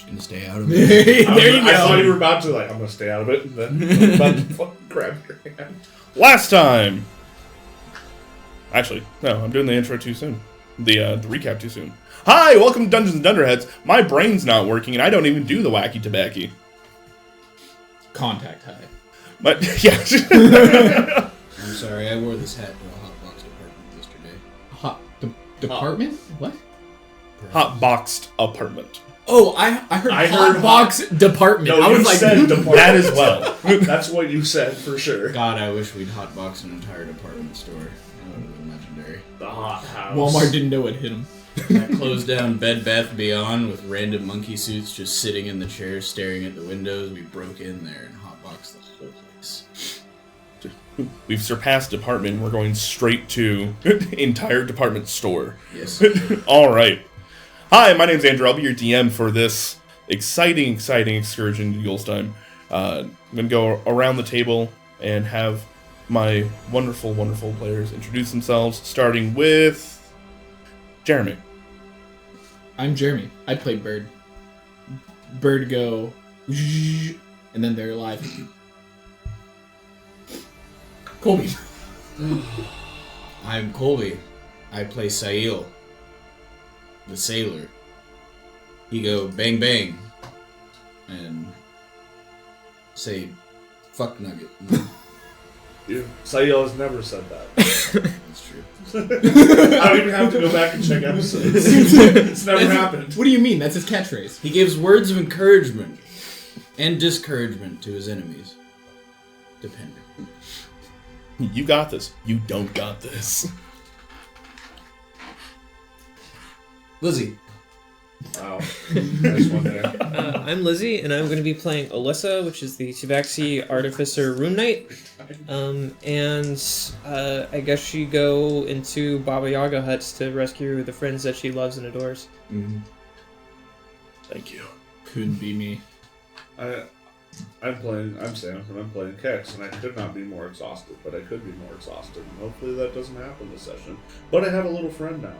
Gonna stay out of it. There you go. I thought you were about to, I'm gonna stay out of it, and then I'm about to fucking grab your hand. Last time! Actually, no, I'm doing the intro too soon. The recap too soon. Hi, welcome to Dungeons & Dunderheads. My brain's not working, and I don't even do the wacky tobacco. Contact high. But, yeah. I'm sorry, I wore this hat to a hot box department yesterday. Department? What? Hot boxed apartment. Oh, I heard hot box department. No, I was you like, said department. That as well. That's what you said for sure. God, I wish we'd hotbox an entire department store. That would have been legendary. The hot house. Walmart didn't know what hit him. That closed down Bed Bath Beyond with random monkey suits just sitting in the chairs staring at the windows. We broke in there and hotboxed the whole place. We've surpassed department. We're going straight to entire department store. Yes. All right. Hi, my name's Andrew. I'll be your DM for this exciting excursion to Guildsrow. I'm going to go around the table and have my wonderful players introduce themselves, starting with Jeremy. I'm Jeremy. I play Bird. Bird go, and then they're alive. Colby. I'm Colby. I play Sail, the sailor. He go bang bang and say fuck nugget. Sayel has never said that. That's true. I don't even have to go back and check episodes. It's never happened. What do you mean? That's his catchphrase. He gives words of encouragement and discouragement to his enemies, depending. You got this. You don't got this. Lizzie. Wow. Nice one there. I'm Lizzie, and I'm going to be playing Alyssa, which is the Tabaxi Artificer Rune Knight. I guess she go into Baba Yaga huts to rescue the friends that she loves and adores. Mm-hmm. Thank you. Couldn't be me. I'm Sam, and I'm playing Kex, and I could not be more exhausted, but I could be more exhausted, and hopefully that doesn't happen this session. But I have a little friend now,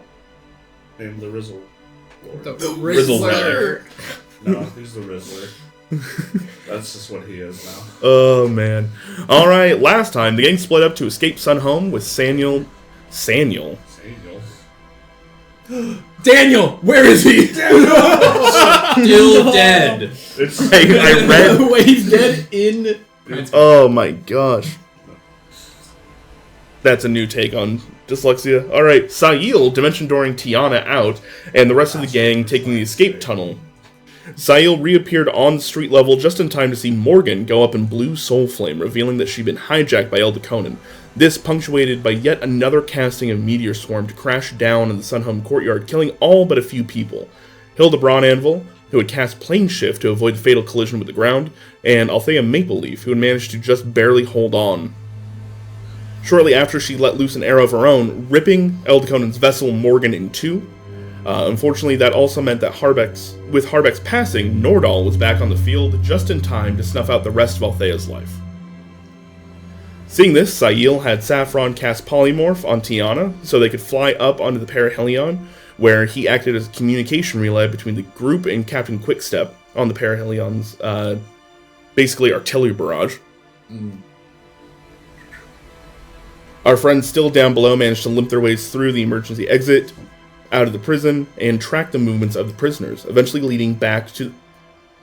named the Rizzle Lord. The Rizzler. No, he's the Rizzler. That's just what he is now. Oh, man. All right, last time, the gang split up to escape Sunhome with Saniel. Daniel. Daniel! Where is he? Still dead. I read. Wait, he's dead in... Oh, my gosh. That's a new take on dyslexia. All right, Sail dimension dooring Tiana out, and the rest of the gang taking the escape tunnel. Sail reappeared on the street level just in time to see Morgan go up in blue soul flame, revealing that she'd been hijacked by Eldeconin. This punctuated by yet another casting of Meteor Swarm to crash down in the Sunhome courtyard, killing all but a few people. Hilda Braunanvil, who had cast Plane Shift to avoid fatal collision with the ground, and Althea Mapleleaf, who had managed to just barely hold on. Shortly after, she let loose an arrow of her own, ripping Eldeconin's vessel Morgan in two. Unfortunately, that also meant that with Harbeck's passing, Nordal was back on the field just in time to snuff out the rest of Althea's life. Seeing this, Sail had Saffron cast Polymorph on Tiana so they could fly up onto the Perihelion, where he acted as a communication relay between the group and Captain Quickstep on the Perihelion's basically artillery barrage. Our friends still down below managed to limp their ways through the emergency exit out of the prison and track the movements of the prisoners, eventually leading back to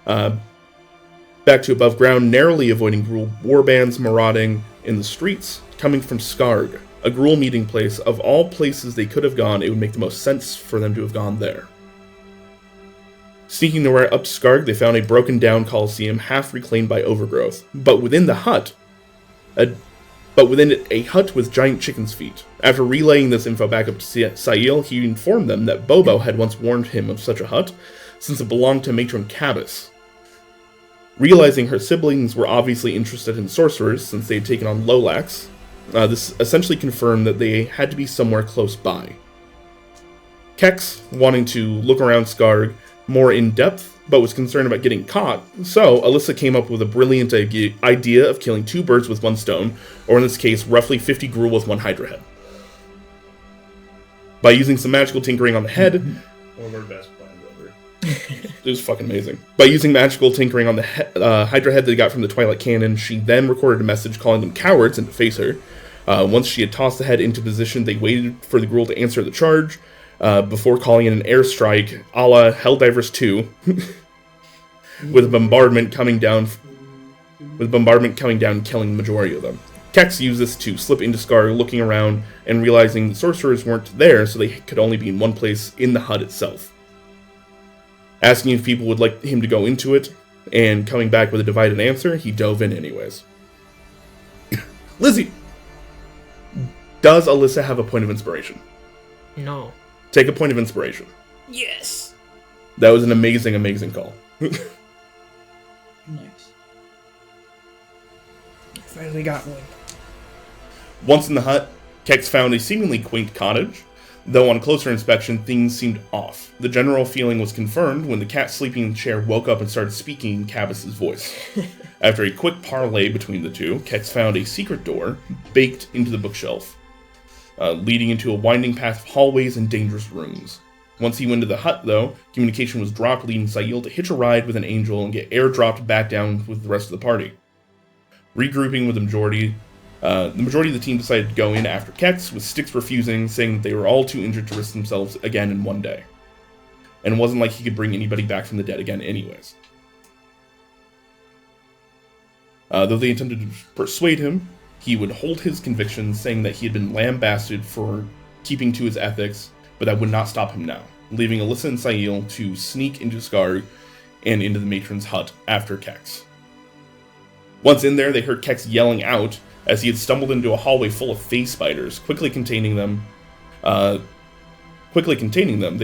above ground, narrowly avoiding Gruul warbands marauding in the streets, coming from Skarg, a Gruul meeting place. Of all places they could have gone, it would make the most sense for them to have gone there. Sneaking their way up to Skarg, they found a broken down coliseum half reclaimed by overgrowth, but within the hut, a hut with giant chicken's feet. After relaying this info back up to Sail, he informed them that Bobo had once warned him of such a hut, since it belonged to Matron Cabas. Realizing her siblings were obviously interested in sorcerers, since they had taken on Lolax, this essentially confirmed that they had to be somewhere close by. Kex, wanting to look around Skarg more in depth, but was concerned about getting caught, so Alyssa came up with a brilliant idea of killing two birds with one stone, or in this case, roughly 50 Gruul with one Hydra head. By using some magical tinkering on the head, One of our best plans ever. It was fucking amazing. By using magical tinkering on the Hydra head they got from the Twilight Cannon, she then recorded a message calling them cowards and to face her. Once she had tossed the head into position, they waited for the Gruul to answer the charge before calling in an airstrike a la Helldivers 2, with bombardment coming down, killing the majority of them. Kex used this to slip into Scar, looking around and realizing the sorcerers weren't there, so they could only be in one place in the hut itself. Asking if people would like him to go into it, and coming back with a divided answer, he dove in anyways. Lizzie! Does Alyssa have a point of inspiration? No. Take a point of inspiration. Yes. That was an amazing, amazing call. Nice. Finally got one. Once in the hut, Kex found a seemingly quaint cottage, though on closer inspection, things seemed off. The general feeling was confirmed when the cat sleeping in the chair woke up and started speaking in Cabas's voice. After a quick parley between the two, Kex found a secret door baked into the bookshelf, leading into a winding path of hallways and dangerous rooms. Once he went into the hut, though, communication was dropped, leading Sail to hitch a ride with an angel and get airdropped back down with the rest of the party. Regrouping with the majority of the team decided to go in after Kex, with Styx refusing, saying that they were all too injured to risk themselves again in one day. And it wasn't like he could bring anybody back from the dead again anyways. Though they attempted to persuade him, he would hold his convictions, saying that he had been lambasted for keeping to his ethics, but that would not stop him now, leaving Alyssa and Sail to sneak into Scar and into the matron's hut after Kex. Once in there, they heard Kex yelling out as he had stumbled into a hallway full of phase spiders, quickly containing them. They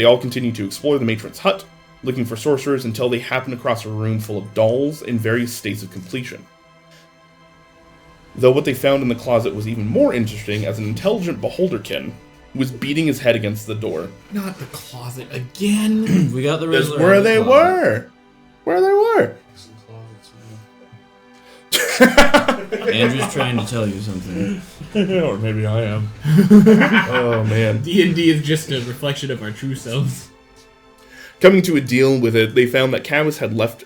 all continued to explore the matron's hut, looking for sorcerers until they happened across a room full of dolls in various states of completion. Though what they found in the closet was even more interesting, as an intelligent beholderkin was beating his head against the door. Not the closet again. We got the That's Riddler. where they were! Where they were! Some closets, Andrew's trying to tell you something. or maybe I am. Oh man. D&D is just a reflection of our true selves. Coming to a deal with it, they found that Cabas had left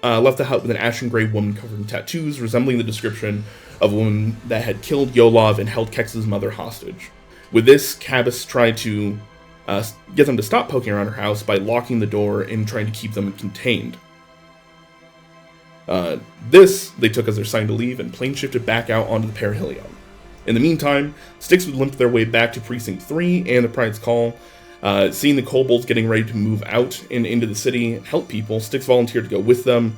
the hut with an ashen gray woman covered in tattoos, resembling the description of a woman that had killed Yolov and held Kex's mother hostage. With this, Cabas tried to get them to stop poking around her house by locking the door and trying to keep them contained. This they took as their sign to leave and plane shifted back out onto the perihelion. In the meantime, Styx would limp their way back to Precinct 3 and the Pride's Call. Seeing the kobolds getting ready to move out and into the city and help people, Styx volunteered to go with them,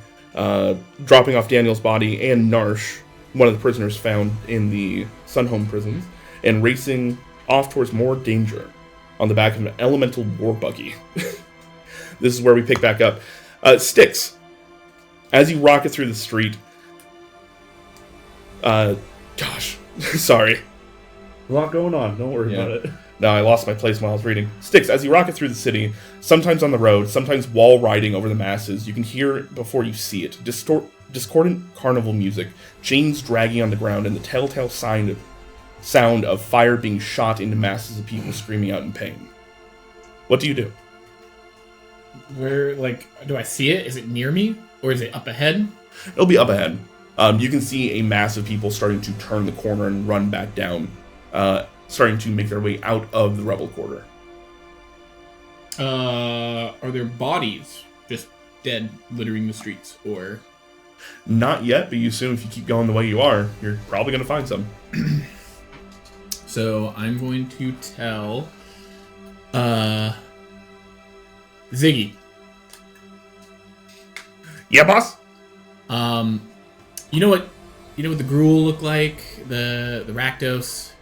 dropping off Daniel's body and Narsh, one of the prisoners found in the Sunhome prisons, and racing off towards more danger on the back of an elemental war buggy. This is where we pick back up. Styx, as you rocket through the street, sorry. A lot going on. Don't worry about it. No, I lost my place while I was reading. Styx, as you rocket through the city, sometimes on the road, sometimes wall riding over the masses, you can hear it before you see it. Discordant carnival music, chains dragging on the ground, and the telltale sound of fire being shot into masses of people screaming out in pain. What do you do? Where, do I see it? Is it near me? Or is it up ahead? It'll be up ahead. You can see a mass of people starting to turn the corner and run back down, starting to make their way out of the rebel quarter. Are there bodies just dead, littering the streets, or? Not yet, but you assume if you keep going the way you are, you're probably going to find some. So I'm going to tell Ziggy. Yeah, boss. You know what the Gruul look like? The Rakdos.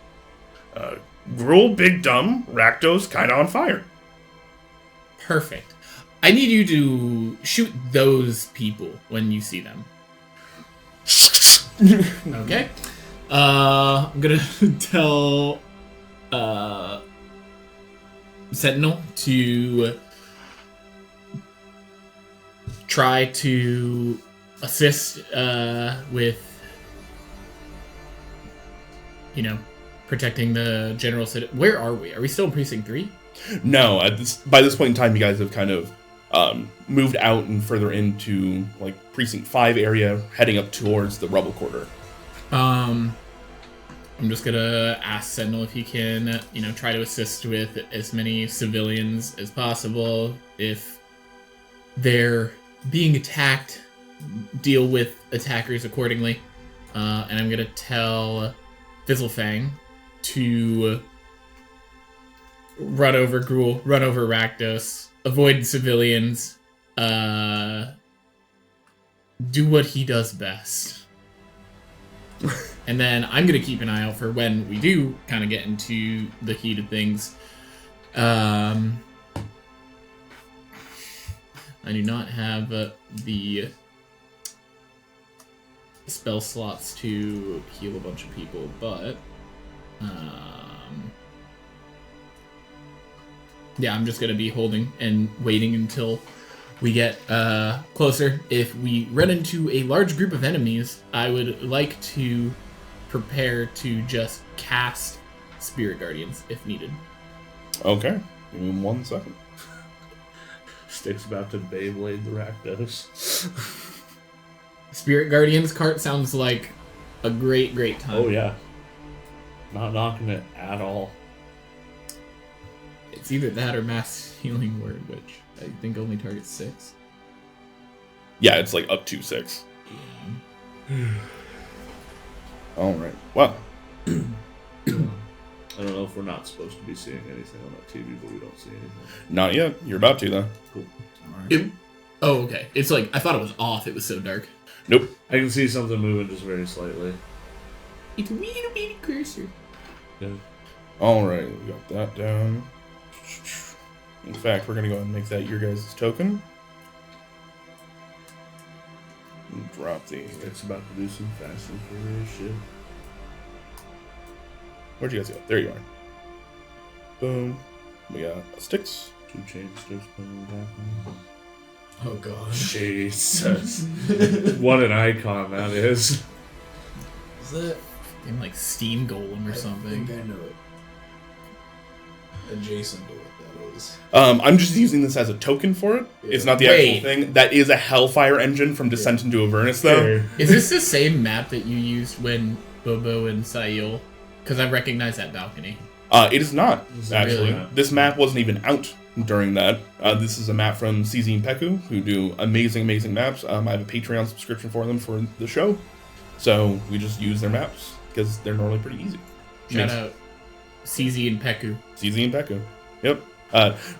Gruul, big dumb. Rakdos, kind of on fire. Perfect. I need you to shoot those people when you see them. Okay. I'm gonna tell Sentinel to try to assist with protecting the general city. Where are we? Are we still in Precinct 3? No, by this point in time, you guys have kind of moved out and further into like Precinct 5 area, heading up towards the Rubble Quarter. I'm just gonna ask Sentinel if he can, try to assist with as many civilians as possible. If they're being attacked, deal with attackers accordingly. And I'm gonna tell Fizzlefang to run over Gruul, run over Rakdos, avoid civilians, do what he does best. And then I'm going to keep an eye out for when we do kind of get into the heat of things. I do not have the spell slots to heal a bunch of people, but yeah, I'm just going to be holding and waiting until we get closer. If we run into a large group of enemies, I would like to prepare to just cast Spirit Guardians if needed. Okay, give me 1 second. Stick's about to Beyblade the Rakdos. Spirit Guardians cart sounds like a great time. Oh yeah. Not knocking it at all. It's either that or Mass Healing Word, which I think only targets 6. Yeah, it's like up to 6. All right. Well, I don't know if we're not supposed to be seeing anything on that TV, but we don't see anything. not yet. You're about to though. Cool. Oh, okay. It's like, I thought it was off. It was so dark. Nope. I can see something moving just very slightly. It's a little bitty cursor. Yeah. All right, we got that down. In fact, we're gonna go ahead and make that your guys' token. And drop the. It's about to do some Fast and Furious shit. Where'd you guys go? There you are. Boom. We got sticks. 2 Chainz starts playing back. Oh god. Jesus. What an icon that is. Is that? In like Steam Golem or I something. think I know it. Adjacent to what that is. I'm just using this as a token for it. It's not the Wait. actual thing. That is a Hellfire engine from Descent into Avernus, though. Is this the same map that you used when Bobo and Sail? Because I recognize that balcony. It is not, Is it actually. really? This map wasn't even out during that. This is a map from CZ and Peku, who do amazing maps. I have a Patreon subscription for them for the show. So we just use their maps, because they're normally pretty easy. Shout out CZ and Peku. CZ and Peku. Yep.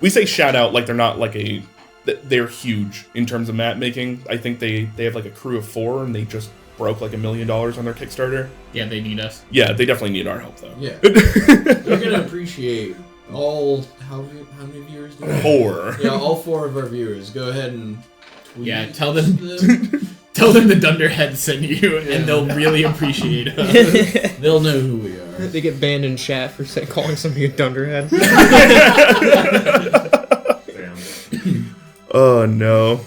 We say shout out like they're not like a... They're huge in terms of map making. I think they have like a crew of 4, and they just broke like $1 million on their Kickstarter. Yeah, they need us. Yeah, they definitely need our help, though. Yeah. We're gonna appreciate all... How many viewers do we have? 4. Yeah, all 4 of our viewers. Go ahead and tweet. Yeah, tell them tell them the Dunderhead sent you, and they'll really appreciate us. They'll know who we are. They get banned in chat for calling somebody a dunderhead. Damn. Oh, no.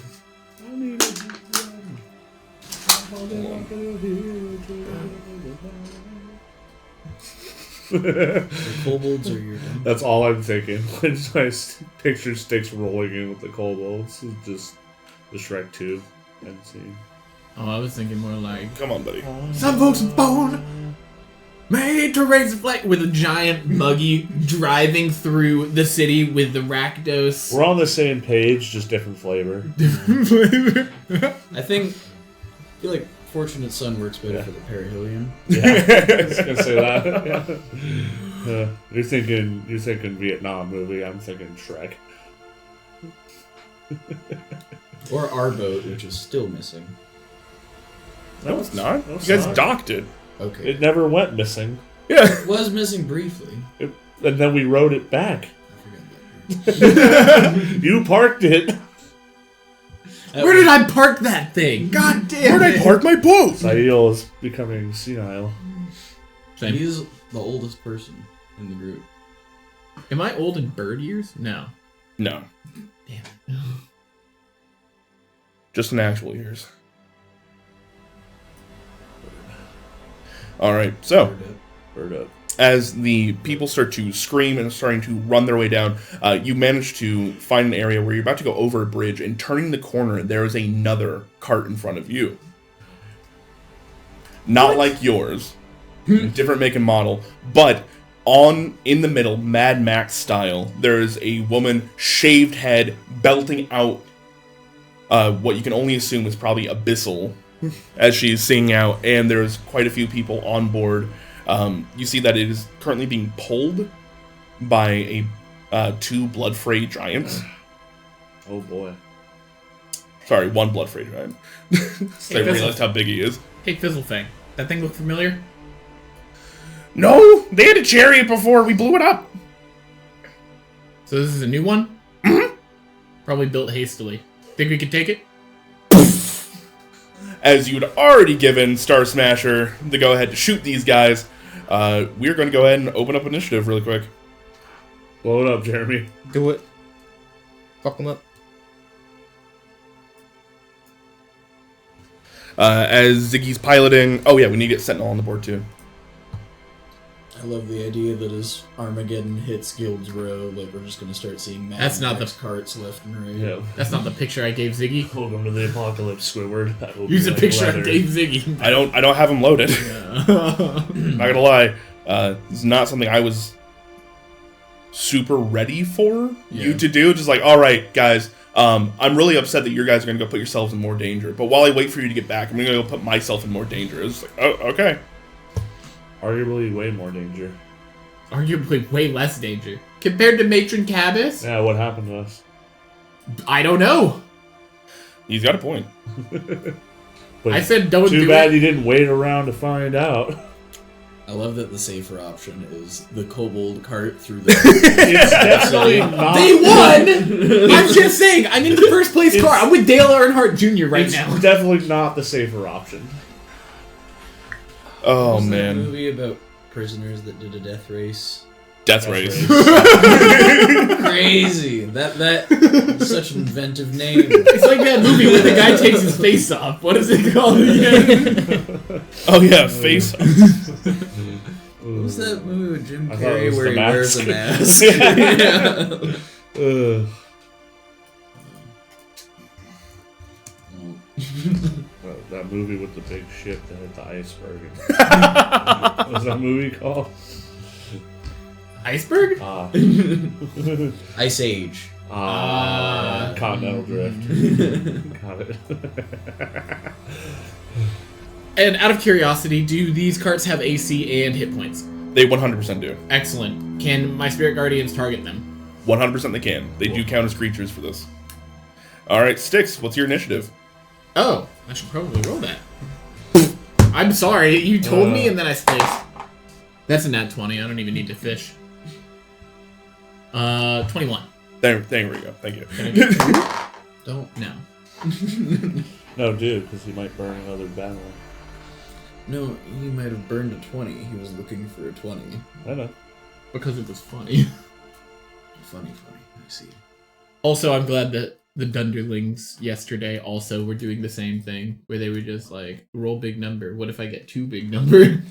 The kobolds are your dumb. That's all I'm thinking. When I picture Sticks rolling in with the kobolds, it's just the Shrek 2 end scene. Oh, I was thinking more like Come on, buddy. some folks are born made to raise a flag with a giant buggy driving through the city with the Rakdos. We're on the same page, just different flavor. I feel like Fortunate Son works better for the perihelion. Yeah, I was gonna say that. Yeah. You're thinking Vietnam movie. I'm thinking Shrek. Or our boat, which is still missing. No, it's not. No, it's You guys not. docked it. Okay. It never went missing, Yeah. It was missing briefly. and then we rode it back. I forgot that. You parked it. Where did I park that thing? God damn Where'd I it! park my boat? Sail is becoming senile. Same. He's the oldest person in the group. Am I old in bird years? No. No. Damn it. Just in actual years. All right. So, Bird up. as the people start to scream and starting to run their way down, you manage to find an area where you're about to go over a bridge, and turning the corner, there is another cart in front of you. Not like yours, different make and model, but in the middle, Mad Max style, there is a woman, shaved head, belting out what you can only assume is probably Abyssal as she's singing out, and there's quite a few people on board. You see that it is currently being pulled by two blood-fray giants. Oh boy. Sorry, one blood-fray giant. I realized how big he is. Hey, Fizzlefang. That thing look familiar? No! They had a chariot before, we blew it up! So this is a new one? Probably built hastily. Think we could take it? As you'd already given Star Smasher the go-ahead to shoot these guys, we're going to go ahead and open up initiative really quick. Blow it up, Jeremy. Do it. Fuck them up. As Ziggy's piloting... Oh yeah, we need to get Sentinel on the board too. I love the idea that as Armageddon hits Guildsrow, like we're just gonna start seeing That's not Max carts left and right. Yeah. That's not the picture I gave Ziggy. Welcome to the apocalypse, Squidward. That will Use be the like picture leather. I gave Ziggy. I don't have him loaded. Yeah. Not gonna lie, it's not something I was super ready for you to do. Just like, all right, guys, I'm really upset that you guys are gonna go put yourselves in more danger. But while I wait for you to get back, I'm gonna go put myself in more danger. It's like, oh, okay. Arguably way more danger. Arguably way less danger. Compared to Matron Cabas? Yeah, what happened to us? I don't know. He's got a point. But I said don't do too bad it. you didn't wait around to find out. I love that the safer option is the kobold cart through the. It's definitely not. They won! I'm just saying, I'm in the first place car. I'm with Dale Earnhardt Jr. right It's now. definitely not the safer option. Oh Was that man, movie about prisoners that did a death race. Death Race. Crazy. That such an inventive name. It's like that movie where the guy takes his face off. What is it called again? Oh yeah, Face. What was that movie with Jim I thought it Carrey was where The he wears a Mask. mask? Yeah. Ugh. That movie with the big ship that hit the iceberg. What's that movie called? Iceberg? Ice Age. Continental Drift. Got it. And out of curiosity, do these carts have AC and hit points? They 100% do. Excellent. Can my Spirit Guardians target them? 100% they can. They do count as creatures for this. All right, Styx, what's your initiative? Oh, I should probably roll that. I'm sorry, you told me and then I spaced. That's a nat 20, I don't even need to fish. 21. There we go. Thank you. Can I get two? Don't. No. No, dude, because he might burn another battle. No, he might have burned a 20. He was looking for a 20. I know. Because it was funny. Funny. I see. Also, I'm glad that the Dunderlings yesterday also were doing the same thing, where they were just like, roll big number. What if I get 2 big number?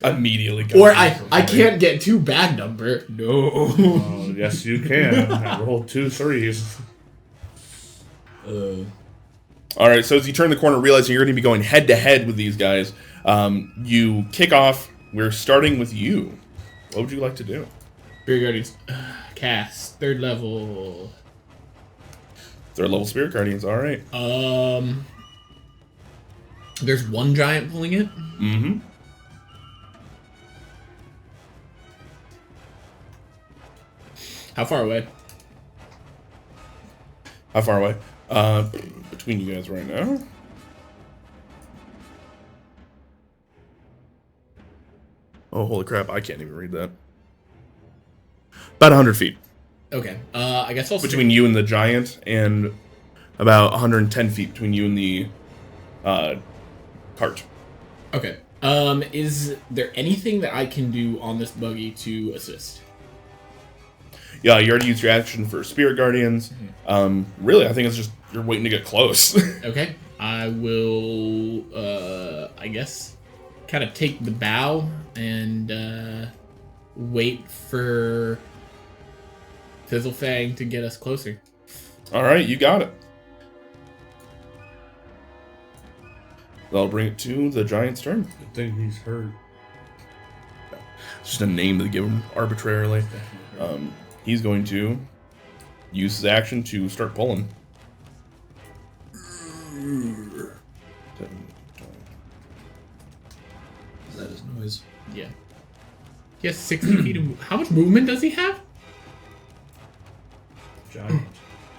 Immediately. Or I can't get 2 bad number. No. Oh, yes, you can. I rolled 2 3s. All right, so as you turn the corner, realizing you're going to be going head to head with these guys, you kick off. We're starting with you. What would you like to do? Spirit Guardians. Cast. 3rd level. 3rd level Spirit Guardians. All right. There's one giant pulling it. Mm-hmm. How far away? How far away? Between you guys right now. Oh, holy crap! I can't even read that. About 100 feet Okay. I guess I'll between you and the giant, and about 110 feet between you and the cart. Okay. Is there anything that I can do on this buggy to assist? Yeah, you already used your action for Spirit Guardians. Really, I think it's just you're waiting to get close. Okay. I will, I guess, kind of take the bow and wait for Fizzlefang to get us closer. All right, you got it. That'll bring it to the giant's turn. Good thing he's hurt. It's just a name they give him arbitrarily. He's going to use his action to start pulling. Is that his noise? Yeah. He has 60 feet of... How much movement does he have? Giant.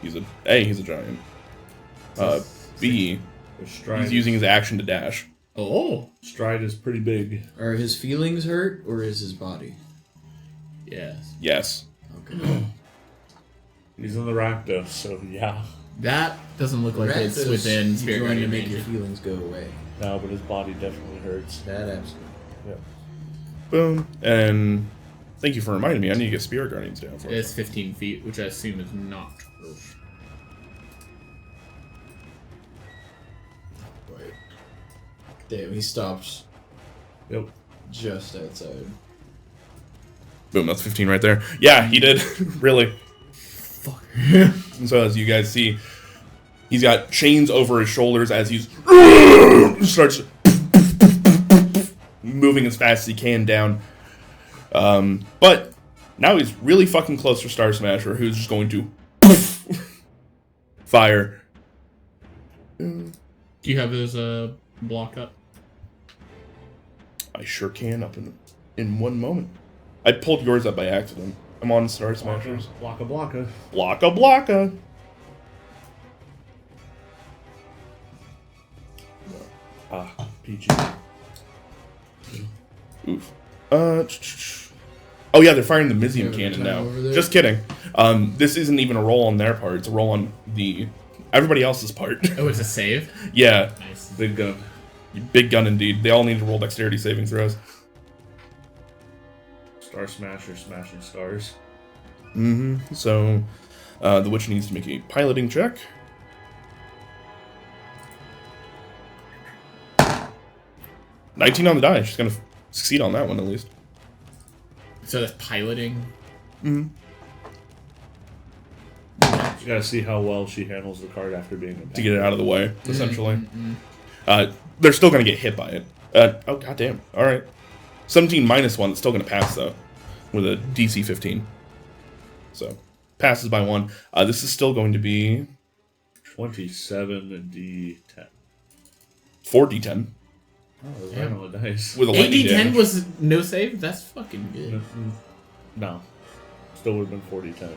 He's a giant. B, Stride. he's using his action to dash. Oh. Stride is pretty big. Are his feelings hurt, or is his body? Yes. Yes. Okay. He's in the Rakdos, so yeah. That doesn't look like it's Rakdos, within he's Spirit going to Guardian make your range. feelings go away. No, but his body definitely hurts. That absolutely. Yeah. Boom. And thank you for reminding me. I need to get Spirit Guardians down for it. It's 15 feet, which I assume is not. Wait. Damn, he stopped Yep. just outside. Boom, that's 15 right there. Yeah, he did. Really. Fuck. And so as you guys see, he's got chains over his shoulders as he's starts moving as fast as he can down. But now he's really fucking close for Star Smasher, who's just going to fire. Do you have his block up? I sure can up in one moment. I pulled yours up by accident. I'm on Star Smashers. Blocka blocka. Blocka blocka. Ah, PG. Oof. Oh yeah, they're firing the Mizium Having a cannon time now. over there? Just kidding. This isn't even a roll on their part. It's a roll on everybody else's part. Oh, it's a save? Yeah, Nice. Big gun. big gun indeed. They all need to roll dexterity saving throws. Star Smasher smashing stars. Mm-hmm. So, the witch needs to make a piloting check. $19 on the die. She's gonna succeed on that one at least. So that's piloting. Mm-hmm. You gotta see how well she handles the card after being attacked. To get it out of the way, essentially. Mm-mm. They're still gonna get hit by it. Oh goddamn! All right, 17 minus 1. It's still gonna pass though, with a DC 15. So passes by 1. This is still going to be 27 and D10. 4d10 Oh, it was right on the dice. with a lightning 8d10 damage. was no save? That's fucking good. No. Still would have been 40-10.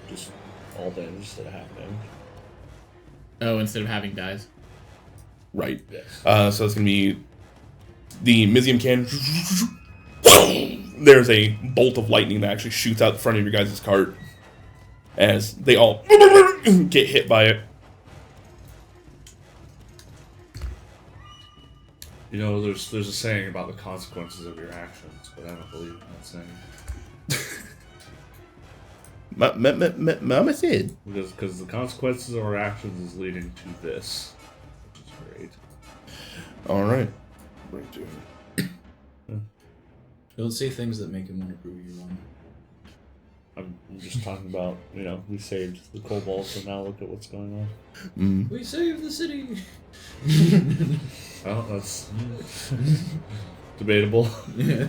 Just all damage instead of half damage. Oh, instead of having dies. Right. Yes. So it's gonna be the Mizium cannon. There's a bolt of lightning that actually shoots out the front of your guys' cart as they all get hit by it. You know, there's a saying about the consequences of your actions, but I don't believe in that saying. Mama said. Because the consequences of our actions is leading to this. Which is great. All right. Bring to Don't say things that make him want to prove you wrong. I'm just talking about, you know, we saved the kobolds, and now look at what's going on. Mm. We saved the city! Well, that's debatable. Yeah.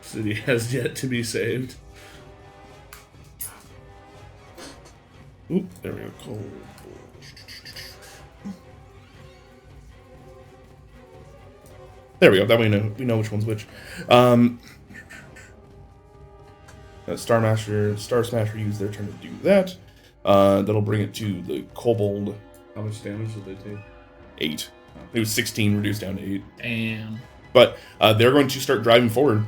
City has yet to be saved. Oop, there we go. Cool. There we go. That way we know which one's which. Star Smasher used their turn to do that. That'll bring it to the Kobold. How much damage did they take? 8. It was 16 reduced down to 8. Damn. But they're going to start driving forward.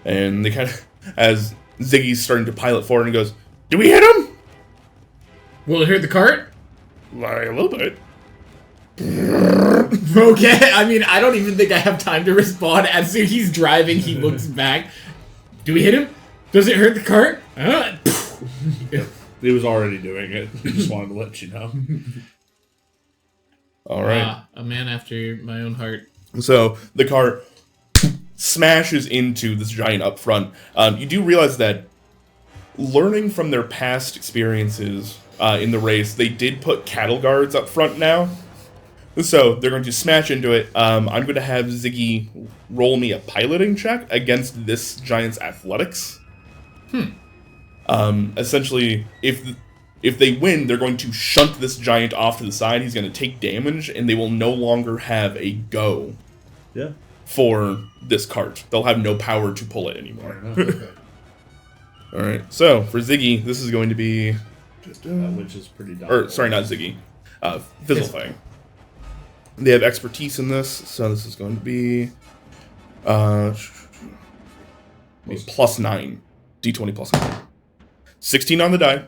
And they kind of, as Ziggy's starting to pilot forward and goes, "Do we hit him?" Will it hurt the cart? Like, a little bit. Okay, I mean, I don't even think I have time to respond. As soon as he's driving, he looks back. Do we hit him? Does it hurt the cart? He was already doing it. He just wanted to let you know. All right. A man after my own heart. So the car smashes into this giant up front. You do realize that, learning from their past experiences in the race, they did put cattle guards up front now. So they're going to smash into it. I'm going to have Ziggy roll me a piloting check against this giant's athletics. Essentially, if they win, they're going to shunt this giant off to the side. He's going to take damage, and they will no longer have a go for this cart. They'll have no power to pull it anymore. All right. So for Ziggy, this is going to be, which is pretty dumb. or sorry, not Ziggy, Fizzlefang. They have expertise in this, so this is going to be +9, d20 +9, 16 on the die.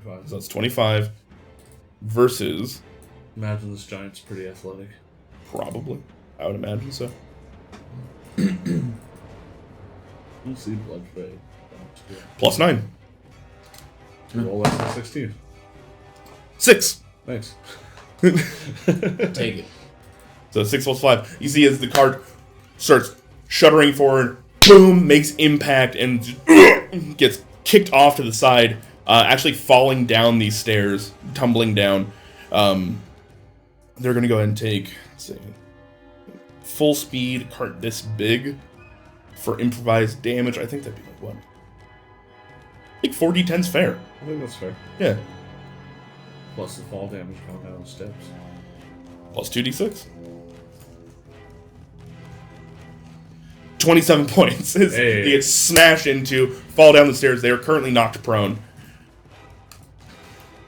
So that's 25 versus Imagine this giant's pretty athletic. probably. I would imagine so. We'll see blood fade. +9. Roll less than 16. 6. Thanks. Take it. So 6 + 5. You see as the cart starts shuddering forward, boom, makes impact, and gets kicked off to the side, actually falling down these stairs, tumbling down. They're going to go ahead and take, let's see, full speed cart this big for improvised damage. I think that'd be like what? I think 4d10's fair. I think that's fair. Yeah. Plus the fall damage coming down the steps. Plus 2d6. 27 points. They get smashed into, fall down the stairs. They are currently knocked prone.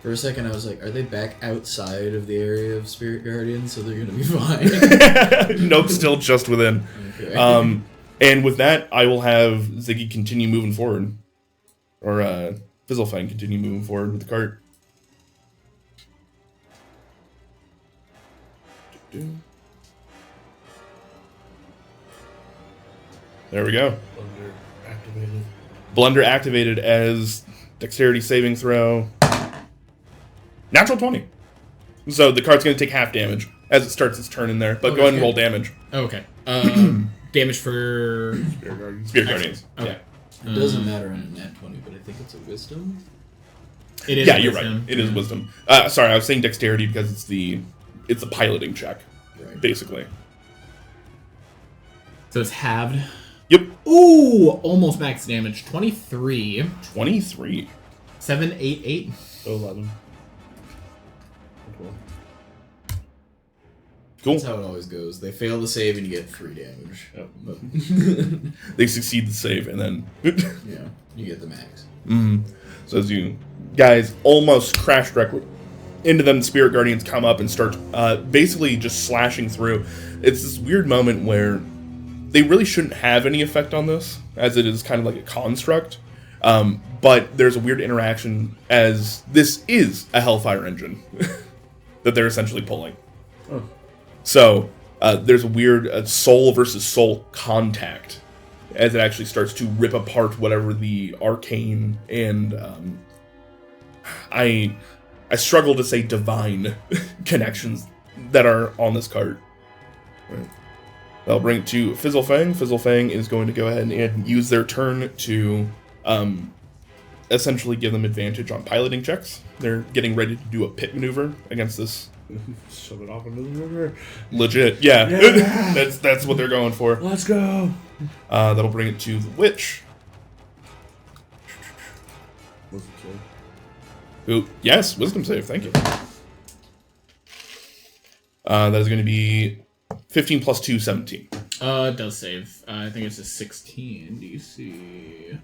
For a second, I was like, are they back outside of the area of Spirit Guardians, so they're going to be fine? Nope, still just within. Okay. And with that, I will have Ziggy continue moving forward. Or Fizzlefang continue moving forward with the cart. There we go. Blunder activated. Blunder activated as dexterity saving throw. Natural 20. So the cart's going to take half damage as it starts its turn in there. But go ahead and roll damage. Okay. Damage for Spirit Guardians. Spirit Guardians. Okay. Yeah. It doesn't matter on a nat 20, but I think it's a wisdom. It is. Yeah, you're right. wisdom. It is wisdom. Sorry, I was saying dexterity because it's the piloting check, Right. basically. So it's halved. Yep. Ooh, almost max damage. 23. 23. 7, 8, 8. 11. Cool. That's how it always goes. They fail the save and you get 3 damage. Yep. But, They succeed the save and then. yeah, you get the max. So as you guys almost crash directly into them, the Spirit Guardians come up and start basically just slashing through. It's this weird moment where they really shouldn't have any effect on this, as it is kind of like a construct. But there's a weird interaction as this is a Hellfire engine that they're essentially pulling. Oh. So there's a weird soul versus soul contact as it actually starts to rip apart whatever the arcane and I struggle to say divine connections that are on this card. Right. I'll bring it to Fizzlefang. Fizzlefang is going to go ahead and use their turn to essentially give them advantage on piloting checks. They're getting ready to do a pit maneuver against this. Shove it off into the river. Legit, yeah. Yeah. That's what they're going for. Let's go. That'll bring it to the witch. Wisdom save. Who? Yes, wisdom save. Thank you. That is going to be 15 plus 2, 17. It does save. I think it's a 16 DC.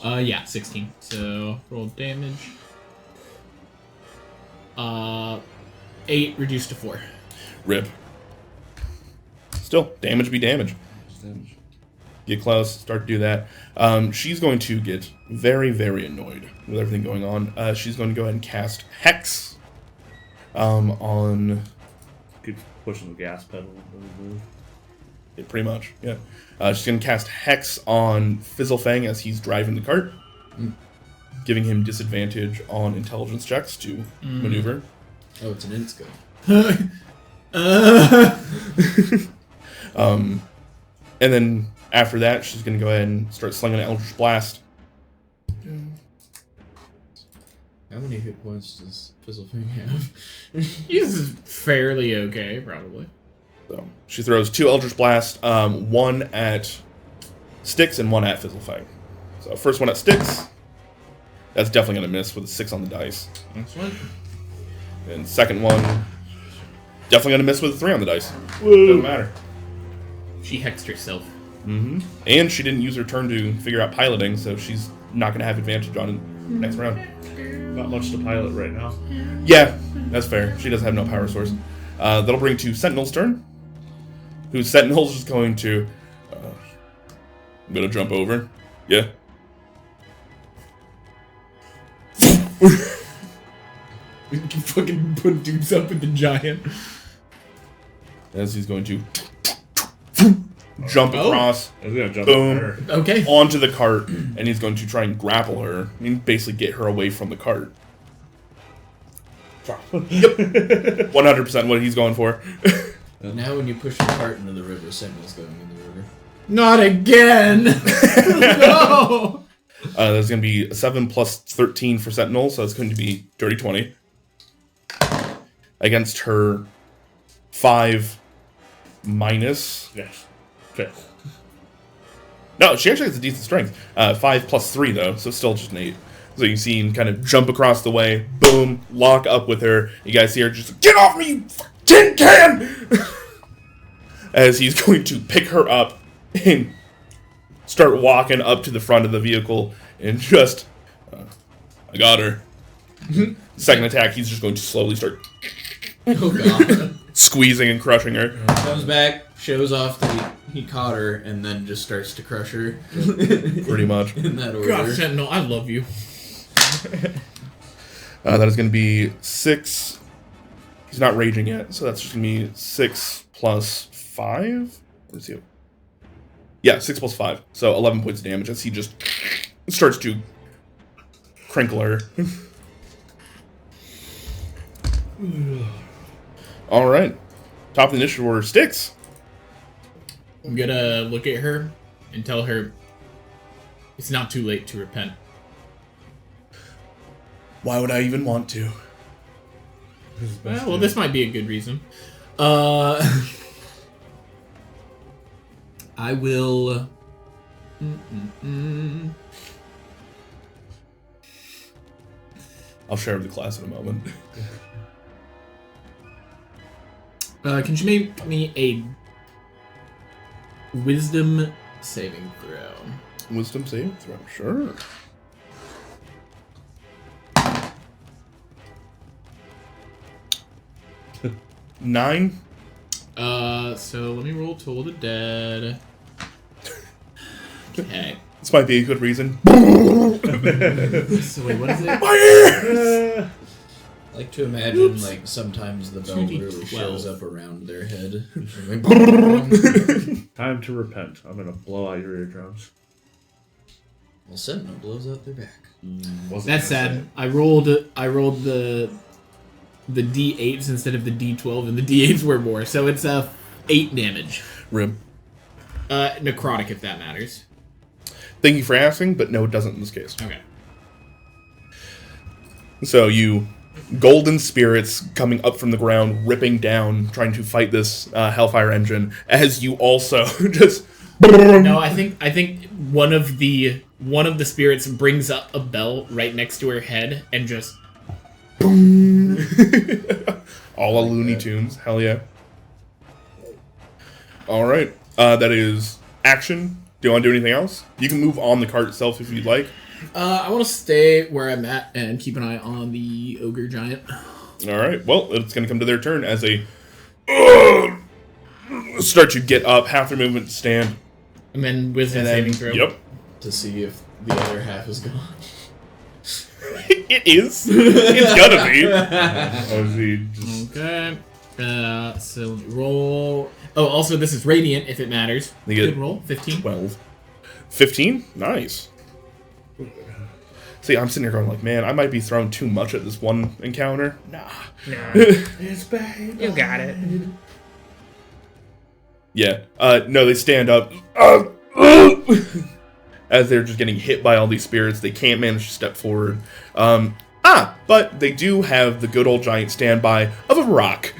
Yeah, 16. So roll damage. 8 reduced to 4. Rip. Still, damage be damage. Damage. Get close, start to do that. She's going to get very, very annoyed with everything going on. She's going to go ahead and cast Hex on... Keep pushing the gas pedal. Move. Yeah, pretty much, yeah. She's going to cast Hex on Fizzlefang as he's driving the cart, giving him disadvantage on intelligence checks to maneuver. Oh, it's an int skill. And then after that, she's going to go ahead and start slinging an Eldritch Blast. How many hit points does Fizzlefang have? He's fairly okay, probably. So she throws 2 Eldritch Blasts, one at Styx and one at Fizzlefang. So first one at Styx, that's definitely going to miss with a 6 on the dice. Excellent. And second one, definitely going to miss with a 3 on the dice. Doesn't matter. She hexed herself. And she didn't use her turn to figure out piloting, so she's not going to have advantage on it next round. Not much to pilot right now. Yeah, that's fair. She doesn't have no power source. That'll bring to Sentinel's turn. Whose Sentinel's just going to... I'm going to jump over. Yeah. You can fucking put dudes up with the giant. As he's going to jump across, I was gonna jump boom, there. Okay. onto the cart, and he's going to try and grapple her. I mean, basically get her away from the cart. Yep. 100% what he's going for. Now when you push the cart into the river, Sentinel's going in the river. Not again! No! There's going to be a 7 plus 13 for Sentinel, so it's going to be dirty 20. Against her 5 minus... Yes. 5. No, she actually has a decent strength. 5 plus 3, though, so still just an 8. So you see him kind of jump across the way, boom, lock up with her. You guys see her just, get off me, you tin can! As he's going to pick her up and start walking up to the front of the vehicle and just, I got her. Second attack, he's just going to slowly start Oh god. squeezing and crushing her. Comes back, shows off that he caught her, and then just starts to crush her. Pretty much. In that order. God, Sentinel, I love you. That is going to be 6. He's not raging yet, so that's just going to be 6 plus 5. Let's see. Yeah, 6 plus 5. So 11 points of damage as he just starts to crinkle her. All right. Top of the initiative order, Styx. I'm gonna look at her and tell her it's not too late to repent. Why would I even want to? Well, this might be a good reason. I will... I'll share with the class in a moment. Can you make me a wisdom saving throw? Wisdom save throw, sure. Nine. So let me roll Toll the Dead. Okay. This might be a good reason. So wait, what is it? My ears! I like to imagine, like, sometimes the bell 2d12. literally shows up around their head. Time to repent. I'm gonna blow out your eardrums. Well, Sentinel blows out their back. That's sad. I rolled the D8s instead of the D12, and the D8s were more. So it's 8 damage. Rib. Necrotic, if that matters. Thank you for asking, but no, it doesn't in this case. Okay. So you golden spirits coming up from the ground, ripping down, trying to fight this Hellfire engine, as you also just... No, I think one of the spirits brings up a bell right next to her head and just... All a Looney Tunes. Hell yeah. Alright. That is action. Do you want to do anything else? You can move on the cart itself if you'd like. I want to stay where I'm at and keep an eye on the ogre giant. Alright. Well, it's going to come to their turn as they start to get up, half their movement to stand. And then wisdom And then, saving throw. Yep. To see if the other half is gone. It is. It's gotta be. Oh, is he just... Okay. So roll. Oh, also this is radiant if it matters. You get Good roll. 15. 12. 15? Nice. See, I'm sitting here going like, man, I might be throwing too much at this one encounter. Nah. It's bad. You got it. Yeah. No, they stand up as they're just getting hit by all these spirits. They can't manage to step forward. But they do have the good old giant standby of a rock.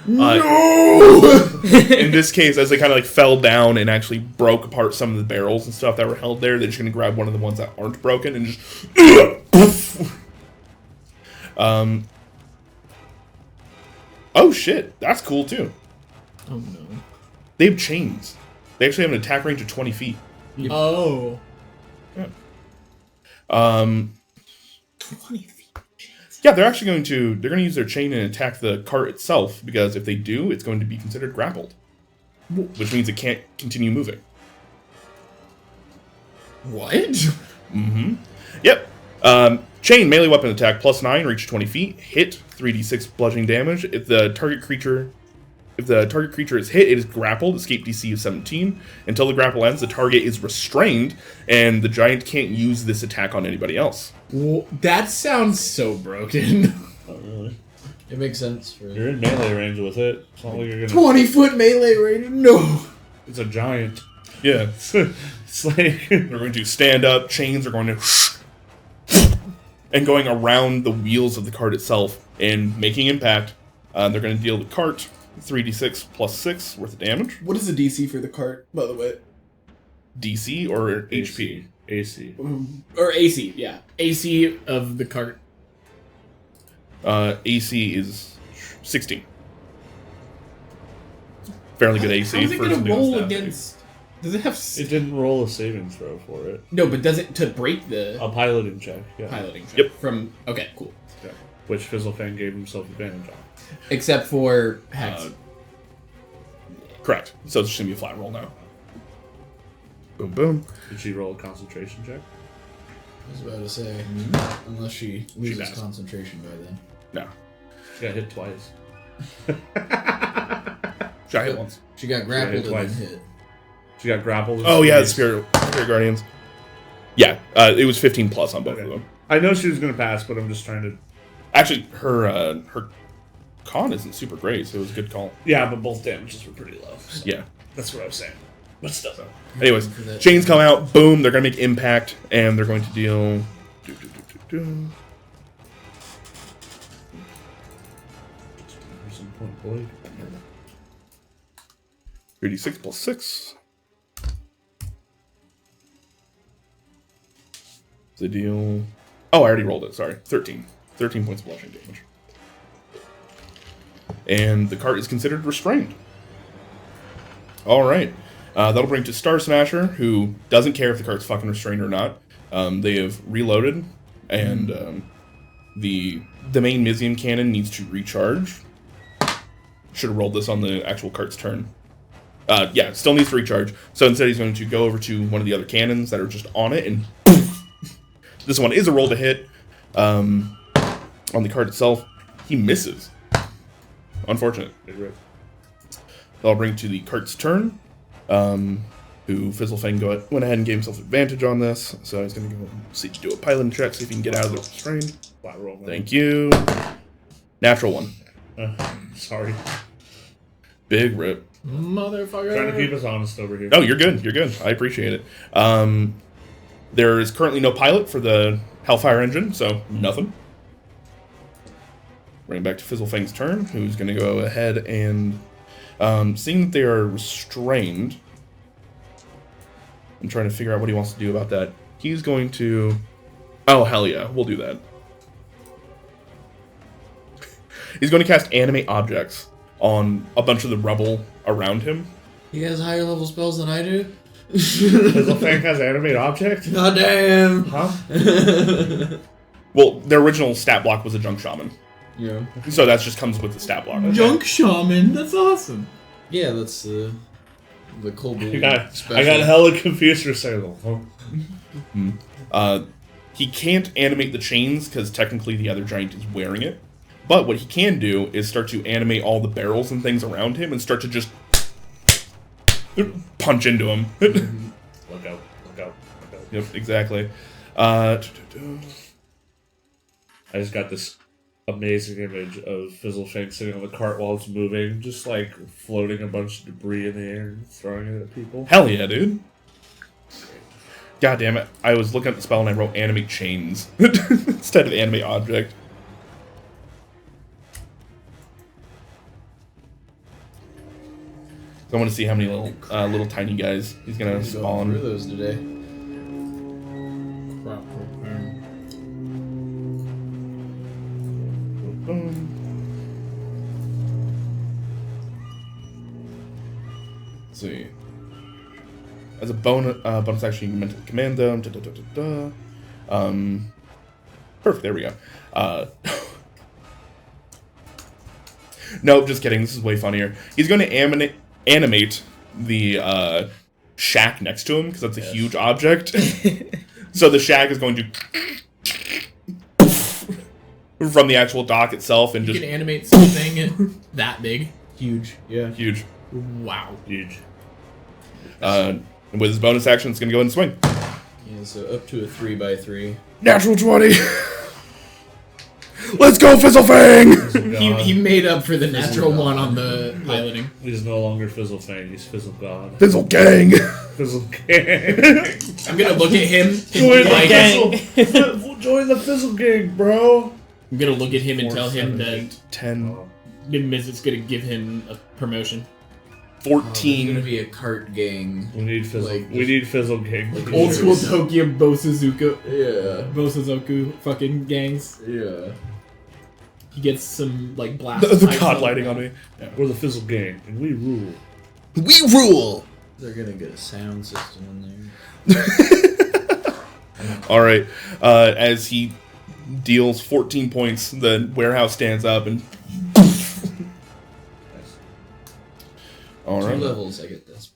No! In this case, as they kind of like fell down and actually broke apart some of the barrels and stuff that were held there, they're just going to grab one of the ones that aren't broken and just... Oh shit, that's cool too. Oh no. They have chains. They actually have an attack range of 20 feet. Oh. Yeah. 20 feet. Yeah, they're going to use their chain and attack the cart itself, because if they do, it's going to be considered grappled. Which means it can't continue moving. What? Mm-hmm. Yep. Chain melee weapon attack +9, reach 20 feet, hit 3d6 bludgeoning damage. If the target creature is hit, it is grappled, escape DC of 17. Until the grapple ends, the target is restrained, and the giant can't use this attack on anybody else. Well, that sounds so broken. Not really. It makes sense for You're in melee range with it. It's not like you're gonna. 20-foot melee range? No. It's a giant. Yeah. It's like They're going to stand up, chains are going to... and going around the wheels of the cart itself and making impact. They're going to deal the cart 3d6 +6 worth of damage. What is the DC for the cart, by the way? DC or HP? AC. Or AC, yeah. AC of the cart. AC is 16. Fairly good AC. How is it for going to something roll that's that big. against... Does it have... It didn't roll a saving throw for it. No, but does it to break the A piloting check. Yeah. piloting check? Yep. From... Okay, cool. Yeah. Which Fizzlefang gave himself advantage on. Except for Hex. Correct. So it's just going to be a flat roll now. Boom, boom. Did she roll a concentration check? I was about to say, unless she loses does. concentration by then. No. She got hit twice. Shot hit once. She got grappled and then twice. hit. She got grappled. Oh, yeah, the Spirit Guardians. Yeah, it was 15 plus on both Okay. of them. I know she was going to pass, but I'm just trying to... Actually, her con isn't super great, so it was a good call. Yeah, but both damages were pretty low. So Yeah. that's what I was saying. But still. Anyways, For that- chains come out, boom, they're going to make impact, and they're going to deal... 36 +6. The deal... Oh, I already rolled it, sorry. 13. 13 points of bludgeoning damage. And the cart is considered restrained. Alright. That'll bring to Star Smasher, who doesn't care if the cart's fucking restrained or not. They have reloaded, and the main Mizium cannon needs to recharge. Should have rolled this on the actual cart's turn. Yeah, still needs to recharge. So instead he's going to go over to one of the other cannons that are just on it, and this one is a roll to hit. On the cart itself, he misses. Unfortunate. That'll bring to the cart's turn. Who Fizzlefang went ahead and gave himself advantage on this, so he's going to go do a piloting check, see if he can get out of the restraint. Flat roll. Thank you. Natural one. Sorry. Big rip. Motherfucker. Trying to keep us honest over here. Oh, you're good. You're good. I appreciate it. There is currently no pilot for the Hellfire engine, so nothing. Bring it back to Fizzlefang's turn, who's going to go ahead and, seeing that they are restrained, I'm trying to figure out what he wants to do about that. He's going to... Oh, hell yeah. We'll do that. He's going to cast Animate Objects on a bunch of the rubble around him. He has higher level spells than I do? Fizzlefang has animate object? God damn! Huh? Well, their original stat block was a Junk Shaman. Yeah. So that just comes with the stat block. Junk Shaman. That's awesome. Yeah, that's the Kobold special. I got hella confused for a second. Huh? He can't animate the chains because technically the other giant is wearing it. But what he can do is start to animate all the barrels and things around him and start to just punch into him. Look out, look out, look out. Yep, exactly. I just got this amazing image of Fizzlefang sitting on the cart while it's moving, just like floating a bunch of debris in the air and throwing it at people. Hell yeah, dude. God damn it. I was looking at the spell and I wrote animate chains instead of animate object. I want to see how many little tiny guys he's going to Going spawn. through those today. Let's see. As a bonus action, you can mentally command them. Perfect. There we go. Nope, just kidding. This is way funnier. He's going to animate the shack next to him because that's a huge object. So the shack is going to from the actual dock itself and You just can animate something that big. Huge. Yeah. huge. Wow. Huge. And with his bonus action, it's going to go ahead and swing. Yeah, so up to a 3x3. Natural 20. Let's go, Fizzlefang! He made up for the natural one on the piloting. He's no longer Fizzlefang, he's Fizzle God. Fizzle Gang! Fizzle Gang. I'm gonna look at him and Join be like, Join the Fizzle Gang, bro. I'm gonna look at him and tell him that 10, Miz is gonna give him a promotion. There's gonna 14. be a cart gang. We need Fizzle. Like, we need Fizzle Gang. like Old school Tokyo Bosuzuka, Yeah. Bosuzoku fucking gangs. Yeah. He gets some like blast. The ice god on lighting him. on me. We're the Fizzle Gang, and we rule. We rule! They're gonna get a sound system in there. Alright, as he deals 14 points, the warehouse stands up and. Two Alright. levels, I get this.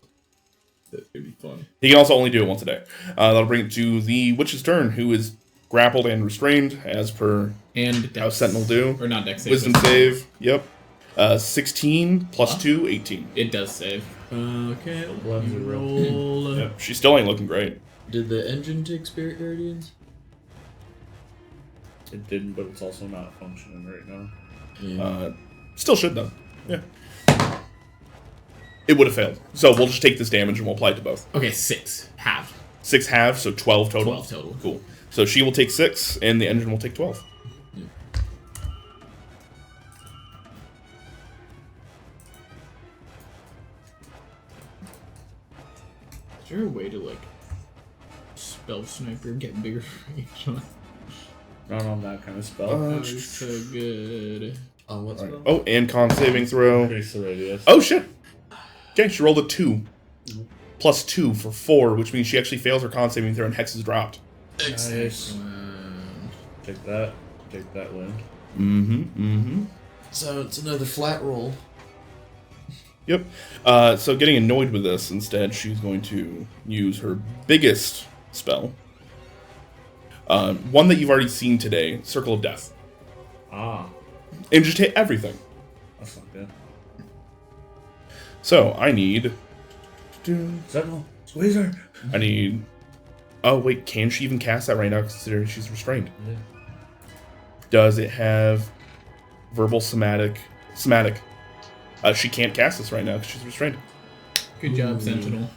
That would be fun. He can also only do it once a day. That'll bring it to the witch's turn, who is grappled and restrained, as per And how Dex. Sentinel do. Or not Dex save. Wisdom but- save, yep. 16 plus 2, 18. It does save. Okay, Love you the roll. Yep, she still ain't looking great. Did the engine take Spirit Guardians? It didn't, but it's also not functioning right now. Yeah. Still should, though. Yeah. It would have failed. So we'll just take this damage and we'll apply it to both. Okay, 6. Half. 6 halves, so 12 total. 12 total. Cool. So she will take 6, and the engine will take 12. Is there a way to, like, spell sniper and get bigger range on? Not on that kind of spell. Oh, it's so good. On what spell? Oh, and con saving throw. Increase the radius. Oh, shit. Okay, she rolled a 2. Plus 2 for 4, which means she actually fails her con saving throw and Hex is dropped. Nice. Take that. Take that win. So it's another flat roll. Yep. So getting annoyed with this, instead, she's going to use her biggest spell. One that you've already seen today, Circle of Death. Ah. And just hit everything. That's not good. So, I need... Sentinel. Squeeze her. I need... Oh, wait, can she even cast that right now, considering she's restrained? Yeah. Does it have verbal somatic? Somatic. She can't cast this right now because she's restrained. Good job, Sentinel.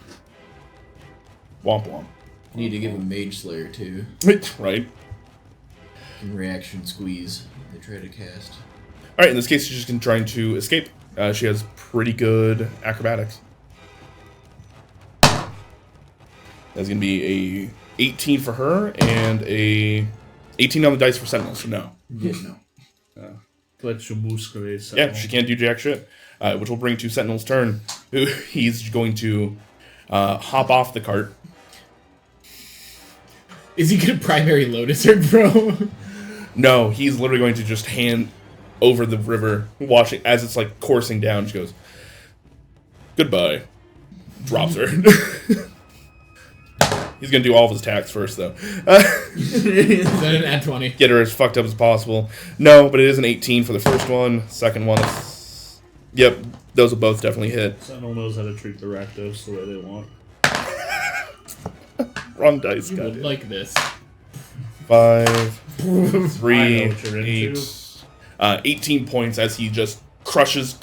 Womp womp. You need to give a Mage Slayer too. Right. In reaction squeeze. They try to cast. Alright, in this case, she's just trying to escape. She has pretty good acrobatics. That's going to be a 18 for her and a 18 on the dice for Sentinel, so no. Yeah, no. Let your muscle Yeah, she can't do jack shit. Which will bring to Sentinel's turn. Who he's going to hop off the cart. Is he gonna primary Lotus her, bro? No, he's literally going to just hand over the river, watching as it's like coursing down. She goes, "Goodbye." Drops her. He's gonna do all of his attacks first, though. Is that an at 20? Get her as fucked up as possible. No, but it is an 18 for the first one. Second one, yep, those will both definitely hit. Sentinel knows how to treat the Rakdos the way they want. Wrong dice, You would goddamn. like this. 5, I 3, know what you're 8. into. 18 points as he just crushes,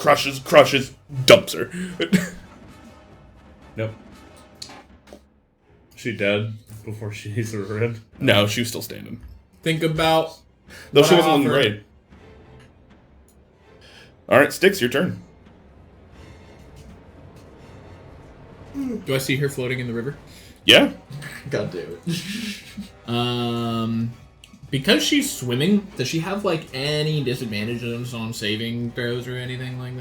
dumps her. Nope. She dead before she hits her head? No, she was still standing. Think about. Though what she I wasn't looking offered. great. Alright, Styx, your turn. Do I see her floating in the river? Yeah? God damn it. Because she's swimming, does she have like any disadvantages on saving throws or anything like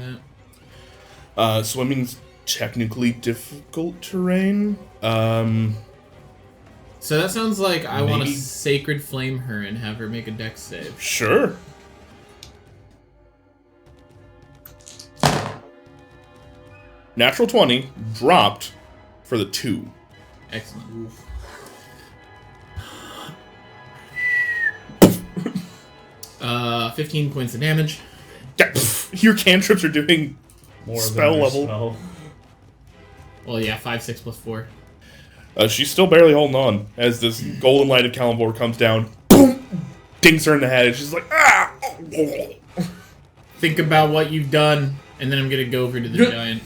that? Swimming's technically difficult terrain. So that sounds like I want to Maybe. sacred flame her and have her make a dex save. Sure. Natural 20 dropped for the 2. Excellent. 15 points of damage. Yeah, pff, your cantrips are doing More spell than your level. spell. Well, yeah, 5, 6 plus 4. She's still barely holding on as this golden light of Calimbor comes down, boom, dinks her in the head, and she's like, ah! Think about what you've done, and then I'm gonna go over to the giant.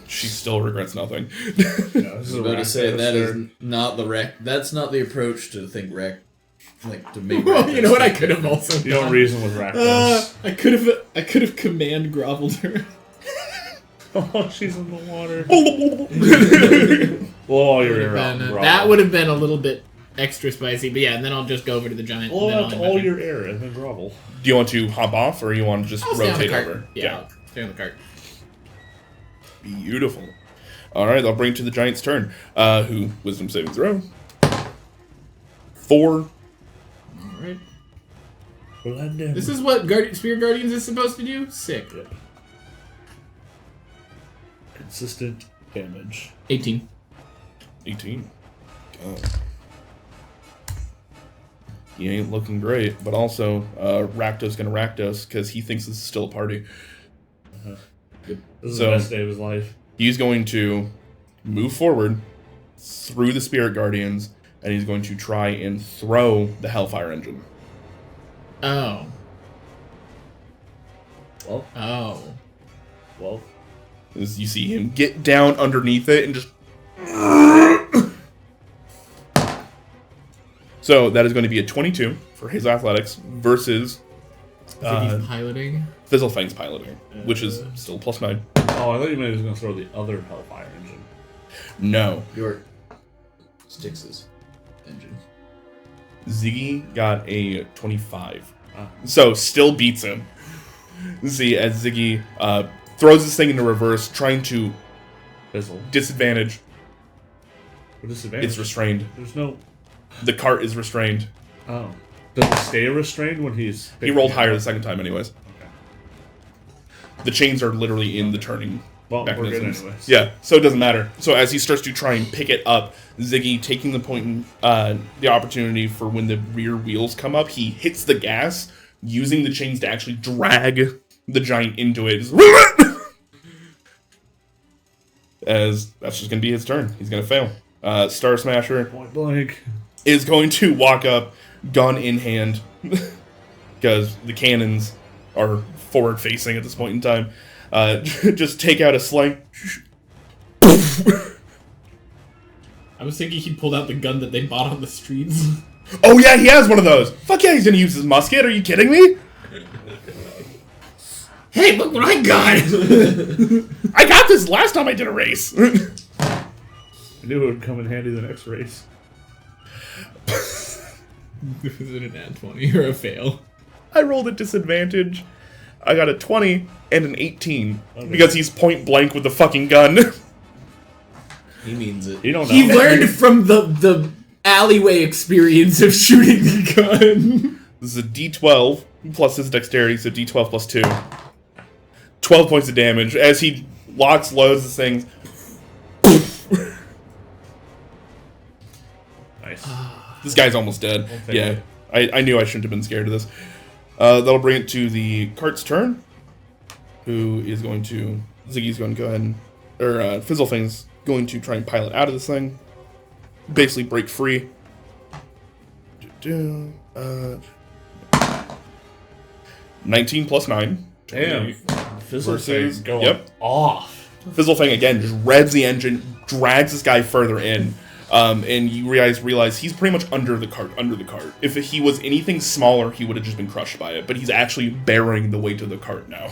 She still regrets nothing. Yeah, this I is was a about to rack say that is turn. not the wreck. That's not the approach to think wreck. Like to make. Well, wreck you know what I dice. could have also You don't done? reason with Rakdos. I could have command groveled her. Oh, she's in the water. Blow all your air out. and grovel. That would have been a little bit extra spicy, but yeah, and then I'll just go over to the giant. Blow and then out I'll all invite your air and then grovel. Do you want to hop off, or you want to just I'll stay on the rotate cart. over? Yeah, I'll stay on the cart. Beautiful. Alright, I'll bring it to the giant's turn. Who, wisdom saving throw. 4. Alright. Blend in. This is what Spear Guardians is supposed to do? Sick. Consistent damage. 18. 18. God. He ain't looking great, but also, Rakdos gonna Rakdos, because he thinks this is still a party. This is So- the best day of his life. He's going to move forward through the Spirit Guardians, and he's going to try and throw the Hellfire Engine. Oh. Well, Oh. As you see him get down underneath it and just... So, that is going to be a 22 for his athletics versus Ziggy's piloting. Fizzlefang's piloting, which is still +9. oh, I thought you meant he was going to throw the other Hellfire engine. No. Your Styx's engine. Ziggy got a 25. Ah. So, still beats him. See, as Ziggy throws this thing into reverse, trying to Fizzle. disadvantage. What disadvantage? It's restrained. There's no... The cart is restrained. Oh. Does it stay restrained when he's... He rolled higher the second time anyways. Okay. The chains are literally in the turning Well, we're good mechanisms. anyways. Yeah, so it doesn't matter. So as he starts to try and pick it up, Ziggy taking the point, the opportunity for when the rear wheels come up, he hits the gas, using the chains to actually drag the giant into it. As that's just going to be his turn. He's going to fail. Star Smasher Point blank. is going to walk up, gun in hand, because the cannons are forward facing at this point in time. Just take out a sling. I was thinking he pulled out the gun that they bought on the streets. Oh yeah, he has one of those. Fuck yeah, he's gonna use his musket. Are you kidding me? Hey, look what I got! I got this last time I did a race. I knew it would come in handy the next race. Was it an ad 20 or a fail? I rolled at disadvantage. I got a 20 and an 18 because he's point blank with the fucking gun. He means it. You don't know. He learned from the alleyway experience of shooting the gun. This is a D12 plus his dexterity, so D12 plus 2. 12 points of damage as he locks, loads the things. Nice. This guy's almost dead. take Yeah, it. I knew I shouldn't have been scared of this. That'll bring it to the cart's turn. Who is going to... Ziggy's going to go ahead and... Or Fizzlefang's going to try and pilot out of this thing. Basically break free. 19 plus 9. Damn. Fizzle Versus- thing going yep. off. Fizzlefang again just revs the engine, drags this guy further in, and you realize he's pretty much under the cart. If he was anything smaller, he would have just been crushed by it, but he's actually bearing the weight of the cart now.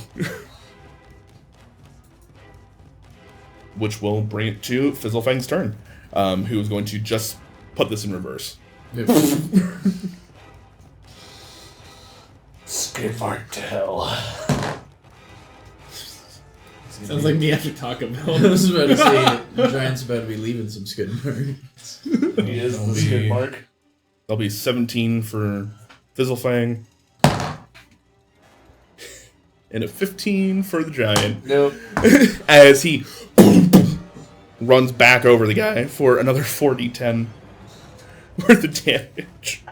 Which will bring it to Fizzlefang's turn, who is going to just put this in reverse. Skid mark to hell. Sounds like me after Taco Bell. I was about to say, the Giant's about to be leaving some skid marks. He is the skid mark. That'll be 17 for Fizzlefang. And a 15 for the Giant. Nope. As he runs back over the guy for another 4d10 worth of damage.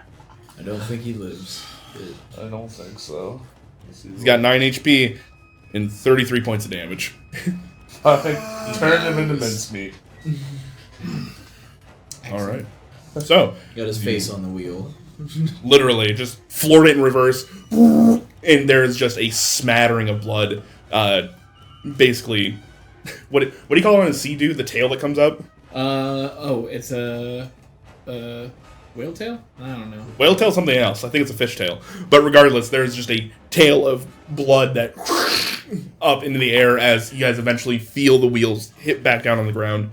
I don't think he lives. I don't think so. He's got 9 HP and 33 points of damage. I turned him into mincemeat. Alright. So, Got his face on the wheel. literally, just floored it in reverse, and there's just a smattering of blood. Basically, what do you call it on a sea dude? The tail that comes up? It's a whale tail? I don't know. Whale tail something else. I think it's a fish tail. But regardless, there's just a tail of blood that up into the air as you guys eventually feel the wheels hit back down on the ground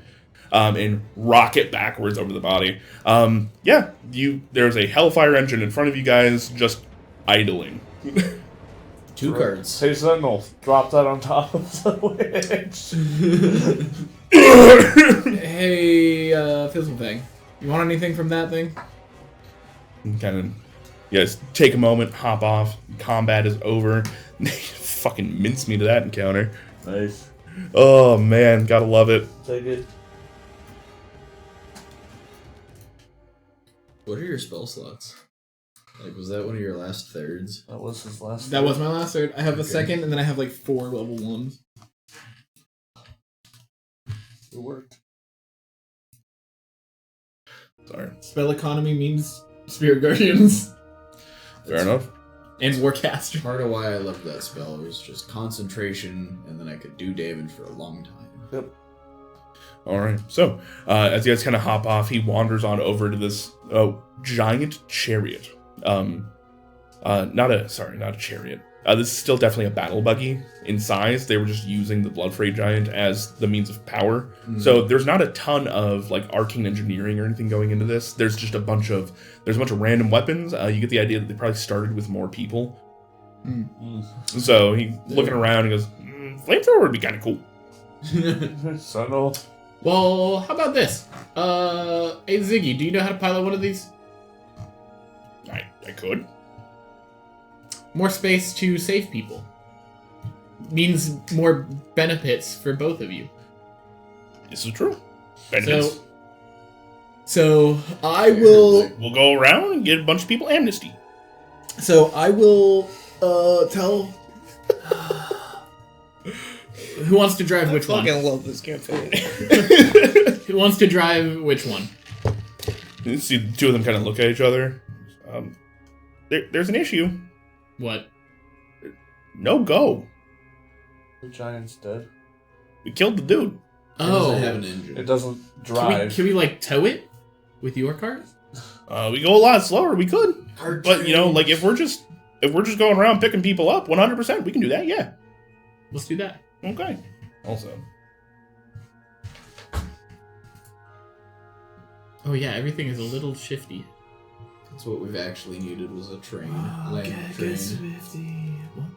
and rocket backwards over the body. There's a Hellfire engine in front of you guys just idling. 2 cards. Hey, Sentinel, drop that on top of the witch. Hey, Fizzlefang. You want anything from that thing? Kind of, you guys take a moment, hop off. Combat is over. Fucking mince me to that encounter. Nice. Oh man, gotta love it. Take it. What are your spell slots? Like, was that one of your last thirds? That was his last. That was my last third. I have a Okay. second, and then I have like 4 level 1s. It worked. Sorry. Spell economy means Spirit Guardians Fair enough. and Warcaster. Part of why I loved that spell was just concentration, and then I could do damage for a long time. Yep. Alright, so, as you guys kind of hop off, he wanders on over to this giant chariot. Not a chariot. This is still definitely a battle buggy in size. They were just using the Bloodfray Giant as the means of power. Mm. So there's not a ton of like arcane engineering or anything going into this. There's just a bunch of random weapons. You get the idea that they probably started with more people. So he looking around and goes, flamethrower would be kind of cool. Sentinel. Well, how about this? Hey Ziggy, do you know how to pilot one of these? I could. More space to save people. Means more benefits for both of you. This is true. Benefits. So I will. We'll go around and get a bunch of people amnesty. So I will tell. Who wants to drive which one? I fucking love this campaign. Who wants to drive which one? You see the two of them kind of look at each other. There's an issue. What? No go. The giant's dead. We killed the dude. It doesn't have an engine. It doesn't drive. Can we like tow it with your cart? We go a lot slower. We could, but you know, like if we're just going around picking people up, 100%, we can do that. Yeah. Let's do that. Okay. Also, Oh yeah, everything is a little shifty. That's what we've actually needed was a train. Land train. What?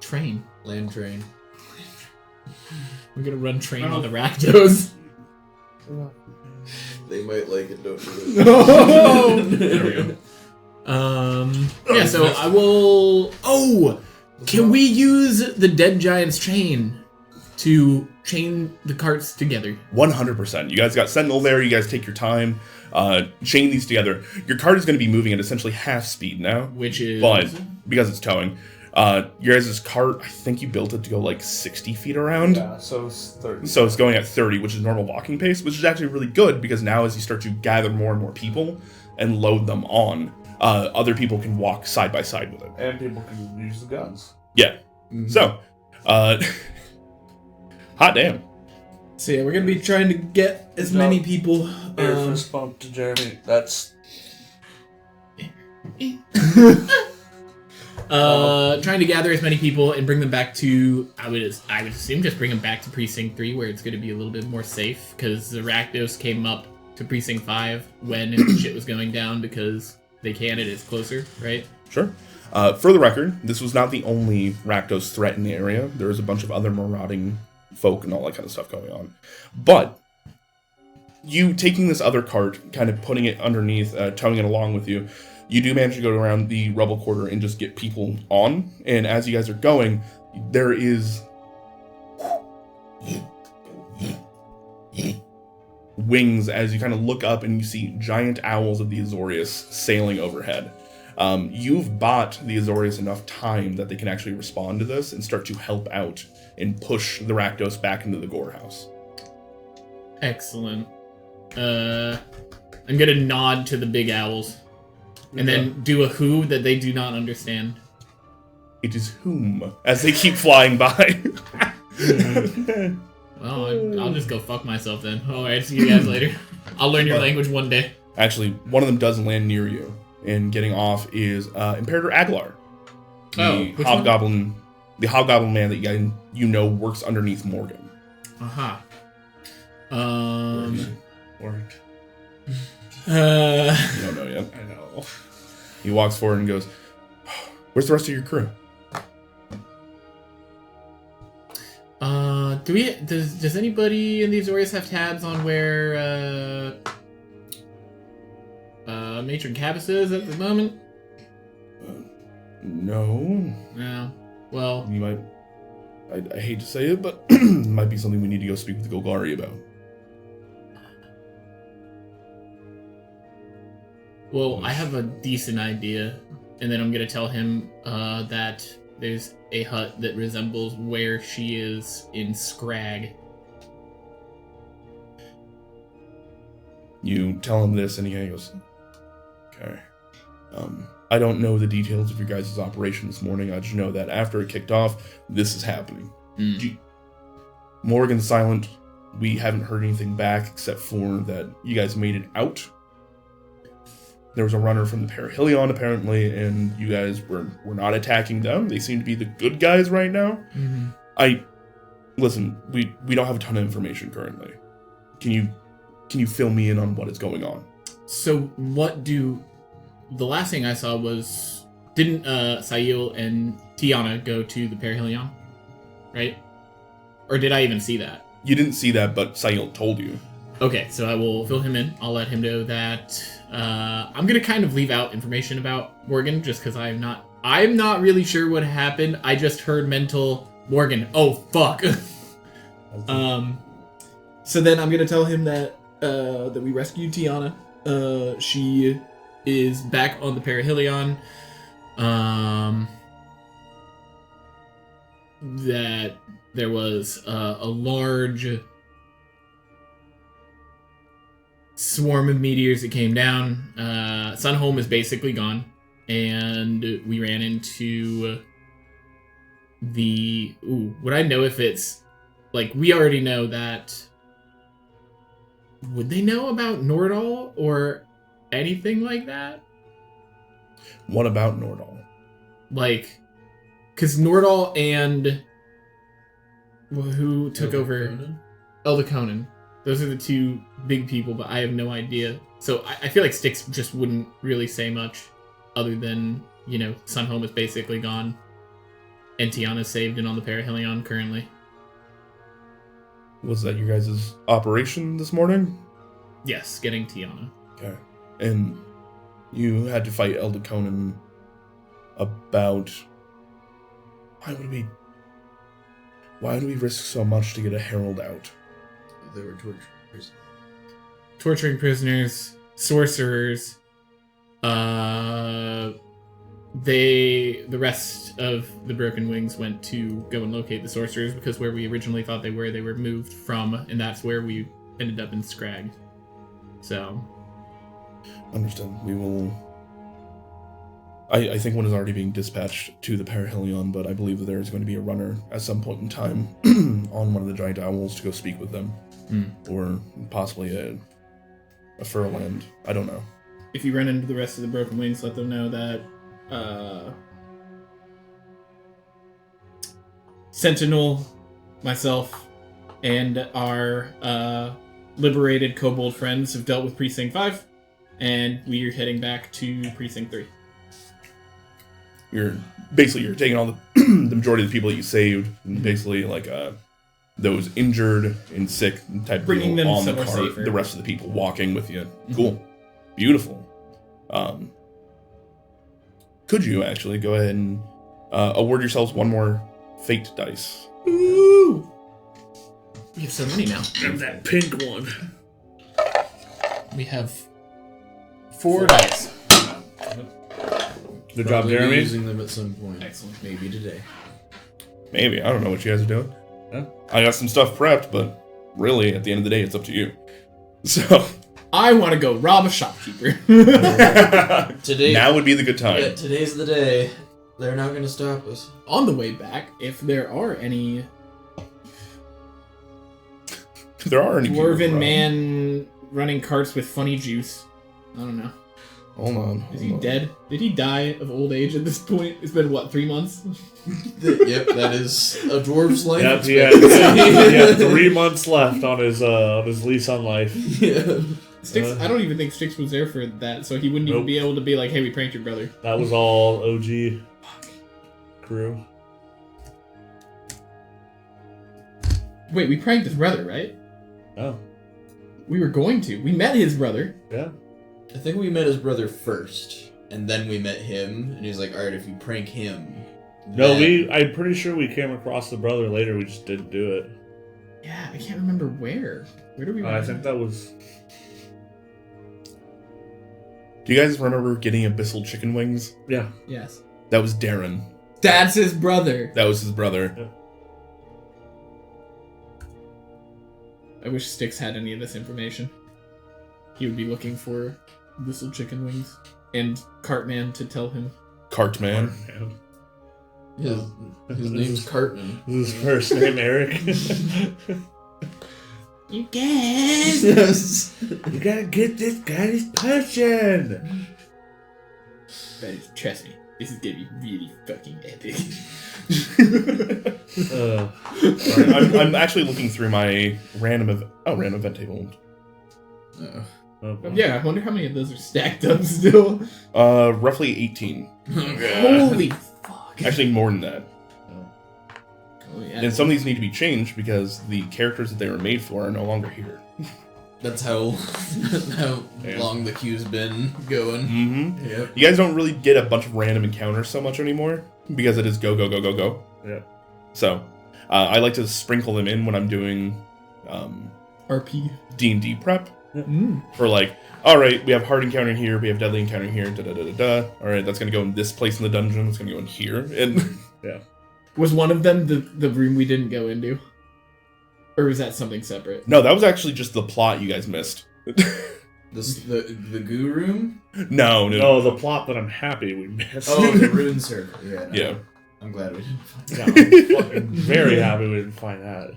Train. Land train. We're gonna run train on the Rakdos. They might like it, don't you? No! there we go. Yeah, so I will. Oh! Can we use the dead giant's chain to chain the carts together? 100%. You guys got Sentinel there. You guys take your time. Chain these together. Your cart is going to be moving at essentially half speed now. Which is. But because it's towing, your guys' cart, I think you built it to go like 60 feet around. Yeah, so it's 30. So it's going at 30, which is normal walking pace, which is actually really good because now as you start to gather more and more people and load them on, other people can walk side by side with it. And people can use the guns. Yeah. Mhm. So, hot damn. So yeah, we're gonna be trying to get as Good many job. people. Air fist bump to Jeremy. That's Trying to gather as many people and bring them back to, I would assume just bring them back to Precinct 3 where it's going to be a little bit more safe, because the Rakdos came up to Precinct 5 when shit was going down because they can, it is closer, right? Sure. For the record, this was not the only Rakdos threat in the area. There was a bunch of other marauding folk and all that kind of stuff going on. But you taking this other cart, kind of putting it underneath, towing it along with you, you do manage to go around the rubble quarter and just get people on. And as you guys are going, there is wings as you kind of look up and you see giant owls of the Azorius sailing overhead. You've bought the Azorius enough time that they can actually respond to this and start to help out and push the Rakdos back into the Gore House. Excellent. I'm gonna nod to the big owls, and then do a who that they do not understand. It is whom, as they keep flying by. Well, I'll just go fuck myself then. Alright, see you guys later. I'll learn your language one day. Actually, one of them does land near you, and getting off is Imperator Aguilar, the which hobgoblin, the hobgoblin man that you know works underneath Morgan. Aha. worked. You don't know yet. I know. He walks forward and goes, "Where's the rest of your crew?" Does anybody in the Azorius have tabs on where Matron Cabas is at the moment? No. No. Well, You might. I hate to say it, but it might be something we need to go speak with Golgari about. I have a decent idea, and then I'm gonna tell him that there's a hut that resembles where she is in Scrag. You tell him this, and he goes, "Okay. I don't know the details of your guys' operation this morning. I just know that after it kicked off, this is happening. Morgan's silent. We haven't heard anything back except for that you guys made it out. There was a runner from the Perihelion, apparently, and you guys were not attacking them. They seem to be the good guys right now. Mm-hmm. Listen, we don't have a ton of information currently. Can you fill me in on what is going on?" So the last thing I saw was, didn't Sail and Tiana go to the Perihelion, right? Or did I even see that? You didn't see that, but Sail told you. Okay, so I will fill him in. I'll let him know that I'm gonna kind of leave out information about Morgan just because I'm not really sure what happened. I just heard mental Morgan. Oh fuck. So then I'm gonna tell him that that we rescued Tiana. She Is back on the Perihelion. That there was a large swarm of meteors that came down. Sunhome is basically gone, and we ran into the. Would I know if it's like we already know that? Would they know about Nordal or anything like that? What about Nordal? Like, because Nordal and who took over Elder Conan, those are the two big people, but I have no idea. So I feel like Styx just wouldn't really say much other than, Sunhome is basically gone and Tiana's saved and on the Perihelion currently. Was that your guys' operation this morning? Yes, getting Tiana. Okay. And you had to fight Elder Conan about... Why would we risk so much to get a herald out? They were Torturing prisoners, sorcerers. The rest of the Broken Wings went to go and locate the sorcerers because where we originally thought they were moved from, and that's where we ended up in Scrag. So, Understood. We will I think one is already being dispatched to the Perihelion, but I believe that there is going to be a runner at some point in time on one of the giant owls to go speak with them. Or possibly a Furland. I don't know. If you run into the rest of the Broken Wings, let them know that Sentinel, myself, and our liberated kobold friends have dealt with Precinct 5, and we are heading back to Precinct 3. You're taking all the majority of the people that you saved, and basically like those injured and sick type Bringing people them on the somewhere cart. safer. The rest of the people walking with you. Cool, beautiful. Could you actually go ahead and award yourselves one more fate dice? Ooh! We have so many now. And that pink one. We have 4 dice. Good job, Probably Jeremy. Using them at some point. Excellent. Maybe today. Maybe. I don't know what you guys are doing. Huh? I got some stuff prepped, but really, at the end of the day, it's up to you. So I want to go rob a shopkeeper. Today. now would be the good time. Yeah, today's the day. They're not going to stop us. On the way back, if there are any If there are any people dwarven around. man running carts with funny juice, I don't know. Hold on. Is he dead? Did he die of old age at this point? It's been, what, 3 months? Yep, that is a dwarf's life. Yep, he had expectancy. 3 months left on his lease on life. Yeah. Styx, I don't even think Styx was there for that, so he wouldn't even Nope. be able to be like, hey, we pranked your brother. That was all OG crew. Wait, we pranked his brother, right? Oh, We were going to. We met his brother. yeah. I think we met his brother first, and then we met him, and he's like, alright, if you prank him... No, then-" I'm pretty sure we came across the brother later. We just didn't do it. Yeah, I can't remember where. Where did we I think that was. Do you guys remember getting abyssal chicken wings? Yeah. Yes. That was Darren. That's his brother. That was his brother. I wish Styx had any of this information. He would be looking for Whistle Chicken Wings and Cartman to tell him. Cartman. His name's Cartman. Is his first name Eric? You guys! Yes. You gotta get this guy his potion! Trust me, this is gonna be really fucking epic. Alright, I'm actually looking through my random event table. Yeah, I wonder how many of those are stacked up still. Roughly 18. Holy fuck. Actually, more than that. Oh, yeah. And some of these need to be changed because the characters that they were made for are no longer here. That's how long the queue's been going. Mm-hmm. Yep. You guys don't really get a bunch of random encounters so much anymore because it is go, go, go, go, go. Yeah. So, I like to sprinkle them in when I'm doing RP. D&D prep. Mm. For like, alright, we have hard encounter here, we have deadly encounter here, da-da-da-da-da. Alright, that's gonna go in this place in the dungeon, it's gonna go in here. And Yeah. Was one of them the room we didn't go into? Or was that something separate? no, that was actually just the plot you guys missed. The goo room? No. Oh, the plot that I'm happy we missed. Oh, the rune circle. Yeah. No. Yeah. I'm glad we didn't find Yeah, that. I'm fucking very happy we didn't find that.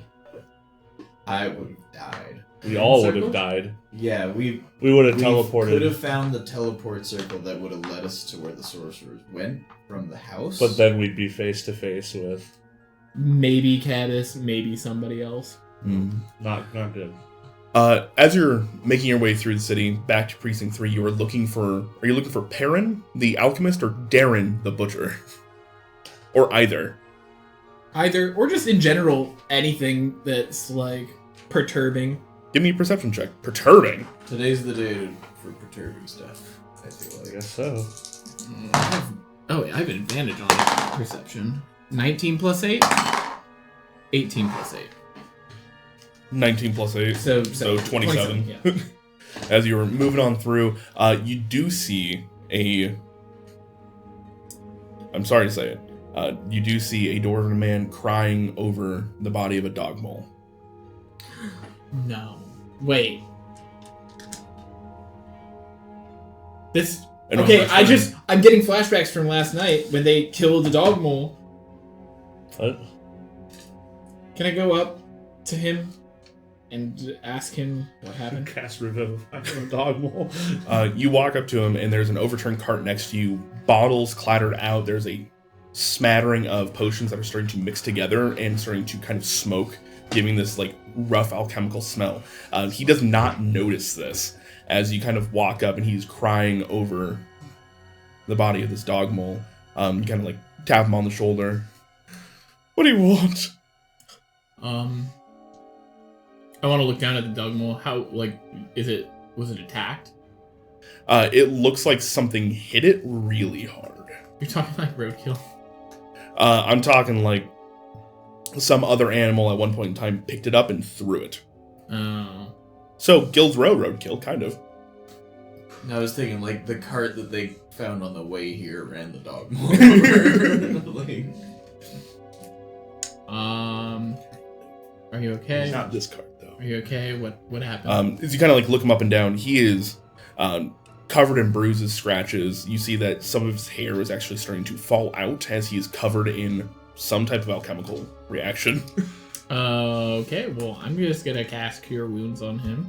I would have died. We all would Circle? have died. Yeah, we We would have could teleported. have found the teleport circle that would have led us to where the sorcerers went from the house. But then we'd be face to face with. Maybe Caddis, maybe somebody else. Not good. As you're making your way through the city, back to Precinct 3, are you looking for Perrin, the alchemist, or Darren, the butcher? Or either? Either, or just in general, anything that's, like, perturbing. Give me a perception check. Perturbing? Today's the day for perturbing stuff, I feel I like. guess so. I have an advantage on perception. 19 plus 8? 18 plus 8. 19 plus 8. So 27. yeah. As you were moving on through, you do see I'm sorry to say it. You do see a dwarven man crying over the body of a dog mole. No. Wait. This And Okay, I'm getting flashbacks from last night when they killed the dog mole. What? Can I go up to him and ask him what happened? Cast Revivify on a dog mole. You walk up to him, and there's an overturned cart next to you. Bottles clattered out. There's a smattering of potions that are starting to mix together and starting to kind of smoke, giving this like rough alchemical smell. He does not notice this as you kind of walk up, and he's crying over the body of this dog mole. You kind of like tap him on the shoulder. What do you want? I want to look down at the dog mole. How, like, was it attacked? It looks like something hit it really hard. You're talking like roadkill? I'm talking like some other animal at one point in time picked it up and threw it. Oh. So, Guildsrow roadkill, kind of. I was thinking, like, the cart that they found on the way here ran the dog mole over. Like, are you okay? Not this cart, though. Are you okay? What happened? As you kind of like look him up and down, he is covered in bruises, scratches. You see that some of his hair is actually starting to fall out as he is covered in some type of alchemical reaction. Okay, well, I'm just gonna cast Cure Wounds on him.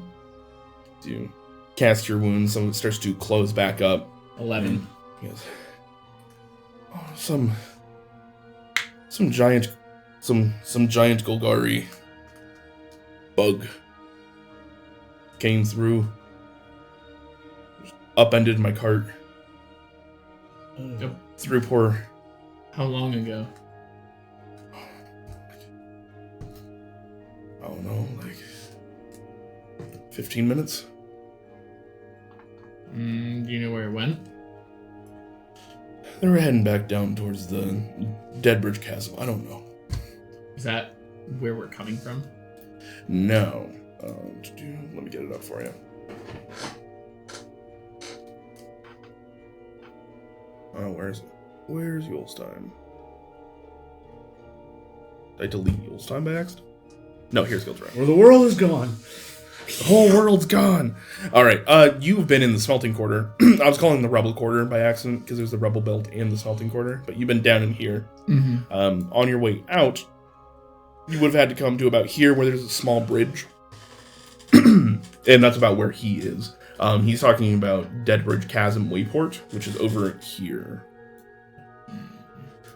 You cast your wounds, some of it starts to close back up. 11. Yes. Oh, some giant Golgari bug came through, upended my cart. Yep. Through poor. How long ago? I don't know, like 15 minutes. Do you know where it went? They were heading back down towards the Deadbridge Castle. I don't know. Is that where we're coming from? No. Let me get it up for you. Where's Yulstein? Did I delete Yulstein by accident? No, here's Guildsrow. Where the world is gone. The whole world's gone. All right, you've been in the smelting quarter. I was calling it the rebel quarter by accident because there's the rebel belt and the smelting quarter, but you've been down in here. Mm-hmm. On your way out, you would have had to come to about here where there's a small bridge. And that's about where he is. He's talking about Deadbridge Chasm Wayport, which is over here.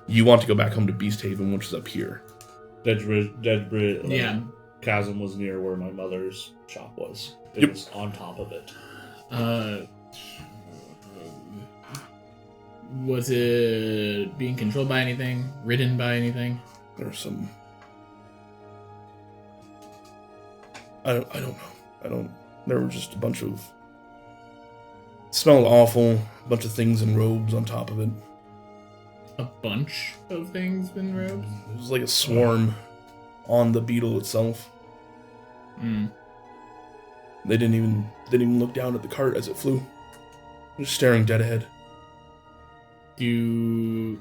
You want to go back home to Beast Haven, which is up here. Deadbridge. Yeah. Chasm was near where my mother's shop was. It Yep. was on top of it. Was it being controlled by anything? Ridden by anything? There's some... I don't know. There were just a bunch of... Smelled awful. A bunch of things in robes on top of it. A bunch of things in robes? It was like a swarm on the beetle itself. They didn't even look down at the cart as it flew. Just staring dead ahead. We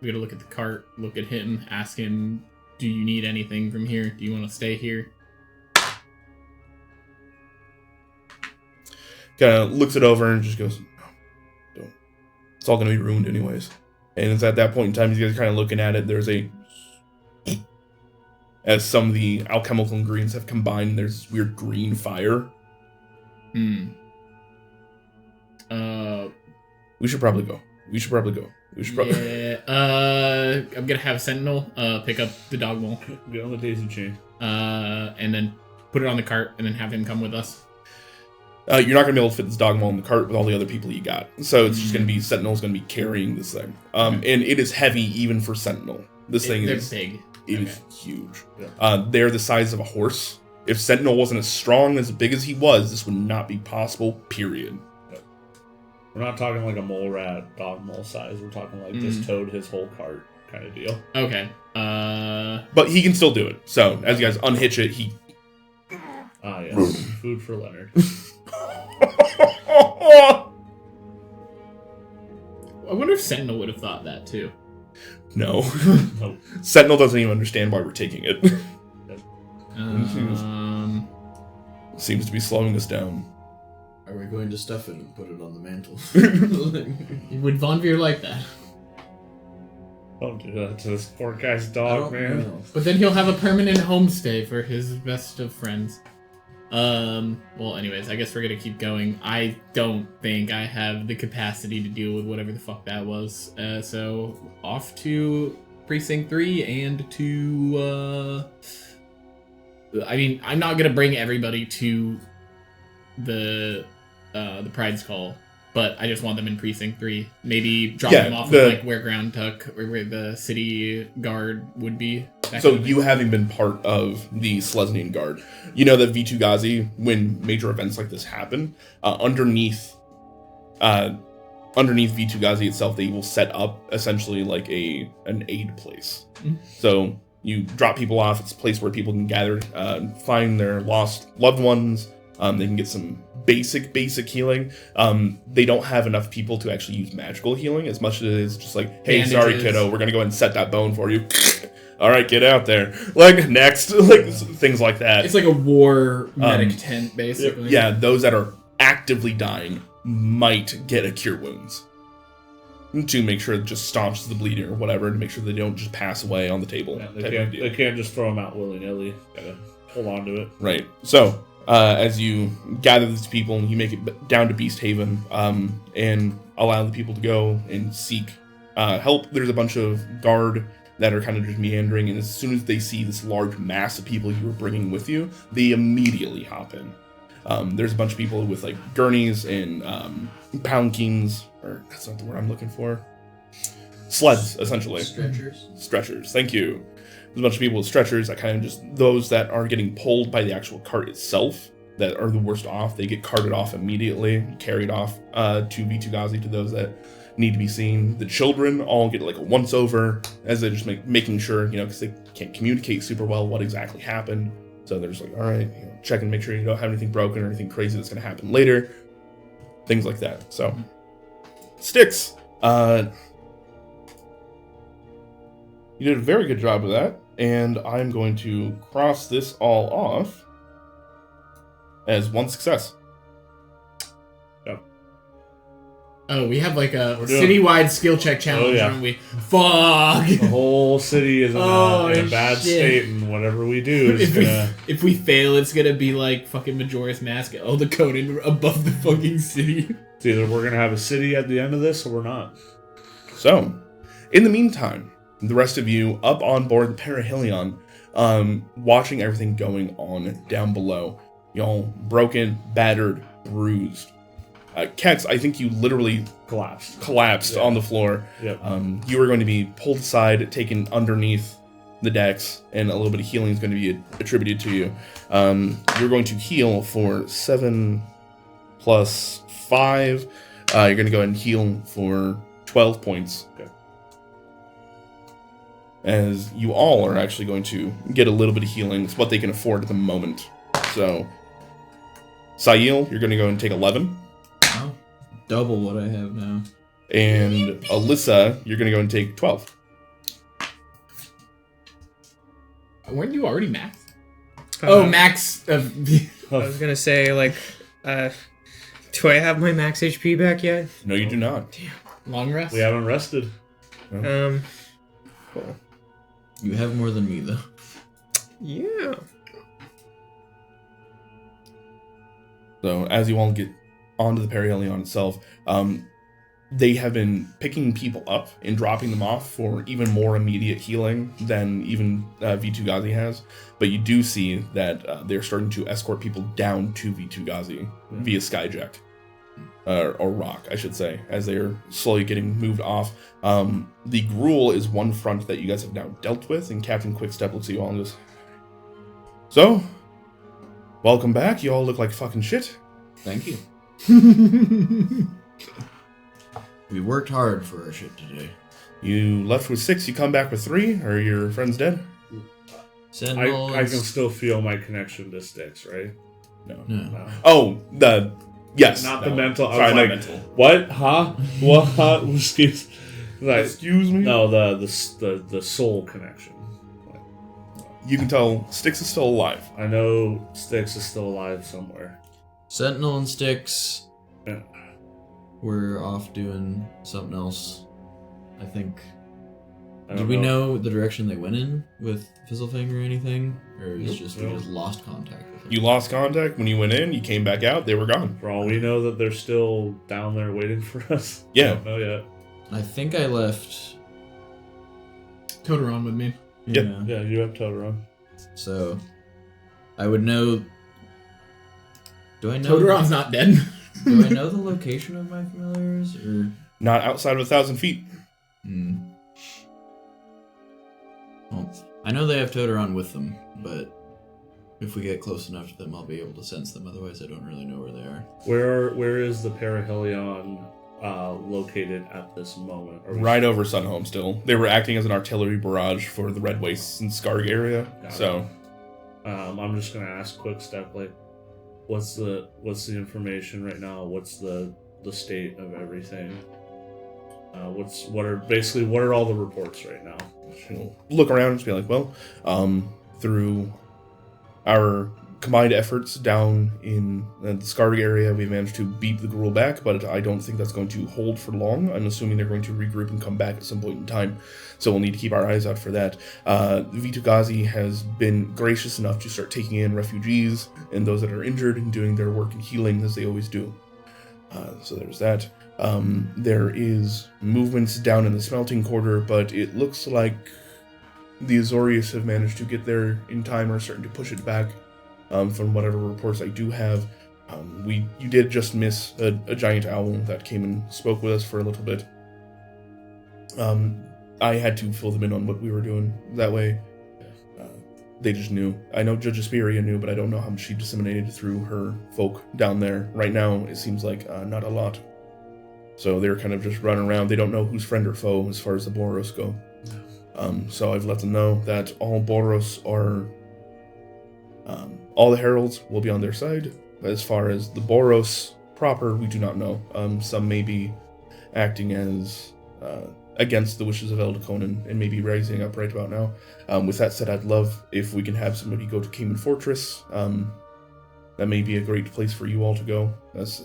gotta look at the cart, look at him, ask him, do you need anything from here? Do you want to stay here? Kind of looks it over and just goes, no, don't. It's all going to be ruined anyways. And it's at that point in time, you guys are kind of looking at it. There's as some of the alchemical ingredients have combined, there's this weird green fire. We should probably go. Yeah, I'm gonna have Sentinel pick up the dog mole. Get on the daisy chain. And then put it on the cart and then have him come with us. You're not going to be able to fit this dog mole in the cart with all the other people you got. So it's just going to be Sentinel's going to be carrying this thing. And it is heavy even for Sentinel. They're big. It is huge. Yeah. They're the size of a horse. If Sentinel wasn't as strong, as big as he was, this would not be possible, period. Yeah. We're not talking like a mole rat, dog mole size. We're talking like this towed his whole cart kind of deal. Okay. But he can still do it. So, as you guys unhitch it, he... Ah, yes. Food for Leonard. I wonder if Sentinel would have thought that too. No. Nope. Sentinel doesn't even understand why we're taking it. Um, Seems to be slowing us down. Are we going to stuff it and put it on the mantle. Would Von Veer like that? Don't do that to this poor guy's dog, man. know. But then he'll have a permanent homestay for his best of friends. Well, anyways, I guess we're gonna keep going. I don't think I have the capacity to deal with whatever the fuck that was. So off to Precinct 3 and to, I mean, I'm not gonna bring everybody to the Pride's Call, but I just want them in Precinct 3. Maybe drop them off with, like, where Ground Tuck, or where the city guard would be. So you having been part of the Selesnian Guard, you know that V2 Ghazi, when major events like this happen, underneath V2 Ghazi itself, they will set up essentially like an aid place. Mm-hmm. So you drop people off. It's a place where people can gather, find their lost loved ones. They can get some basic healing. They don't have enough people to actually use magical healing as much as it is just like, hey, bandages. Sorry, kiddo, we're gonna go ahead and set that bone for you. All right, get out there. Like, next, like things like that. It's like a war medic tent, basically. Yeah, those that are actively dying might get a cure wounds to make sure it just staunches the bleeding or whatever, to make sure they don't just pass away on the table. Yeah, they can't just throw them out willy-nilly. Gotta hold on to it. Right. So, as you gather these people, you make it down to Beast Haven, and allow the people to go and seek help. There's a bunch of guard that are kind of just meandering, and as soon as they see this large mass of people you were bringing with you, they immediately hop in. There's a bunch of people with, like, gurneys and palanquins, or that's not the word I'm looking for. Sleds, essentially. Stretchers, thank you. There's a bunch of people with stretchers that kind of just, those that are getting pulled by the actual cart itself, that are the worst off, they get carted off immediately, carried off to V2 Ghazi, to those that need to be seen. The children all get like a once over, as they're just making sure, because they can't communicate super well what exactly happened. So they're just like, all right, check and make sure you don't have anything broken or anything crazy that's going to happen later. Things like that. So, Styx, you did a very good job of that, and I'm going to cross this all off as one success. Oh, we have like a citywide skill check challenge, don't we? Fuck! The whole city is in a bad state, and whatever we do is if we fail, it's gonna be like fucking Majora's Mask. Oh, the code above the fucking city. It's either we're gonna have a city at the end of this, or we're not. So, in the meantime, the rest of you up on board the Perihelion, watching everything going on down below. Y'all broken, battered, bruised. Kex, I think you literally collapsed on the floor. Yep. You are going to be pulled aside, taken underneath the decks, and a little bit of healing is going to be attributed to you. You're going to heal for 7 plus 5. You're going to go ahead and heal for 12 points. Okay. As you all are actually going to get a little bit of healing. It's what they can afford at the moment. So, Sail, you're going to go and take 11. Wow. Double what I have now. And Alyssa, you're going to go and take 12. Weren't you already max? Oh, max of... I was going to say, like, do I have my max HP back yet? No, you do not. Damn. Long rest? We haven't rested. No. Cool. You have more than me, though. Yeah. So, as you all get onto the Perihelion itself, they have been picking people up and dropping them off for even more immediate healing than even V2 Ghazi has. But you do see that they're starting to escort people down to V2 Ghazi via Skyjack. Or Rock, I should say, as they're slowly getting moved off. The Gruul is one front that you guys have now dealt with, and Captain Quickstep looks at you all and goes, so, welcome back. You all look like fucking shit. Thank you. We worked hard for our shit today. You left with 6, you come back with 3, or your friend's dead? Sentinels. I can still feel my connection to Styx, right? No. Oh, yes. Not the mental. I Sorry, was not like, mental. what? Huh? What? Huh? Excuse. Like, Excuse me? no, the soul connection. You can tell Styx is still alive. I know Styx is still alive somewhere. Sentinel and Styx were off doing something else. I think. I Did don't we know the direction they went in with Fizzlefang or anything? Or is Nope. just we just lost contact with them? You lost contact when you went in. You came back out. They were gone. For all we know, that they're still down there waiting for us. Yeah. Don't know yet. I think I left. Toteron with me. Yeah. Yeah, you have Totoro. So, I would know. Do I know? Toteron's not dead. Do I know the location of my familiars, or? Not outside of 1,000 feet. Well, I know they have Toteron with them, but if we get close enough to them, I'll be able to sense them. Otherwise, I don't really know where they are. Where is the Perihelion located at this moment? Are we- Right over Sunhome still. They were acting as an artillery barrage for the Red Wastes and Skarg area. Got So, I'm just gonna ask Quick Step, like, what's the information right now? What's the state of everything? What are all the reports right now? look around and just be like, well, through our combined efforts down in the Skarg area, we managed to beat the Gruul back, but I don't think that's going to hold for long. I'm assuming they're going to regroup and come back at some point in time, so we'll need to keep our eyes out for that. Vigilanties has been gracious enough to start taking in refugees and those that are injured and doing their work and healing as they always do. So there's that. There is movements down in the smelting quarter, but it looks like the Azorius have managed to get there in time or starting to push it back. From whatever reports I do have, you did just miss a giant owl that came and spoke with us for a little bit. I had to fill them in on what we were doing that way. They just knew. I know Judge Asperia knew, but I don't know how much she disseminated through her folk down there. Right now, it seems like not a lot. So they're kind of just running around. They don't know who's friend or foe as far as the Boros go. So I've let them know that all Boros are... all the heralds will be on their side. As far as the Boros proper, we do not know. Some may be acting as against the wishes of Eldaconan and maybe rising up right about now. With that said, I'd love if we can have somebody go to Cayman Fortress. That may be a great place for you all to go. As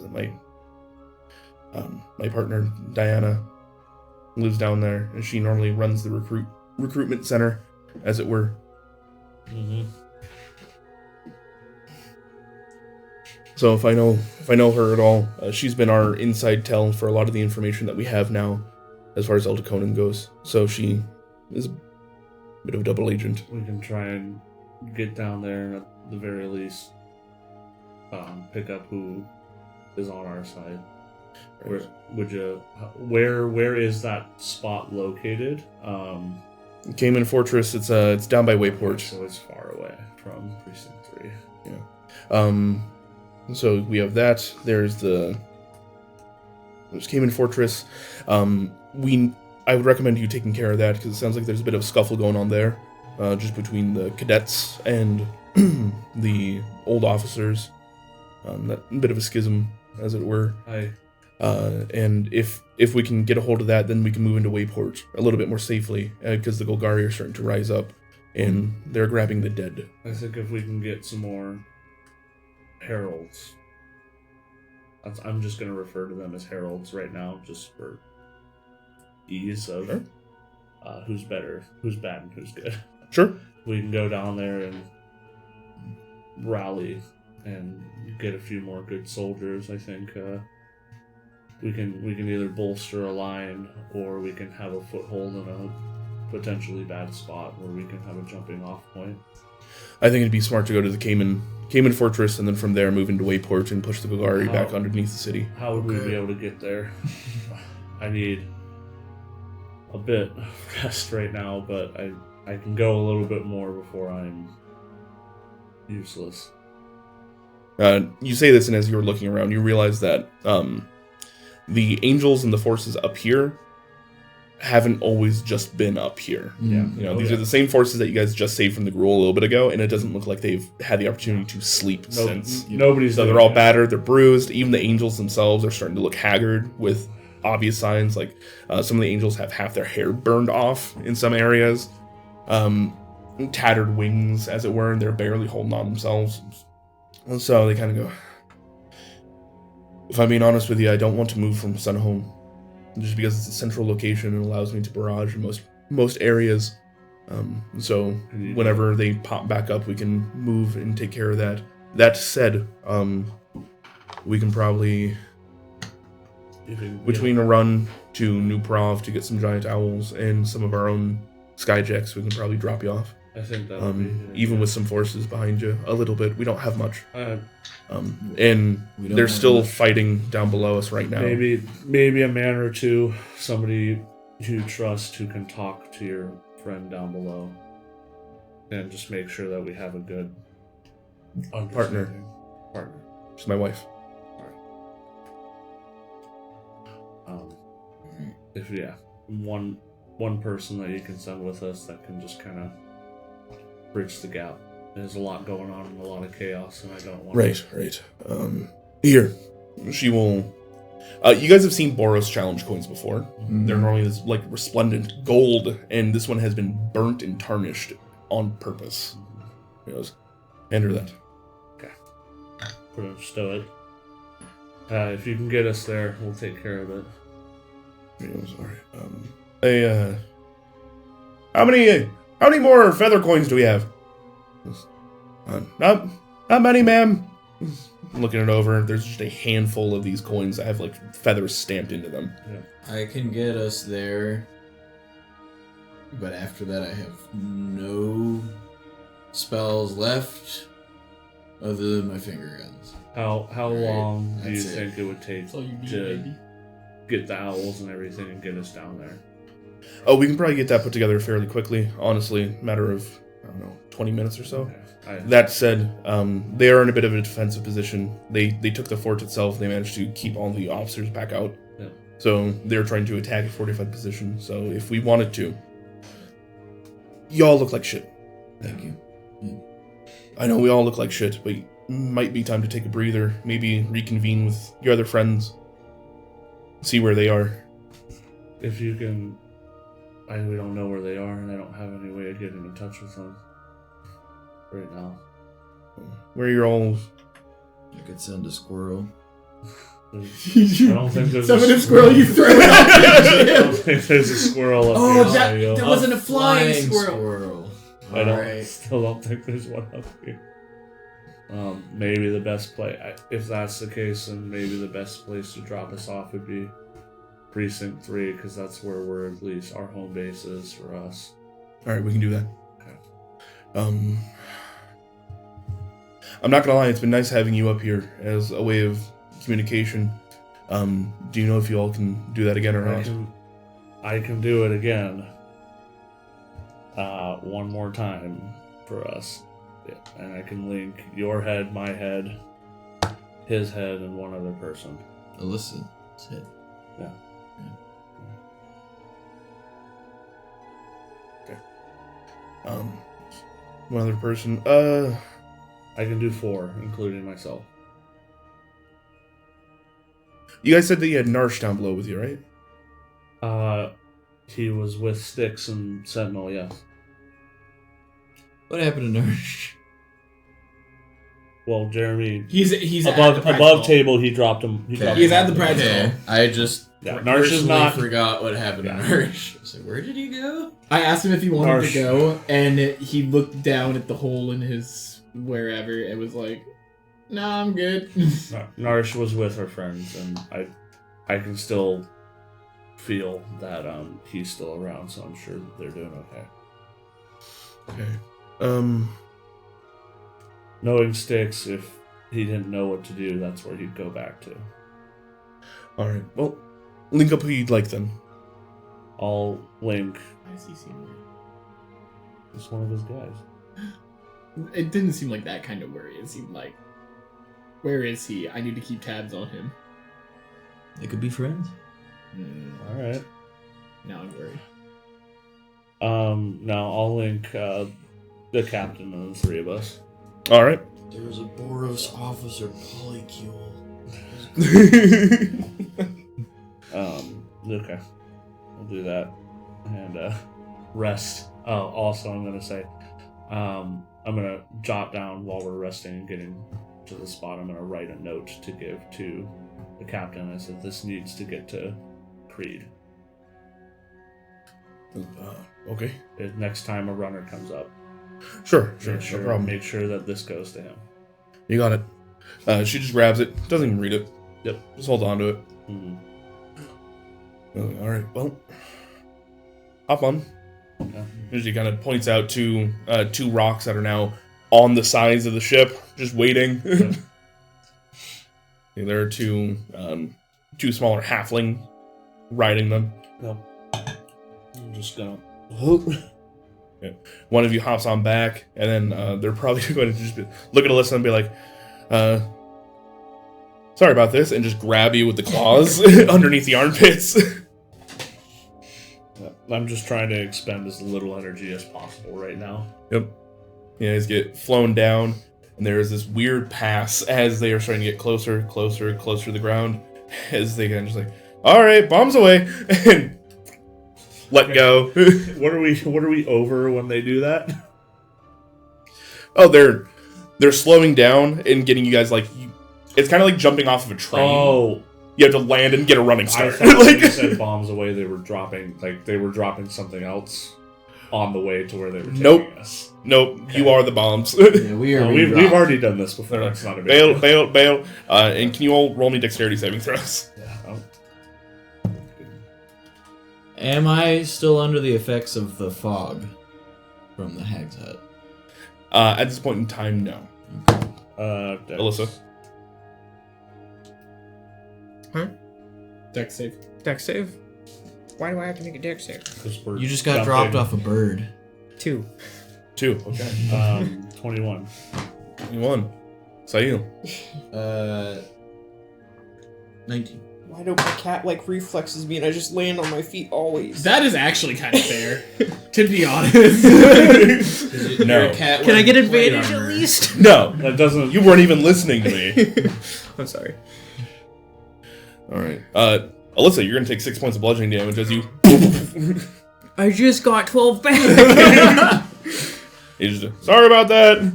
my partner Diana lives down there, and she normally runs the recruitment center, as it were. Mm-hmm. So if I know her at all, she's been our inside tell for a lot of the information that we have now, as far as Eldaconan goes. So she is a bit of a double agent. We can try and get down there and at the very least pick up who is on our side. Where is that spot located? Cayman Fortress, it's down by Wayport. So it's far away from Precinct 3. Yeah. So we have that. There's Cayman Fortress. I would recommend you taking care of that, because it sounds like there's a bit of scuffle going on there, just between the cadets and the old officers. That bit of a schism, as it were. And if we can get a hold of that, then we can move into Wayport a little bit more safely, because the Golgari are starting to rise up, and they're grabbing the dead. I think if we can get some more heralds, I'm just going to refer to them as heralds right now, just for ease of who's better, who's bad, and who's good. Sure. We can go down there and rally and get a few more good soldiers. I think we can either bolster a line, or we can have a foothold in a potentially bad spot where we can have a jumping off point. I think it'd be smart to go to the Cayman Fortress, and then from there move into Wayport and push the Golgari back underneath the city. How would we be able to get there? I need a bit of rest right now, but I can go a little bit more before I'm useless. You say this, and as you're looking around, you realize that the angels and the forces up here haven't always just been up here. Yeah. These are the same forces that you guys just saved from the Gruul a little bit ago, and it doesn't look like they've had the opportunity to sleep since. Nobody's. So they're all battered, they're bruised. Even the angels themselves are starting to look haggard with obvious signs, like some of the angels have half their hair burned off in some areas. Tattered wings, as it were, and they're barely holding on themselves. And so they kind of go, If I'm being honest with you, I don't want to move from Sunhome. Just because it's a central location and allows me to barrage in most areas. So whenever they pop back up, we can move and take care of that. That said, we can probably, between a run to New Prov to get some giant owls and some of our own skyjacks, we can probably drop you off. I think that would be even with some forces behind you, a little bit. We don't have much. And We don't they're have still much. fighting down below us right now. maybe a man or two, somebody you trust who can talk to your friend down below, and just make sure that we have a good Partner. Partner. She's my wife. If one person that you can send with us that can just kind of bridge the gap. There's a lot going on and a lot of chaos, and I don't want. Right. Here, she will. You guys have seen Boros challenge coins before. They're normally this like resplendent gold, and this one has been burnt and tarnished on purpose. He goes, hand her that. Put it, stow it. If you can get us there, we'll take care of it. He goes, all right. How many more feather coins do we have? Not many, ma'am. Looking it over, there's just a handful of these coins that have like feathers stamped into them. I can get us there, but after that I have no spells left other than my finger guns. How Right, long do you that's it. think it would take That's all you need, to baby. get the owls and everything and get us down there? Oh, we can probably get that put together fairly quickly. Honestly, matter of, I don't know, 20 minutes or so. That said, they are in a bit of a defensive position. They took the fort itself. They managed to keep all the officers back out. Yeah. So they're trying to attack a fortified position. So if we wanted to, y'all look like shit. Thank you. I know we all look like shit, but might be time to take a breather. Maybe reconvene with your other friends. See where they are. If you can, we don't know where they are, and I don't have any way of getting in touch with them right now. Where you're all. I could send a squirrel. I don't think there's Summon a squirrel, you throw it out I there. don't think there's a squirrel up Oh, here. that- Samuel. that wasn't a flying squirrel. I Alright. still don't think there's one up here. Maybe the best place, if that's the case, then maybe the best place to drop us off would be Precinct 3, because that's where we're at least our home base is for us. Alright, we can do that. Okay. I'm not gonna lie, it's been nice having you up here as a way of communication. Do you know if you all can do that again or not? I can do it again. One more time for us. Yeah, and I can link your head, my head, his head, and one other person. Alyssa said. Yeah. One other person. I can do 4, including myself. You guys said that you had Narsh down below with you, right? He was with Styx and Sentinel, yes. What happened to Nurse? Well, Jeremy, He's at above the practical. table, he dropped him. He dropped He's him. at the practical. Okay, I just Yeah, Narsh is personally not. forgot what happened Yeah. to Narsh. I was like, where did he go? I asked him if he wanted Narsh. to go, and he looked down at the hole in his wherever and was like, "Nah, I'm good." Narsh was with her friends, and I can still feel that he's still around, so I'm sure that they're doing okay. Okay. Knowing Styx, if he didn't know what to do, that's where he'd go back to. Alright. Well, link up who you'd like then. I'll link. Why does he seem weird? It's one of his guys. It didn't seem like that kind of worry. It seemed like, where is he? I need to keep tabs on him. They could be friends. All right. Now I'm worried. Now I'll link the captain and the 3 of us. Alright. There was a Boros officer polycule. Okay. I'll do that. And rest. Oh, also I'm gonna say, I'm gonna jot down while we're resting and getting to the spot. I'm gonna write a note to give to the captain. I said, this needs to get to Creed. Okay. Next time a runner comes up, Sure, make no sure, problem. make sure that this goes to him. You got it. She just grabs it, doesn't even read it. Yep. Just holds on to it. Mm-hmm. All right, well, hop on. Okay. She kind of points out two rocks that are now on the sides of the ship, just waiting. Yep. And there are two smaller halfling riding them. Yep. I'm just gonna. Yeah. One of you hops on back, and then they're probably going to just look at Alyssa and be like, sorry about this, and just grab you with the claws underneath the armpits. I'm just trying to expend as little energy as possible right now. Yep. You guys get flown down, and there's this weird pass as they are starting to get closer to the ground, as they kind of just like, all right, bombs away, and let go. What are we over when they do that? Oh, they're slowing down and getting you guys like, it's kind of like jumping off of a train. Oh, You have to land and get a running I start. thought when Like- you said bombs away, they were dropping something else on the way to where they were taking Nope. us. Nope, Okay. you are the bombs. Yeah, we are. No, being we've rocked. already done this before. That's not a big bail, deal. bail. And can you all roll me dexterity saving throws? Yeah. Am I still under the effects of the fog from the Hag's Hut? At this point in time, no. Dex. Alyssa? Dex save. Dex save? Why do I have to make a dex save? 'Cause we're You just got jumping. dropped off a bird. 2. 2. Okay. 21. 21. Sail. 19. Why don't my cat like reflexes me and I just land on my feet always? That is actually kind of fair, to be honest. No. Can I get advantage at least? No. That doesn't. You weren't even listening to me. I'm sorry. All right. Alyssa, you're going to take 6 points of bludgeoning damage as you... I just got 12 back. You just, sorry about that.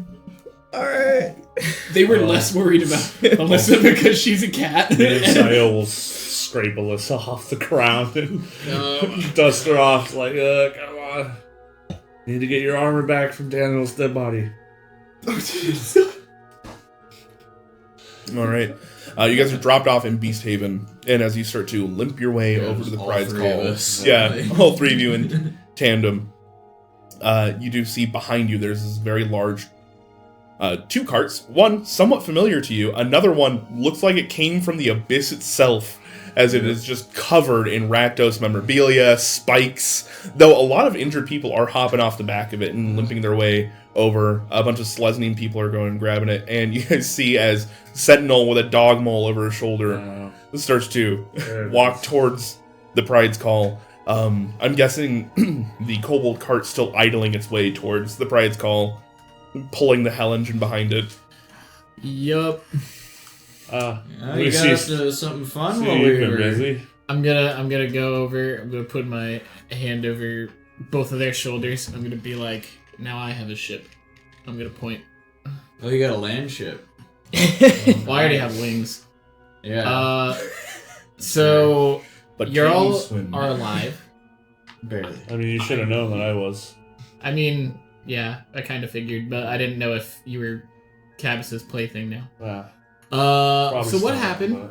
Alright. They were less worried about Alyssa because she's a cat. Me and Sayo will scrape Alyssa off the ground and dust her off. Like, come on. Need to get your armor back from Daniel's dead body. All right. You guys are dropped off in Beast Haven, and as you start to limp your way over to the all prize three of call, us. yeah, all three of you in tandem, you do see behind you there's this very large 2 carts. One somewhat familiar to you. Another one looks like it came from the abyss itself, as it is just covered in Rakdos memorabilia, spikes. Though a lot of injured people are hopping off the back of it and limping their way over. A bunch of Slesnine people are going and grabbing it, and you guys see as Sentinel with a dog mole over his shoulder starts to walk towards the pride's call. I'm guessing the kobold cart's still idling its way towards the pride's call, pulling the hell engine behind it. Yup. You got up to something fun while we You've been were busy. I'm gonna go over. I'm gonna put my hand over both of their shoulders. I'm gonna be like, now I have a ship. I'm gonna point. Oh, you got a land ship. Well, I already have wings. Yeah. So But you can all swim? are alive. Barely. I mean, you should have known that I was. I mean, yeah, I kind of figured, but I didn't know if you were Cabus's plaything now. Yeah. So Probably what still, happened?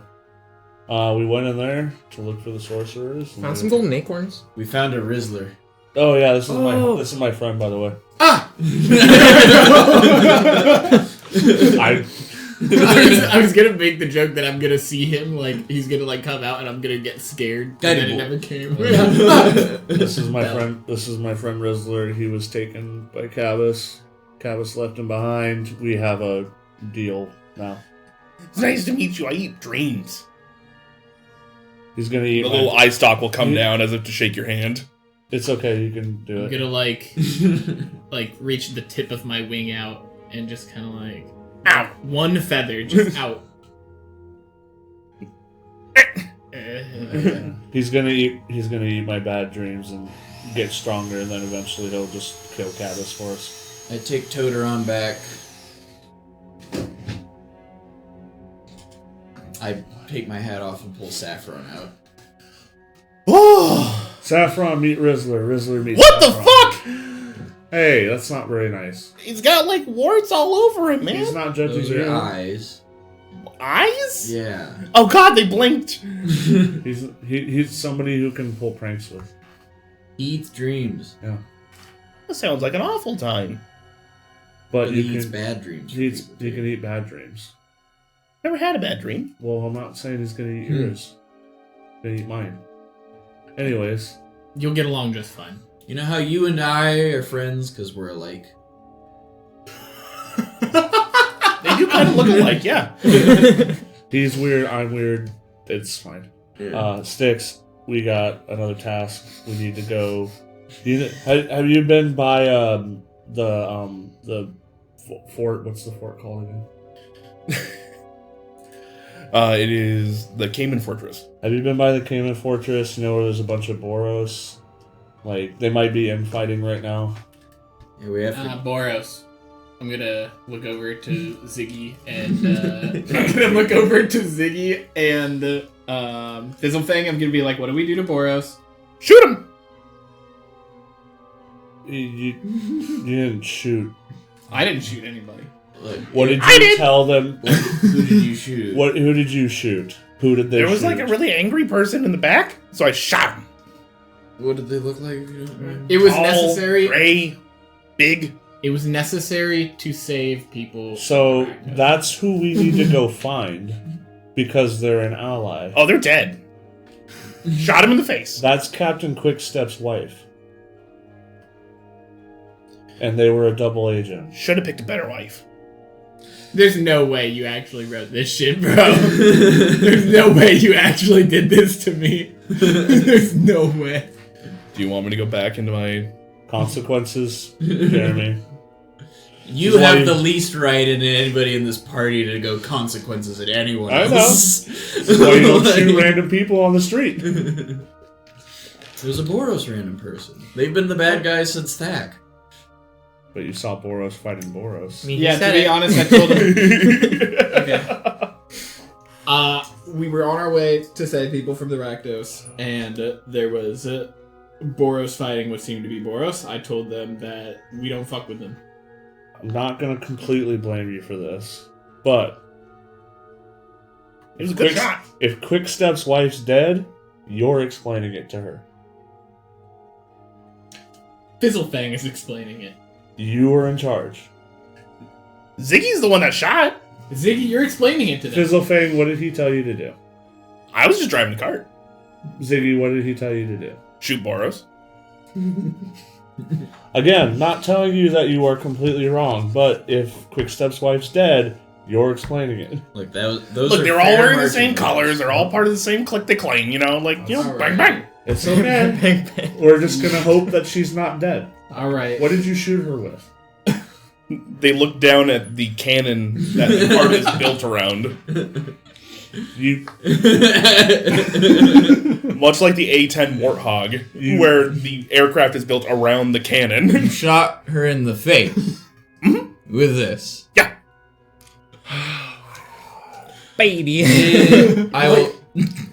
but- we went in there to look for the sorcerers. and Found they- some golden acorns. We found a Rizzler. Oh yeah, this Oh. is my friend, by the way. Ah! I was gonna make the joke that I'm gonna see him, like he's gonna like come out and I'm gonna get scared. And then it never came. This is my friend. This is my friend Rizzler. He was taken by Cabus. Cabus left him behind. We have a deal now. It's nice to meet you. I eat dreams. He's gonna eat. The little eye stalk will come You- down as if to shake your hand. It's okay. You can do I'm it. gonna like reach the tip of my wing out and just kind of like Ow. one feather just out. He's gonna eat. He's gonna eat my bad dreams and get stronger, and then eventually he'll just kill Cabus for us. I take Toteron back. I take my hat off and pull Saffron out. Oh, Saffron meet Rizzler. Rizzler meets what the Saffron. fuck? Hey, that's not very nice. He's got like warts all over him, man. He's not judging Those you. are eyes. Eyes? Yeah. Oh god, they blinked. He's somebody who can pull pranks with. He eats dreams. Yeah. That sounds like an awful time. But But you he eats can bad dreams. he for people, can too. eat bad dreams. Never had a bad dream. Well, I'm not saying he's gonna eat yours. He's gonna eat mine. Anyways, You'll get along just fine. You know how you and I are friends because we're alike? They do kind of look alike, yeah. he's weird. I'm weird. It's fine. Sticks. We got another task. We need to go. Have you been by the fort? What's the fort called again? It is the Cayman Fortress. Have you been by the Cayman Fortress? You know where there's a bunch of Boros? Like, they might be infighting right now. Yeah, we have to. Boros. I'm gonna look over to Ziggy and Fizzlefang. I'm gonna be like, "What do we do to Boros?" Shoot him! You didn't shoot. I didn't shoot anybody. Look, What did I you did. tell them? who did you shoot? Who did you shoot? Who did they There was shoot? like a really angry person in the back, so I shot him. What did they look like? If you don't mind? It was Tall, necessary. gray, big. It was necessary to save people. So from Arachne. that's who we need to go find because they're an ally. Oh, they're dead. Shot him in the face. That's Captain Quickstep's wife. And they were a double agent. Should have picked a better wife. There's no way you actually wrote this shit, bro. There's no way you actually did this to me. There's no way. Do you want me to go back into my... Consequences, Jeremy. You Why- have the least right in anybody in this party to go consequences at anyone I else. That's why you don't shoot random people on the street. It was a Boros random person. They've been the bad guys since Thack. But you saw Boros fighting Boros. I mean, he Yeah, to said be it. honest, I told him. Okay. We were on our way to save people from the Rakdos, and there was Boros fighting what seemed to be Boros. I told them that we don't fuck with them. I'm not gonna completely blame you for this, but It was a good shot. if Quickstep's wife's dead, you're explaining it to her. Fizzlefang is explaining it. You were in charge. Ziggy's the one that shot. Ziggy, you're explaining it to them. Fizzlefang, what did he tell you to do? I was just driving the cart. Ziggy, what did he tell you to do? Shoot Boros. Again, not telling you that you are completely wrong, but if Quickstep's wife's dead, you're explaining it. Like those Look, are they're all fair wearing the marching same colors. orders. They're all part of the same clique they claim, you know? Like, you know, That's bang, all bang. It's okay. Bang, bang. We're just gonna hope that she's not dead. All right. What did you shoot her with? They look down at the cannon that the cart is built around. You Much like the A-10 Warthog, where the aircraft is built around the You cannon. shot her in the face with this. Yeah. Baby. I will.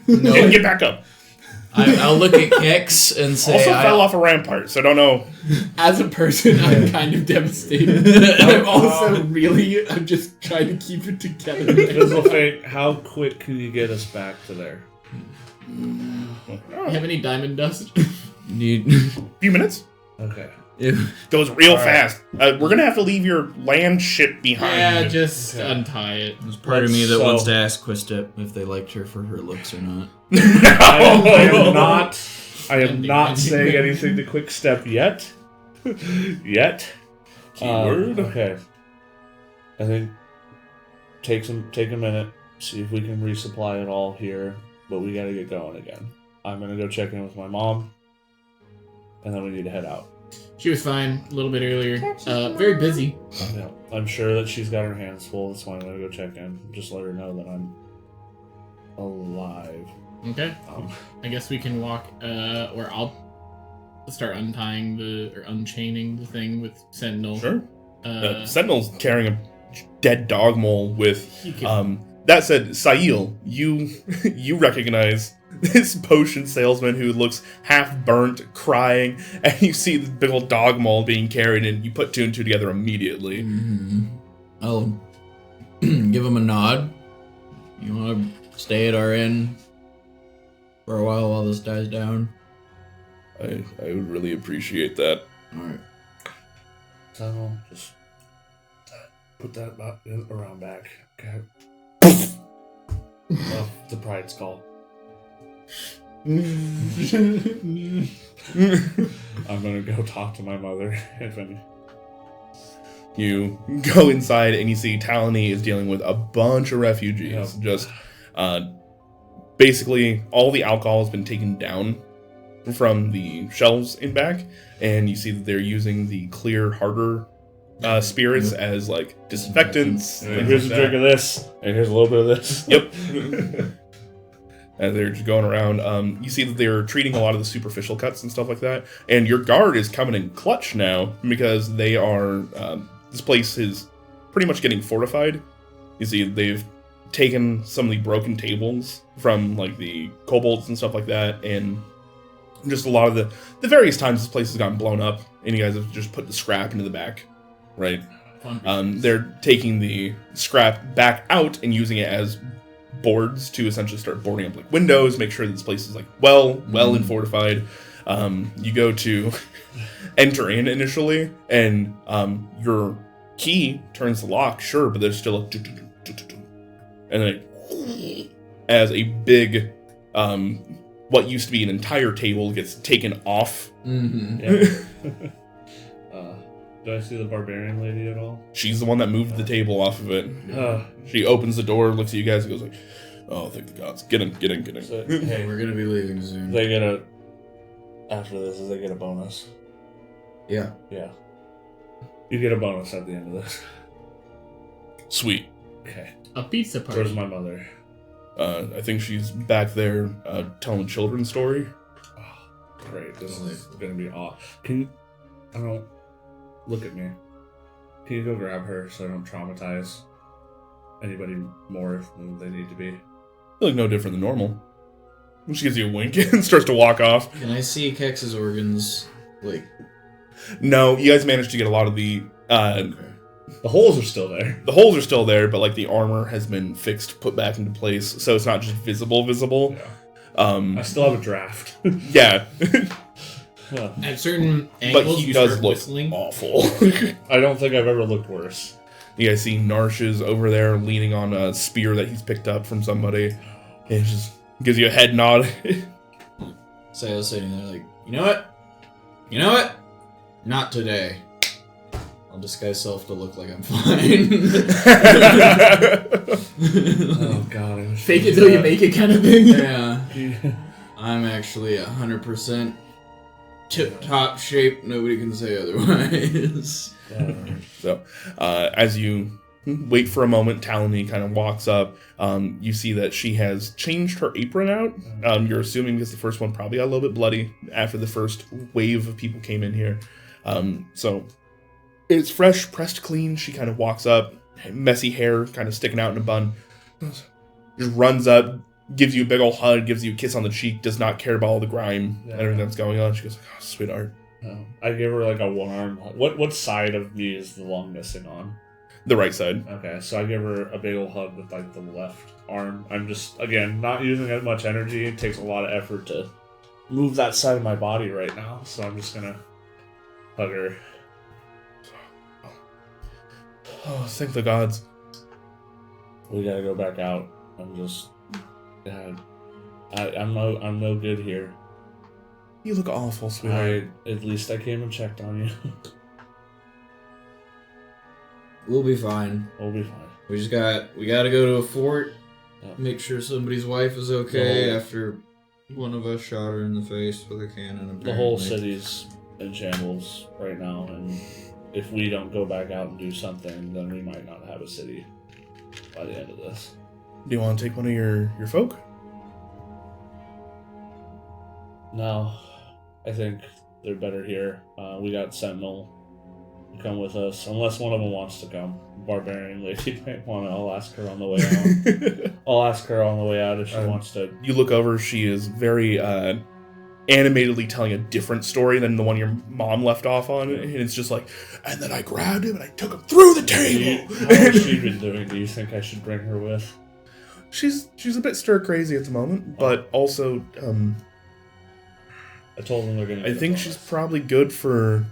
No, Get back up. I'll look at Kex and say. Also fell off a rampart, so I don't know. As a person, I'm kind of devastated. I'm also I'm just trying to keep it together. Fizzlefang, how quick can you get us back to there? You have any diamond dust? Need. Few minutes. Okay. Goes real All right. fast. We're gonna have to leave your land ship behind. Yeah, just Okay. untie it. There's part of me that So- wants to ask Quistep if they liked her for her looks or not. I am not Ending. saying anything to Quickstep yet. Yet. Keyword. Okay. I think take a minute, see if we can resupply it all here, but we gotta get going again. I'm gonna go check in with my mom, and then we need to head out. She was fine a little bit earlier. Very busy. Yeah, I'm sure that she's got her hands full. That's why I'm gonna go check in. Just let her know that I'm alive. Okay. I guess we can walk, or I'll start untying or unchaining the thing with Sentinel. Sure. Sentinel's carrying a dead dog mole with He can- That said, Sail, you recognize this potion salesman who looks half burnt, crying, and you see the big old dog maul being carried, and you put two and two together immediately. I'll give him a nod. You want to stay at our inn for a while this dies down? I would really appreciate that. Alright. So just put that around back. Okay. The pride skull. I'm gonna go talk to my mother if any. You go inside and you see Talony is dealing with a bunch of refugees. Yep. Just basically all the alcohol has been taken down from the shelves in back, and you see that they're using the clear, harder spirits as like disinfectants. And here's a drink of this, and here's a little bit of this. Yep. As they're just going around, you see that they're treating a lot of the superficial cuts and stuff like that. And your guard is coming in clutch now because they are. This place is pretty much getting fortified. You see, they've taken some of the broken tables from like the kobolds and stuff like that, and just a lot of the various times this place has gotten blown up, and you guys have just put the scrap into the back, right? They're taking the scrap back out and using it as boards to essentially start boarding up like windows, make sure that this place is like well and fortified. You go to enter in initially, and your key turns the lock, sure, but there's still a and then as a big what used to be an entire table gets taken off. Yeah. Do I see the barbarian lady at all? She's the one that moved the table off of it. She opens the door, looks at you guys, and goes like, "Oh, thank the gods! Get in." So, hey, We're gonna be leaving soon. they get a. After this, they get a bonus. Yeah. Yeah. You get a bonus at the end of this. Sweet. Okay. A pizza party. Where's my mother? I think she's back there telling a children's story. Oh, great. This is gonna be awesome. Can you? I don't. Look at me. Can you go grab her so I don't traumatize anybody more than they need to be? You look no different than normal. She gives you a wink and starts to walk off. Can I see Kex's organs? Like, No, you guys managed to get a lot of the okay. The holes are still there. the holes are still there, but like the armor has been fixed, put back into place, so it's not just visible. Yeah. I still have a draft. Yeah. At certain But angles, he you does start look whistling. awful. I don't think I've ever looked worse. You guys see Narshes over there leaning on a spear that he's picked up from somebody. And he just gives you a head nod. So I was sitting there like, you know what? Not today. I'll disguise self to look like I'm fine. Oh god, I wish Fake it till you make it kind of thing. Yeah. I'm actually 100% tip-top shape. Nobody can say otherwise. So, as you wait for a moment, Talony kind of walks up. You see that she has changed her apron out. You're assuming because the first one probably got a little bit bloody after the first wave of people came in here. So it's fresh, pressed clean. She kind of walks up, messy hair kind of sticking out in a bun. Just runs up, gives you a big old hug, gives you a kiss on the cheek, does not care about all the grime and everything that's going on. She goes, "Oh, sweetheart." I give her like a one-arm. What side of me is the lung missing on? The right side. Okay, so I give her a big old hug with like the left arm. I'm just, again, not using that much energy. It takes a lot of effort to move that side of my body right now, so I'm just gonna hug her. Oh, thank the gods. We gotta go back out. I'm just, God, I'm no good here. You look awful, sweetheart. At least I came and checked on you. We'll be fine. We'll be fine. We gotta go to a fort, Yeah. make sure somebody's wife is okay Oh. after one of us shot her in the face with a cannon. Apparently. The whole city's in shambles right now, and if we don't go back out and do something, then we might not have a city by the end of this. Do you want to take one of your folk? No, I think they're better here. We got Sentinel come with us, unless one of them wants to come. Barbarian lady might want to. I'll ask her on the way out. I'll ask her on the way out if she wants to. You look over, she is very animatedly telling a different story than the one your mom left off on, and it's just like, and then I grabbed him and I took him through the table. How has she been doing? Do you think I should bring her with? She's a bit stir crazy at the moment, but also I told them they're going to. I think she's probably good for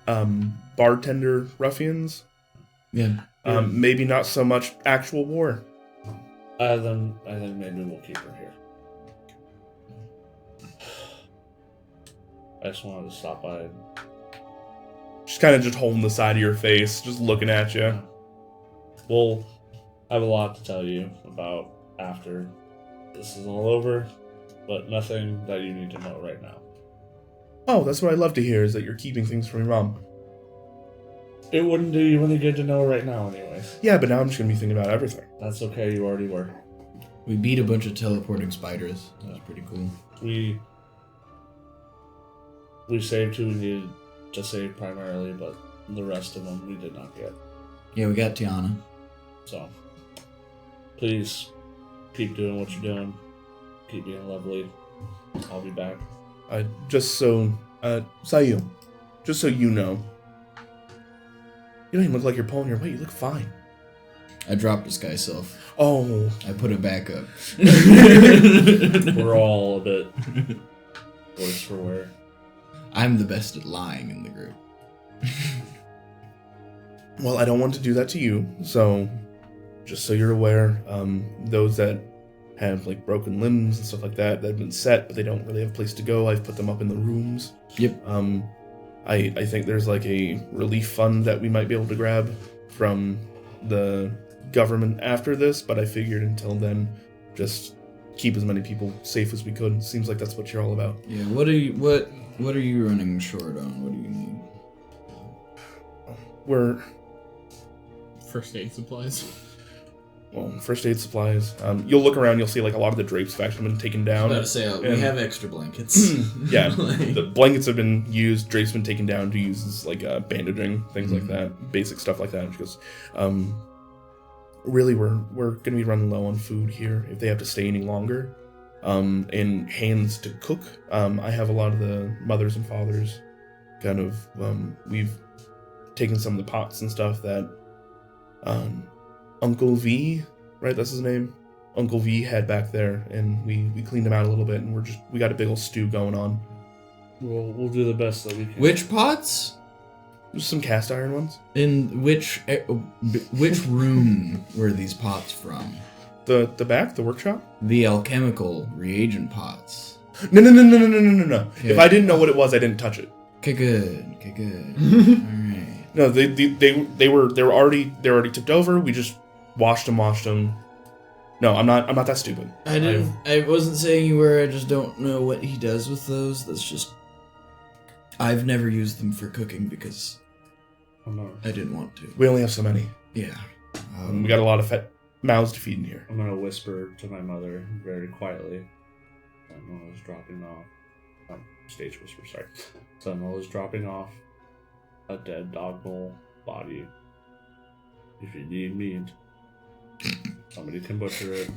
bartender ruffians. Yeah. Maybe not so much actual war. Then I think maybe we'll keep her here. I just wanted to stop by. She's kind of just holding the side of your face, just looking at you. Well, I have a lot to tell you about after this is all over, but nothing that you need to know right now. Oh, that's what I love to hear, is that you're keeping things from your mom. It wouldn't do you any good to know right now anyways. Yeah, but now I'm just going to be thinking about everything. That's okay, you already were. We beat a bunch of teleporting spiders. That was pretty cool. We saved who we needed to save primarily, but the rest of them we did not get. Yeah, we got Tiana. So, please keep doing what you're doing. Keep being lovely. I'll be back. Sayul, just so you know, you don't even look like you're pulling your weight. You look fine. I dropped a sky self. Oh. I put it back up. We're all a bit worse for wear. I'm the best at lying in the group. Well, I don't want to do that to you, so just so you're aware, those that have like broken limbs and stuff like that have been set, but they don't really have a place to go, I've put them up in the rooms. Yep. I think there's like a relief fund that we might be able to grab from the government after this, but I figured until then, just keep as many people safe as we could. Seems like that's what you're all about. Yeah. What are you running short on? What do you need? We're First aid supplies. first aid supplies. You'll look around, you'll see like a lot of the drapes have actually been taken I down. was about to say, we And- have extra blankets. Yeah, Like- the blankets have been used, drapes been taken down to use as like bandaging, things like that, basic stuff like that. Because really, we're going to be running low on food here if they have to stay any longer. And hands to cook. I have a lot of the mothers and fathers. Kind of, we've taken some of the pots and stuff that Uncle V, right? That's his name. Uncle V had back there, and we cleaned him out a little bit, and we got a big old stew going on. We'll do the best that we can. Which pots? Just some cast iron ones. In which room were these pots from? The back, the workshop. The alchemical reagent pots. No. Okay. If I didn't know what it was, I didn't touch it. Okay, good. Alright. No, they were already tipped over. We just washed them. No, I'm not that stupid. I wasn't saying you were, I just don't know what he does with those. That's just... I've never used them for cooking because I didn't want to. We only have so many. Yeah. And we got a lot of fat mouths to feed in here. I'm gonna whisper to my mother very quietly. Sentinel is dropping off. Stage whisper, sorry. Sentinel is dropping off a dead dog bowl body. If you need meat, somebody can butcher it.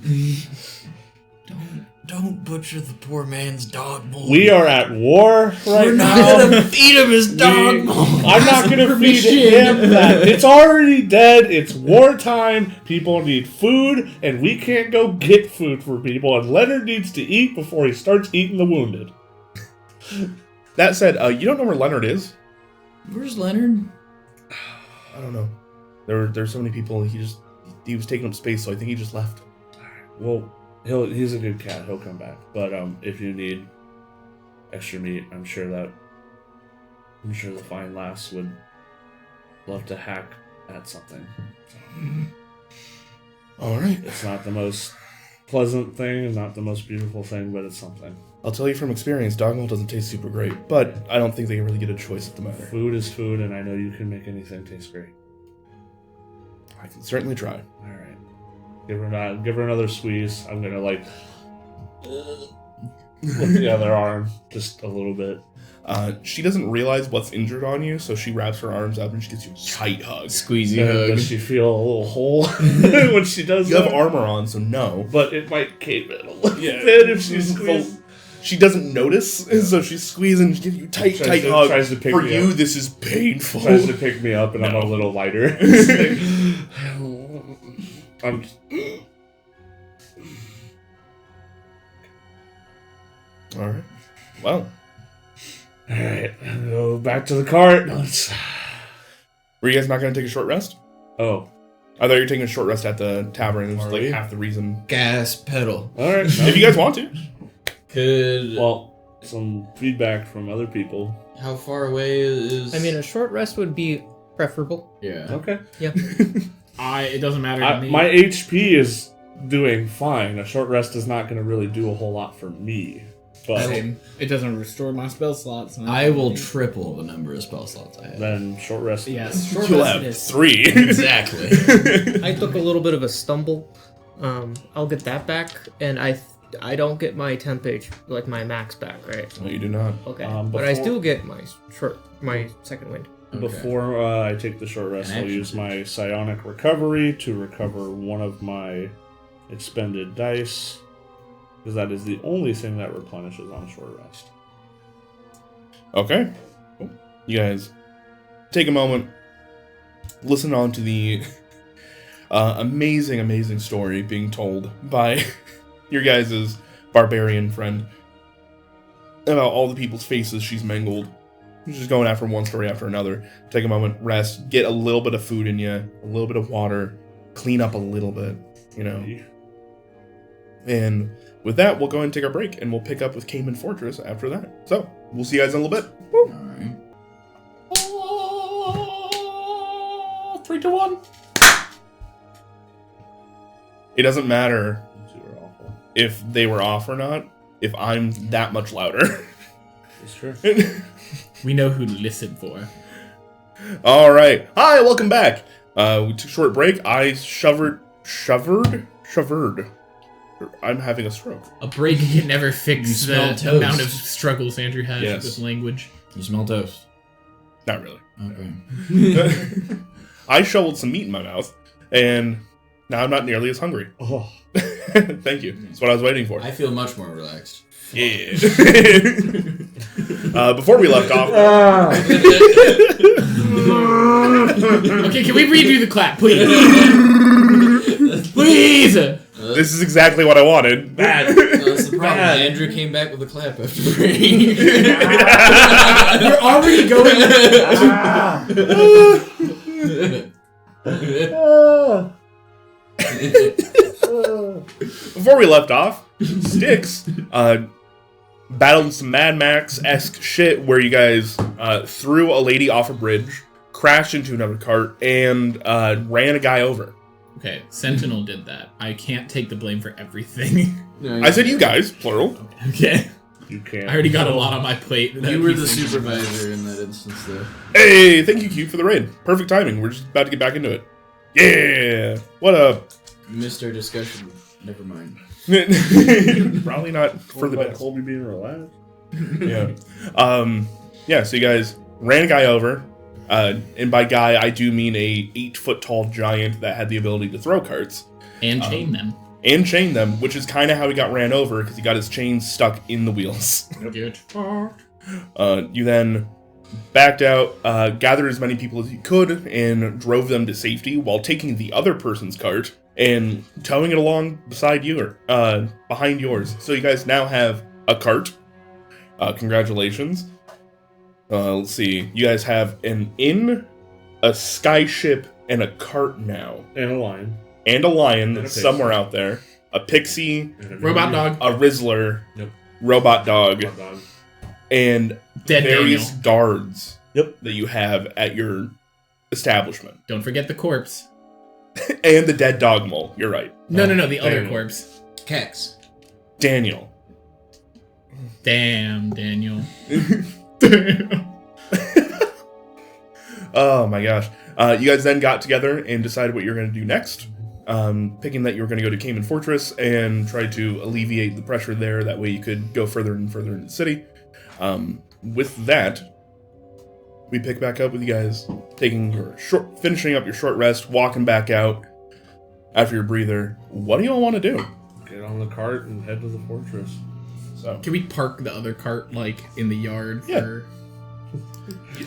Don't butcher the poor man's dog bowl. We are at war right We're not now. gonna feed him his dog bowl. I'm not gonna feed him that. It's already dead. It's wartime. People need food, and we can't go get food for people. And Leonard needs to eat before he starts eating the wounded. That said, you don't know where Leonard is? Where's Leonard? I don't know. There's so many people. He was taking up space, so I think he just left. Well, he's a good cat. He'll come back. But if you need extra meat, I'm sure the fine lass would love to hack at something. All right. It's not the most pleasant thing, and not the most beautiful thing, but it's something. I'll tell you from experience, dogmeat doesn't taste super great, but I don't think they can really get a choice at the matter. Food is food, and I know you can make anything taste great. I can certainly try. All right, give her another squeeze. I'm gonna with the other arm just a little bit. She doesn't realize what's injured on you, so she wraps her arms up and she gives you a tight hug. Squeezy And hug. does she feel a little hole when she does You that? have armor on, so no. But it might cave in a little bit if she squeezes. She doesn't notice, so she's squeezing. She gives you a tight hug. Tries to pick For me you, up. this is painful. Tries to pick me up, and I'm No. a little lighter. I'm. All right. Well, Alright, go back to the cart. Let's... were you guys not going to take a short rest? Oh. I thought you were taking a short rest at the tavern. It was Are like we? half the reason. Gas pedal. Alright. If you guys want to. Could Well, some feedback from other people. how far away is? I mean, a short rest would be preferable. yeah. Okay. It doesn't matter to me. My HP is doing fine. A short rest is not going to really do a whole lot for me. But Same. It doesn't restore my spell slots. and I will triple the number of spell slots I have. then short rest. Yes. Short You'll rest it have is. 3. Exactly. I took a little bit of a stumble. I'll get that back, and I don't get my temp H, like my max back, right? No, you do not. Okay, But but I still get my second wind. Okay. Before I take the short rest, An I'll action use my psionic recovery to recover one of my expended dice. Because that is the only thing that replenishes on short rest. Okay. You guys take a moment, listen on to the amazing story being told by your guys' barbarian friend about all the people's faces she's mangled. She's just going after one story after another. Take a moment, rest, get a little bit of food in you, a little bit of water, clean up a little bit, you know. And with that, we'll go and take our break, and we'll pick up with Cayman Fortress after that. So, we'll see you guys in a little bit. All right. 3, 2, 1. It doesn't matter if they were off or not, if I'm that much louder. It's true. We know who to listen for. All right. Hi, welcome back. We took a short break. I shivered. I'm having a stroke. A break can never You fix smell the toast. amount of struggles Andrew has Yes. with language. You smell toast. Not really. Okay. I shoveled some meat in my mouth, and now I'm not nearly as hungry. Oh. Thank you. That's what I was waiting for. I feel much more relaxed. Yeah. Before we left off, Okay, can we redo the clap, please? Please! this is exactly what I wanted. That's the problem. Andrew came back with a clap after the break. We're already going. Before we left off, Styx battled some Mad Max-esque shit where you guys threw a lady off a bridge, crashed into another cart, and ran a guy over. Okay, Sentinel did that. I can't take the blame for everything. No, I said you guys, plural. Okay. You can't. I already got a lot on my plate. You were the supervisor in that instance, though. Hey, thank you, Q, for the raid. Perfect timing. We're just about to get back into it. Yeah! What up? You missed our discussion. Never mind. Probably not for the about best. Colby being relaxed. Yeah. Yeah, so you guys ran a guy over. And by guy, I do mean a 8-foot tall giant that had the ability to throw carts. And chain them. And chain them, which is kind of how he got ran over, because he got his chains stuck in the wheels. Good. You then backed out, gathered as many people as you could, and drove them to safety while taking the other person's cart and towing it along beside you, or behind yours. So you guys now have a cart. Congratulations. Let's see. You guys have an inn, a skyship, and a cart now. And a lion. And a lion And a that's pixie. somewhere out there. A pixie, And a Robot dog. a Rizzler, Yep. robot dog, Hot dog. and Dead various Daniel. guards Yep. that you have at your establishment. Don't forget the corpse. And the dead dog mole. You're right. No, the other Daniel. corpse. Cax. Daniel. Damn, Daniel. Oh my gosh. You guys then got together and decided what you're going to do next. Picking that you were going to go to Cayman Fortress and try to alleviate the pressure there. That way you could go further and further into the city. With that, we pick back up with you guys finishing up your short rest, walking back out after your breather. What do y'all want to do? Get on the cart and head to the fortress. So, Can we park the other cart, like, in the yard Yeah. for...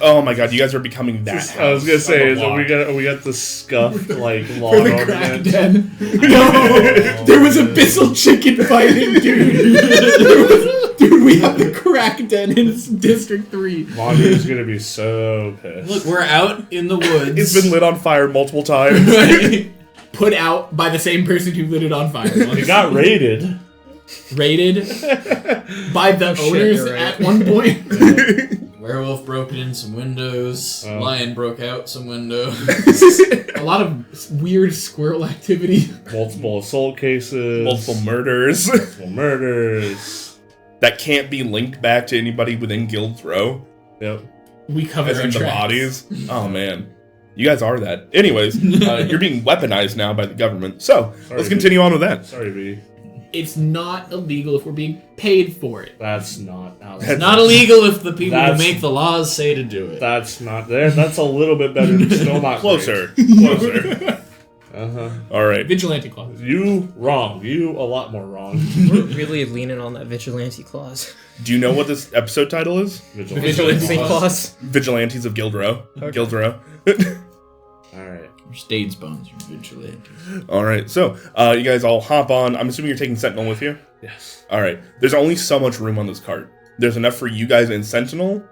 oh my god, you guys are becoming that. I was gonna house say, on the is block. we got the scuffed like law For the crack ordinance. den. No! There was abyssal chicken fighting, dude! Dude, we have the crack den in District 3. Monty's gonna be so pissed. Look, we're out in the woods. It's been lit on fire multiple times. Put out by the same person who lit it on fire. It got raided. Raided by the shit, owners you're right. at one point. Werewolf broke in some windows. Oh. Lion broke out some windows. A lot of weird squirrel activity. Multiple assault cases. Multiple murders multiple murders. that can't be linked back to anybody within Guildsrow. Yep. We cover As our in the tracks. bodies. Oh man. You guys are that. Anyways, you're being weaponized now by the government. So, Sorry, let's continue on with that. Sorry, B. It's not illegal if we're being paid for it. That's not. It's not illegal if the people who That's- make the laws say to do it. That's not there. That's a little bit better. Still not Closer. Closer. Uh huh. All right. Vigilante clause. You wrong. You a lot more wrong. We're really leaning on that vigilante clause. Do you know what this episode title is? Vigilante Clause. Vigilantes of Guildsrow. Okay. Guildsrow. All right. We're Stade spawns, we're vigilantes. All right. So, you guys all hop on. I'm assuming you're taking Sentinel with you? Yes. All right. There's only so much room on this cart. There's enough for you guys and Sentinel.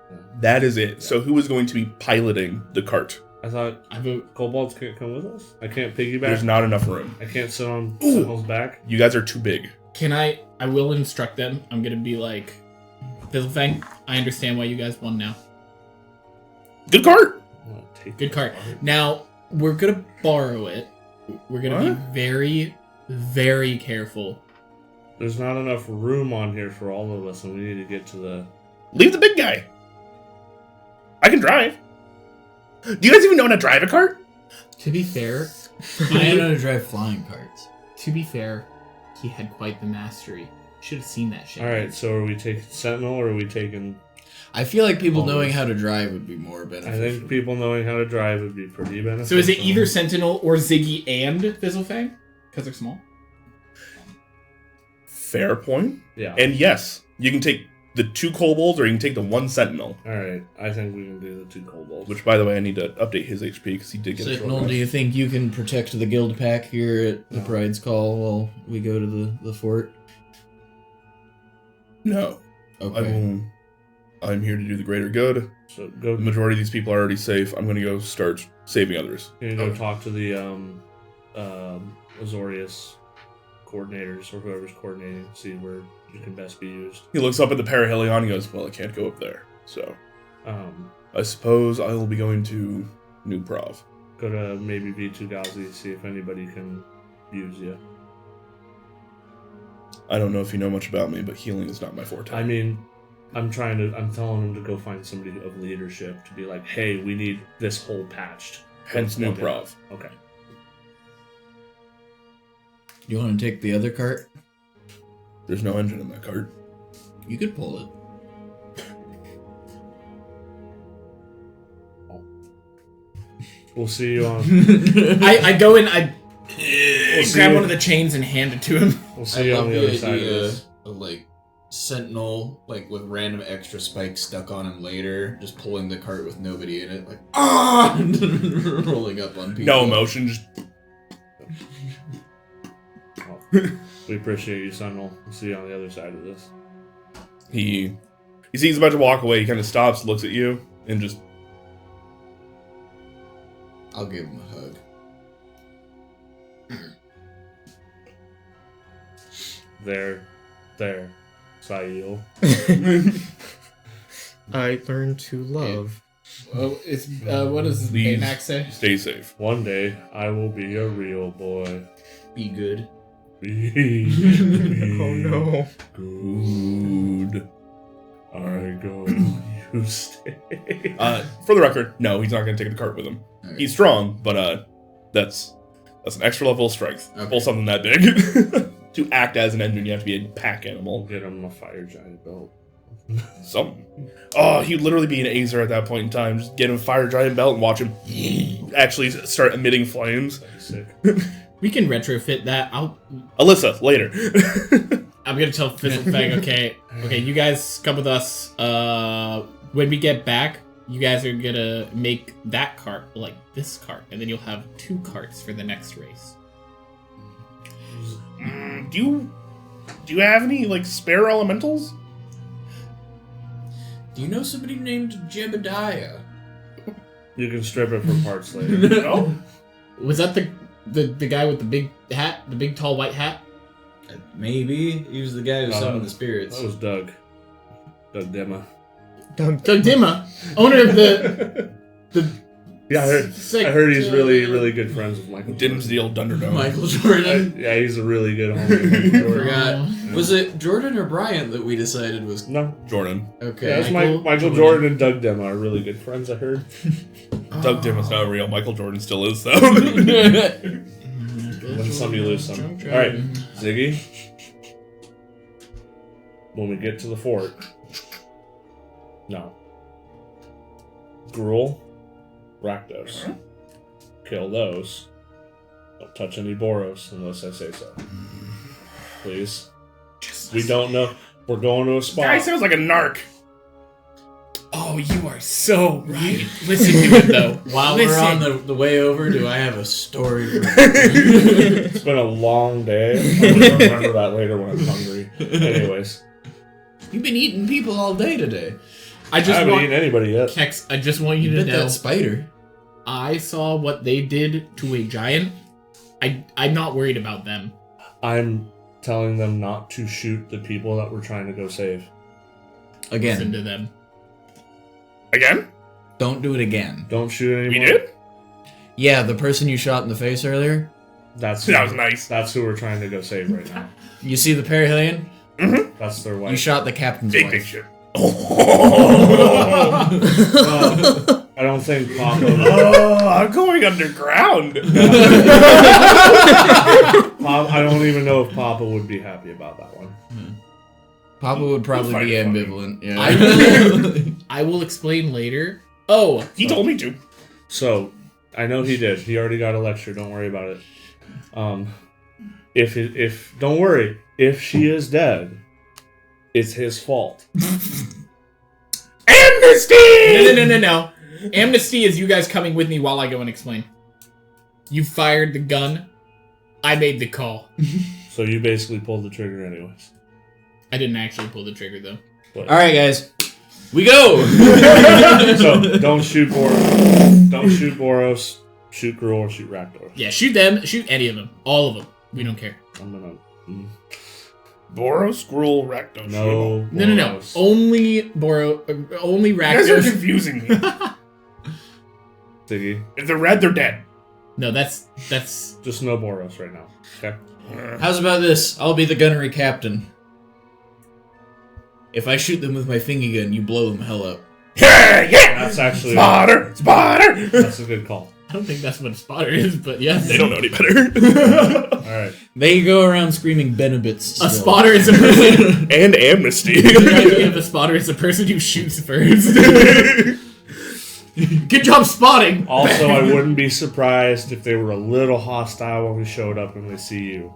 That is it. So, who is going to be piloting the cart? I thought I vote. kobolds can't come with us. I can't piggyback. There's not enough room. I can't sit on Sentinel's back. You guys are too big. Can I will instruct them. I'm gonna be like, Fizzlefang, I understand why you guys won now. Good cart. I'm gonna take Good the card. Now, we're gonna borrow it. We're gonna be very, very careful. There's not enough room on here for all of us, and we need to get to the. Leave the big guy. I can drive. Do you guys even know how to drive a cart? To be fair, I know how to drive flying carts. he had quite the mastery. Should have seen that shit. All right. So are we taking Sentinel, or are we taking? I feel like people Always. knowing how to drive would be more I beneficial. think people knowing how to drive would be pretty beneficial. So is it either Sentinel or Ziggy and Fizzlefang? Because they're small. Fair point. Yeah. And yes, you can take the 2 kobolds or you can take the 1 sentinel. All right. I think we can do the 2 kobolds. Which, by the way, I need to update his HP because he did get a Sentinel, short do you rest. think you can protect the guild pack here at the No. Pride's Call while we go to the fort? No. Okay. I'm here to do the greater good. So go. The majority of these people are already safe. I'm going to go start saving others. Can you go talk to the Azorius coordinators or whoever's coordinating, see where you can best be used. He looks up at the perihelion and goes, well, I can't go up there. So, I suppose I will be going to New Prov. Go to maybe V2 Gazi, see if anybody can use you. I don't know if you know much about me, but healing is not my forte. I mean, I'm telling them to go find somebody of leadership to be like, hey, we need this hole patched. Hence New Okay. Prov. Okay. You want to take the other cart? There's no engine in that cart. You could pull it. We'll see you on. I go in, I see grab you- one of the chains and hand it to him. We'll see you on the other side of this. of like Sentinel, like with random extra spikes stuck on him later, just pulling the cart with nobody in it, like rolling up on people. No emotion, just We appreciate you, Sentinel. We'll see you on the other side of this. he sees he's about to walk away. He kind of stops, looks at you, and just I'll give him a hug. There, Sail. I learned to love. Well, it's what does Please. Baymax say? stay safe. One day I will be a real boy. Be good. Oh no. Good. I go, you stay. For the record, no, he's not going to take the cart with him. Okay. He's strong, but that's an extra level of strength. Okay. Pull something that big. To act as an engine, you have to be a pack animal. Get him a fire giant belt. Something. Oh, he'd literally be an Azer at that point in time. Just get him a fire giant belt and watch him actually start emitting flames. Sick. We can retrofit that. Alyssa, later. I'm gonna tell Fizzle Fang, okay, you guys come with us. When we get back, you guys are gonna make that cart like this cart, and then you'll have 2 carts for the next race. Do you have any like spare elementals? Do you know somebody named Jebediah? You can strip it for parts later. No. Was that the guy with the big hat, the big tall white hat? Maybe. He was the guy who summoned the spirits. That was Doug. Doug Dimma. Doug Dimma, owner of the Yeah, I heard he's really, really good friends with Michael Dim's the old Dunderdome. Michael Jordan. Yeah, he's a really good homie. I forgot. Was it Jordan or Bryant that we decided was... No. Jordan. Okay. Yeah, it's Michael Jordan and Doug Dimma are really good friends, I heard. Doug Dim is not real. Michael Jordan still is, though. Win some, you lose some. Alright, Ziggy. When we get to the fort... No. Gruul. Rakdos. Kill those. Don't touch any Boros unless I say so. Please. We don't know. We're going to a spot. Guy sounds like a narc. Oh, you are so right. Listen to it though. While we're on the way over, do I have a story for It's been a long day. I'm going to remember that later when I'm hungry. Anyways. You've been eating people all day today. I haven't eaten anybody yet. Kex, I just want you to bit know. that spider. I saw what they did to a giant. I'm not worried about them. I'm telling them not to shoot the people that we're trying to go save. Again. Listen to them. Again? Don't do it again. Don't shoot anymore. We did? Yeah, the person you shot in the face earlier. That was nice. That's who we're trying to go save right now. You see the perihelion? Mm-hmm. That's their wife. You shot the captain's Big wife. shit. I don't think Papa. I'm going underground. I don't even know if Papa would be happy about that one. Papa would probably be funny. ambivalent. Yeah. I will explain later. Oh, He told me to. So, I know he did. He already got a lecture. Don't worry about it. Don't worry. If she is dead, it's his fault. Amnesty! No. Amnesty is you guys coming with me while I go and explain. You fired the gun. I made the call. So you basically pulled the trigger anyways. I didn't actually pull the trigger though. All right, guys. We go. So don't shoot Boros. Don't shoot Boros. Shoot Gruul or shoot Rakdos. Yeah, shoot them. Shoot any of them. All of them. We don't care. I'm gonna. Boros, Gruul, Rakdos. No. No. Boros. Only only You guys are Rakdos. confusing me. Ziggy. If they're red, they're dead. No, that's Just no Boros right now. Okay. How's about this? I'll be the gunnery captain. If I shoot them with my fingy gun, you blow them hell up. Yeah! That's actually. Spotter! That's a good call. I don't think that's what a spotter is, but yes. They don't know any better. Alright. They go around screaming Benebits. A still. spotter is a person. And amnesty. The idea of a spotter is a person who shoots first. Good job spotting. Also, I wouldn't be surprised if they were a little hostile when we showed up and they see you.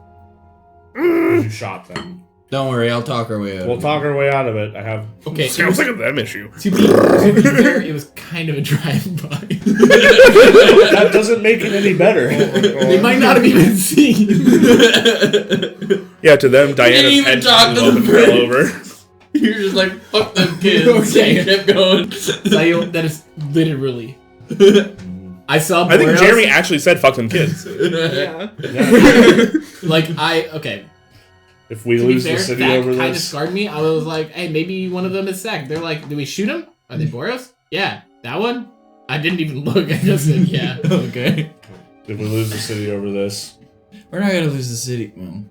You shot them. Don't worry, I'll talk our way out. We'll talk our way out of it. I have. Okay, Sounds like a them issue. to be fair, it was kind of a drive-by. That doesn't make it any better. They might not have even seen. Yeah, to them, Diana's even head talk to flew up the and fell over. You're just like, fuck them kids. Okay. You kept going. That is literally. I saw. I think Boreas- Jeremy actually said fuck them kids. Yeah. Okay. If we To be lose fair, the city that over kind of this, scarred me. I was like, hey, maybe one of them is Sec. They're like, do we shoot him? Are they Boros? Yeah. That one? I didn't even look. I just said, yeah. Okay. if we lose the city over this, We're not gonna lose the city. Well,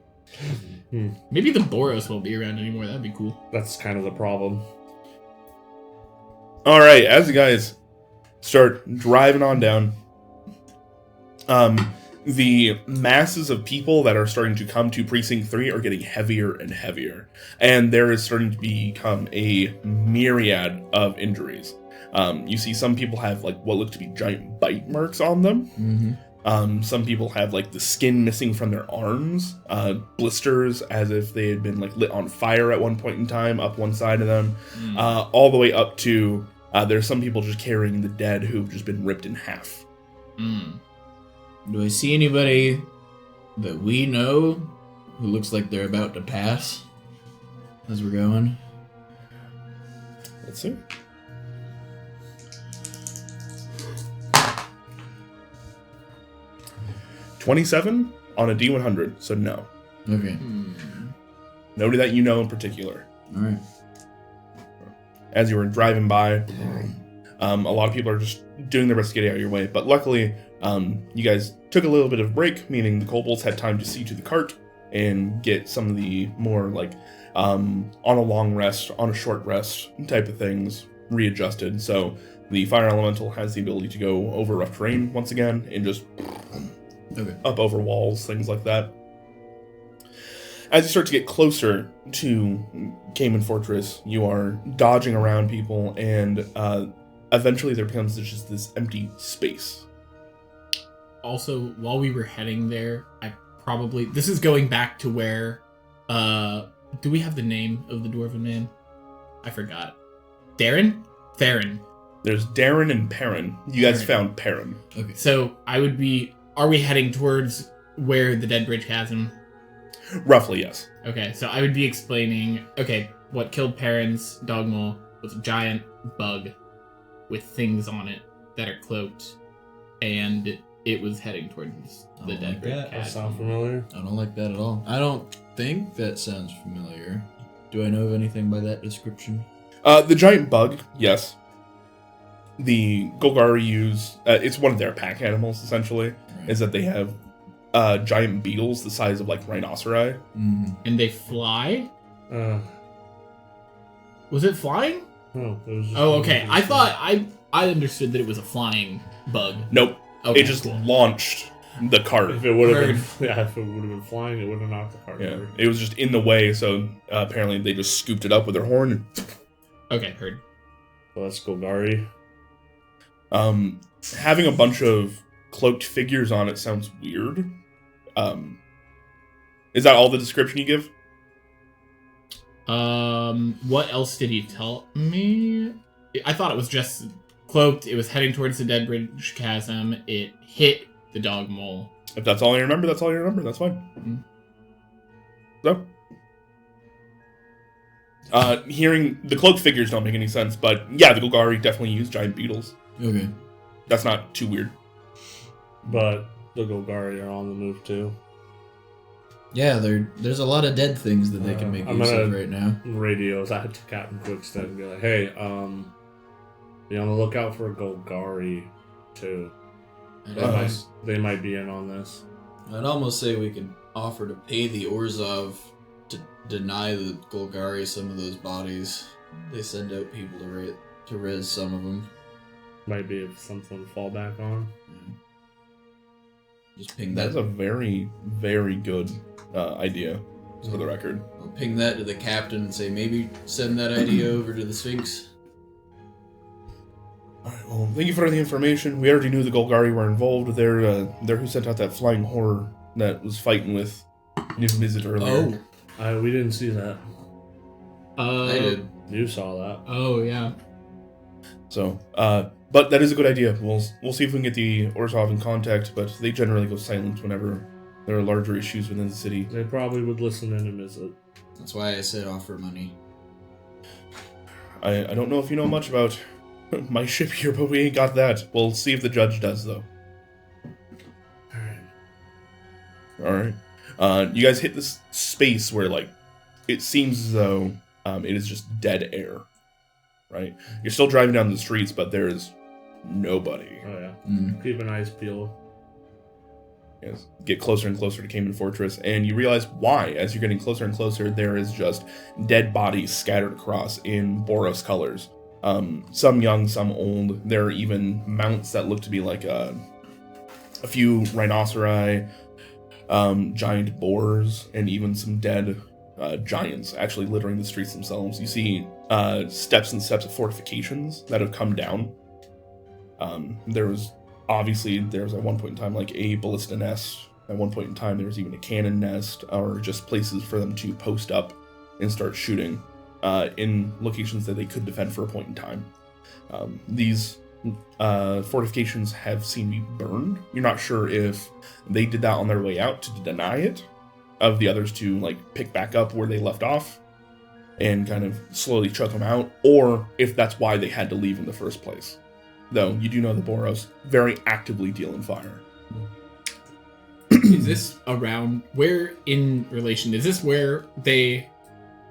Maybe the Boros won't be around anymore. That'd be cool. that's kind of the problem. Alright, as you guys start driving on down, the masses of people that are starting to come to Precinct 3 are getting heavier and heavier. And there is starting to become a myriad of injuries. You see some people have like what look to be giant bite marks on them. Mm-hmm. Some people have like the skin missing from their arms, blisters as if they had been like lit on fire at one point in time up one side of them, all the way up to there's some people just carrying the dead who've just been ripped in half. Do I see anybody that we know who looks like they're about to pass as we're going? Let's see. $27 on a D100, so no. Okay. Nobody that you know in particular. All right. As you were driving by, a lot of people are just doing their best to get out of your way, but luckily, you guys took a little bit of a break, meaning the kobolds had time to see to the cart and get some of the more like on a long rest, on a short rest type of things readjusted. So the fire elemental has the ability to go over rough terrain once again and just up over walls, things like that. As you start to get closer to Cayman Fortress, you are dodging around people, and eventually there becomes just this empty space. Also, while we were heading there, this is going back to where, do we have the name of the dwarven man? I forgot. Theron? There's Darren and Perrin. You guys found Perrin. Okay. So, are we heading towards where the Dead Bridge Chasm? Roughly, yes. Okay, so I would be explaining, what killed Perrin's dogmole was a giant bug with things on it that are cloaked, and it was heading towards the Dead Bridge That Chasm. sound familiar? I don't like that at all. I don't think that sounds familiar. Do I know of anything by that description? The giant bug, yes. The Golgari use, it's one of their pack animals, essentially, Right. is that they have giant beetles the size of, like, rhinoceri. Mm. And they fly? Uh, Was it flying? no, it was just Oh, okay. I thought, I understood that it was a flying bug. Nope. Okay, It just cool. launched the cart. If it would have Heard. been, if it would have been flying, it would have knocked the cart Yeah, over. it was just in the way, so apparently they just scooped it up with their horn. And, Okay, heard. Well, that's Golgari. having a bunch of cloaked figures on it sounds weird. Is that all the description you give? What else did he tell me? I thought it was just cloaked. It was heading towards the Dead Bridge Chasm. It hit the dog mole. If that's all you remember, that's all you remember. That's fine. So, hearing the cloaked figures don't make any sense, but yeah, the Golgari definitely use giant beetles. Okay. That's not too weird. But the Golgari are on the move too. Yeah, there's a lot of dead things that they can make I'm use gonna- of right now. Radios out to Captain Quickstead and be like, hey, be on the lookout for a Golgari too. They might be in on this. I'd almost say we could offer to pay the Orzhov to deny the Golgari some of those bodies. They send out people to res some of them. Might be something to fall back on. Just ping That's that. a very, very good idea, for the record. I'll ping that to the captain and say maybe send that idea over to the Sphinx. Alright, well, thank you for the information. We already knew the Golgari were involved. They're who sent out that flying horror that was fighting with Niv-Mizzet earlier. We didn't see that. I did. You saw that. Oh, yeah. So, but that is a good idea. We'll see if we can get the Orzhov in contact, but they generally go silent whenever there are larger issues within the city. They probably would listen in and visit. That's why I said offer money. I don't know if you know much about my ship here, but we ain't got that. We'll see if the judge does, though. Alright. You guys hit this space where, like, it seems as though it is just dead air. Right? You're still driving down the streets, but there is nobody. Oh yeah. Mm. Keep an eyes peeled. Yes. Get closer and closer to Cayman Fortress, and you realize why. As you're getting closer and closer, there is just dead bodies scattered across in Boros colors. Some young, some old. There are even mounts that look to be like a few rhinoceri, giant boars, and even some dead giants actually littering the streets themselves. You see steps and steps of fortifications that have come down. There was at one point in time like a ballista nest. At one point in time, there was even a cannon nest, or just places for them to post up and start shooting in locations that they could defend for a point in time. These fortifications have seen me burned. You're not sure if they did that on their way out to deny it, of the others to like pick back up where they left off and kind of slowly choke them out, or if that's why they had to leave in the first place. Though you do know the Boros very actively deal in fire. Is this around where in relation? Is this where they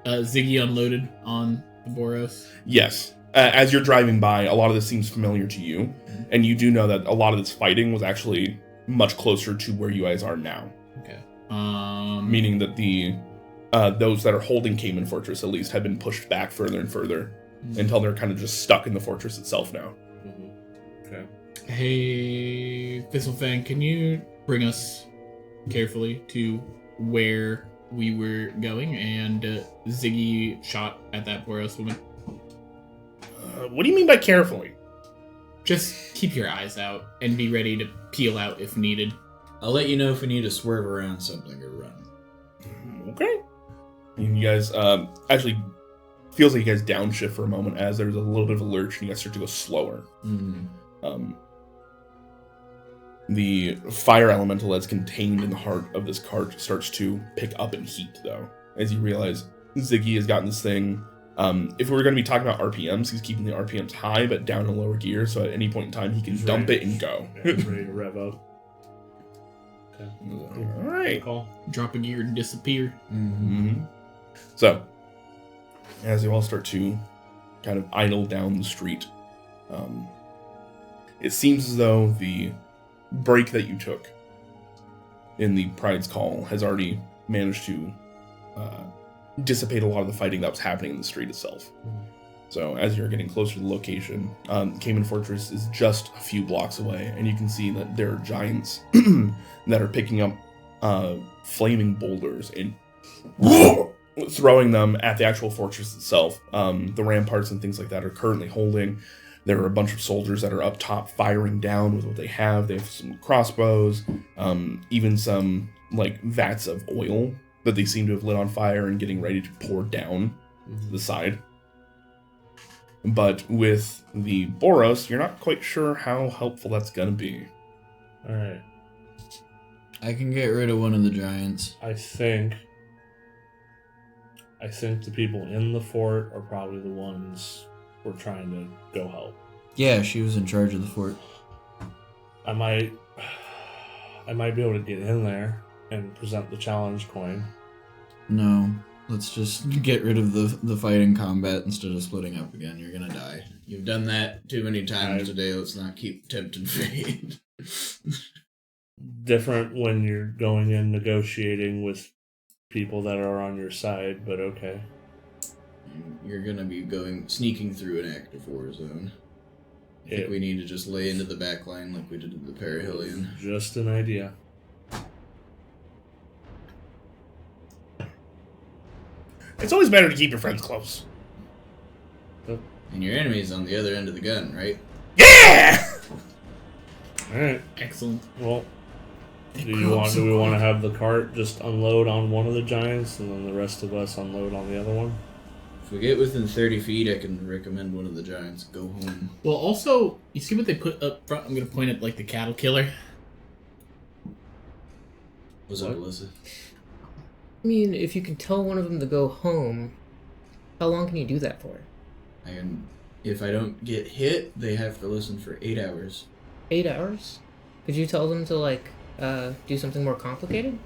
Ziggy unloaded on the Boros? Yes. As you're driving by, a lot of this seems familiar to you, and you do know that a lot of this fighting was actually much closer to where you guys are now. Okay. Meaning that the those that are holding Cayman Fortress at least have been pushed back further and further until they're kind of just stuck in the fortress itself now. Okay. Hey, Thistlefang, can you bring us carefully to where we were going and Ziggy shot at that Boros woman? What do you mean by carefully? Just keep your eyes out and be ready to peel out if needed. I'll let you know if we need to swerve around something or run. Okay. And you guys, actually, feels like you guys downshift for a moment as there's a little bit of a lurch and you guys start to go slower. The fire elemental that's contained in the heart of this cart starts to pick up in heat, though, as you realize Ziggy has gotten this thing. If we were going to be talking about RPMs, he's keeping the RPMs high, but down in lower gear, so at any point in time, he can dump it and go. Yeah, he's ready to rev up. Okay. All right. Call. Drop a gear and disappear. So, as you all start to kind of idle down the street, it seems as though the break that you took in the Pride's Call has already managed to dissipate a lot of the fighting that was happening in the street itself. So as you're getting closer to the location, Cayman Fortress is just a few blocks away, and you can see that there are giants that are picking up flaming boulders and throwing them at the actual fortress itself. The ramparts and things like that are currently holding. There are a bunch of soldiers that are up top firing down with what they have. They have some crossbows, even some like vats of oil that they seem to have lit on fire and getting ready to pour down the side. But with the Boros, you're not quite sure how helpful that's going to be. Alright. I can get rid of one of the giants. I think the people in the fort are probably the ones we're trying to go help. Yeah, she was in charge of the fort. I might be able to get in there and present the challenge coin. No, let's just get rid of the fighting combat instead of splitting up again. You're gonna die. You've done that too many times today. Let's not keep tempting fate. Different when you're going in negotiating with people that are on your side, but okay. You're gonna be sneaking through an active war zone. I think we need to just lay into the back line like we did in the Perihelion. Just an idea. It's always better to keep your friends close. And your enemy's on the other end of the gun, right? Yeah! Alright. Excellent. Well, do we want to have the cart just unload on one of the giants and then the rest of us unload on the other one? If we get within 30 feet, I can recommend one of the giants go home. Well, also, you see what they put up front? I'm going to point at, like, the cattle killer. What's up, Alyssa? I mean, if you can tell one of them to go home, how long can you do that for? If I don't get hit, they have to listen for 8 hours. 8 hours? Could you tell them to, like, do something more complicated?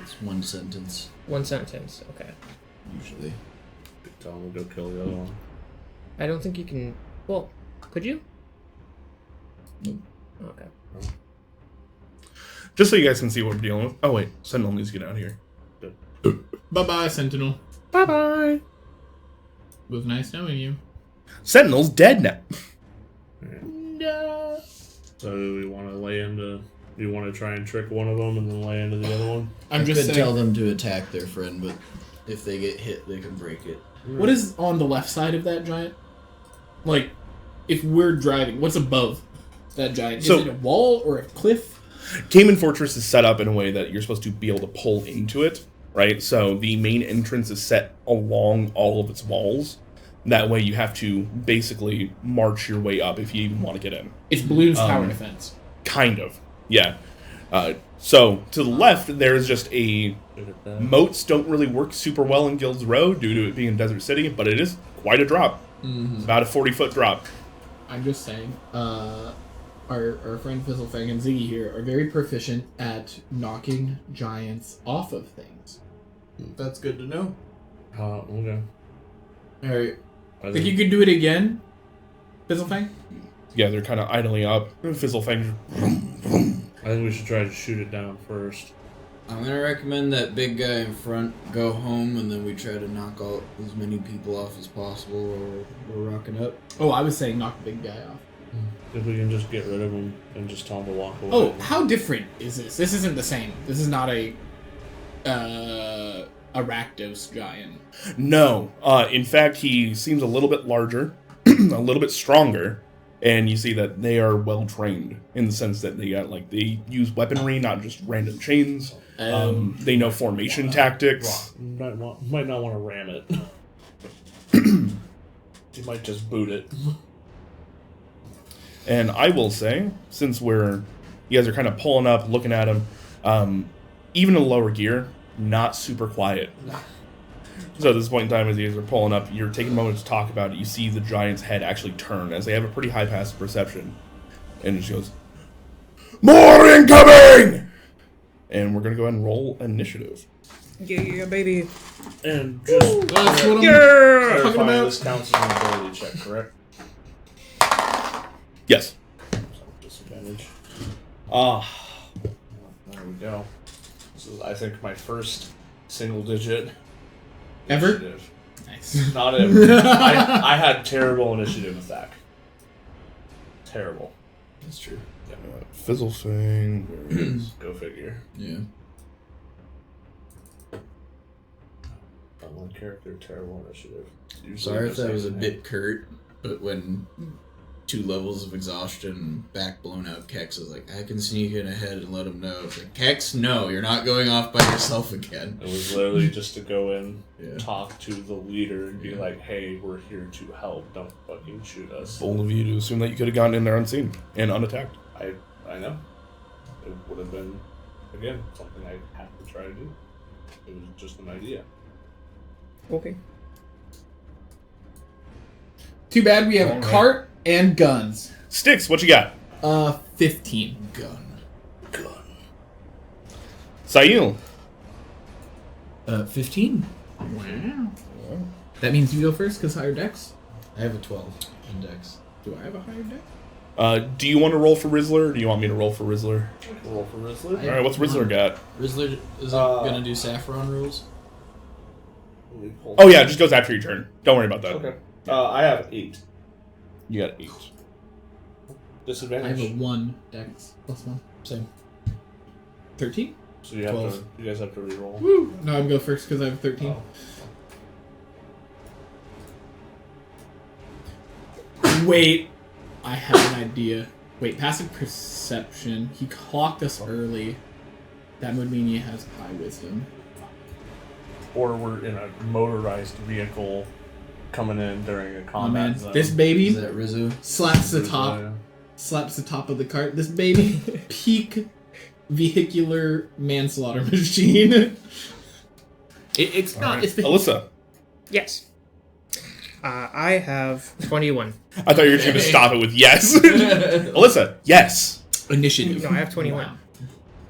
It's one sentence. One sentence, okay. Usually. Tell them to go kill the other one. I don't think you can... Well, could you? Nope. Okay. Just so you guys can see what we're dealing with. Oh wait, Sentinel needs to get out of here. Bye-bye, Sentinel. Bye-bye. It was nice knowing you. Sentinel's dead now. No. So do we want to lay into You want to try and trick one of them and then lay into the other one? I'm I just could saying. tell them to attack their friend, but if they get hit, they can break it. What is on the left side of that giant? Like, if we're driving, what's above that giant? So- is it a wall or a cliff? Cayman Fortress is set up in a way that you're supposed to be able to pull into it, right? So the main entrance is set along all of its walls. That way you have to basically march your way up if you even want to get in. It's Balloon's tower defense. Kind of, yeah. So to the left, there's just a... Moats don't really work super well in Guildsrow due to it being a desert city, but it is quite a drop. Mm-hmm. It's about a 40-foot drop. I'm just saying, our friend Fizzlefang and Ziggy here are very proficient at knocking giants off of things. That's good to know. Okay. Alright. Think you could do it again, Fizzlefang? Yeah, they're kind of idling up. Fizzlefang. I think we should try to shoot it down first. I'm gonna recommend that big guy in front go home, and then we try to knock out as many people off as possible while we're rocking up. Oh, I was saying knock the big guy off. If we can just get rid of him and just tell him to walk away. Oh, how different is this? This isn't the same. This is not a Rakdos giant. No. In fact, he seems a little bit larger, a little bit stronger, and you see that they are well trained in the sense that they use weaponry, not just random chains. They know formation tactics. Might not want to ram it. You might just boot it. And I will say, since you guys are kind of pulling up, looking at him, even in lower gear, not super quiet. So at this point in time, as you guys are pulling up, you're taking a moment to talk about it. You see the giant's head actually turn, as they have a pretty high passive perception. And it just goes, "More incoming!" And we're going to go ahead and roll initiative. Yeah, baby. And just That's what I'm clarifying, talking about. this counts as an ability check, correct? Yes. Disadvantage. There we go. This is, I think, my first single-digit Ever? initiative. Nice. Not ever. I had terrible initiative with that. Terrible. That's true. Fizzlefang. Go figure. Yeah. One character, terrible initiative. Usually Sorry if just that was a like- bit curt, but when 2 levels of exhaustion, back blown out, Kex is like, I can sneak in ahead and let him know. It's like, Kex, no, you're not going off by yourself again. It was literally just to go in, Yeah. talk to the leader, and be like, "Hey, we're here to help. Don't fucking shoot us." Bold of you to assume that you could have gotten in there unseen and unattacked. I know. It would have been, again, something I had to try to do. It was just an idea. Okay. Too bad we have a Alright. cart and guns. Sticks, what you got? 15. Gun. Sail. 15. Wow. That means you go first because higher dex. I have a 12 index. Do I have a higher dex? Do you want to roll for Rizzler, or do you want me to roll for Rizzler? Roll for Rizzler. All right, what's Rizzler got? Rizzler is gonna do saffron rules? Oh yeah, it just goes after your turn. Don't worry about that. Okay. I have 8. You got 8. I have Disadvantage. a 1 dex plus 1. Same. 13? So you have 12. you guys have to reroll. Woo! No, I'm go first because I have 13. Oh. Wait, I have an idea. Wait, passive perception. He clocked us early. That would mean he has high wisdom. Or we're in a motorized vehicle coming in during a Oh combat man, zone. this Is baby that Rizzo? slaps the top, slaps the top of the cart. This baby, peak vehicular manslaughter machine. It's not. Right. It's the Alyssa. Yes. I have 21. I thought you were going to stop it with yes. Alyssa, yes. initiative. No, I have 21. Wow.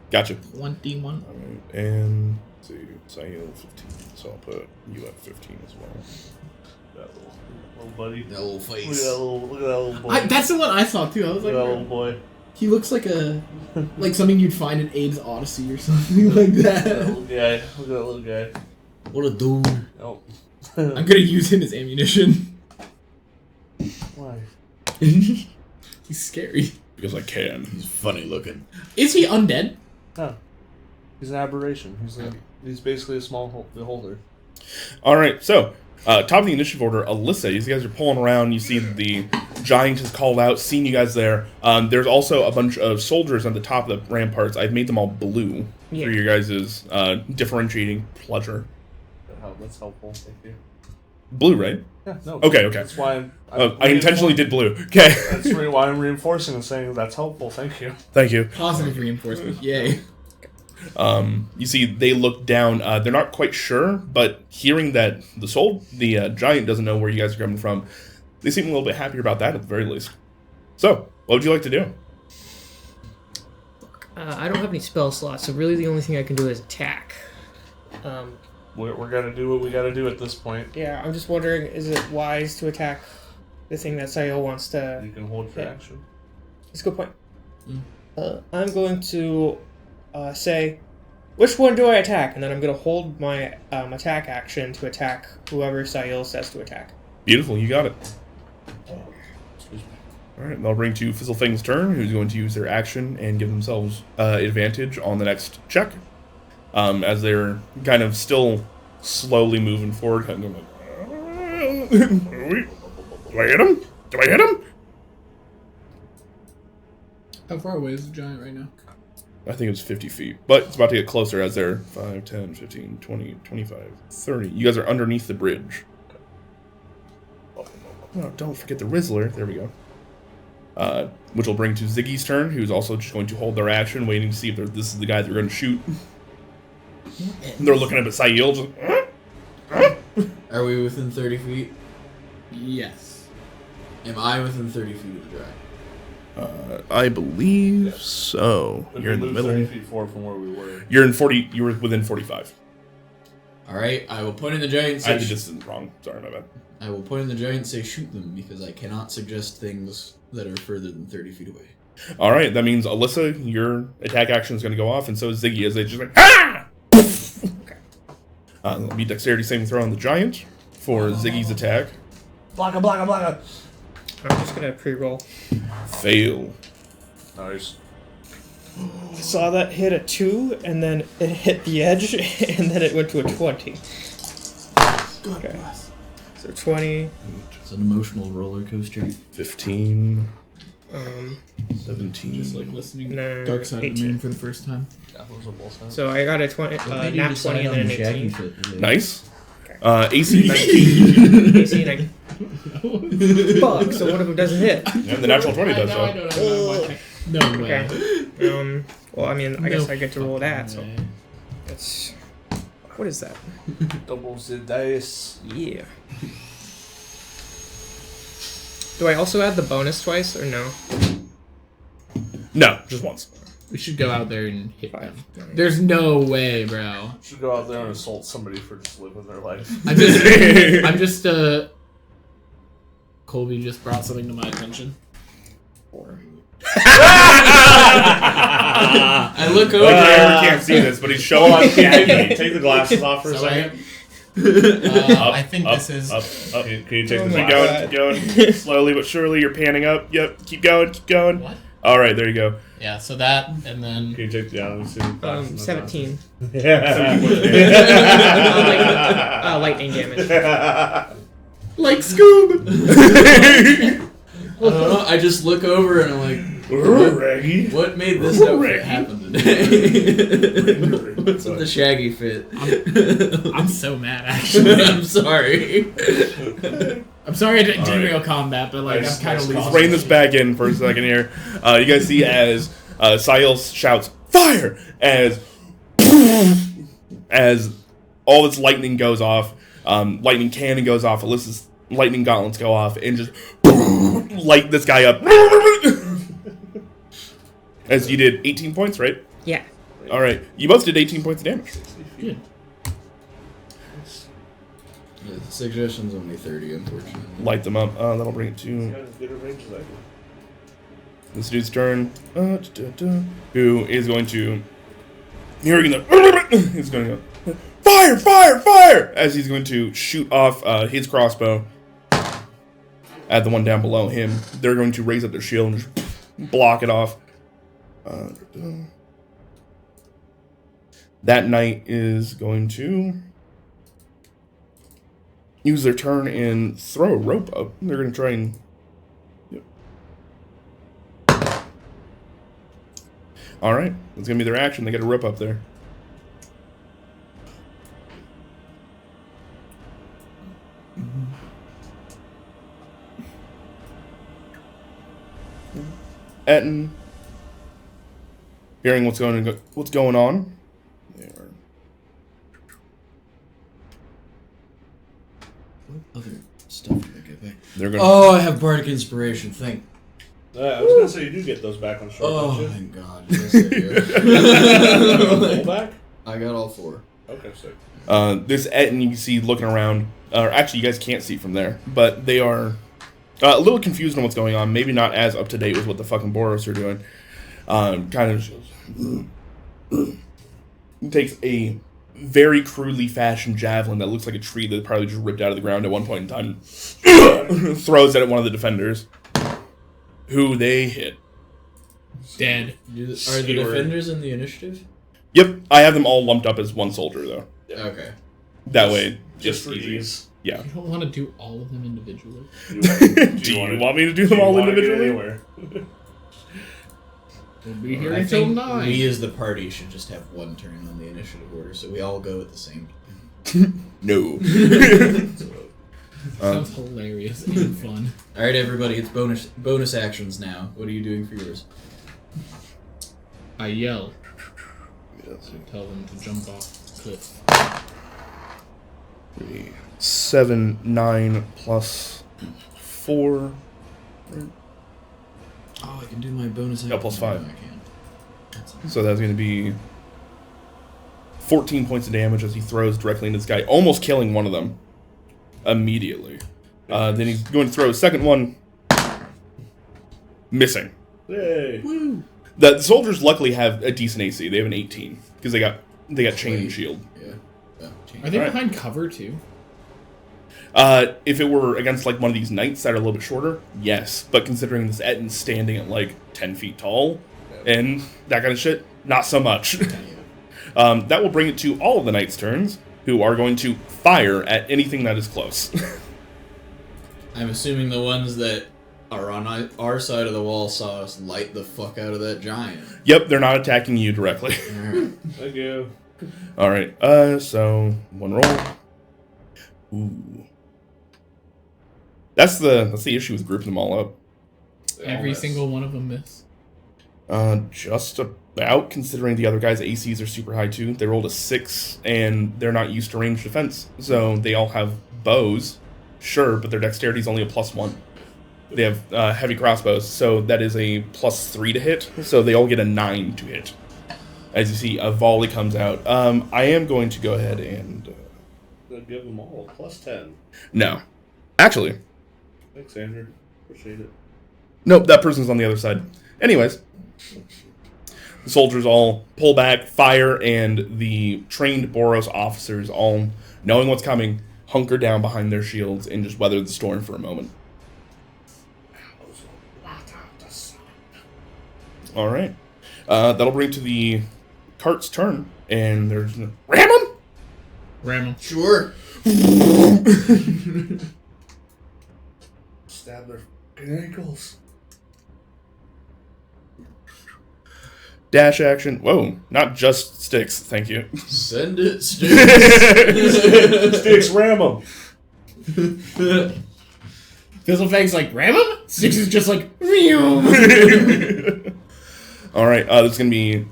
Gotcha. 21. All right, and let's see, Sail 15. So I'll put you at 15 as well. That little buddy. That little Look at that face. little boy. That's the one I saw too. I was Look like, at that little boy. he looks like like something you'd find in Abe's Odyssey or something like Look at that that. little guy. Look at that little guy. What a dude. Oh. I'm gonna use him as ammunition. Why? He's scary. Because I can. He's funny looking. Is he undead? No. He's an aberration. He's basically a small beholder. All right, so top of the initiative order, Alyssa. As you guys are pulling around, you see the giant has called out, seen you guys there. There's also a bunch of soldiers on the top of the ramparts. I've made them all blue for your guys' differentiating pleasure. That's helpful. Thank you. Blue, right? Yeah. No. Okay. That's why I intentionally did blue. Okay. That's really why I'm reinforcing and saying that's helpful. Thank you. Thank you. Positive reinforcement. Yay. You see, they look down. They're not quite sure, but hearing that the giant doesn't know where you guys are coming from, they seem a little bit happier about that at the very least. So, what would you like to do? I don't have any spell slots, so really the only thing I can do is attack. We're gonna do what we gotta do at this point. Yeah, I'm just wondering, is it wise to attack the thing that Sayil wants to... You can hold your action. That's a good point. I'm going to say, which one do I attack? And then I'm going to hold my attack action to attack whoever Sayil says to attack. Beautiful, you got it. Alright, that'll bring to Fizzlefang's turn, who's going to use their action and give themselves advantage on the next check. As they're kind of still slowly moving forward, kind of like, do I hit him? Do I hit him? How far away is the giant right now? I think it's 50 feet, but it's about to get closer as they're 5, 10, 15, 20, 25, 30. You guys are underneath the bridge. Oh, don't forget the Rizzler. There we go. Which will bring to Ziggy's turn, who's also just going to hold their action, waiting to see if this is the guy they're going to shoot. And they're looking up at Sayil, just... Are we within 30 feet? Yes. Am I within 30 feet of the giant? I believe so. But You're in the we moved middle. 30 feet forward from where we were. You're in 40. You were within 45. All right, I will point in the giant. I Say had the distance wrong. Sorry, my bad. I will point in the giant and say shoot them because I cannot suggest things that are further than 30 feet away. All right, that means Alyssa, your attack action is going to go off, and so is Ziggy as they just like ah. Okay. That'll be dexterity saving throw on the giant for Ziggy's attack. Blocka, blocka, blocka. I'm just going to pre-roll. Fail. Nice. I saw that hit a 2, and then it hit the edge, and then it went to a 20. Okay. So 20. It's an emotional roller coaster. 15. 17. Just like listening No, to Dark Side of the 18. Moon for the first time. Yeah, those are both sounds. So I got a 20, nat 20 and then an 18. Nice. AC 19. AC 19. Fuck, so one of them doesn't hit. And the natural 20 does, I though. don't. No way. Okay. Well, I mean, I guess I get to roll that, so way. that's... What is that? Double the dice. Yeah. Do I also add the bonus twice, or no? No, just once. We should go out there and hit them. 5. There's no way, bro. Should go out there and assault somebody for just living their life. I'm just Colby just brought something to my attention. 4. I look over. Trevor can't see this, but he's showing Hold on, up. take the glasses off for a So second. I think up, this is. up. Can you take Oh the my Keep glasses? going, keep going. Slowly but surely, you're panning up. Yep, keep going, keep going. What? All right, there you go. Yeah, so that, and then. Can you take the let me see the glasses. 17. Yeah. Lightning damage. Like Scoob! I don't know. I just look over and I'm like, Raggy. what made this outfit happen today? What's with the shaggy fit? I'm so mad, actually. I'm sorry. I'm sorry I didn't All do right. real combat, but like, Nice, I'm kind of nice losing. Rein this back in for a second here. You guys see as Sayil shouts, "Fire!" as all this lightning goes off. Lightning cannon goes off. Alyssa's lightning gauntlets go off and just light this guy up. As you did 18 points, right? Yeah. All right. You both did 18 points of damage. Good. The suggestion's only 30, unfortunately. Light them up. That'll bring it to this dude's turn. Who is going to... Hearing the... He's going to go... Fire! Fire! Fire! As he's going to shoot off his crossbow at the one down below him. They're going to raise up their shield and just block it off. That knight is going to use their turn and throw a rope up. They're going to try and... Yep. Alright, that's going to be their action. They get a rope up there. Etten, hearing what's going on. What other stuff did I get back? They're going. Oh, I have bardic inspiration. Thank. I was gonna say you do get those back on short. Oh, don't you? thank God. Yes, I do. Full back? I got all 4. Okay, sick. This Etten you can see looking around. Or actually, you guys can't see from there, but they are a little confused on what's going on. Maybe not as up to date with what the fucking Boros are doing. Kind of takes a very crudely fashioned javelin that looks like a tree that probably just ripped out of the ground at one point in time. Throws it at one of the defenders, who they hit. Dead. Are the defenders in the initiative? Yep, I have them all lumped up as one soldier though. Okay. That way, Just just for easy. ease. Yeah. You don't want to do all of them individually. Do you want me to do them all individually? We'll be here I until think 9. we as the party should just have one turn on the initiative order, so we all go at the same time. No. Sounds hilarious and fun. All right, everybody, it's bonus actions now. What are you doing for yours? I yell. Tell them to jump off the cliff. 7, 9 plus 4. Oh, I can do my bonus action. Yeah, plus 5. No, I can't. That's So that's going to be 14 points of damage as he throws directly into this guy, almost killing one of them immediately. Then he's going to throw a second one, missing. Yay. Woo! The soldiers luckily have a decent AC. They have an 18 because they got chain and shield. Yeah. Oh, Are they Alright. behind cover too? If it were against like one of these knights that are a little bit shorter, yes. But considering this Etten's standing at like 10 feet tall and that kind of shit, not so much. That will bring it to all of the knights' turns, who are going to fire at anything that is close. I'm assuming the ones that are on our side of the wall saw us light the fuck out of that giant. Yep, they're not attacking you directly. Alright. Thank you. Alright, so one roll. Ooh. That's the issue with grouping them all up. Every single one of them miss. Just about, considering the other guys' ACs are super high too. They rolled a 6, and they're not used to ranged defense. So they all have bows, sure, but their dexterity is only a +1. They have heavy crossbows, so that is a +3 to hit. So they all get a 9 to hit. As you see, a volley comes out. I am going to go ahead and... Give them all a +10. No. Actually, Thanks, Andrew. Appreciate it. nope, that person's on the other side. Anyways, the soldiers all pull back, fire, and the trained Boros officers, all knowing what's coming, hunker down behind their shields and just weather the storm for a moment. All right. That'll bring to the cart's turn, and there's... Ram him! Ram 'em. Sure. Stab their ankles. Dash action. Whoa, not just sticks, thank you. Send it, Stu. Sticks, ram them. Fizzlefang's like, ram 'em? Six is just like, All right, this is going to be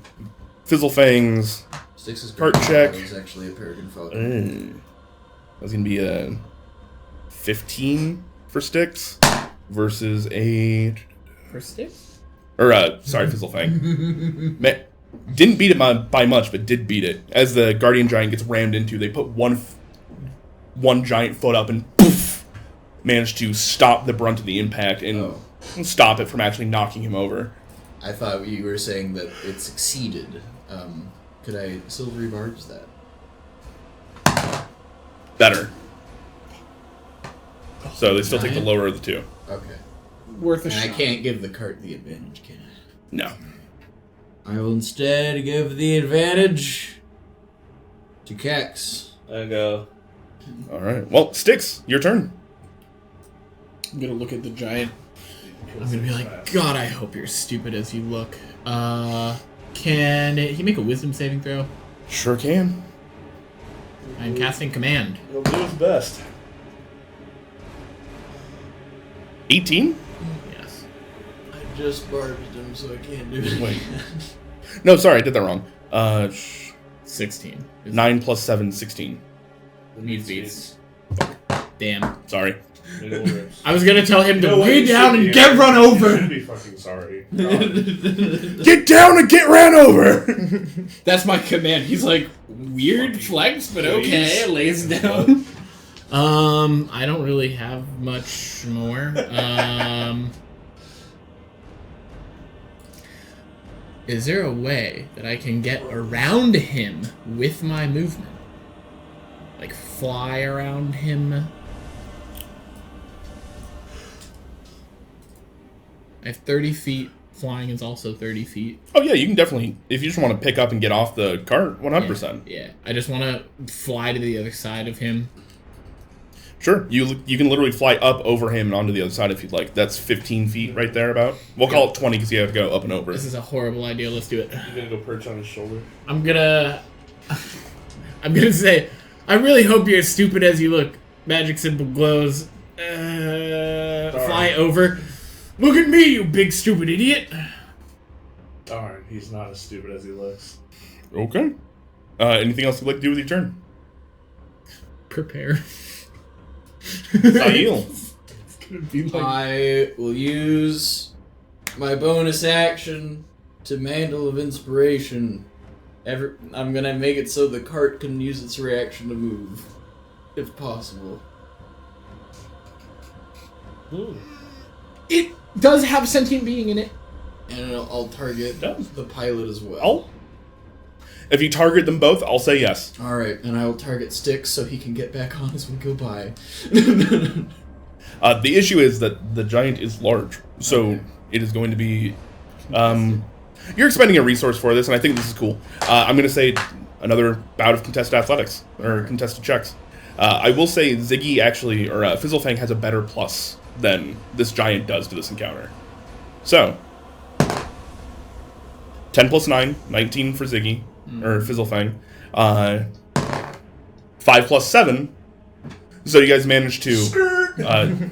Fizzlefang's Styx is Cart great. check. He's actually a Peregrine Falcon. That's going to be a 15 for sticks versus a... For sticks? Or, sorry, Fizzlefang. Didn't beat it by much, but did beat it. As the Guardian Giant gets rammed into, they put one giant foot up and poof, managed to stop the brunt of the impact and stop it from actually knocking him over. I thought you were saying that it succeeded. Could I silvery barbs that? Better. So they still take the lower of the two. Okay. Worth a And I shot. can't give the cart the advantage, can I? No. I will instead give the advantage to Kex. I go. All right. Well, Sticks, your turn. I'm gonna look at the giant. I'm gonna be like, God, I hope you're stupid as you look. Can he make a wisdom saving throw? Sure can. I'm casting command. He'll do his best. 18? Yes. I just barbed him, so I can't do it. Wait. No, sorry, I did that wrong. 16. 9 plus 7, 16. Meets beats. Damn. Sorry. I was gonna tell him to No way lay you down should and be. get run You over. should be fucking sorry. God. Get down and get ran over! That's my command. He's like, weird flex, but okay. Lays down. I don't really have much more. Is there a way that I can get around him with my movement? Like fly around him? I have 30 feet. Flying is also 30 feet. Oh, yeah, you can definitely, if you just want to pick up and get off the cart, 100%. Yeah. I just want to fly to the other side of him. Sure, you can literally fly up over him and onto the other side if you'd like. That's 15 feet right there about. We'll call it 20 because you have to go up and over. This is a horrible idea. Let's do it. You gonna go perch on his shoulder? I'm gonna say, I really hope you're as stupid as you look. Magic symbol glows. Fly over. Look at me, you big stupid idiot. Darn, he's not as stupid as he looks. Okay. Anything else you'd like to do with your turn? Prepare. Sail. It's gonna be like I will use my bonus action to Mantle of Inspiration. I'm gonna make it so the cart can use its reaction to move, if possible. it does have sentient being in it. And I'll target Does. the pilot as well. Oh. If you target them both, I'll say yes. Alright, and I will target Styx so he can get back on as we go by. The issue is that the giant is large, so Okay. it is going to be. You're expending a resource for this, and I think this is cool. I'm going to say another bout of contested athletics or contested checks. I will say Ziggy actually, or Fizzlefang has a better plus than this giant does to this encounter. So, 10 plus 9, 19 for Ziggy, or Fizzlefang. 5 plus 7. So you guys managed to,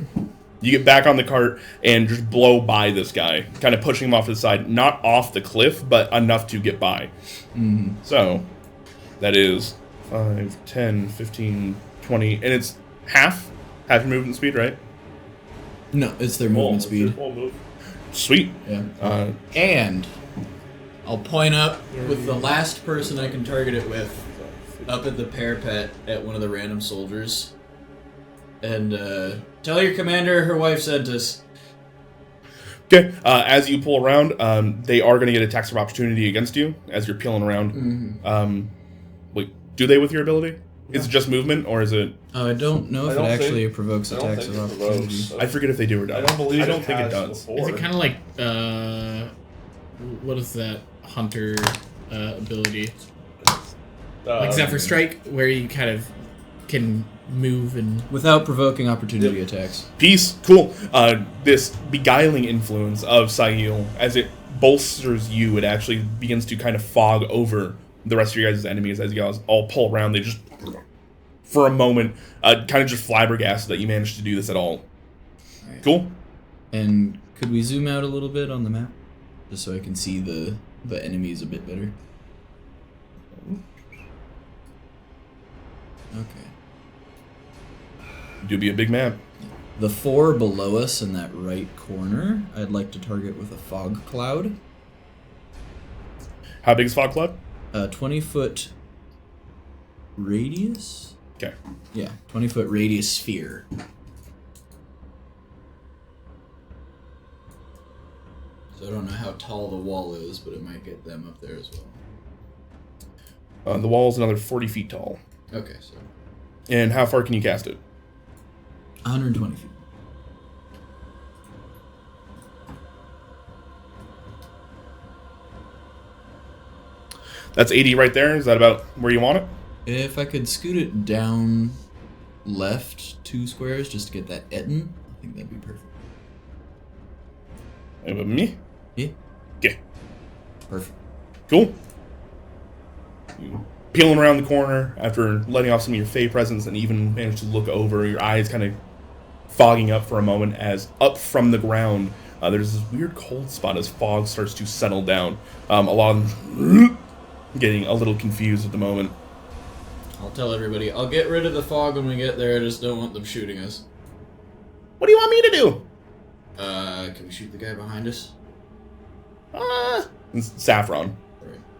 you get back on the cart and just blow by this guy, kind of pushing him off to the side. Not off the cliff, but enough to get by. So, that is 5, 10, 15, 20, and it's half your movement speed, right? No, it's their movement speed. Whole move. Sweet. Yeah. And I'll point up with the last person I can target it with, up at the parapet at one of the random soldiers. And tell your commander her wife sent us. Okay, as you pull around, they are going to get attacks of opportunity against you as you're peeling around. Wait, do they with your ability? Is it just movement, or is it... I don't know if I it don't actually think- provokes I don't attacks think of it provokes. opportunity. I forget if they do or don't. I don't believe I don't it think it has does. before. Is it kind of like, what is that hunter ability? Like Zephyr Strike, where you kind of can move and... Without provoking opportunity attacks. Peace. Cool. This beguiling influence of Sail, as it bolsters you, it actually begins to kind of fog over the rest of your guys' enemies as you guys all pull around. They just, for a moment, kind of just flabbergasted that you managed to do this at all. Right. Cool. And could we zoom out a little bit on the map? Just so I can see the enemies a bit better. Okay. Do be a big map. The 4 below us in that right corner, I'd like to target with a fog cloud. How big is Fog Cloud? 20-foot radius? Okay. Yeah, 20-foot radius sphere. So I don't know how tall the wall is, but it might get them up there as well. The wall is another 40 feet tall. Okay, so And how far can you cast it? 120 feet. That's 80 right there. Is that about where you want it? If I could scoot it down left 2 squares just to get that Etten, I think that'd be perfect. Me? Yeah. Okay. Perfect. Cool. You peeling around the corner after letting off some of your Fey presence and even managed to look over, your eyes kind of fogging up for a moment as up from the ground, there's this weird cold spot as fog starts to settle down. A lot of them getting a little confused at the moment. I'll tell everybody, I'll get rid of the fog when we get there, I just don't want them shooting us. What do you want me to do? Can we shoot the guy behind us? It's Saffron.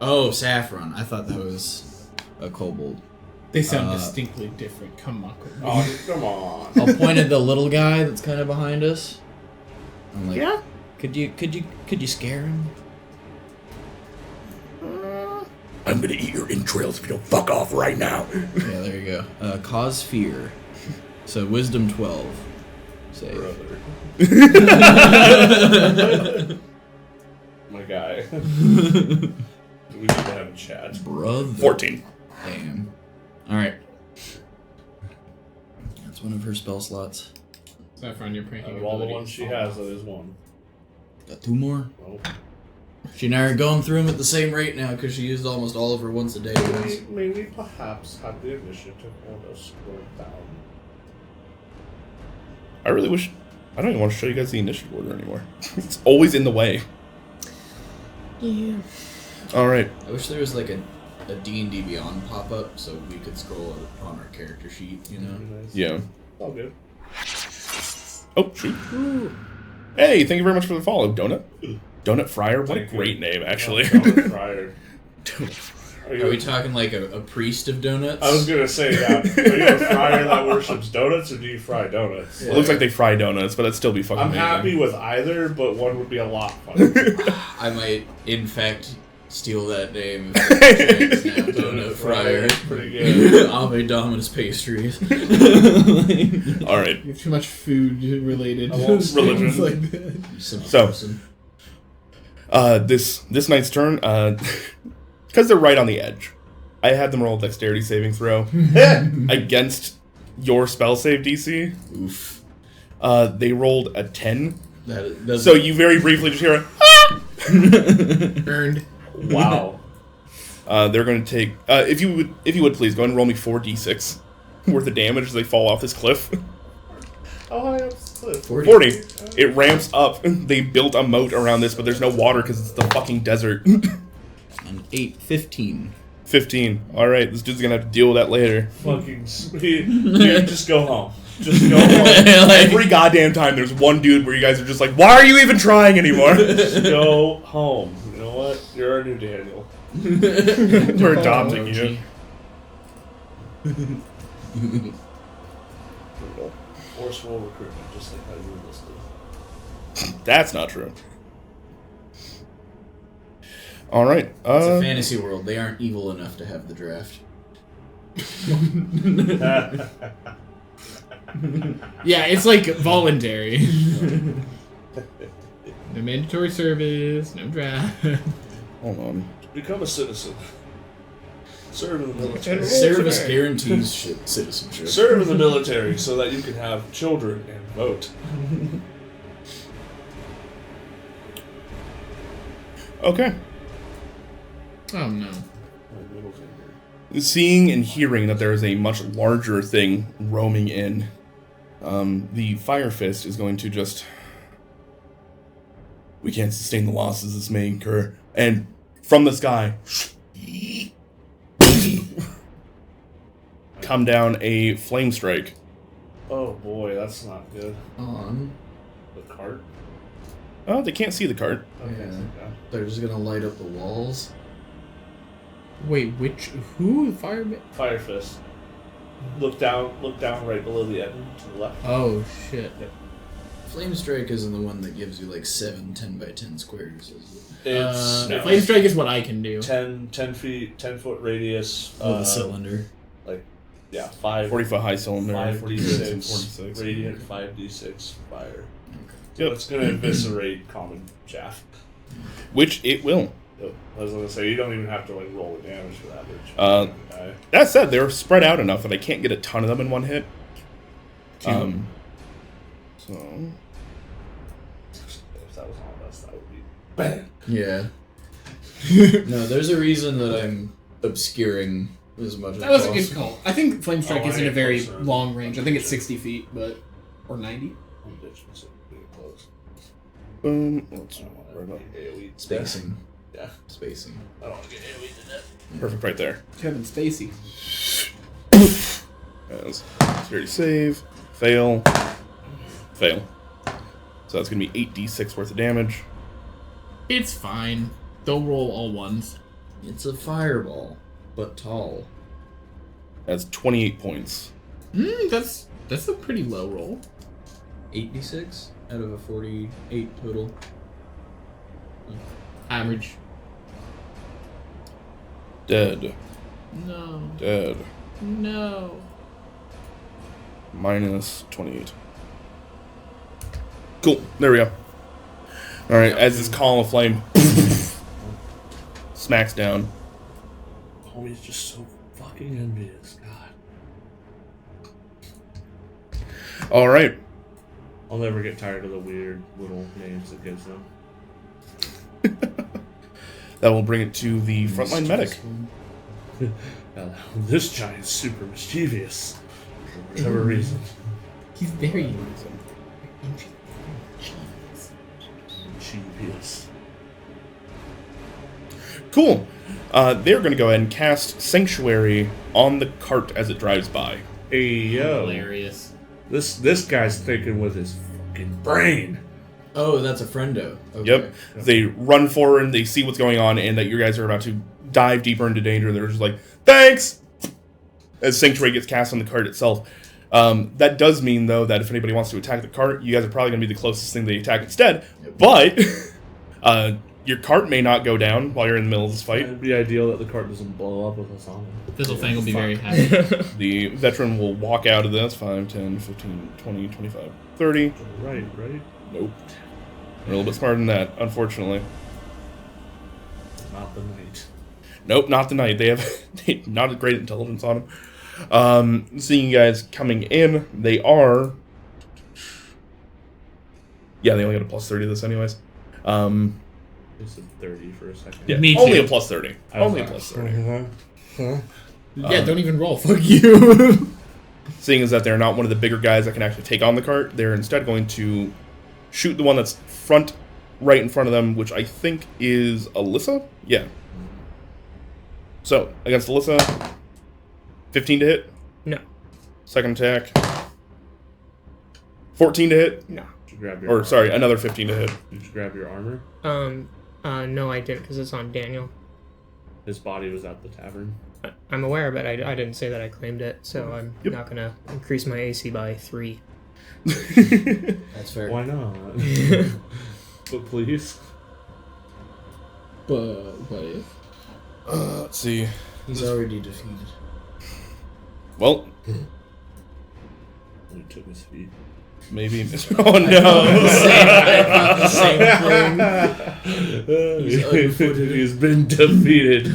Oh, Saffron. I thought that was a kobold. They sound distinctly different. Come on. Oh, come on. I'll point at the little guy that's kind of behind us. I'm like, Yeah? Could you scare him? I'm gonna eat your entrails if you don't fuck off right now. Yeah, there you go. Cause fear. So wisdom 12. Save. Brother. My guy. We need to have a chat. Brother. 14. Damn. Alright. That's one of her spell slots. Saffron, you're pranking. Of all the ones she has, that is one. Got 2 more. Oh. She and I are going through them at the same rate now because she used almost all of her once a day ones. Maybe perhaps have the initiative order scroll down. I really wish... I don't even want to show you guys the initiative order anymore. It's always in the way. Yeah. Alright. I wish there was like a D&D Beyond pop-up so we could scroll on our character sheet, you know? Nice. Yeah. All good. Oh, shoot. Hey, thank you very much for the follow, Donut. Donut Fryer? What a Thank you. great name, actually. Donut Fryer. Are we talking like a priest of donuts? I was gonna say, yeah. Are you a fryer that worships donuts, or do you fry donuts? It looks like they fry donuts, but that'd still be fucking I'm amazing. happy with either, but one would be a lot funnier. I might, in fact, steal that name if it's now. Donut Fryer. Pretty good. Ave Dominus Pastries. Alright. You have too much food related I won't religion. things like that. Simple So- person. This night's turn, because they're right on the edge, I had them roll a dexterity saving throw against your spell save DC. Oof. They rolled a 10. That So you very briefly just hear a, Earned. Wow. they're going to take, if you would please, go ahead and roll me 4d6 worth of damage as they fall off this cliff. How high up is the cliff? 40. It ramps up. They built a moat around this, but there's no water because it's the fucking desert. And 8, 15. 15. Alright, this dude's going to have to deal with that later. Fucking sweet. Dude, just go home. Just go home. Every goddamn time there's one dude where you guys are just like, why are you even trying anymore? Just go home. You know what? You're our new Daniel. We're adopting you. Forceful recruitment, just like how you listed. That's not true. Alright. It's a fantasy world. They aren't evil enough to have the draft. Yeah, it's like voluntary. No mandatory service, no draft. Hold on. Become a citizen. Serve in the military. Service guarantees citizenship. Serve in the military so that you can have children and vote. Okay. Oh no. My middle finger. Seeing and hearing that there is a much larger thing roaming in, the Fire Fist is going to just... We can't sustain the losses this may incur. And from the sky... come down a flame strike. Oh boy, that's not good. On. The cart? Oh, they can't see the cart. Okay, Yeah. thank God. They're just gonna light up the walls. Wait, who? Fireman? Fire fist. Look down right below the end to the left. Oh shit. Flame Strike isn't the one that gives you like 7 10 by 10 squares, is it? It's no. Flame strike is what I can do. 10 feet, 10-foot radius. With a cylinder. Yeah, 5. 40-foot high cylinder. 5d6 46. radiant, 5d6 fire. So Yep. it's gonna eviscerate common chaff. Which it will. I was gonna say you don't even have to like roll the damage for that. That said, they're spread out enough that I can't get a ton of them in one hit. So If that was all of us, that would be bad. Yeah. No, there's a reason that I'm obscuring as much as That was a possible. good call. I think Flame Strike Oh, isn't I a very closer. long range. I think it's 60 feet, or 90. I'm ditching specifically close. Boom. I don't want to get AoE Spacing. Yeah. Spacing. I don't want to get AoE to death. Perfect right there. Kevin Spacey. As security save, fail, fail. So that's gonna be 8d6 worth of damage. It's fine. They'll roll all ones. It's a fireball, but tall. That's 28 points. That's a pretty low roll. 8d6 out of a 48 total. Average. Dead. No. Dead. No. Minus 28. Cool. There we go. Alright, as this column of flame smacks down. Homie's just so fucking envious. God. Alright. I'll never get tired of the weird little names it gives them. That will bring it to the frontline medic. This giant's super mischievous. For whatever reason. He's very Mischievous. Cool. They're going to go ahead and cast Sanctuary on the cart as it drives by. Hey yo. hilarious. This guy's thinking with his fucking brain. Oh, that's a friendo. Okay. Yep. They run forward and they see what's going on and that you guys are about to dive deeper into danger. They're just like, thanks! As Sanctuary gets cast on the cart itself. That does mean, though, that if anybody wants to attack the cart, you guys are probably going to be the closest thing they attack instead. But your cart may not go down while you're in the middle of this fight. It'd be ideal that the cart doesn't blow up with us on it. Fizzlefang will be very happy. The veteran will walk out of this 5, 10, 15, 20, 25, 30. Right. Nope. They're a little bit smarter than that, unfortunately. Not the knight. Nope, not the knight. They have not a great intelligence on them. Seeing you guys coming in, they are... Yeah, they only got a plus 30 to this anyways. They said 30 for a second. Yeah, Me only too. a plus 30. Only a plus 30. Yeah, don't even roll. Fuck you. Seeing as that they're not one of the bigger guys that can actually take on the cart, they're instead going to shoot the one that's right in front of them, which I think is Alyssa? Yeah. So, against Alyssa, 15 to hit. No. Second attack, 14 to hit. No. Did you grab your Or, sorry, another 15 to hit. Did you grab your armor? No, I didn't, because it's on Daniel. His body was at the tavern. I'm aware, but I didn't say that I claimed it, so I'm Yep. not gonna increase my AC by 3. That's fair. Why not? But please. But what if? Let's see. He's already defeated. Well, He took his feet. maybe... Oh, no! The same thing. He's unfooted. He's been defeated.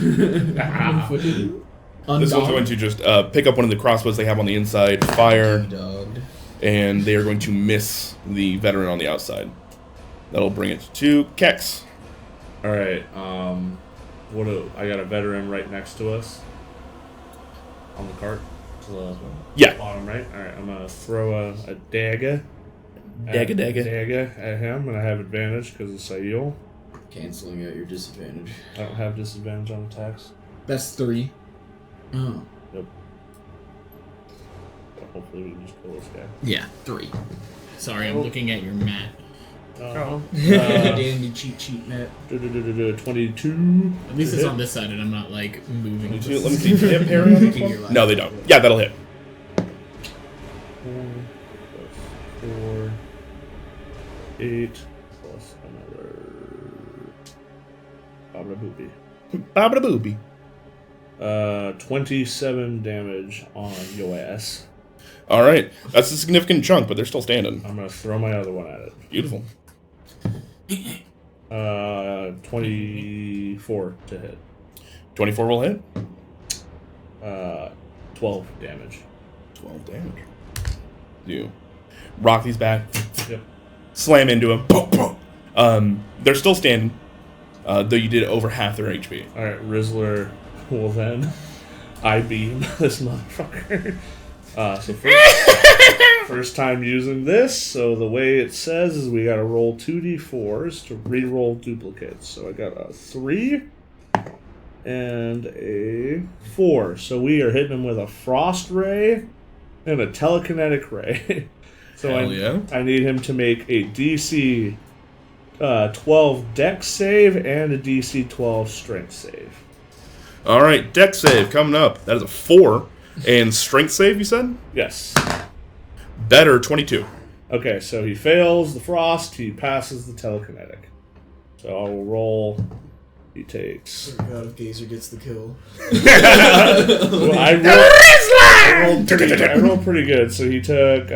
This one's going to just pick up one of the crossbows they have on the inside, fire, Dogged. and they are going to miss the veteran on the outside. That'll bring it to Kex. Alright, I got a veteran right next to us. On the cart. To the Yeah. bottom right. Alright, I'm gonna throw a dagger. Dagger. Dagger at him, and I have advantage because of Sayil. Canceling out your disadvantage. I don't have disadvantage on attacks. That's 3. Oh. Yep. Hopefully we can just kill this guy. Yeah, 3. Sorry, I'm looking at your mat. Dandy cheat, Matt. 22. At least it's on this side and I'm not like moving. Let me see. Do they have parry on this one? No, they don't. Yeah, that'll hit. 4, 8, plus another. Babra boopy. Babba-booby. 27 damage on your ass. Alright. That's a significant chunk, but they're still standing. I'm gonna throw my other one at it. Beautiful. 24 24 to hit. 24 will hit. 12 damage. 12 damage. You rock these back. Yep. Slam into him. Boom, boom. They're still standing, though you did over half their HP. All right, Rizzler will then I-beam this motherfucker. So first time using this, so the way it says is we gotta roll 2d4s to re-roll duplicates. So I got a 3 and a 4. So we are hitting him with a Frost Ray and a Telekinetic Ray. So Hell yeah. I need him to make a DC 12 Dex save and a DC 12 Strength save. All right, Dex save coming up. That is a 4. And Strength save, you said? Yes. Better, 22. Okay, so he fails the Frost, he passes the Telekinetic. So I will roll. He takes. Oh God, if Gazer gets the kill. Well, I rolled pretty good. So he took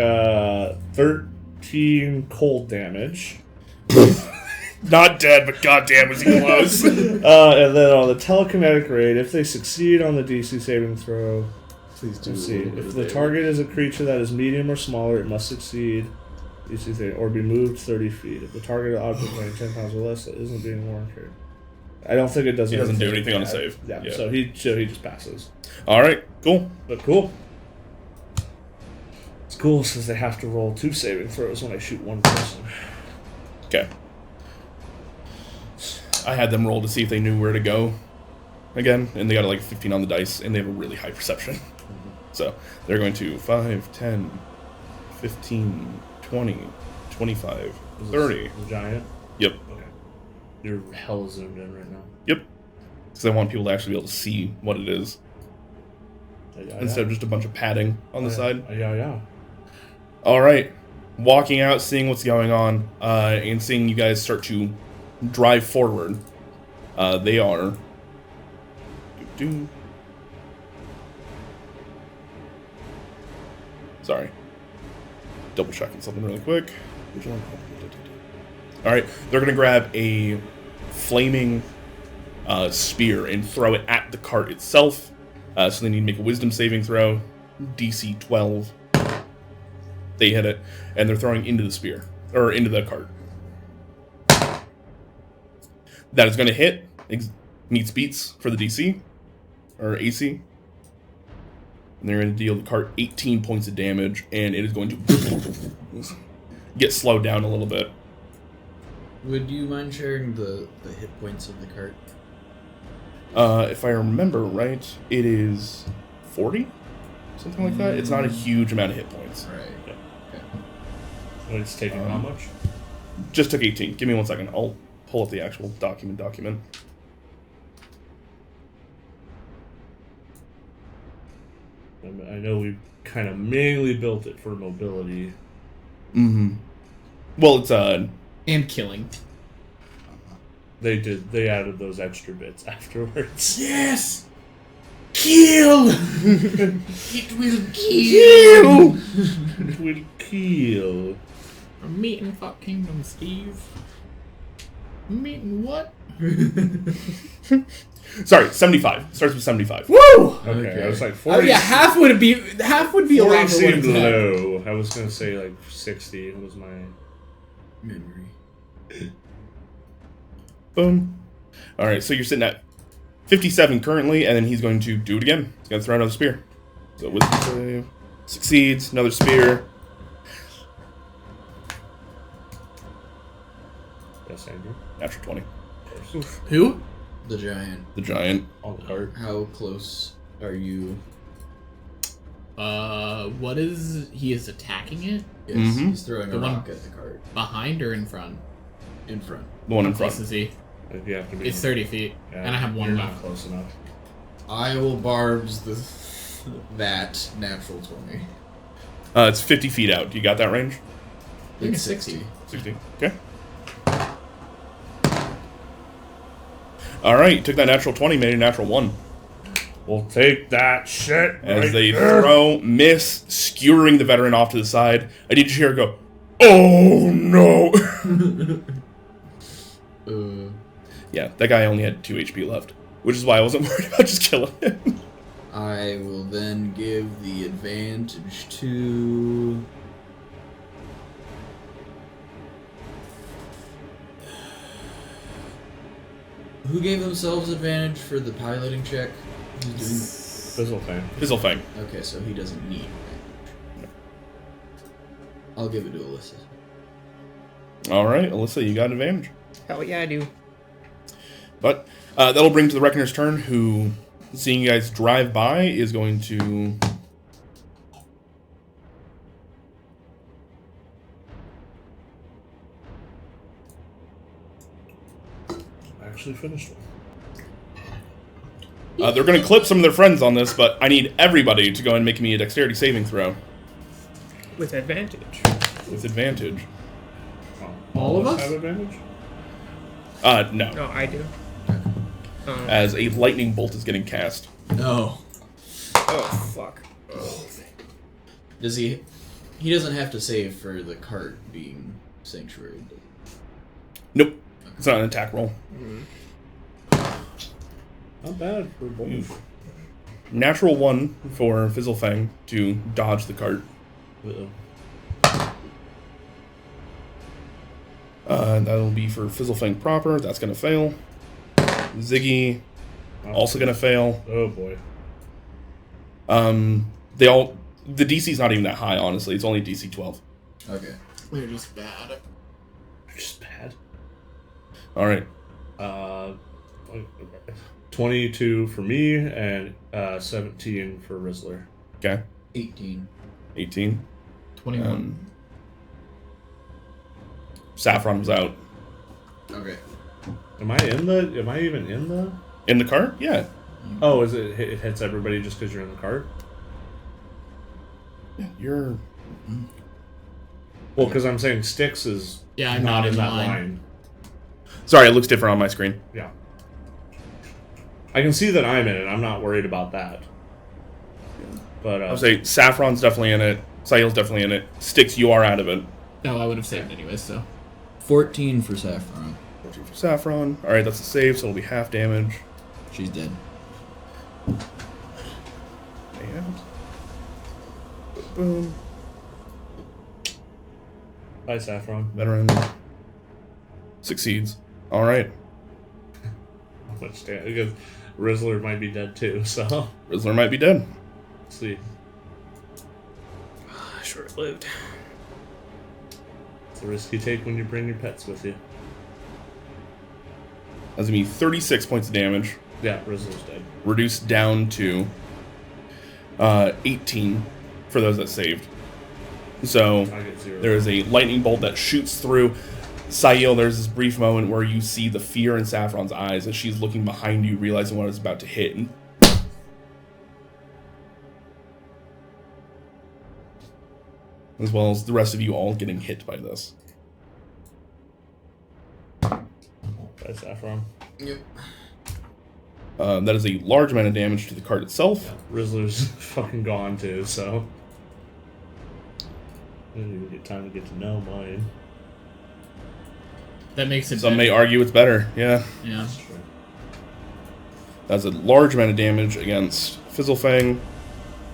13 cold damage. Not dead, but goddamn was he close. And then on the Telekinetic Raid, if they succeed on the DC saving throw, Please do. let's see. If the target is a creature that is medium or smaller, it must succeed DC saving or be moved 30 feet. If the target object weighing 10 pounds or less isn't being warranted. I don't think it does. He doesn't do anything on a save. Yeah, Yeah. so he just passes. All right, cool. But cool. It's cool since they have to roll 2 saving throws when I shoot one person. Okay. I had them roll to see if they knew where to go again, and they got like 15 on the dice, and they have a really high perception. So they're going to 5, 10, 15, 20, 25, 30. The giant? Yep. Okay. You're hella zoomed in right now. Yep. Because I want people to actually be able to see what it is. Instead of just a bunch of padding on the side. Yeah. All right. Walking out, seeing what's going on, and seeing you guys start to drive forward. They are... Sorry. Double checking something really quick. Alright, they're going to grab a flaming spear and throw it at the cart itself. So they need to make a wisdom saving throw. DC 12. They hit it, and they're throwing into the spear. Or into the cart. That is going to hit. Meets beats for the DC. Or AC. And they're going to deal the cart 18 points of damage, and it is going to get slowed down a little bit. Would you mind sharing the hit points of the cart? If I remember right, it is 40? Something like that. It's not a huge amount of hit points. Right. Yeah. Okay. It's taking how much? Just took 18. Give me 1 second. I'll pull up the actual document. I know we kind of mainly built it for mobility. Mm-hmm. Well, it's And killing. They added those extra bits afterwards. Yes! Kill! It will kill! It will kill. I'm meeting Fuck Kingdom, Steve. Meeting what? Sorry, 75. Starts with 75. Woo! Okay, I was like 40. Oh yeah, half would be a 40 lot for what seemed it's at. low. I was gonna say like 60 was my Memory. Boom. Alright, so you're sitting at 57 currently, and then he's going to do it again. He's going to throw another spear. So wisdom save. Succeeds. Another spear. Yes, Andrew. Natural 20. Of course. Who? The giant. The giant. On the cart. How close are you? What is he is attacking it? Yes, Mhm. he's throwing The a one- rock at the cart. Behind or in front? In front. The one in How close front. is he? You have to be. It's 30 feet, Yeah, and I have one you're left. not close enough. I will barbs that natural 20. It's 50 feet out. You got that range? It's 60. 60. Okay. Alright, you took that natural 20, made a natural 1. We'll take that shit. As right they there. throw, miss, skewering the veteran off to the side. I need you to hear her go, "Oh no!" Yeah, that guy only had 2 HP left, which is why I wasn't worried about just killing him. I will then give the advantage to... Who gave themselves advantage for the piloting check? Who's Fizzlefang. Okay, so he doesn't need advantage. I'll give it to Alyssa. Alright, Alyssa, you got advantage. Hell yeah, I do. But that'll bring to the Reckoner's turn, who, seeing you guys drive by, is going to... Actually finished one. they're going to clip some of their friends on this, but I need everybody to go and make me a dexterity saving throw. With advantage. With advantage. All of us? Have advantage? No. No, I do. As a lightning bolt is getting cast. No. Oh, fuck. Does he... He doesn't have to save for the cart being sanctuary. Nope. It's not an attack roll. Not bad for both. Natural 1 for Fizzlefang to dodge the cart. That'll be for Fizzlefang proper. That's going to fail. Ziggy, also going to fail. Oh boy. The DC's not even that high, honestly. It's only DC 12. Okay. They're just bad. Just bad. Alright. 22 for me and 17 for Rizzler. Okay. 18. 18. 21. Saffron was out. Okay. Am I even in the? In the cart? Yeah. Oh, is it hits everybody just because you're in the cart? You're... Well, because I'm saying Styx is I'm not in that line. line. Sorry, it looks different on my screen. Yeah. I can see that I'm in it. I'm not worried about that. But I'll say Saffron's definitely in it. Sahil's definitely in it. Styx, you are out of it. No, I would have saved anyways, so. 14 for Saffron. 14 for Saffron. Alright, that's a save, so it'll be half damage. She's dead. And... boom. Bye, Saffron. Veteran. Succeeds. Alright. How much damage? Because Rizzler might be dead too, so. Rizzler might be dead. Let's see. Short-lived. It's the risk you take when you bring your pets with you. That's going to be 36 points of damage. Yeah, Rizzler's dead. Reduced down to 18 for those that saved. So I get 0. there is a lightning bolt that shoots through. Sahil, there's this brief moment where you see the fear in Saffron's eyes as she's looking behind you, realizing what is about to hit. And as well as the rest of you all getting hit by this. Bye, Saffron. Yep. That is a large amount of damage to the card itself. Rizzler's fucking gone too, so. I didn't even get time to get to know mine. That makes it Some may better. argue it's better, yeah. Yeah. That's a large amount of damage against Fizzlefang.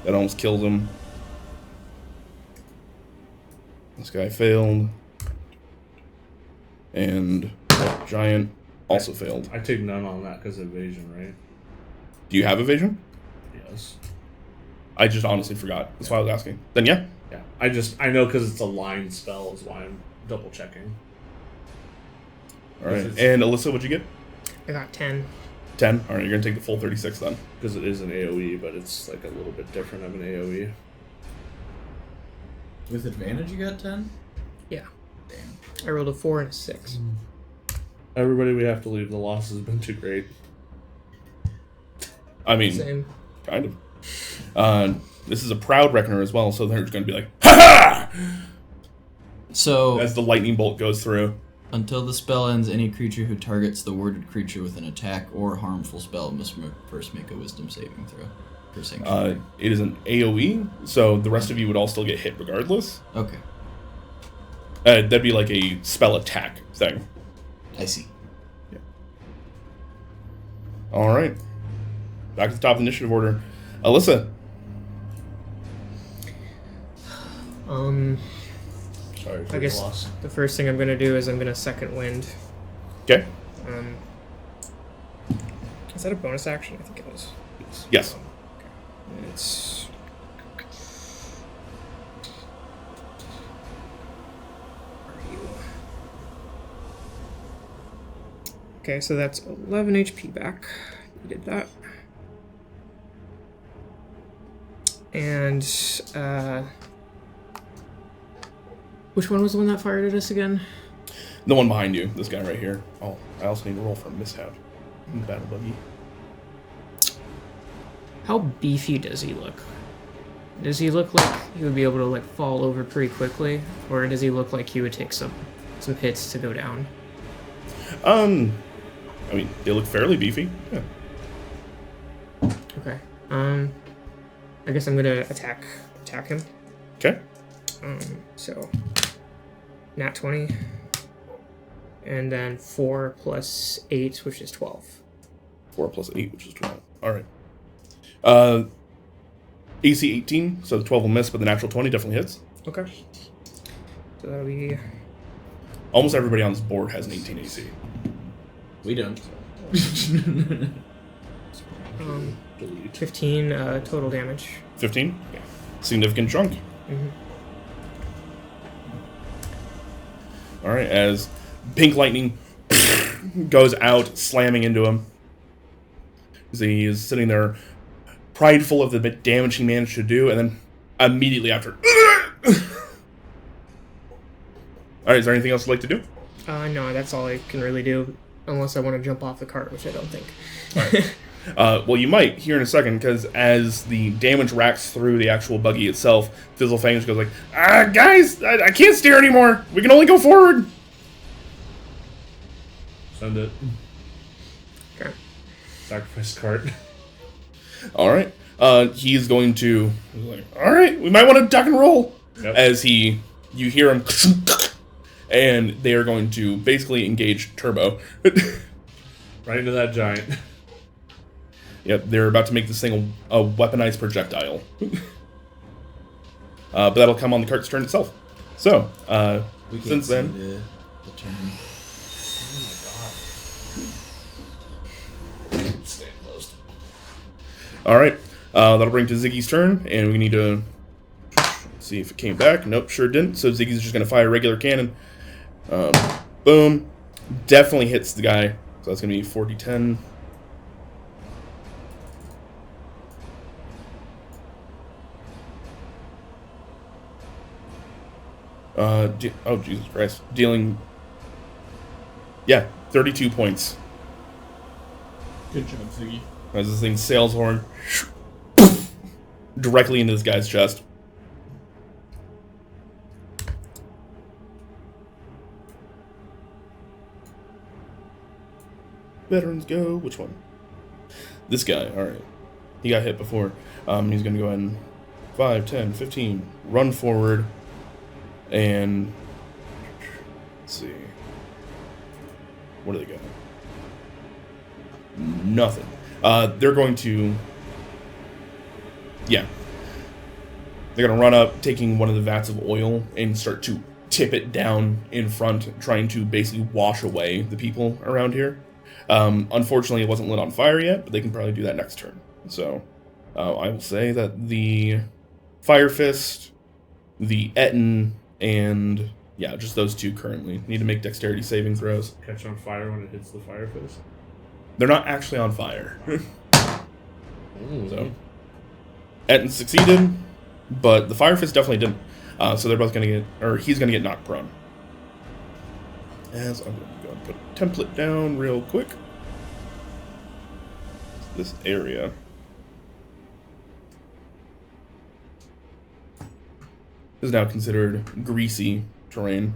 That almost kills him. This guy failed. And Giant also failed. I take none on that because of evasion, right? Do you have evasion? Yes. I just honestly forgot. That's why I was asking. Then yeah. Yeah. I know because it's a line spell is why I'm double checking. Alright. And Alyssa, what'd you get? I got 10. 10? Alright, you're gonna take the full 36 then. Because it is an AoE, but it's like a little bit different of an E. AoE. With advantage, you got 10? Yeah. Damn. I rolled a 4 and a 6. Everybody, we have to leave. The loss has been too great. I mean, Same. kind of. This is a proud reckoner as well, so they're just gonna be like, ha ha! So, As the lightning bolt goes through. until the spell ends, any creature who targets the warded creature with an attack or harmful spell must first make a wisdom saving throw. For sanctuary. It is an AoE, so the rest of you would all still get hit regardless. Okay, That'd be like a spell attack thing. I see. All right. Back to the top of the initiative order. Alyssa. Sorry for I the guess loss. the first thing I'm gonna do is I'm gonna second wind. Okay. Is that a bonus action? I think it is. Yes. It's okay, so that's 11 HP back. You did that. And which one was the one that fired at us again? The one behind you. This guy right here. Oh, I also need to roll for mishap. Battle buggy. How beefy does he look? Does he look like he would be able to like fall over pretty quickly, or does he look like he would take some hits to go down? I mean, they look fairly beefy. Yeah. Okay. I guess I'm gonna attack him. Okay. So nat 20, and then 4 plus 8, which is 12. 4 plus 8, which is 12. All right. AC 18, so the 12 will miss, but the natural 20 definitely hits. Okay. So that'll be Almost everybody on this board has an 18 AC. We don't. 15 total damage. 15? Yeah. Significant chunk. Mm-hmm. All right, as pink lightning goes out, slamming into him. As he is sitting there, prideful of the bit damage he managed to do, and then immediately after. All right, is there anything else you'd like to do? No, that's all I can really do, unless I want to jump off the cart, which I don't think. All right. Well, you might here in a second, because as the damage racks through the actual buggy itself, Fizzlefangs goes like, guys, I can't steer anymore. We can only go forward. Send it. Okay. Sacrifice cart. All right. He's going to. All right, we might want to duck and roll. Yep. As you hear him, and they are going to basically engage Turbo. Right into that giant. Yep, they're about to make this thing a weaponized projectile. But that'll come on the cart's turn itself. So, We can't since see then, the turn. Oh my god. Stay close. all right, that'll bring to Ziggy's turn, and we need to see if it came back. Nope, sure didn't. So Ziggy's just gonna fire a regular cannon. Boom, definitely hits the guy. So that's gonna be 4d10. Oh, Jesus Christ. Dealing... Yeah, 32 points. Good job, Ziggy. As this thing sails horn directly into this guy's chest. Veterans go. Which one? This guy. Alright. He got hit before. He's going to go ahead and 5, 10, 15. Run forward. And let's see. What do they got? Nothing. They're going to... Yeah. They're going to run up, taking one of the vats of oil, and start to tip it down in front, trying to basically wash away the people around here. Unfortunately, it wasn't lit on fire yet, but they can probably do that next turn. So, I will say that the Fire Fist, the Etten, and yeah, just those two currently need to make dexterity saving throws. Catch on fire when it hits the fire fist. They're not actually on fire. So, Etten succeeded, but the Fire Fist definitely didn't. So they're both going to get, or he's going to get knocked prone. As I'm going to go and put a template down real quick. This area. Is now considered greasy terrain.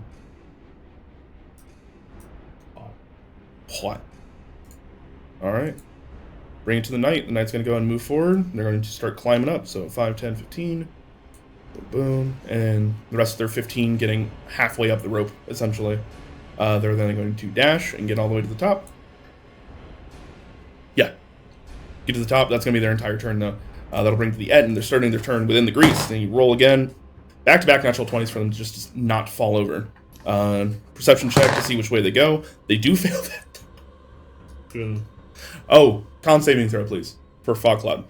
Hot. Alright. Bring it to the knight. The knight's going to go and move forward. They're going to start climbing up. So 5, 10, 15. Boom. And the rest of their 15 getting halfway up the rope, essentially. They're then going to dash and get all the way to the top. Yeah. Get to the top. That's going to be their entire turn, though. That'll bring to the end. They're starting their turn within the grease. Then you roll again. Back-to-back natural 20s for them to just not fall over. Perception check to see which way they go. They do fail that. Good. Oh, con saving throw, please, for Fog Cloud.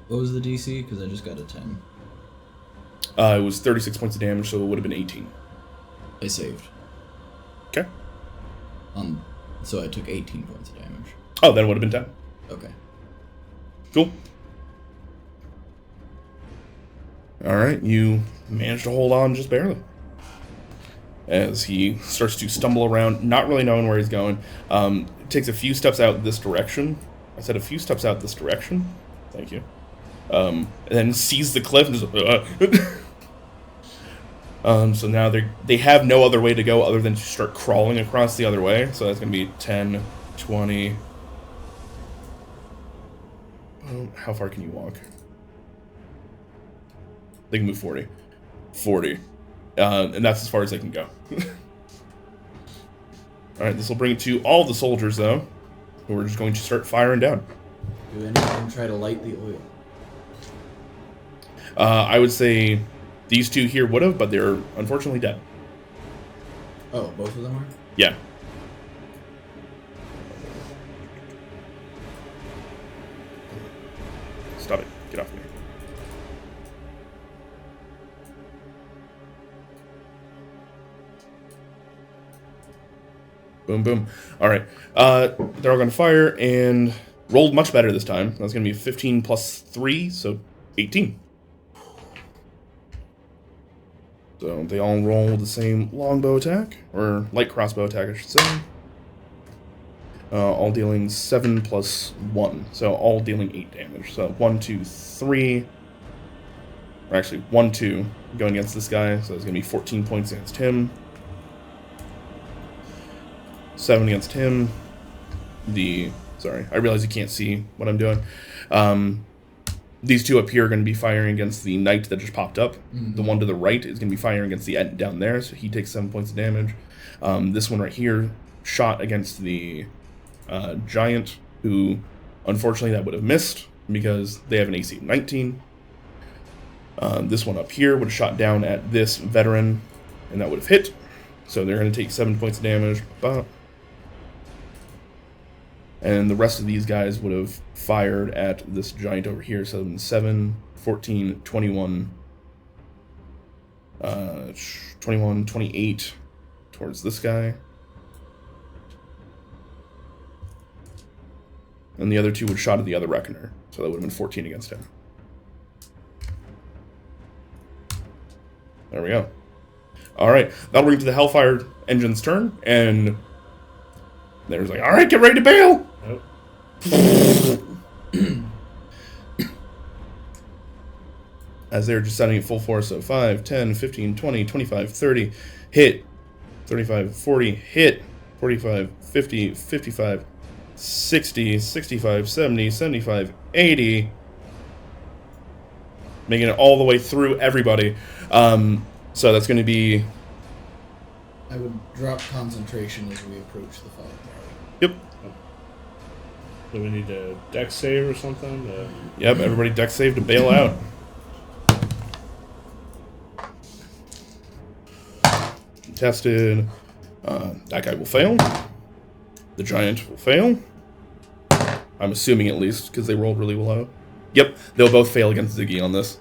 What was the DC? Because I just got a 10. It was 36 points of damage, so it would have been 18. I saved. Okay. So I took 18 points of damage. Oh, then it would have been 10. Okay. Cool. Alright, you managed to hold on just barely. As he starts to stumble around, not really knowing where he's going. Takes a few steps out this direction. I said a few steps out this direction. Thank you. And then sees the cliff and just so now they have no other way to go other than to start crawling across the other way. So that's going to be 10, 20... how far can you walk? They can move 40. 40. And that's as far as they can go. Alright, this will bring it to all the soldiers, though, who are just going to start firing down. Do anyone try to light the oil? I would say these two here would have, but they're unfortunately dead. Oh, both of them are? Yeah. Stop it. Get off me. Boom, boom. All right. They're all going to fire and rolled much better this time. That's going to be 15 plus 3, so 18. So they all roll the same longbow attack, or light crossbow attack, I should say. All dealing 7 plus 1, so all dealing 8 damage. So 1, 2, 3, or actually 1, 2 going against this guy, so it's going to be 14 points against him. 7 against him. Sorry, I realize you can't see what I'm doing. These two up here are going to be firing against the knight that just popped up. Mm-hmm. The one to the right is going to be firing against the Ent down there, so he takes 7 points of damage. This one right here shot against the giant, who unfortunately that would have missed because they have an AC of 19. This one up here would have shot down at this veteran, and that would have hit. So they're going to take 7 points of damage. And the rest of these guys would have fired at this giant over here. So 7, 14, 21, 21, 28 towards this guy. And the other two would have shot at the other reckoner. So that would have been 14 against him. There we go. Alright, that'll bring to the Hellfire Engine's turn, and there's like, alright, get ready to bail! Nope. As they're just setting at full force, so 5, 10, 15, 20, 25, 30, hit, 35, 40, hit, 45, 50, 55, 60, 65, 70, 75, 80, making it all the way through everybody. So that's going to be... I would drop concentration as we approach the fight. Yep. Do we need a dex save or something? Yep, everybody dex save to bail out. Tested. That guy will fail. The giant will fail. I'm assuming at least, because they rolled really low. Yep, they'll both fail against Ziggy on this.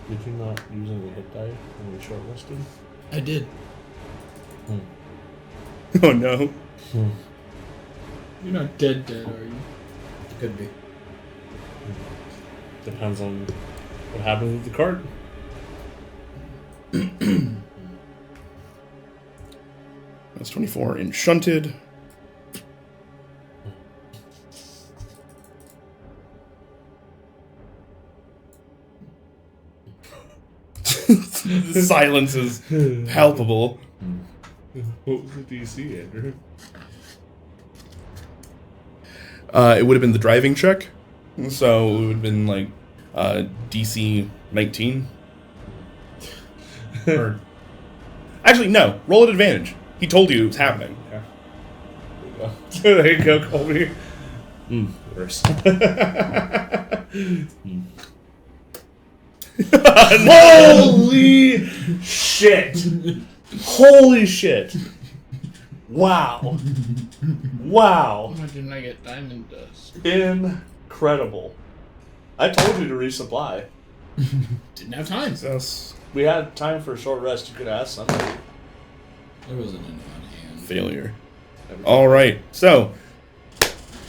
Did you not use any hit die when you short rested? I did. Oh no. You're not dead, are you? Could be. Depends on what happens with the cart. That's 24 in shunted. The silence is palpable. What was the DC, Andrew? It would have been the driving check. So it would have been like DC 19. Or, Actually, no. Roll at advantage. He told you it was happening. yeah. There you go, Colby. Worse. Holy shit! Holy shit! Wow. Wow. Why didn't I get diamond dust? Incredible. I told you to resupply. Didn't have time. Yes. We had time for a short rest. You could ask somebody. There wasn't enough on hand. Failure. Alright, so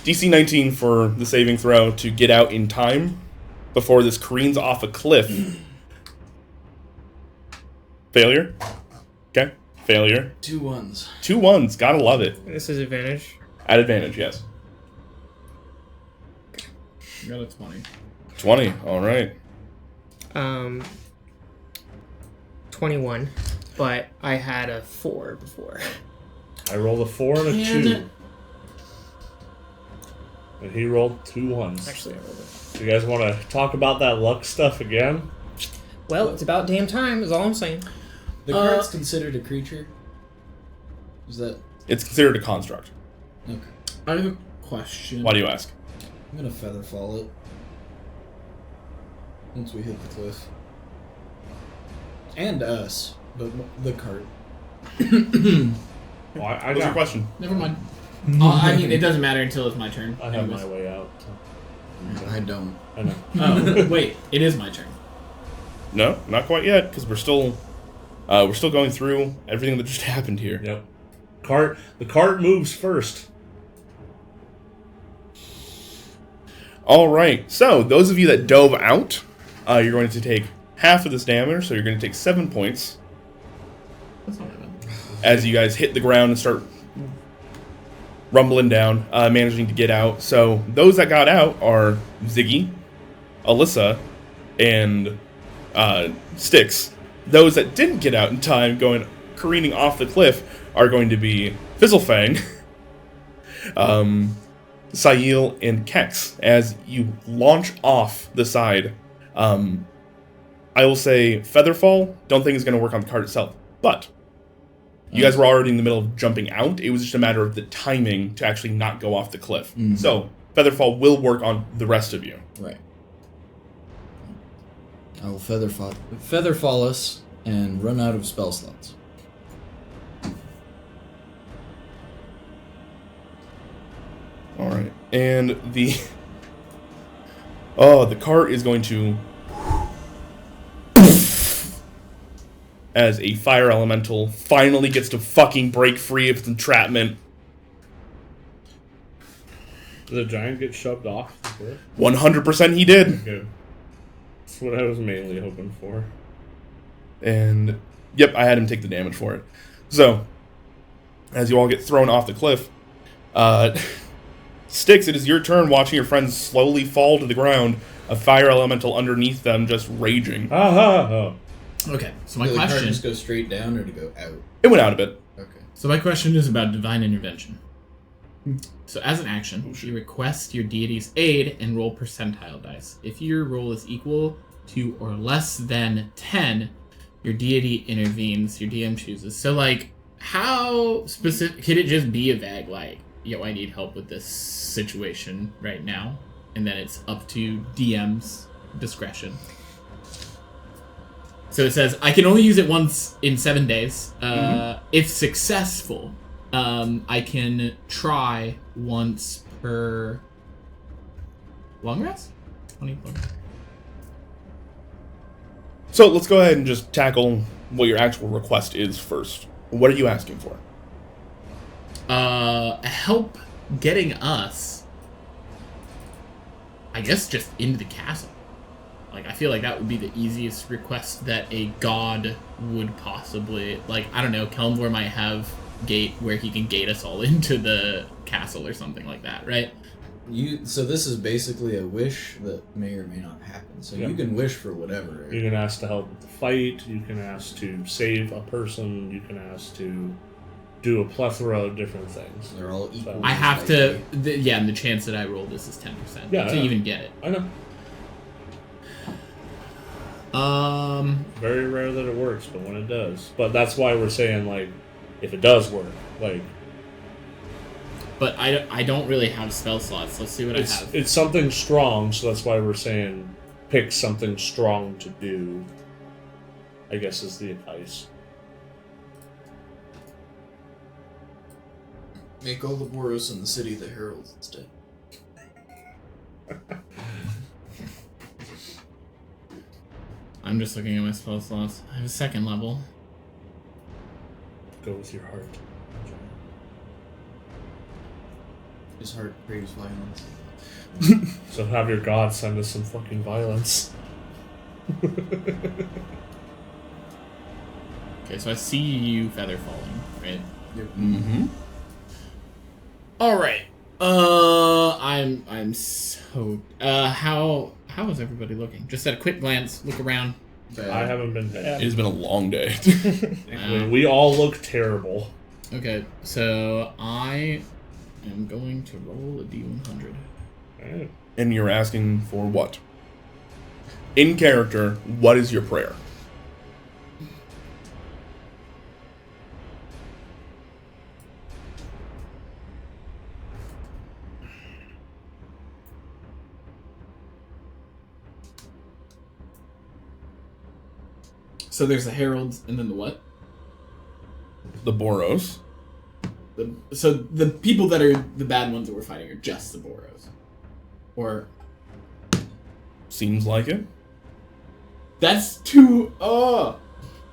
DC 19 for the saving throw to get out in time before this careens off a cliff. Failure. Okay. Failure. 2 1s. 2 1s. Gotta love it. This is advantage. At advantage, yes. Got a 20. 20. Alright. 21, but I had a 4 before. I rolled a 4 and a 2. And he rolled 2 1s. Actually, I rolled it. You guys want to talk about that luck stuff again? Well, it's about damn time, is all I'm saying. The card's considered a creature? Is that... It's considered a construct. Okay. I have a question. Why do you ask? I'm gonna feather fall it. Once we hit the cliff. And us, but the cart. Well, I What's your got, question? Never mind. I mean, it doesn't matter until it's my turn. I have Anyways. my way out. So. I don't. I know. Oh, wait. It is my turn. No, not quite yet, because we're still going through everything that just happened here. Yep. The cart moves first. All right. So those of you that dove out, you're going to take half of this damage. So you're going to take 7 points That's not bad. as you guys hit the ground and start rumbling down, managing to get out. So those that got out are Ziggy, Alyssa, and Styx. Those that didn't get out in time, going careening off the cliff, are going to be Fizzlefang, Sail, and Kex. As you launch off the side, I will say Featherfall, don't think is going to work on the card itself, but you guys were already in the middle of jumping out. It was just a matter of the timing to actually not go off the cliff. Mm-hmm. So Featherfall will work on the rest of you. Right. I will featherfall us and run out of spell slots. All right, and the the cart is going to, as a fire elemental finally gets to fucking break free of its entrapment. Did the giant get shoved off? 100% he did. Good. That's what I was mainly hoping for. And yep, I had him take the damage for it. So, as you all get thrown off the cliff, Styx, it is your turn watching your friends slowly fall to the ground, a fire elemental underneath them just raging. Okay, so my Did the cart question. just go straight down or to go out? It went out a bit. Okay. So my question is about divine intervention. So as an action, you request your deity's aid and roll percentile dice. If your roll is equal to or less than 10, your deity intervenes, your DM chooses. So like, how specific could it just be a vague like, yo, I need help with this situation right now, and then it's up to DM's discretion. So it says, I can only use it once in 7 days. If successful, I can try once per long rest? 24. So let's go ahead and just tackle what your actual request is first. What are you asking for? Help getting us, I guess, just into the castle. Like, I feel like that would be the easiest request that a god would possibly, like, I don't know, Kelmvor might have gate where he can gate us all into the castle or something like that, right? So this is basically a wish that may or may not happen. So Yeah. you can wish for whatever. You can ask to help with the fight, you can ask to save a person, you can ask to do a plethora of different things. They're all equal. I have to, and the chance that I roll this is 10% Yeah, to yeah. even get it. I know. Very rare that it works, but when it does. But that's why we're saying, like, if it does work, like... But I don't really have spell slots. Let's see what I have. It's something strong, so that's why we're saying pick something strong to do, I guess is the advice. Make all the Boros in the city the heralds instead. I'm just looking at my spell slots. I have a second level. Go with your heart. His heart craves violence. So have your god send us some fucking violence. Okay, so I see you feather falling, right? Mm-hmm. All right. I'm so. How is everybody looking? Just at a quick glance, look around. I haven't been bad. It has been a long day. We all look terrible. Okay, so I am going to roll a d100. Alright. And you're asking for what? In character, what is your prayer? So there's the heralds, and then the what? The Boros. So the people that are the bad ones that we're fighting are just the Boros, or Seems like it. that's too.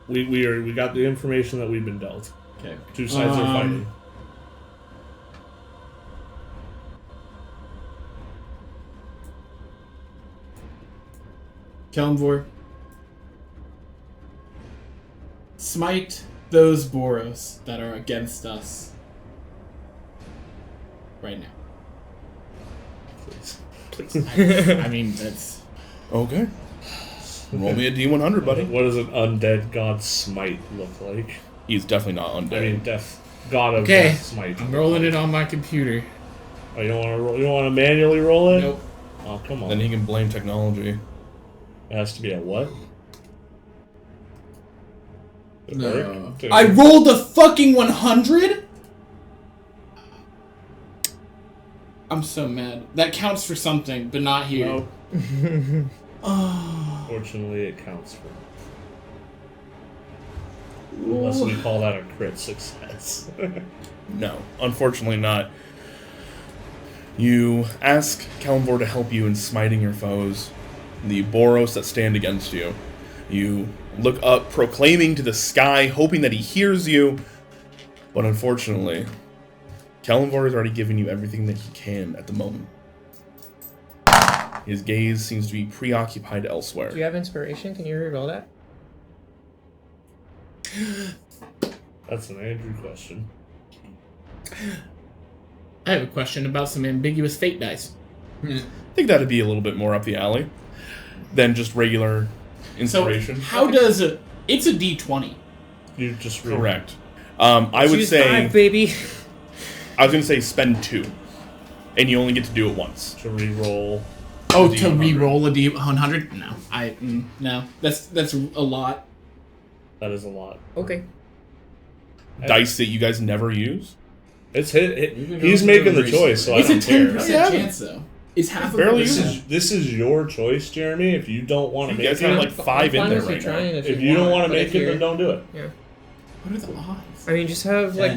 We got the information that we've been dealt. Okay. Two sides are fighting. Kelmvor, smite those Boros that are against us right now. Please. I mean, that's. Okay. Roll me a D100, buddy. What does an undead god smite look like? He's definitely not undead. I mean, death. God of Okay, death smite. I'm rolling it on my computer. Oh, you don't want to roll? You don't want to manually roll it? Nope. Oh, come on. Then he can blame technology. It has to be a what? Did it No. work? Did it I work? rolled a fucking 100. I'm so mad. That counts for something, but not here. No. Oh. Fortunately, it counts for. Unless we call that a crit success. No, unfortunately not. You ask Kelmvor to help you in smiting your foes, the Boros that stand against you. You look up, proclaiming to the sky, hoping that he hears you, but unfortunately, Kelmvor has already given you everything that he can at the moment. His gaze seems to be preoccupied elsewhere. Do you have inspiration? Can you reroll that? That's an Andrew question. I have a question about some ambiguous fate dice. I think that'd be a little bit more up the alley than just regular inspiration. So how does it? It's a D20. You just read. Correct. I would Choose say 5, baby. I was gonna say spend 2, and you only get to do it once. To re-roll. Oh, D100. to re-roll a D100? No, no. That's a lot. That is a lot. Okay. Dice that you guys never use. It's hit. You can go He's through making the the choice, so It's I a don't care. 10% Yeah. chance though. It's half of Barely a use percent. This is your choice, Jeremy. If you don't want to You make guys have it, like 5 in I'm there fine with right you trying now. if you don't want to but make if it, you're- then don't do it. Yeah. What are the odds? I mean, just have, like,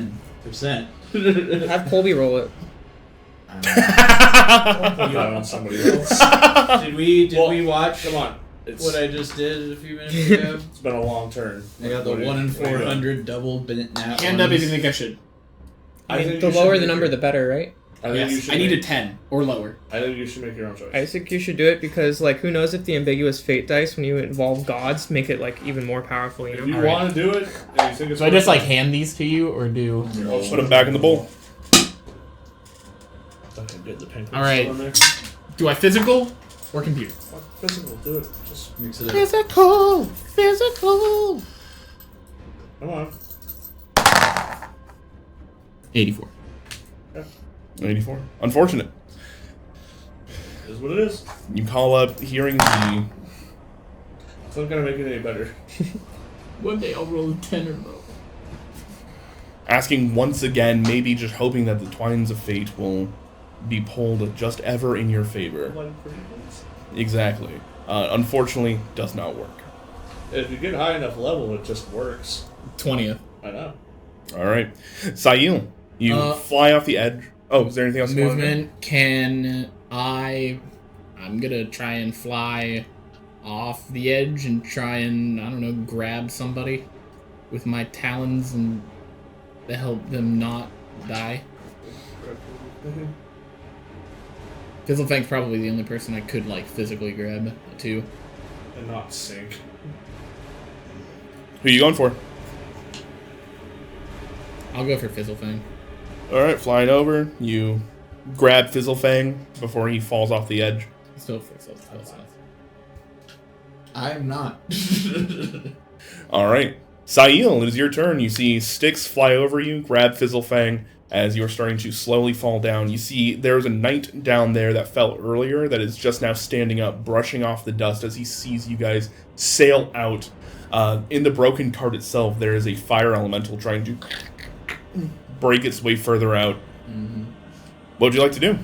10%. have Colby roll it. Put that on somebody else. Did we watch Come on. It's, what I just did a few minutes ago? it's been a long turn. I got the What are you- 1 in what are you doing? 400 double bent nat Hand up if ones. you think I should. I mean, think the you should lower make the number, your- the better, right? I think you Yes, should I need a make- 10 or lower. I think you should make your own choice. I think you should do it because, like, who knows if the ambiguous fate dice, when you involve gods, make it, like, even more powerful, you If know? you Alright. want to do it, and you think it's So I just worth like it, hand these to you, or do? I'll Put them back in the bowl. Fucking get the pink All right. on there. Do I physical or computer? Fuck physical, do it. Just Mix it up. Physical. come on. 84. 84. Unfortunate. It is what it is. You call up, hearing the It's not gonna make it any better. One day I'll roll a 10 or more. Asking once again, maybe just hoping that the twines of fate will be pulled just ever in your favor. Exactly. Unfortunately, does not work. If you get high enough level, it just works. 20th. I know. All right. Sail, you fly off the edge. Oh, is there anything else you want to do? Movement, can I'm gonna try and fly off the edge and try and, I don't know, grab somebody with my talons and help them not die. Fizzlefang's probably the only person I could, like, physically grab, too. And not sink. Who are you going for? I'll go for Fizzlefang. All right, flying over, you grab Fizzlefang before he falls off the edge. Still for Fizzlefang. I'm not. All right. Sail, it is your turn. You see Styx fly over you, grab Fizzlefang as you're starting to slowly fall down. You see there's a knight down there that fell earlier that is just now standing up, brushing off the dust as he sees you guys sail out. In the broken cart itself, there is a fire elemental trying to break its way further out. Mm-hmm. What would you like to do?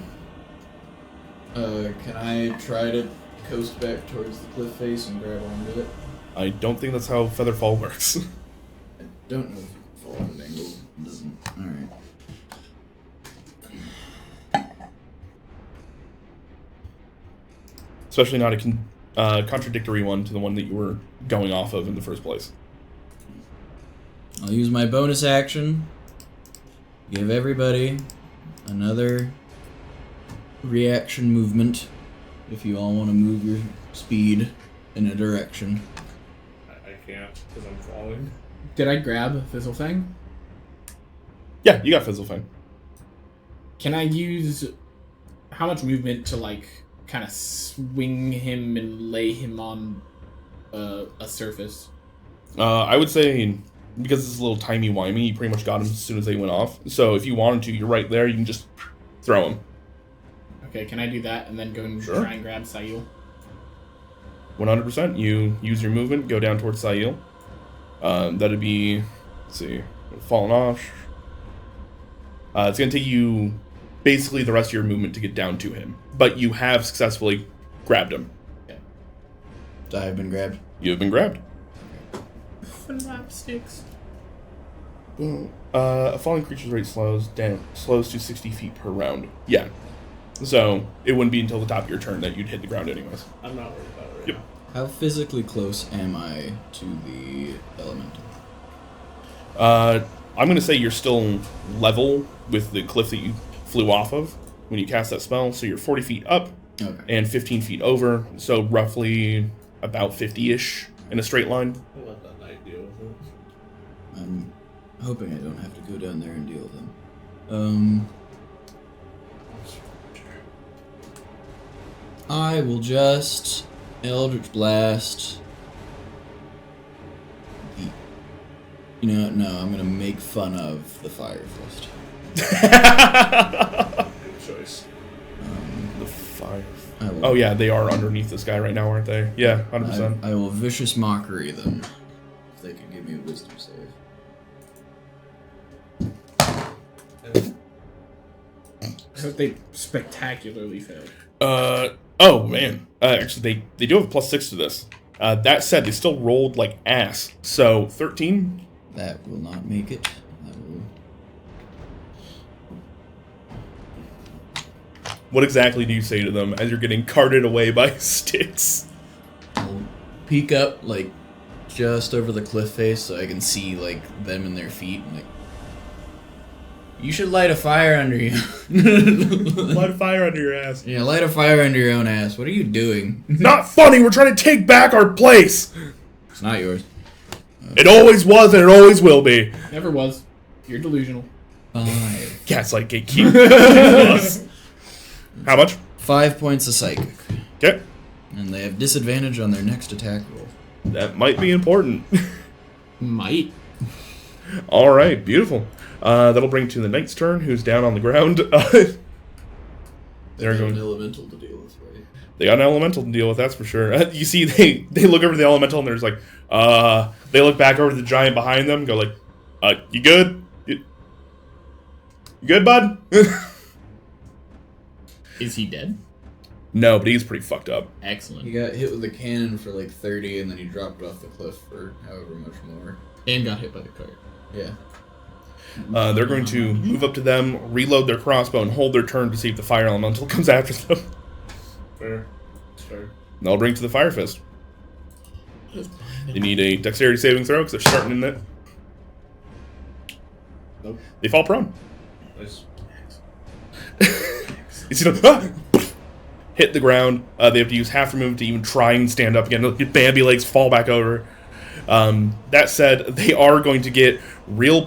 Can I try to coast back towards the cliff face and grab onto it? I don't think that's how Featherfall works. I don't know if you can fall at an angle. It doesn't. Alright. Especially not a contradictory one to the one that you were going off of in the first place. I'll use my bonus action. Give everybody another reaction movement if you all want to move your speed in a direction. I can't because I'm falling. Did I grab Fizzlefang? Yeah, you got Fizzlefang. Can I use how much movement to, like, kind of swing him and lay him on a surface? I would say, because it's a little timey-wimey, you pretty much got him as soon as they went off. So if you wanted to, you're right there, you can just throw him. Okay, can I do that and then go and Sure. try and grab Sail? 100%. You use your movement, go down towards Sail. That'd be, let's see, falling off. It's going to take you basically the rest of your movement to get down to him. But you have successfully grabbed him. Okay. So I have been grabbed. You have been grabbed. Sticks. A falling creature's rate slows to 60 feet per round. Yeah. So it wouldn't be until the top of your turn that you'd hit the ground anyways. I'm not worried about it right Yep. now. How physically close am I to the elemental? I'm going to say you're still level with the cliff that you flew off of when you cast that spell. So you're 40 feet up and 15 feet over. So roughly about 50-ish in a straight line. I'll let that knight deal with it. I'm hoping I don't have to go down there and deal with them. I will just Eldritch Blast. No, I'm gonna make fun of the Fire Fist. Good choice. The fire. will, Oh yeah, they are underneath this guy right now, aren't they? Yeah, 100%. I will vicious mockery them if they can give me a wisdom save. I hope they spectacularly failed. Oh man. Actually, they do have a +6 to this. That said, they still rolled like ass. So 13. That will not make it. That will... What exactly do you say to them as you're getting carted away by Styx? I'll peek up, like, just over the cliff face so I can see, like, them and their feet. And, like, you should light a fire under you. Light a fire under your ass. Yeah, light a fire under your own ass. What are you doing? Not funny. We're trying to take back our place. It's not yours. It always was, and it always will be. Never was. You're delusional. 5. Gaslight gatekeep. How much? 5 points of psychic. Okay. And they have disadvantage on their next attack roll. That might be important. Might. All right, beautiful. That'll bring to the knight's turn, who's down on the ground. They're An going. elemental to deal with, right? They got an elemental to deal with, that's for sure. You see, they look over to the elemental and there's like, they look back over to the giant behind them and go like, you good? You good, bud? Is he dead? No, but he's pretty fucked up. Excellent. He got hit with a cannon for like 30, and then he dropped off the cliff for however much more. And got hit by the cart. Yeah. They're going to move up to them, reload their crossbow, and hold their turn to see if the fire elemental comes after them. Fair. It's fair. And they'll bring to the fire fist. They need a dexterity saving throw because they're starting in it. Nope. They fall prone. Nice. You see them hit the ground. They have to use half their movement to even try and stand up again. Your Bambi legs fall back over. That said, they are going to get real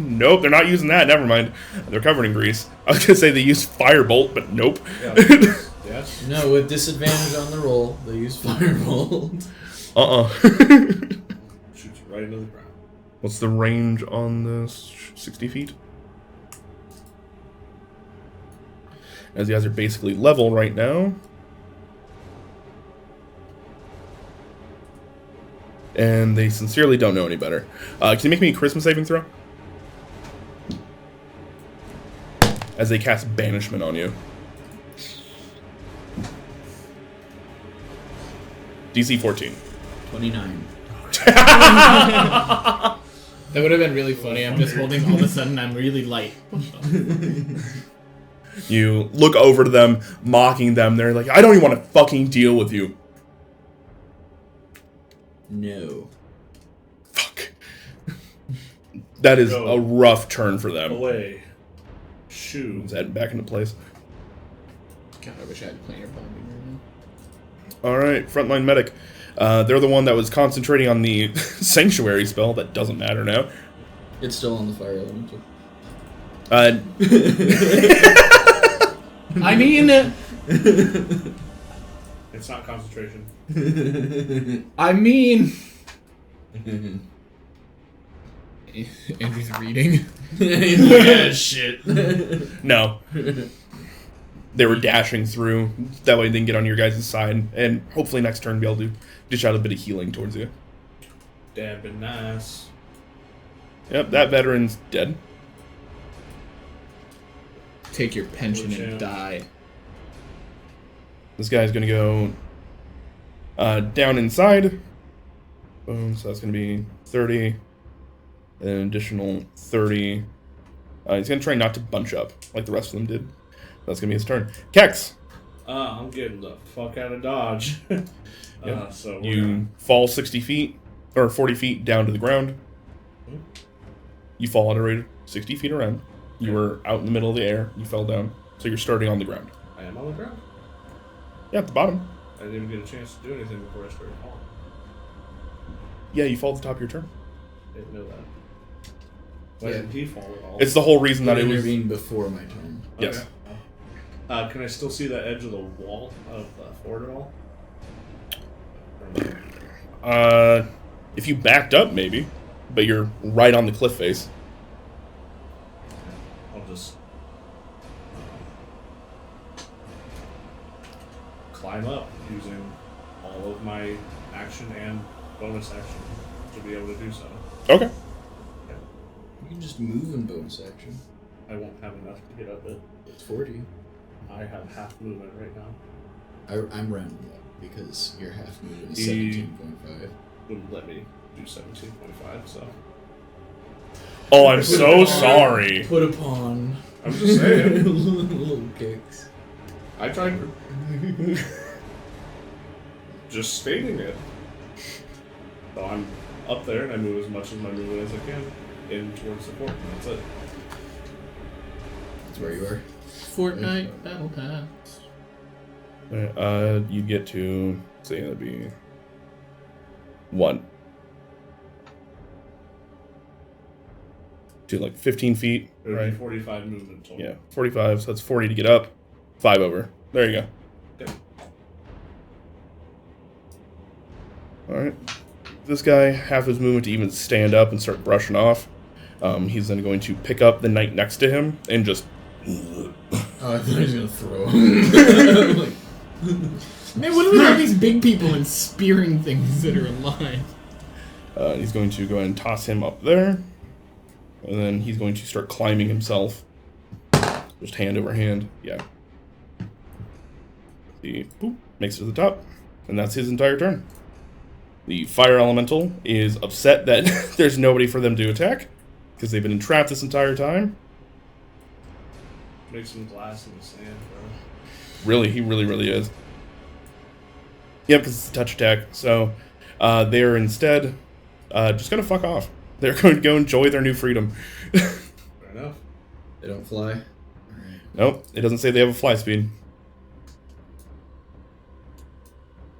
Nope, they're not using that. Never mind. They're covered in grease. I was going to say they used Firebolt, but nope. Yeah, yes. No, with disadvantage on the roll, they use Firebolt. Shoots right into the ground. What's the range on this? 60 feet? As you guys are basically level right now. And they sincerely don't know any better. Can you make me a charisma saving throw? As they cast banishment on you. DC 14. 29. That would have been really funny. I'm just holding, all of a sudden I'm really light. You look over to them, mocking them. They're like, I don't even want to fucking deal with you. No. Fuck. That is a rough turn for them. Away. Shoo. Is that back into place? God, I wish I had planar bonding right now. Alright, frontline medic. They're the one that was concentrating on the sanctuary spell. That doesn't matter now. It's still on the fire elemental. I mean... It's not concentration. I mean... Andrew's reading. Yeah, shit. No. They were dashing through. That way they can get on your guys' side. And hopefully next turn be able to dish out a bit of healing towards you. That'd been nice. Yep, that veteran's dead. Take your pension and die. This guy's going to go down inside. Boom, so that's going to be 30. And an additional 30. He's going to try not to bunch up like the rest of them did. That's going to be his turn. Kex! I'm getting the fuck out of Dodge. Yep. So You fall 60 feet, or 40 feet down to the ground. You fall at a rate of 60 feet around. You were out in the middle of the air. You fell down. So you're starting on the ground. I am on the ground. Yeah, at the bottom. I didn't even get a chance to do anything before I started falling. Yeah, you fall at the top of your turn. I didn't know that. Why didn't he fall at all? It's the whole reason that I it was... intervened before my turn. Yes. Okay. Can I still see the edge of the wall of the fort at all? If you backed up, maybe. But you're right on the cliff face. I'll just climb up using all of my action and bonus action to be able to do so. Okay. You can just move in bonus action. I won't have enough to get up it. It's 40. I have half movement right now. I'm rounding up because your half movement is He- 17.5. Wouldn't let me do 17.5, so. Oh, I'm so sorry. Put upon. I'm just saying. Little kicks. I tried just stating it. So I'm up there and I move as much of my movement as I can in towards the fort, and that's it. That's where you are. Fortnite Battle Pass. You get to... say that'd be... 1. To like 15 feet, It would right? be 45 movement total. Yeah, 45, so that's 40 to get up. 5 over. There you go. Okay. Alright. This guy, half his movement to even stand up and start brushing off. He's then going to pick up the knight next to him and just... Oh, I thought he was gonna throw him. Like, Man, what are all these big people and spearing things that are alive? He's going to go ahead and toss him up there. And then he's going to start climbing himself. Just hand over hand. Yeah. He boop, makes it to the top. And that's his entire turn. The fire elemental is upset that there's nobody for them to attack. Because they've been entrapped this entire time. Make some glass in the sand, bro. Really, he really is. Yep, because it's a touch attack. So they're instead just going to fuck off. They're going to go enjoy their new freedom. Fair enough. They don't fly. Nope, it doesn't say they have a fly speed.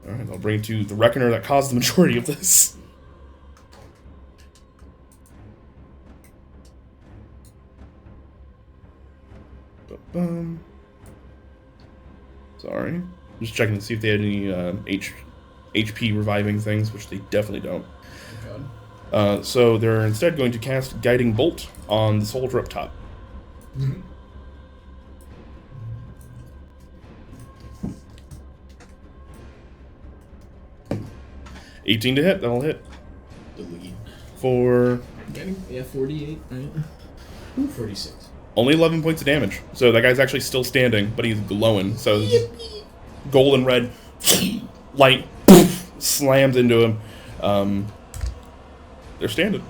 Alright, I'll bring it to the Reckoner that caused the majority of this. Sorry. I'm just checking to see if they had any HP reviving things, which they definitely don't. So they're instead going to cast Guiding Bolt on the soldier up top. Mm-hmm. 18 to hit, that'll hit. Delete. For Yeah, 48, right? 46. only 11 points of damage. So that guy's actually still standing, but he's glowing. So gold and red light slams into him. They're standing.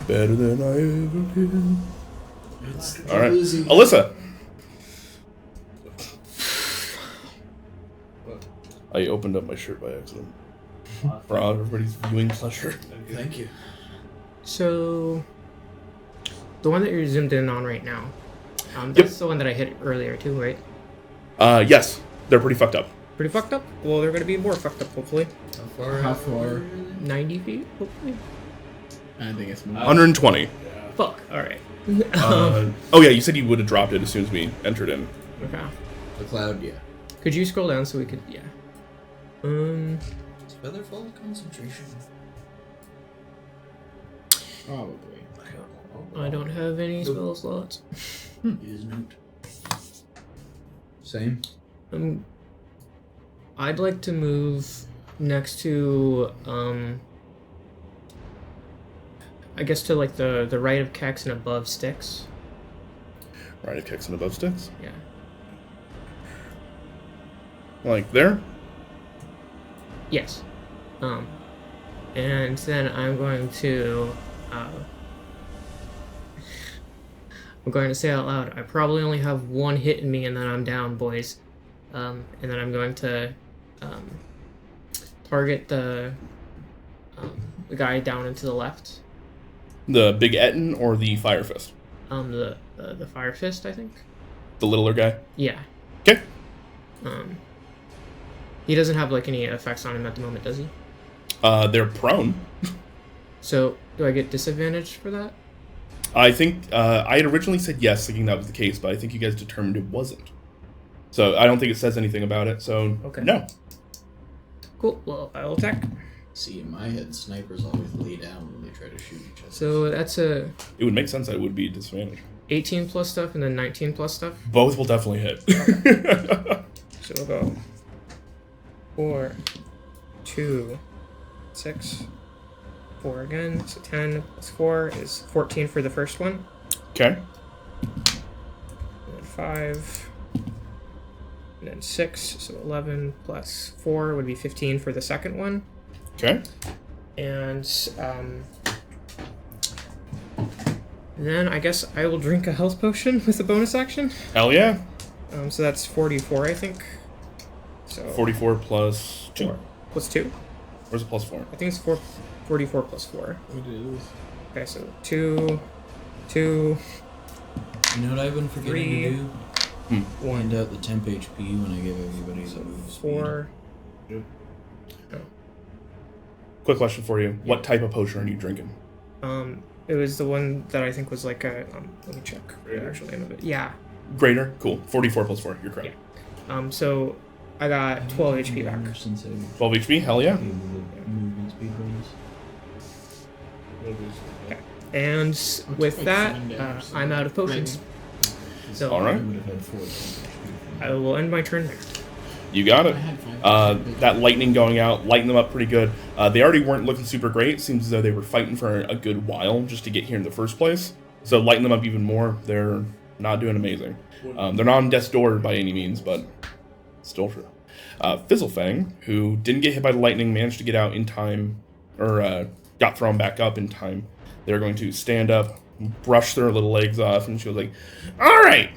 Better than I ever been. All right, Alyssa. I opened up my shirt by accident. For everybody's viewing pleasure. Thank you. So, the one that you're zoomed in on right now, that's the one that I hit earlier too, right? Yes, they're pretty fucked up. Pretty fucked up? Well, they're gonna be more fucked up, hopefully. How far? 90 feet, hopefully. I think it's more. 120. Fuck, alright. Oh yeah, you said you would have dropped it as soon as we entered in. Okay. The cloud, yeah. Could you scroll down so we could, yeah. Is Featherfall concentration? Probably. I don't have any spell slots. Use note. Same. I'd like to move next to, I guess to like the right of Kex and above Styx. Right of Kex and above Styx? Yeah. Like there? Yes. And then I'm going to say out loud, I probably only have one hit in me and then I'm down, boys. And then I'm going to target the guy down and to the left. The Big Etten or the Fire Fist? The Fire Fist, I think. The littler guy? Yeah. Okay. He doesn't have like any effects on him at the moment, does he? They're prone. So, do I get disadvantage for that? I think I had originally said yes, thinking that was the case, but I think you guys determined it wasn't. So I don't think it says anything about it. So okay. No. Cool. Well, I will attack. See, in my head, snipers always lay down when they try to shoot each other. So that's a. It would make sense that it would be a disadvantage. 18 plus stuff and then 19 plus stuff. Both will definitely hit. Okay. So we'll go 4, 2, 6, 4 again. So 10 plus 4 is 14 for the first one. Okay. And then 5. And then 6. So 11 plus 4 would be 15 for the second one. Okay. And then I guess I will drink a health potion with a bonus action. Hell yeah. So that's 44, I think. So 44 plus 2. 4. Plus 2? Where's the plus 4? I think it's 44 plus 4. It is. Okay, so 2, 2. You know what I've been forgetting to do? 1. Find out the temp HP when I give everybody the move speed. 4. Quick question for you. What type of potion are you drinking? It was the one that I think was like a. Let me check the actual name of it. Yeah. Greater? Cool. 44 plus 4. You're correct. Yeah. So I got 12 HP back. 12 HP? Hell yeah. Movement speed bonus. Okay. And with that, I'm out of potions. So All right. I will end my turn there. You got it. That lightning going out, lighting them up pretty good. They already weren't looking super great. Seems as though they were fighting for a good while just to get here in the first place. So lighting them up even more. They're not doing amazing. They're not on death's door by any means, but still true. Fizzlefang, who didn't get hit by the lightning, managed to get out in time, or got thrown back up in time. They're going to stand up, brush their little legs off, and she was like, "All right,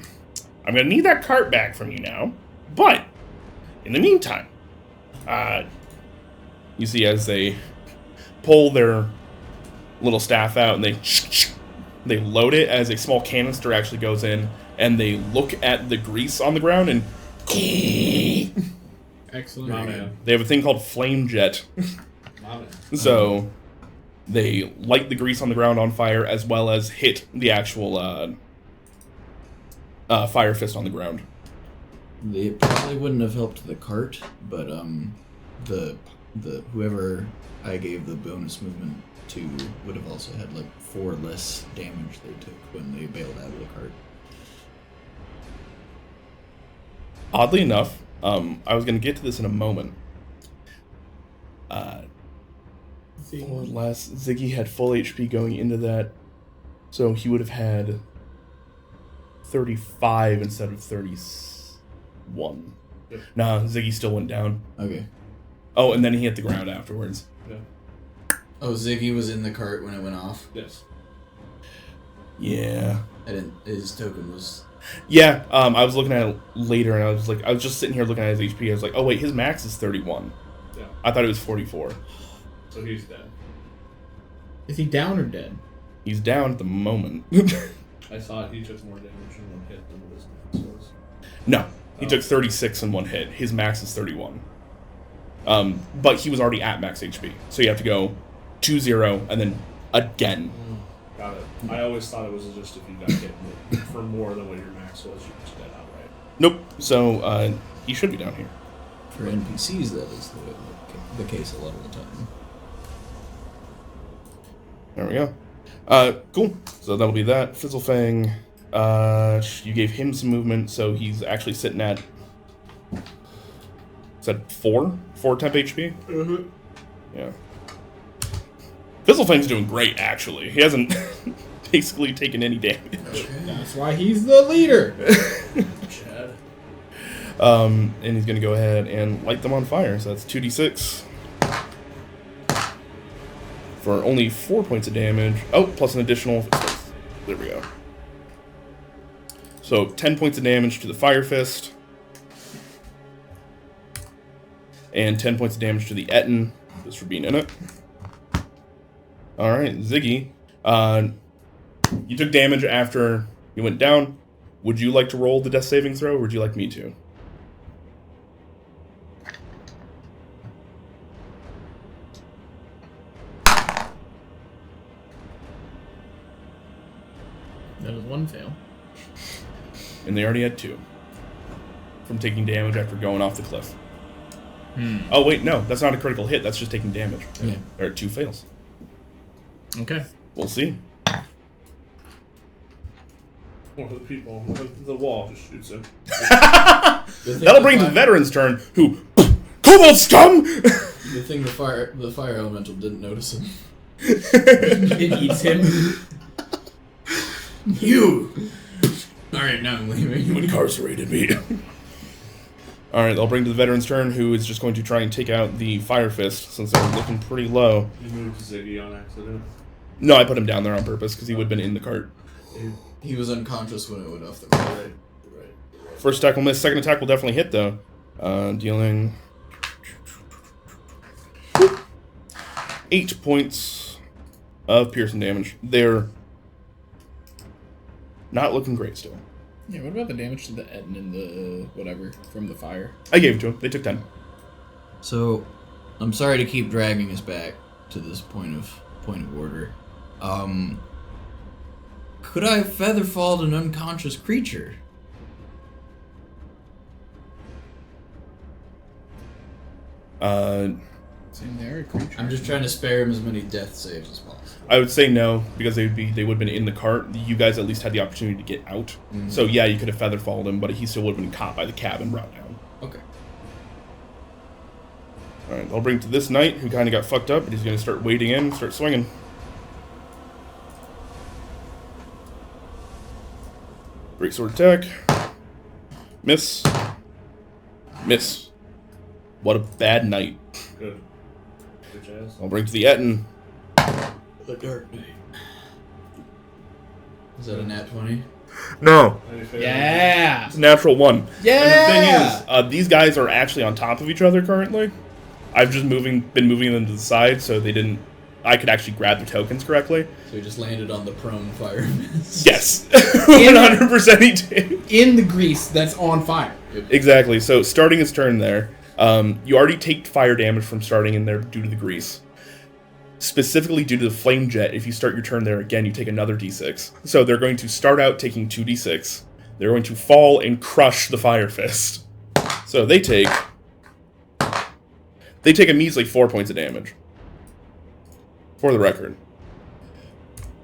I'm going to need that cart back from you now, but in the meantime," you see as they pull their little staff out and they load it as a small canister actually goes in, and they look at the grease on the ground and Excellent. My man. they have a thing called flame jet. My man. So they light the grease on the ground on fire as well as hit the actual fire fist on the ground. They probably wouldn't have helped the cart, but the whoever I gave the bonus movement to would have also had like 4 less damage they took when they bailed out of the cart. Oddly enough, I was going to get to this in a moment. Ziggy had full HP going into that, so he would have had 35 instead of 31. Yep. Nah, Ziggy still went down. Okay. Oh, and then he hit the ground afterwards. Oh, Ziggy was in the cart when it went off. Yes. Yeah. I didn't. His token was. Yeah, I was looking at it later, and I was just sitting here looking at his HP. I was like, oh wait, his max is 31. Yeah. I thought it was 44. So he's dead. Is he down or dead? He's down at the moment. I thought he took more damage in one hit than what his max was. No, he took 36 in one hit. His max is 31. But he was already at max HP, so you have to go 2-0 and then again. Got it. I always thought it was just if you got hit for more than what your max was, you just dead outright. Nope. So he should be down here. For NPCs, that is the case a lot of the time. There we go. Cool. So that'll be that. Fizzlefang, you gave him some movement, so he's actually sitting at, is that 4 temp HP? Mm-hmm. Yeah. Fizzlefang's doing great, actually. He hasn't basically taken any damage. That's why he's the leader. Chad. And he's going to go ahead and light them on fire. So that's 2d6. For only 4 points of damage. Oh, plus an additional. There we go. So 10 points of damage to the Fire Fist. And 10 points of damage to the Etten, just for being in it. Alright, Ziggy. You took damage after you went down. Would you like to roll the death saving throw, or would you like me to? That was 1 fail. And they already had 2. From taking damage after going off the cliff. Oh, wait, no. That's not a critical hit. That's just taking damage. Yeah. There are 2 fails. Okay. We'll see. One of the people on the wall just shoots him. That'll bring the veteran's turn, who... Kobold scum! The thing the fire elemental didn't notice him. It eats him. You! Alright, now I'm leaving. You incarcerated me. Alright, they'll bring to the veteran's turn, who is just going to try and take out the Fire Fist, since they're looking pretty low. You moved Ziggy on accident. No, I put him down there on purpose, because he would have been in the cart. He was unconscious when it went off the cart. Right. First attack will miss, second attack will definitely hit, though. Dealing... 8 points of piercing damage. They're not looking great still. Yeah, what about the damage to the Etten and the whatever from the fire? I gave it to them. They took 10. So, I'm sorry to keep dragging us back to this point of order. Could I have featherfalled an unconscious creature? Same there, a creature. I'm just trying to spare him as many death saves as possible. I would say no, because they would have been in the cart. You guys at least had the opportunity to get out. Mhm. So yeah, you could have feather followed him, but he still would have been caught by the cab and brought down. Okay. Alright, I'll bring it to this knight, who kind of got fucked up, but he's going to start wading in and start swinging. Great sword attack. Miss. Miss. What a bad knight. Good. Good jazz. I'll bring it to the Etten. The Dark Knight. Is that a nat 20? No. Yeah! It's a natural one. Yeah! And the thing is, these guys are actually on top of each other currently. I've just been moving them to the side so they didn't... I could actually grab the tokens correctly. So he just landed on the prone fire mist. Yes. 100% he did. In the grease that's on fire. Exactly. So starting his turn there, you already take fire damage from starting in there due to the grease. Specifically due to the flame jet, if you start your turn there again, you take another d6. So they're going to start out taking 2d6. They're going to fall and crush the fire fist. So they take a measly 4 points of damage. For the record.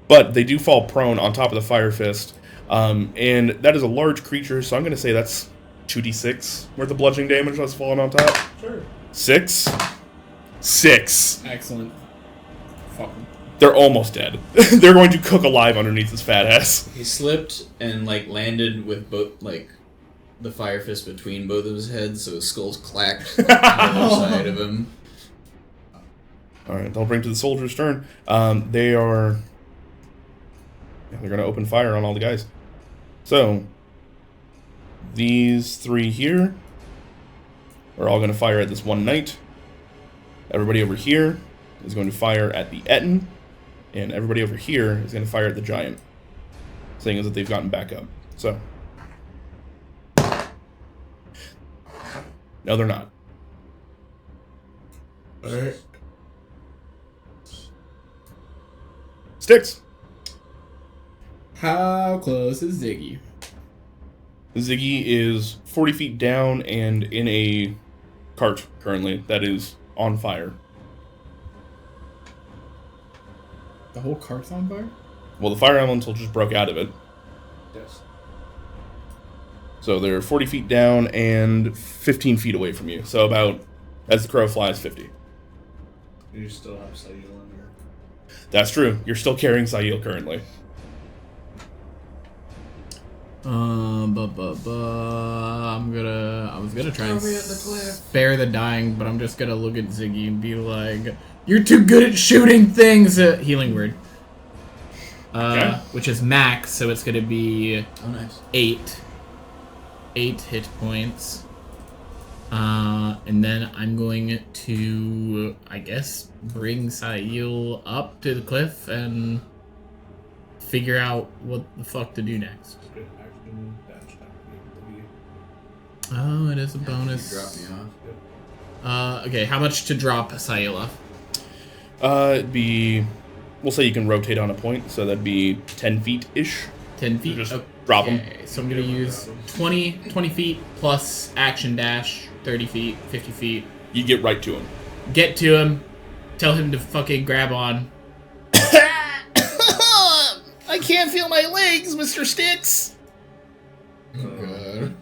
But they do fall prone on top of the fire fist. And that is a large creature, so I'm going to say that's 2d6 worth of bludgeoning damage that's falling on top. Sure. 6. 6. Excellent. Fuck him. They're almost dead. They're going to cook alive underneath this fat ass. He slipped and landed with both the fire fist between both of his heads, so his skull's clacked on the other side of him. Alright, they'll bring to the soldier's turn. They're going to open fire on all the guys. So, these three here are all going to fire at this one knight. Everybody over here is going to fire at the Etten. And everybody over here is going to fire at the giant. Seeing as that they've gotten back up. So. No, they're not. Alright. Sticks. How close is Ziggy? Ziggy is 40 feet down and in a cart currently that is on fire. The whole cart's on fire? Well, the fire elemental just broke out of it. Yes. So they're 40 feet down and 15 feet away from you. So about, as the crow flies, 50. You still have Sayil in there. That's true. You're still carrying Sayil currently. I was gonna try and spare the dying, but I'm just gonna look at Ziggy and be like, "You're too good at shooting things." Healing word. Okay. Which is max, so it's gonna be Oh, nice. 8 hit points. And then I'm going to, I guess, bring Sayil up to the cliff and figure out what the fuck to do next. Good action, dash attack. Oh, it is a You bonus. dropped me off. Okay, how much to drop Sayil off? It'd be, we'll say you can rotate on a point, so that'd be 10 feet-ish. 10 feet? Just Okay, drop 'em. so I'm gonna use 20 feet plus action dash, 30 feet, 50 feet. You get right to him. Get to him, tell him to fucking grab on. I can't feel my legs, Mr. Sticks! Oh, God.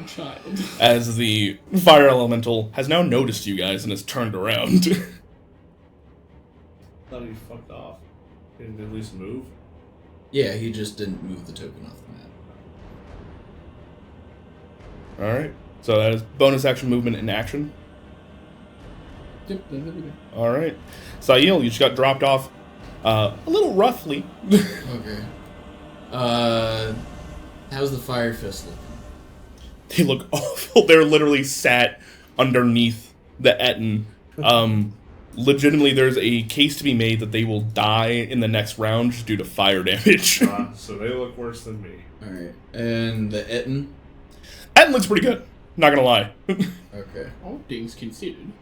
Child. As the fire elemental has now noticed you guys and has turned around. Thought he fucked off. Didn't at least move. Yeah, he just didn't move the token off the map. Alright, so that is bonus action movement in action. Yep, that's everything. Alright. Sayil, you just got dropped off a little roughly. Okay. How's the fire fist looking? They look awful. They're literally sat underneath the Etten. Legitimately, there's a case to be made that they will die in the next round just due to fire damage. So they look worse than me. Alright. And the Etten? Etten looks pretty good. Not gonna lie. Okay. All things considered.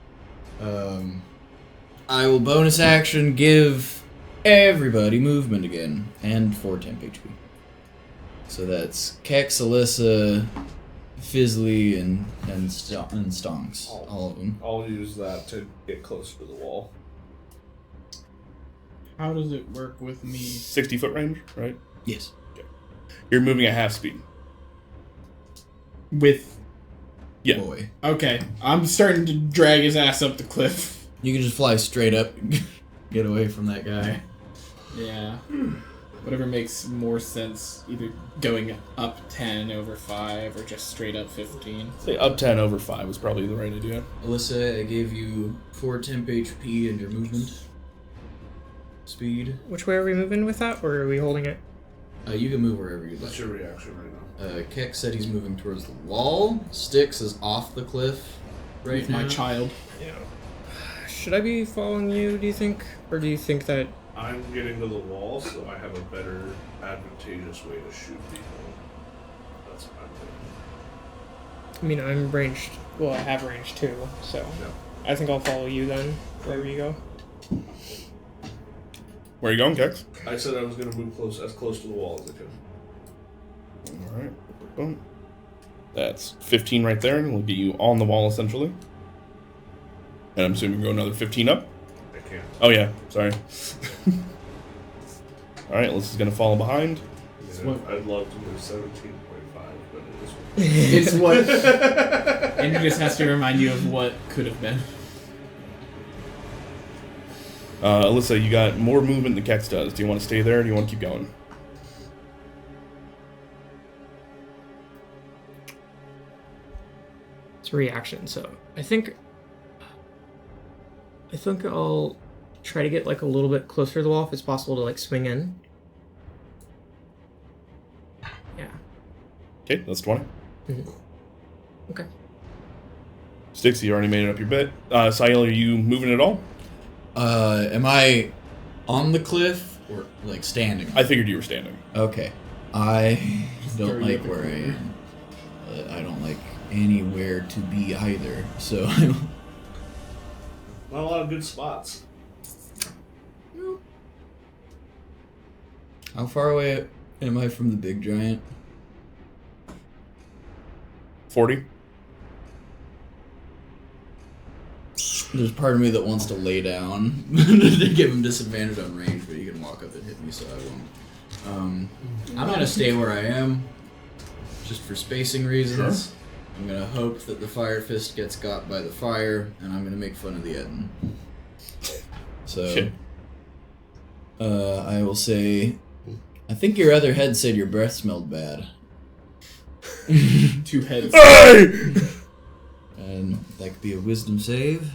I will bonus action give everybody movement again. And 4 temp HP. So that's Kex, Alyssa, Fizzly and Stonks, all of them. I'll use that to get closer to the wall. How does it work with me? 60-foot range, right? Yes. You're moving at half speed. With... Yeah. Boy. Okay, I'm starting to drag his ass up the cliff. You can just fly straight up, get away from that guy. Yeah. Whatever makes more sense, either going up 10 over 5 or just straight up 15. Say up 10 over 5 was probably the right idea. Alyssa, I gave you 4 temp HP and your movement speed. Which way are we moving with that, or are we holding it? You can move wherever you'd What's like. your reaction right now? Keck said he's moving towards the wall. Styx is off the cliff right With now. my child. Yeah. Should I be following you, do you think? Or do you think that... I'm getting to the wall, so I have a better, advantageous way to shoot people. That's what I'm thinking. I mean, I'm ranged... Well, I have range too, so... Yeah. I think I'll follow you then, wherever you go. Where are you going, Kex? I said I was going to move as close to the wall as I could. Alright. Boom. That's 15 right there, and we'll get you on the wall, essentially. And I'm assuming you go another 15 up? I can't. Oh, yeah. Sorry. Alright, Alyssa's gonna follow behind. Yeah, I'd love to move 17.5, but it is what It's what... And it just has to remind you of what could have been. Alyssa, you got more movement than Kex does. Do you want to stay there, or do you want to keep going? It's a reaction, so... I think I'll try to get, like, a little bit closer to the wall if it's possible to, like, swing in. Yeah. Okay, that's 20. Mm-hmm. Okay. Styx, you already made it up your bit. Sael, are you moving at all? Am I on the cliff or like standing? I figured you were standing. Okay. I don't Very like good. where I am. I don't like anywhere to be either. So not a lot of good spots. how far away am I from the big giant? 40. There's part of me that wants to lay down to give him disadvantage on range, but he can walk up and hit me, so I won't. I'm gonna stay where I am, just for spacing reasons. Sure. I'm gonna hope that the Fire Fist gets got by the fire, and I'm gonna make fun of the Eden. So, Shit. I will say, I think your other head said your breath smelled bad. 2 heads. Hey! And that could be a wisdom save.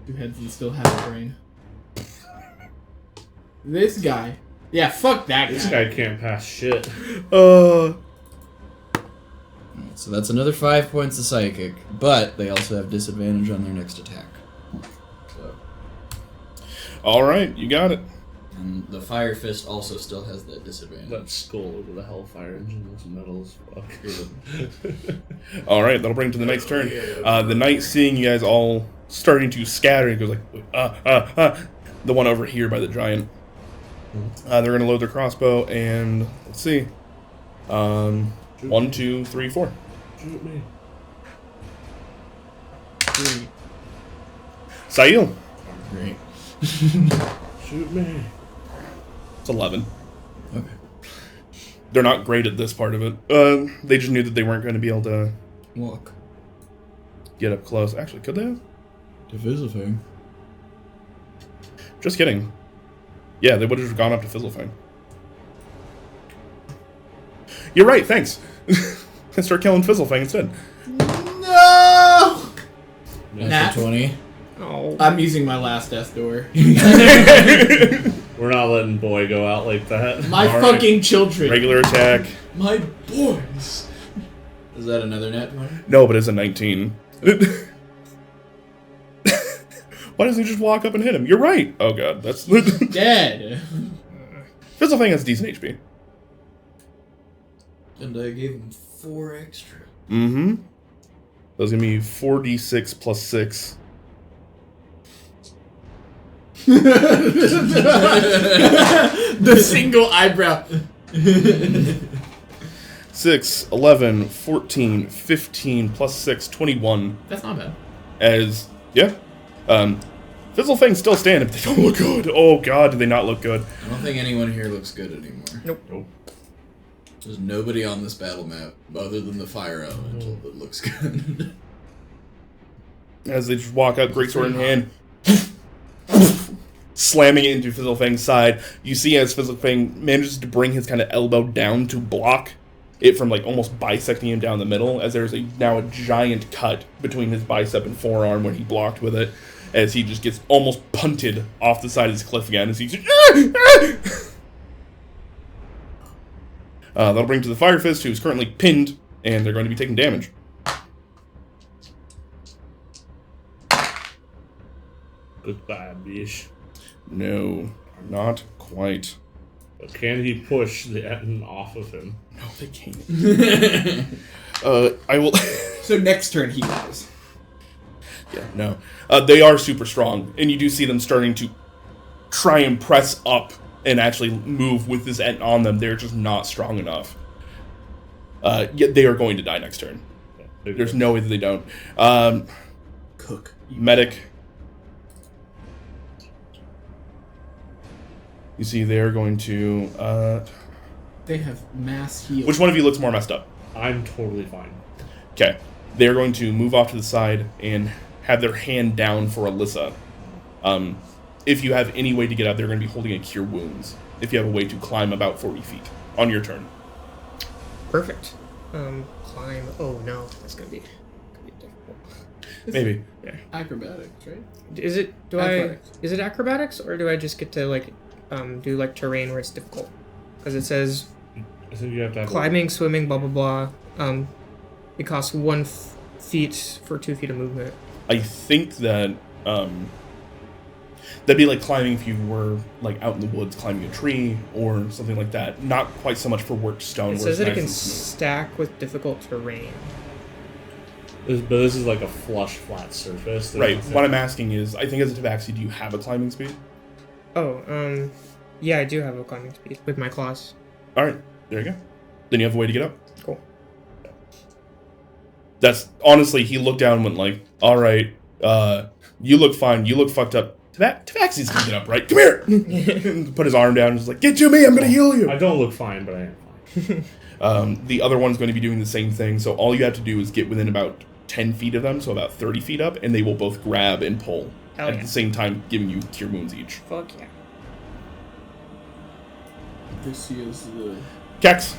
2 heads and still have a brain. This guy. Yeah, fuck that guy. This guy can't pass shit. Alright, so that's another 5 points of psychic, but they also have disadvantage on their next attack. So, Alright, you got it. and the Fire Fist also still has that disadvantage. That skull over the Hellfire engine was metal as fuck. Alright, that'll bring it to the next turn. The knight, seeing you guys all starting to scatter, he goes like, the one over here by the giant. They're going to load their crossbow, and let's see. 1, 2, 3, 4. Shoot me. 3. Sael. Great. Shoot me. It's 11. Okay. They're not great at this part of it. They just knew that they weren't going to be able to Walk. get up close. Actually, could they have? To Fizzlefang. Just kidding. Yeah, they would have gone up to Fizzlefang. You're right, thanks. And start killing Fizzlefang instead. No! That's Nat. a 20. Oh. I'm using my last death door. We're not letting boy go out like that. My All right. fucking children. Regular attack. My boys! Is that another net 20? No, but it's a 19. Why doesn't he just walk up and hit him? You're right. Oh god, that's... Dead. Fizzlefang has decent HP. And I gave him 4 extra. Mm-hmm. That's gonna be 4d6 plus 6. The single eyebrow. 6, 11, 14, 15, plus 6, 21. That's not bad. As, yeah. Fizzlefang's still standing, but they don't look good. Oh god, do they not look good. I don't think anyone here looks good anymore. Nope. There's nobody on this battle map other than the fire elemental that looks good. As they just walk out, greatsword in hand, slamming it into Fizzlefang's side. You see as Fizzlefang manages to bring his kind of elbow down to block it from like almost bisecting him down the middle, as there's now a giant cut between his bicep and forearm when he blocked with it, as he just gets almost punted off the side of this cliff again as he's that'll bring to the Fire Fist, who's currently pinned, and they're going to be taking damage. Goodbye, bish. No, not quite. But can he push the Etten off of him? No, they can't. I will... So next turn he dies. Yeah, no. They are super strong, and you do see them starting to try and press up and actually move with this Etten on them. They're just not strong enough. Yet they are going to die next turn. Yeah, There's no way that they don't. Cook. Medic. You see they're going to... They have mass heal. which one of you looks more messed up? I'm totally fine. Okay. They're going to move off to the side and have their hand down for Alyssa. If you have any way to get out, they're going to be holding a Cure Wounds. If you have a way to climb about 40 feet on your turn. Perfect. Climb. Oh no, that's gonna be difficult. Maybe. Yeah. Acrobatics, right? Is it? Athletics. Is it acrobatics, or do I just get to like do like terrain where it's difficult? Because it says I think you have to have climbing, swimming, blah blah blah. It costs 1 feet for 2 feet of movement. I think that that'd be like climbing if you were like out in the woods climbing a tree or something like that. Not quite so much for worked stone. It where says it's that it nice can and smooth. stack with difficult terrain. But this is like a flush, flat surface. Right. What I'm asking is, I think as a tabaxi, do you have a climbing speed? Oh, yeah, I do have a climbing speed with my claws. All right. There you go. Then you have a way to get up. Cool. That's honestly, he looked down and went like, "All right, you look fine. You look fucked up. Tabaxi's gonna get up, right? Come here." Put his arm down and was like, "Get to me. I'm gonna heal you." I don't look fine, but I am fine. The other one's going to be doing the same thing. So all you have to do is get within about 10 feet of them, so about 30 feet up, and they will both grab and pull Hell at yeah. the same time, giving you Cure Wounds each. Fuck yeah. This is the... Kex.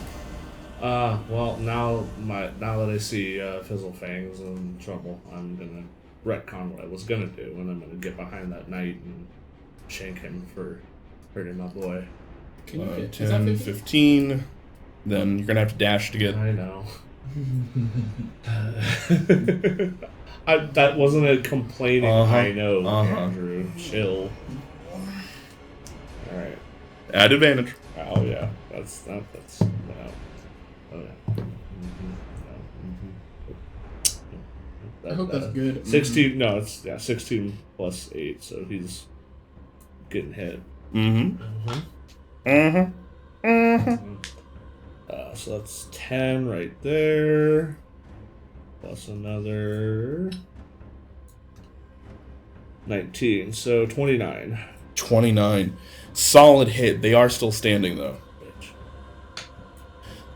Well, now that I see Fizzlefang's in trouble, I'm gonna retcon what I was gonna do, and I'm gonna get behind that knight and shank him for hurting my boy. Can you hit? Is 10, that 50? 15. Then you're going to have to dash to get... I know. That wasn't a complaining. I know, Andrew. Chill. All right. Add advantage. Oh yeah, that's no. Oh, yeah. I hope that's good. 16. No, it's 16 plus 8, so he's getting hit. So that's 10 right there, plus another 19, so 29. 29. Solid hit. They are still standing, though. Bitch.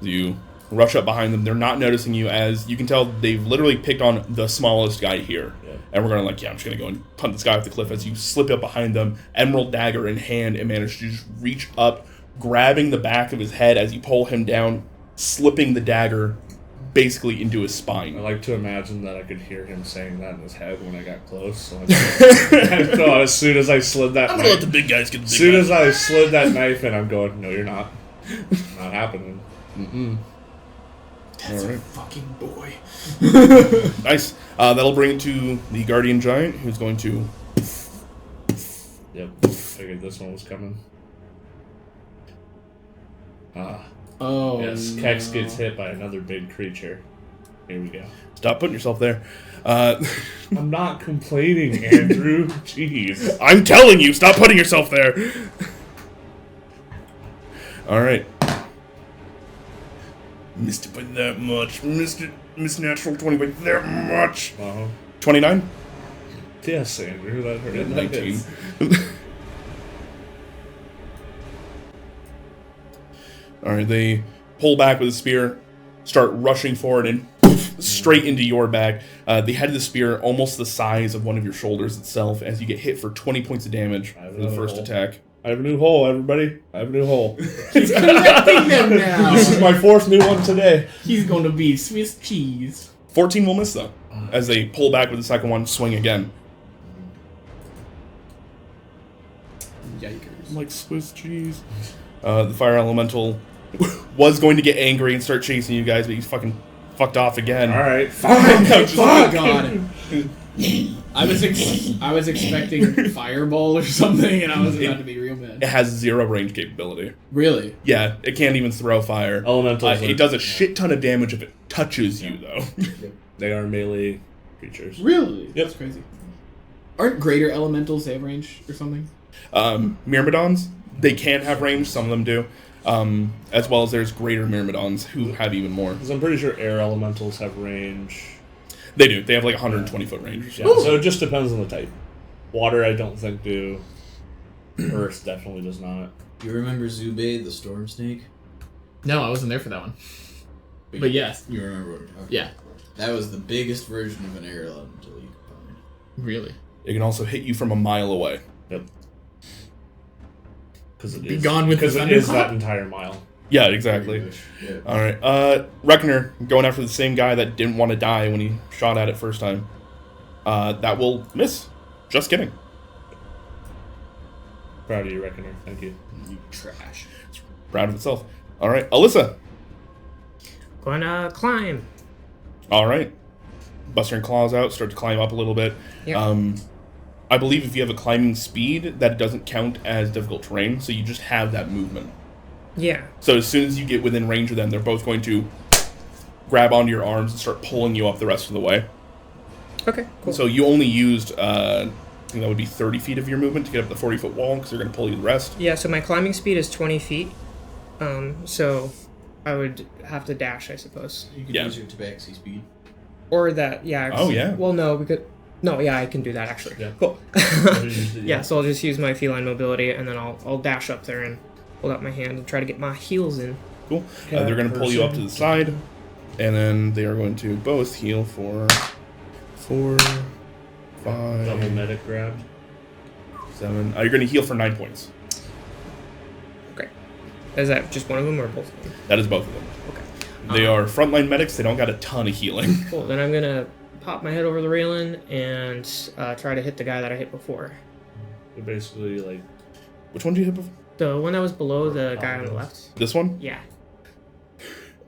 You rush up behind them. They're not noticing you, as you can tell they've literally picked on the smallest guy here. Yeah. And we're going to I'm just going to go and punt this guy off the cliff as you slip up behind them, emerald dagger in hand, and manage to just reach up, grabbing the back of his head as you pull him down, slipping the dagger basically into his I spine. like to imagine that I could hear him saying that in his head when I got close. So I thought as soon as I slid that I'm going to let knife, the big guys get the big as soon guys. as I slid that knife in, I'm going, no, you're not. Not happening. That's All right. a fucking boy. Nice. That'll bring it to the Guardian Giant, who's going to... Yep. Figured this one was coming. Oh, Yes, no. Kex gets hit by another big creature. Here we go. Stop putting yourself there. I'm not complaining, Andrew. Jeez. I'm telling you, stop putting yourself there. All right. Missed it by that much. Missed natural 20 by that much. 29? Yes, Andrew, that hurt. 19. Alright, they pull back with a spear, start rushing forward, and straight into your back. The head of the spear, almost the size of one of your shoulders itself, as you get hit for 20 points of damage for the first attack. I have a new hole, everybody. I have a new hole. He's connecting them now. This is my 4th new one today. He's going to be Swiss cheese. 14 will miss, though, as they pull back with the second one, swing again. Yikers. Like Swiss cheese. The fire elemental was going to get angry and start chasing you guys, but he's fucking fucked off again. Alright, Oh god. I was expecting fireball or something, and I was about to be real It bad. has 0 range capability. Really? Yeah, it can't even throw fire. Elementals. It does a shit ton of damage if it touches you, though. They are melee creatures. Really? Yep. That's crazy. Aren't greater elementals, they have range or something? Myrmidons, they can have range, some of them do. As well as there's greater Myrmidons who have even more. Because I'm pretty sure air elementals have range. They do. They have like 120 foot range. Or so. Yeah, so it just depends on the type. Water, I don't think do. Earth definitely does not. You remember Zubei, the storm snake? No, I wasn't there for that one. But yes. You remember what we're talking Yeah. about. That was the biggest version of an air elemental you could find. Really? It can also hit you from a mile away. Yep. Because it Be is. gone with the because it is thunderclap? that entire mile. Yeah, exactly. Pretty much, yeah. Alright, Reckoner, going after the same guy that didn't want to die when he shot at it first time. That will miss. Just kidding. Proud of you, Reckoner. Thank you. You trash. It's proud of itself. Alright, Alyssa. Gonna climb. Alright. Buster and claws out, start to climb up a little bit. Yep. I believe if you have a climbing speed, that doesn't count as difficult terrain, so you just have that movement. Yeah. So as soon as you get within range of them, they're both going to grab onto your arms and start pulling you up the rest of the way. Okay, cool. So you only used, I think that would be 30 feet of your movement to get up the 40-foot wall, because they're going to pull you the rest. Yeah, so my climbing speed is 20 feet. So I would have to dash, I suppose. You could Yeah. use your tabaxi speed. Or that, yeah. Oh, yeah. Well, no, because... No, yeah, I can do that, actually. Yeah. Cool. Yeah. Yeah, so I'll just use my feline mobility, and then I'll dash up there and hold out my hand and try to get my heels in. Cool. They're going to pull you up to the side, and then they are going to both heal for 4, 5, Double medic grab. 7. You're going to heal for 9 points. Okay. Is that just one of them or both of them? That is both of them. Okay. They are frontline medics. They don't got a ton of healing. Cool, then I'm gonna pop my head over the railing and try to hit the guy that I hit before. They're basically like. Which one do you hit before? The one that was below the guy on the left. This one? Yeah.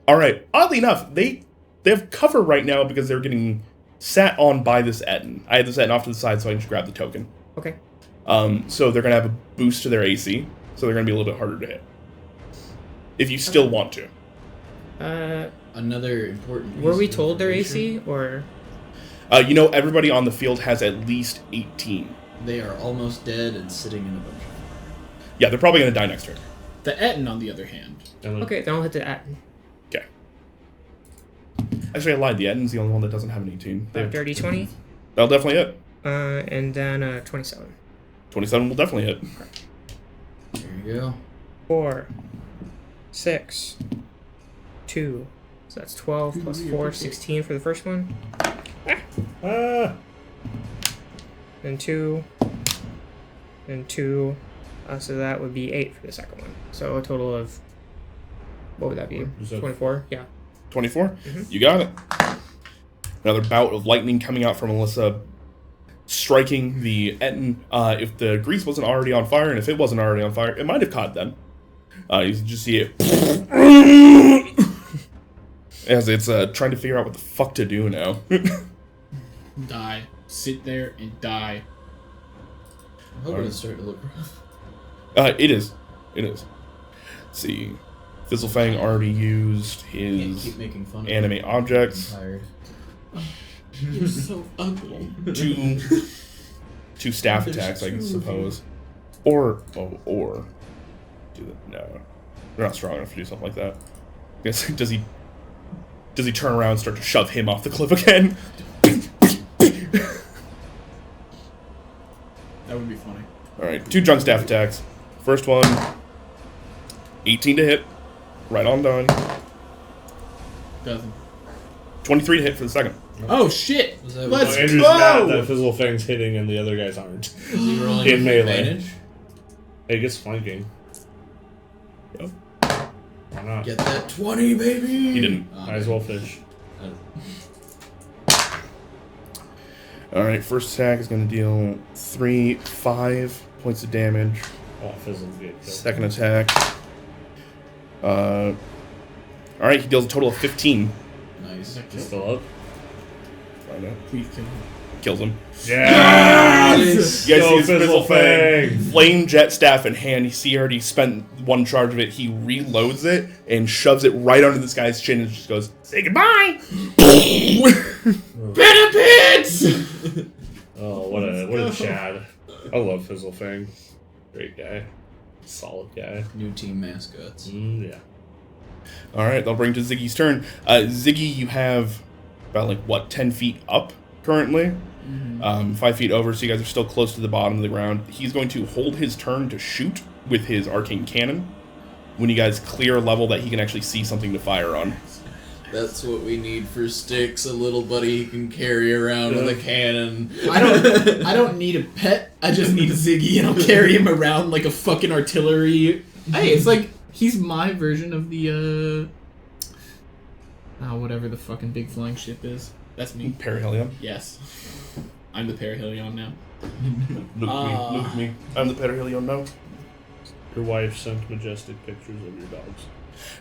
All right. Oddly enough, they have cover right now because they're getting sat on by this Etten. I had this Etten off to the side so I can just grab the token. Okay. So they're going to have a boost to their AC, so they're going to be a little bit harder to hit. If you still want to. Another important piece Were we of told their information, AC or? Everybody on the field has at least 18. They are almost dead and sitting in a bunch of... Yeah, they're probably going to die next turn. The Etten, on the other hand. Okay, then I'll hit the at. Okay. Actually, I lied. The Etten's the only one that doesn't have an 18. They have- Dirty 20. That'll definitely hit. And then 27. 27 will definitely hit. There you go. 4, 6, 2. So that's 12 plus 4, 16 for the first one. Ah! And 2. And 2. So that would be 8 for the second one. So a total of... What would that be? Is that- 24? Yeah. 24? You got it. Another bout of lightning coming out from Alyssa, striking the Etten. If the grease wasn't already on fire, and if it wasn't already on fire, it might have caught then. You can just see it as it's trying to figure out what the fuck to do now. Die. Sit there and die. I'm hoping it's starting to look rough. It is. It is. Let's see. Fizzlefang already used Can't his keep making fun of animate I'm objects. tired. You're so ugly. Two staff attacks, I suppose. Or do that. No. They're not strong enough to do something like that. I guess, does he does he turn around and start to shove him off the cliff again? That would be funny. Alright, 2 junk staff attacks. First one, 18 to hit. Right on done. Doesn't. 23 to hit for the second. Oh shit! that Let's Andrew's mad go! that Fizzle Fang's hitting and the other guys aren't. Is he rolling In with melee. advantage? Hey, gets flanking. Yep. Why not? Get that 20, baby! He didn't. Might as well fish. Alright, first attack is going to deal 5 points of damage. Oh, Fizzle get killed. Second attack. Alright, he deals a total of 15. Nice. He's still up. I know. Please kill him. Kills him. Yes! You guys Go see his Fizzle Fizzle Fang. Fang! Flame jet staff in hand. You see he already spent 1 charge of it. He reloads it and shoves it right under this guy's chin and just goes, "Say goodbye!" Benefits! Oh, what a Chad. I love Fizzle Fang. Great guy. Solid guy. New team mascots. Yeah. Alright, that'll bring to Ziggy's turn. Ziggy, you have about, 10 feet up currently. 5 feet over, so you guys are still close to the bottom of the ground. He's going to hold his turn to shoot with his arcane cannon when you guys clear a level that he can actually see something to fire on. That's what we need for Sticks, a little buddy he can carry around with a cannon. I don't need a pet. I just need a Ziggy, and I'll carry him around like a fucking artillery. Hey, it's like he's my version of the whatever the fucking big flying ship is. That's me. Perihelion. Yes, I'm the Perihelion now. Look at me. I'm the Perihelion now. Your wife sent majestic pictures of your dogs.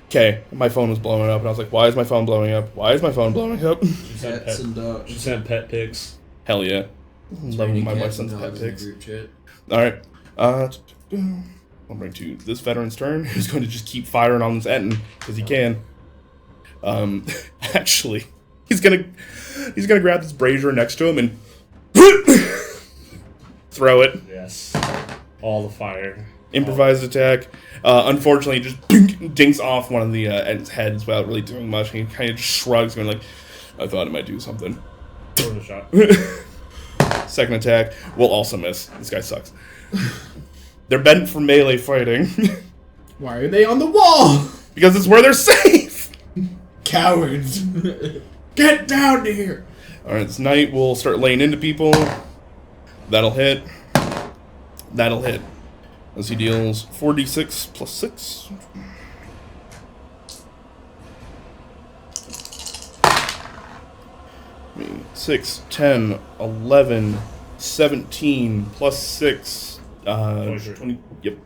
Okay, my phone was blowing up, and I was like, why is my phone blowing up? Why is my phone blowing up? She sent Cats pet, and dogs. she sent pet pics. Hell yeah. Love when my wife Cats and sends pet dogs in the pics. group chat. Alright. I'll bring to this veteran's turn, who's going to just keep firing on this Etten, because he can. Actually, he's gonna grab this brazier next to him and throw it. Yes. All the fire. Improvised attack. Unfortunately, just dinks off one of the Etten's heads without really doing much. He kind of just shrugs, going like, I thought it might do something. Throw the shot. Second attack will also miss. This guy sucks. They're bent for melee fighting Why are they on the wall? because it's where they're safe. Cowards! Get down here! Alright, this knight will start laying into people. That'll hit. That'll hit. As he deals 4d6 plus 6. I mean, 6, 10, 11, 17 plus 6. 20. Yep.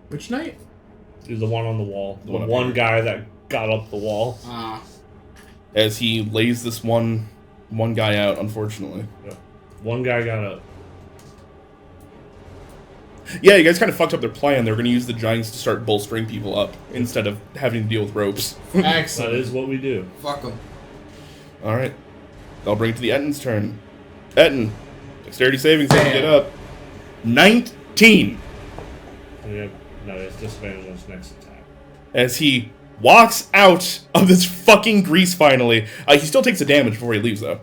Which night? He's the one on the wall. The one up one here. guy that got up the wall. Ah. As he lays this one guy out, unfortunately. One guy got up. Yeah, you guys kind of fucked up their plan. They were going to use the giants to start bolstering people up instead of having to deal with ropes. That Excellent. is what we do. Fuck them. Alright. I'll bring it to the Etten's turn. Etten. Dexterity saving throw to get up. 19! No, it's disadvantage on his next attack. As he walks out of this fucking grease finally. He still takes the damage before he leaves, though.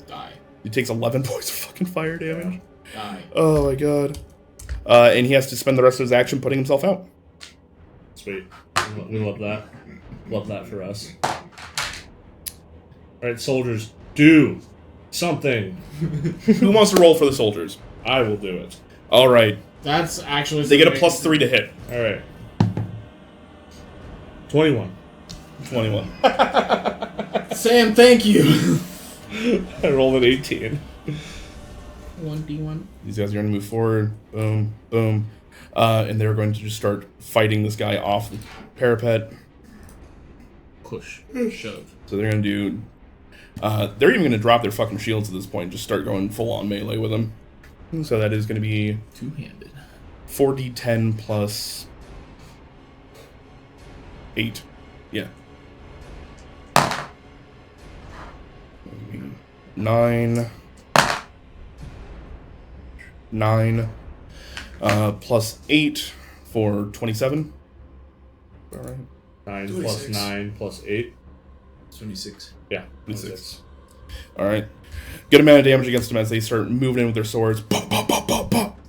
Die. He takes 11 points of fucking fire damage. Die. Oh my god. And he has to spend the rest of his action putting himself out. Sweet. We love that. Love that for us. Alright, soldiers, do something. Who wants to roll for the soldiers? I will do it. Alright. That's actually. They get a +3 to hit. Alright. 21. 21. Sam, thank you. I rolled an 18. 1d1. These guys are going to move forward. Boom, boom. And they're going to just start fighting this guy off the parapet. Push. Shove. So they're going to do... they're even going to drop their fucking shields at this point. Just start going full-on melee with them. So that is going to be Two-handed. 4d10 plus 8. Yeah. 9. 9. Plus 8 for 27. Alright. 9 plus 9 plus 8. 26. Yeah, 26. All right. Good amount of damage against them as they start moving in with their swords. Pop, pop, pop, pop, pop.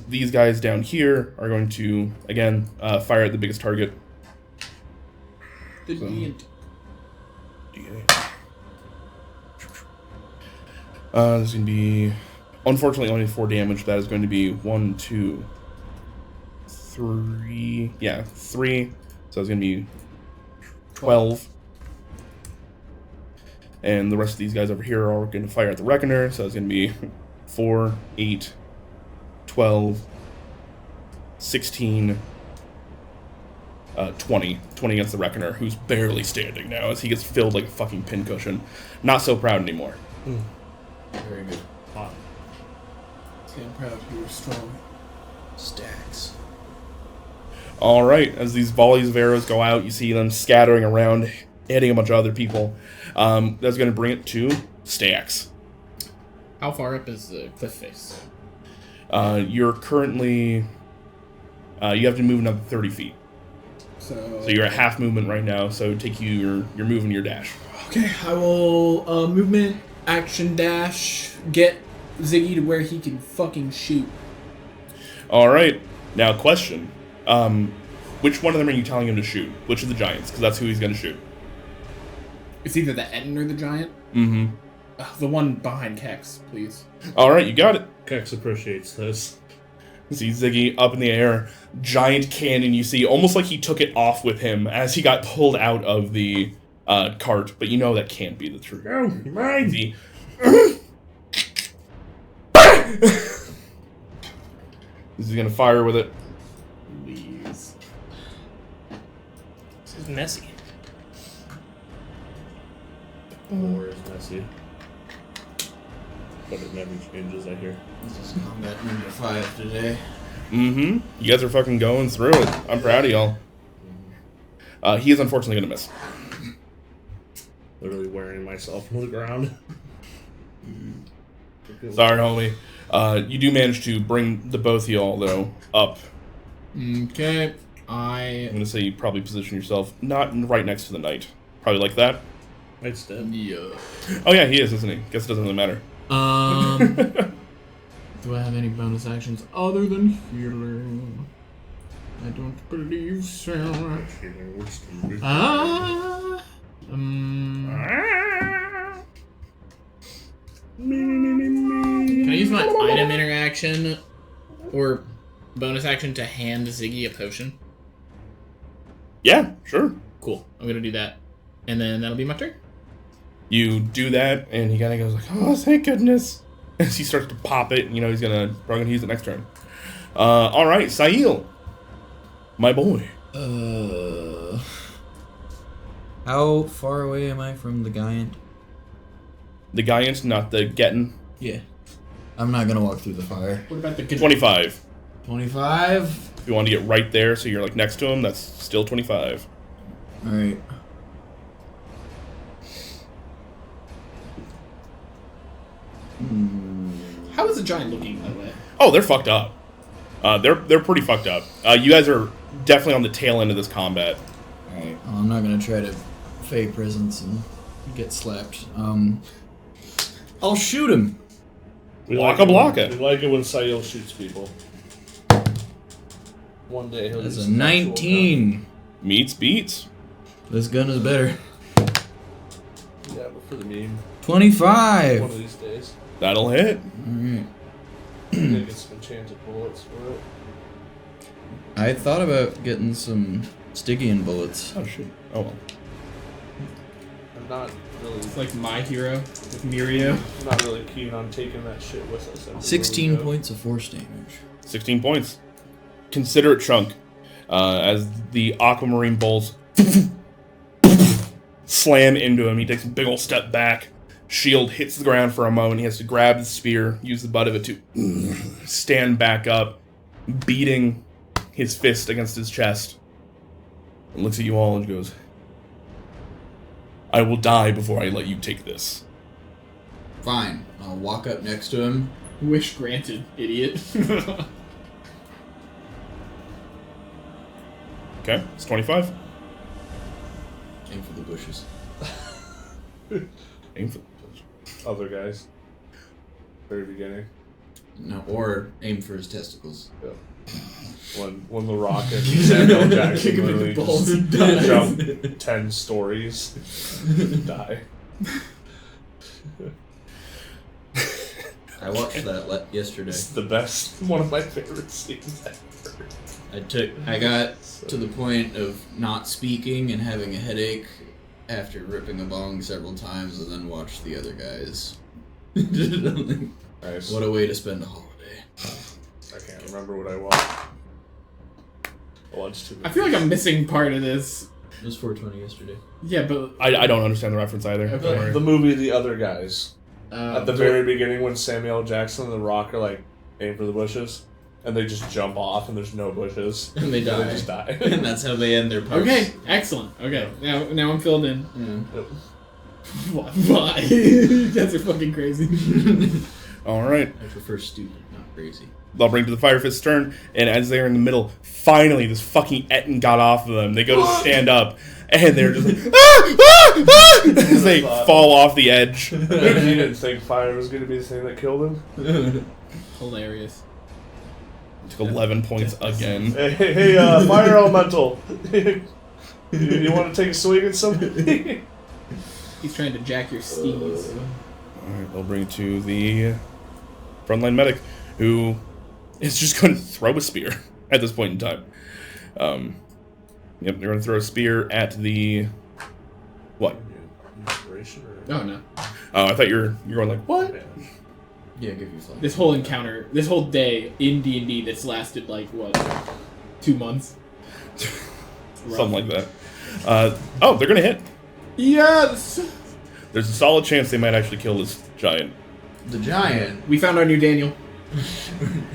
These guys down here are going to, again, fire at the biggest target. The giant. This is going to be, unfortunately, only 4 damage. That is going to be 1, 2, 3. Yeah, 3. So it's going to be 12. And the rest of these guys over here are going to fire at the Reckoner. So it's going to be 4, 8, 12, 16, 20. 20 against the Reckoner, who's barely standing now as he gets filled like a fucking pincushion. Not so proud anymore. Very good. Hot. See, I'm proud you were strong. Stacks. Alright, as these volleys of arrows go out, you see them scattering around, hitting a bunch of other people. That's going to bring it to Stacks. How far up is the cliff face? You're currently... you have to move another 30 feet. So So you're at half movement right now, so take you your move and your dash. okay, I will movement, action, dash, get Ziggy to where he can fucking shoot. Alright, now question. Which one of them are you telling him to shoot? Which of the giants? Because that's who he's going to shoot. It's either the Etten or the giant. Mm-hmm. The one behind Kex, please. Alright, you got it. Kex appreciates this. See Ziggy up in the air, giant cannon you see, almost like he took it off with him as he got pulled out of the cart, but you know that can't be the truth. Oh, mine! See? He's gonna fire with it. Please. This is messy. War is messy. But it never changes, I hear. This is combat number 5 today. Mm-hmm. You guys are fucking going through it. I'm proud of y'all. He is unfortunately gonna miss. Literally wearing myself on the ground. Sorry, homie. You do manage to bring the both of y'all, though, up. Okay, I'm gonna say you probably position yourself not right next to the knight. Probably like that. It's dead. Yeah. Oh yeah, he is, isn't he? Guess it doesn't really matter. Do I have any bonus actions other than healing? I don't believe so. Can I use my item interaction or bonus action to hand Ziggy a potion? Yeah, sure. Cool. I'm gonna do that, and then that'll be my turn. You do that, and he kind of goes like, "Oh, thank goodness!" As he starts to pop it, you know he's probably gonna use it next turn. All right, Sail, my boy. How far away am I from the giant? The giant, not the getting. Yeah. I'm not gonna walk through the fire. What about the 25. 25. If you want to get right there, so you're like next to him, that's still 25. Alright. How is the giant looking, by the way? Oh, they're fucked up. They're pretty fucked up. You guys are definitely on the tail end of this combat. Alright. Well, I'm not gonna try to fake presence and get slapped. I'll shoot him. Block it. We like it when Sail shoots people. One day he'll That's use a an actual 19. Meets beats. This gun is better. gun. Yeah, but for the meme. One 25. of these days. That'll hit. Alright. I'm gonna get some enchanted bullets for it. I thought about getting some Stygian bullets. Oh shit. Oh well. I'm not really, It's like my hero with Mirio. I'm not really keen on taking that shit with us. everywhere 16 we go. points of force damage. 16 points. Consider it chunk. As the aquamarine bolts slam into him, he takes a big ol' step back. Shield hits the ground for a moment. He has to grab the spear, use the butt of it to stand back up, beating his fist against his chest. And looks at you all and goes, "I will die before I let you take this." Fine. I'll walk up next to him. Wish granted, idiot. Okay, it's 25. Aim for the bushes. Aim for Other guys. Very beginning. No, or aim for his testicles. Yeah. When the Rock and Samuel Jackson Kick him in the literally balls just and dies. jump 10 stories, die. I watched that yesterday. It's the best, one of my favorite scenes ever. I got to the point of not speaking and having a headache after ripping a bong several times, and then watched the other guys. Nice. What a way to spend a holiday. I can't remember what I watched. I watched too I feel like I'm missing part of this. It was 420 yesterday. Yeah, but I don't understand the reference either. Okay. Don't worry. The movie The Other Guys. At the very beginning when Samuel Jackson and The Rock are like, aim for the bushes, and they just jump off and there's no bushes. And they die. They just die. And that's how they end their parts. okay, excellent. Okay, now I'm filled in. Yeah. Why? That's are fucking crazy. All right. I prefer stupid, not crazy. They'll bring to the Fire Fist's turn, and as they're in the middle, finally this fucking Etten got off of them. They go to stand up, and they're just like, as they fall off the edge. You didn't think fire was going to be the thing that killed him? Hilarious. Took 11 points again. Hey, fire elemental. You want to take a swing at somebody? He's trying to jack your steeds. Alright, they'll bring to the frontline medic, who is just going to throw a spear at this point in time. Yep, they're going to throw a spear at the... What? Oh no. Oh, I thought you were going like, what? Yeah, give you fun. This whole encounter, this whole day in D&D that's lasted like, what, 2 months? Something like that. Oh, they're going to hit. Yes! There's a solid chance they might actually kill this giant. The giant. We found our new Daniel.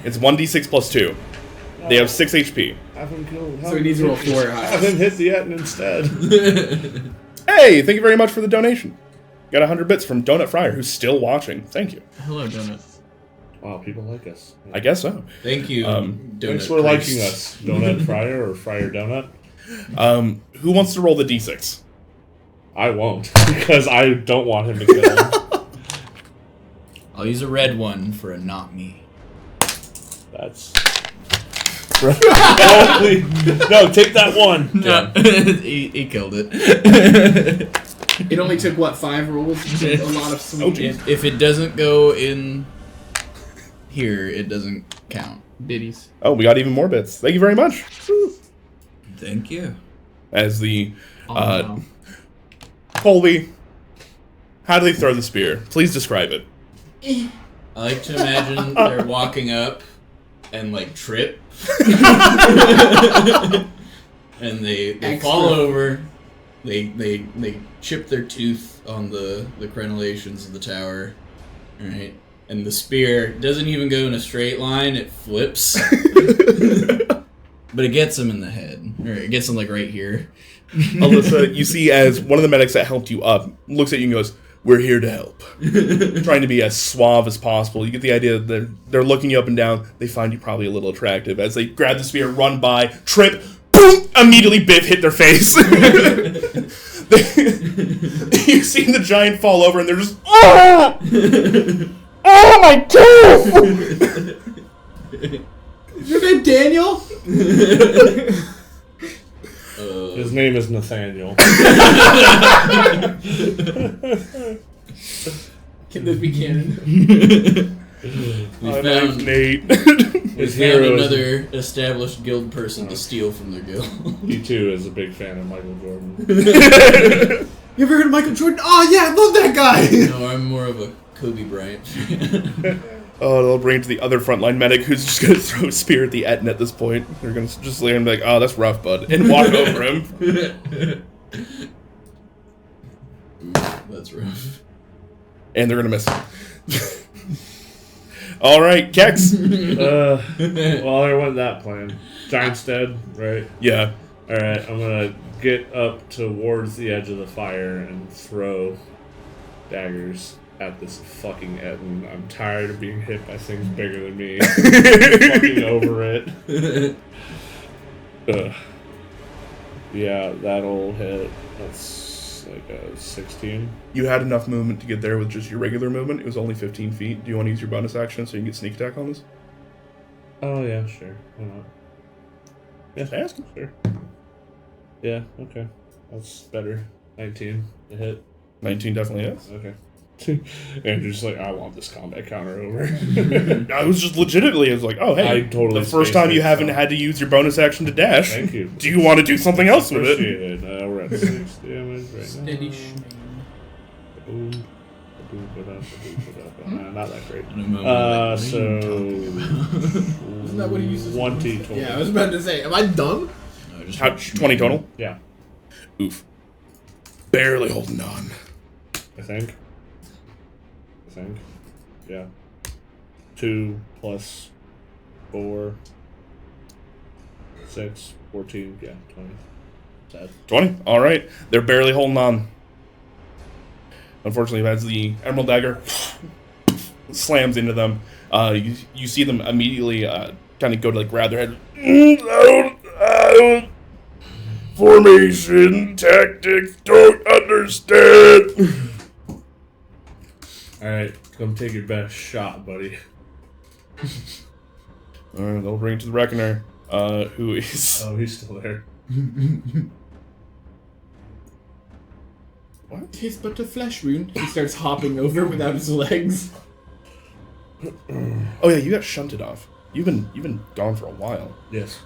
It's 1d6 plus 2. They have 6 HP. Have him killed. So he needs to roll 4 or higher. Have him hit the Etten instead. Hey, thank you very much for the donation. Got 100 bits from Donut Fryer, who's still watching. Thank you. Hello, Donut. Wow, people like us. I guess so. Thank you, Donut. Thanks for Priest. liking us, Donut Fryer or Fryer Donut. Who wants to roll the d6? I won't, because I don't want him to kill him. I'll use a red one for a not me. That's... Holy... No, take that one. No, he killed it. It only took, what, 5 rolls? A lot of sweet. If it doesn't go in here, it doesn't count. Ditties. Oh, we got even more bits. Thank you very much. Thank you. As the Wow. Colby, how do they throw the spear? Please describe it. I like to imagine they're walking up and like trip, and they fall over. They chip their tooth on the crenellations of the tower, right? And the spear doesn't even go in a straight line; it flips. But it gets him in the head, or it gets him like right here. Alyssa, you see as one of the medics that helped you up looks at you and goes, "We're here to help." Trying to be as suave as possible. You get the idea that they're looking you up and down. They find you probably a little attractive. As they grab the spear, run by, trip, boom, immediately Biff hit their face. You've seen the giant fall over and they're just, "Oh! Oh my tooth!" Is your name Daniel? His name is Nathaniel. Can this be canon? We I'm found Nate. His hero is... another established guild person to steal from their guild. He too is a big fan of Michael Jordan. You ever heard of Michael Jordan? Oh yeah, I love that guy! No, I'm more of a Kobe Bryant fan. Oh, they'll bring it to the other frontline medic who's just going to throw a spear at the Etten at this point. They're going to just lay him and be like, "Oh, that's rough, bud," and walk over him. That's rough. And they're going to miss him. All right, Kex. Well, there went that plan. Giant's dead, right? Yeah. Alright, I'm gonna get up towards the edge of the fire and throw daggers at this fucking Etten. I'm tired of being hit by things bigger than me. I'm fucking over it. Ugh. Yeah, that'll hit. That's It's like 16. You had enough movement to get there with just your regular movement. It was only 15 feet. Do you want to use your bonus action so you can get sneak attack on this? Oh, yeah, sure. Why not? Just asking. Sure. Yeah, okay. That's better. 19 to hit. 19 definitely hits. Okay. And just like, I want this combat counter over. I was just legitimately, I was like, oh, hey, I totally the first spaced time you it, haven't so- had to use your bonus action to dash. Thank you. Do you want to do something else with it? Appreciate it. We're at 6 damage right now. Steady shming. Boom. Not that great. So Isn't that what he uses? 20 total. Yeah, I was about to say, am I dumb? no, just How, 20 total? Yeah, Oof. Barely holding on. I think. Yeah. 2 plus 4. 6, 14, yeah, 20. Sad. 20. All right. They're barely holding on. Unfortunately, as the Emerald Dagger slams into them, you see them immediately kind of go to like grab their head. Out. Formation tactics. Don't understand. Alright, come take your best shot, buddy. All right, they'll bring it to the Reckoner, who is. Oh, he's still there. What? Tis but a flesh wound. He starts hopping over without his legs. Oh yeah, you got shunted off. You've been gone for a while. Yes.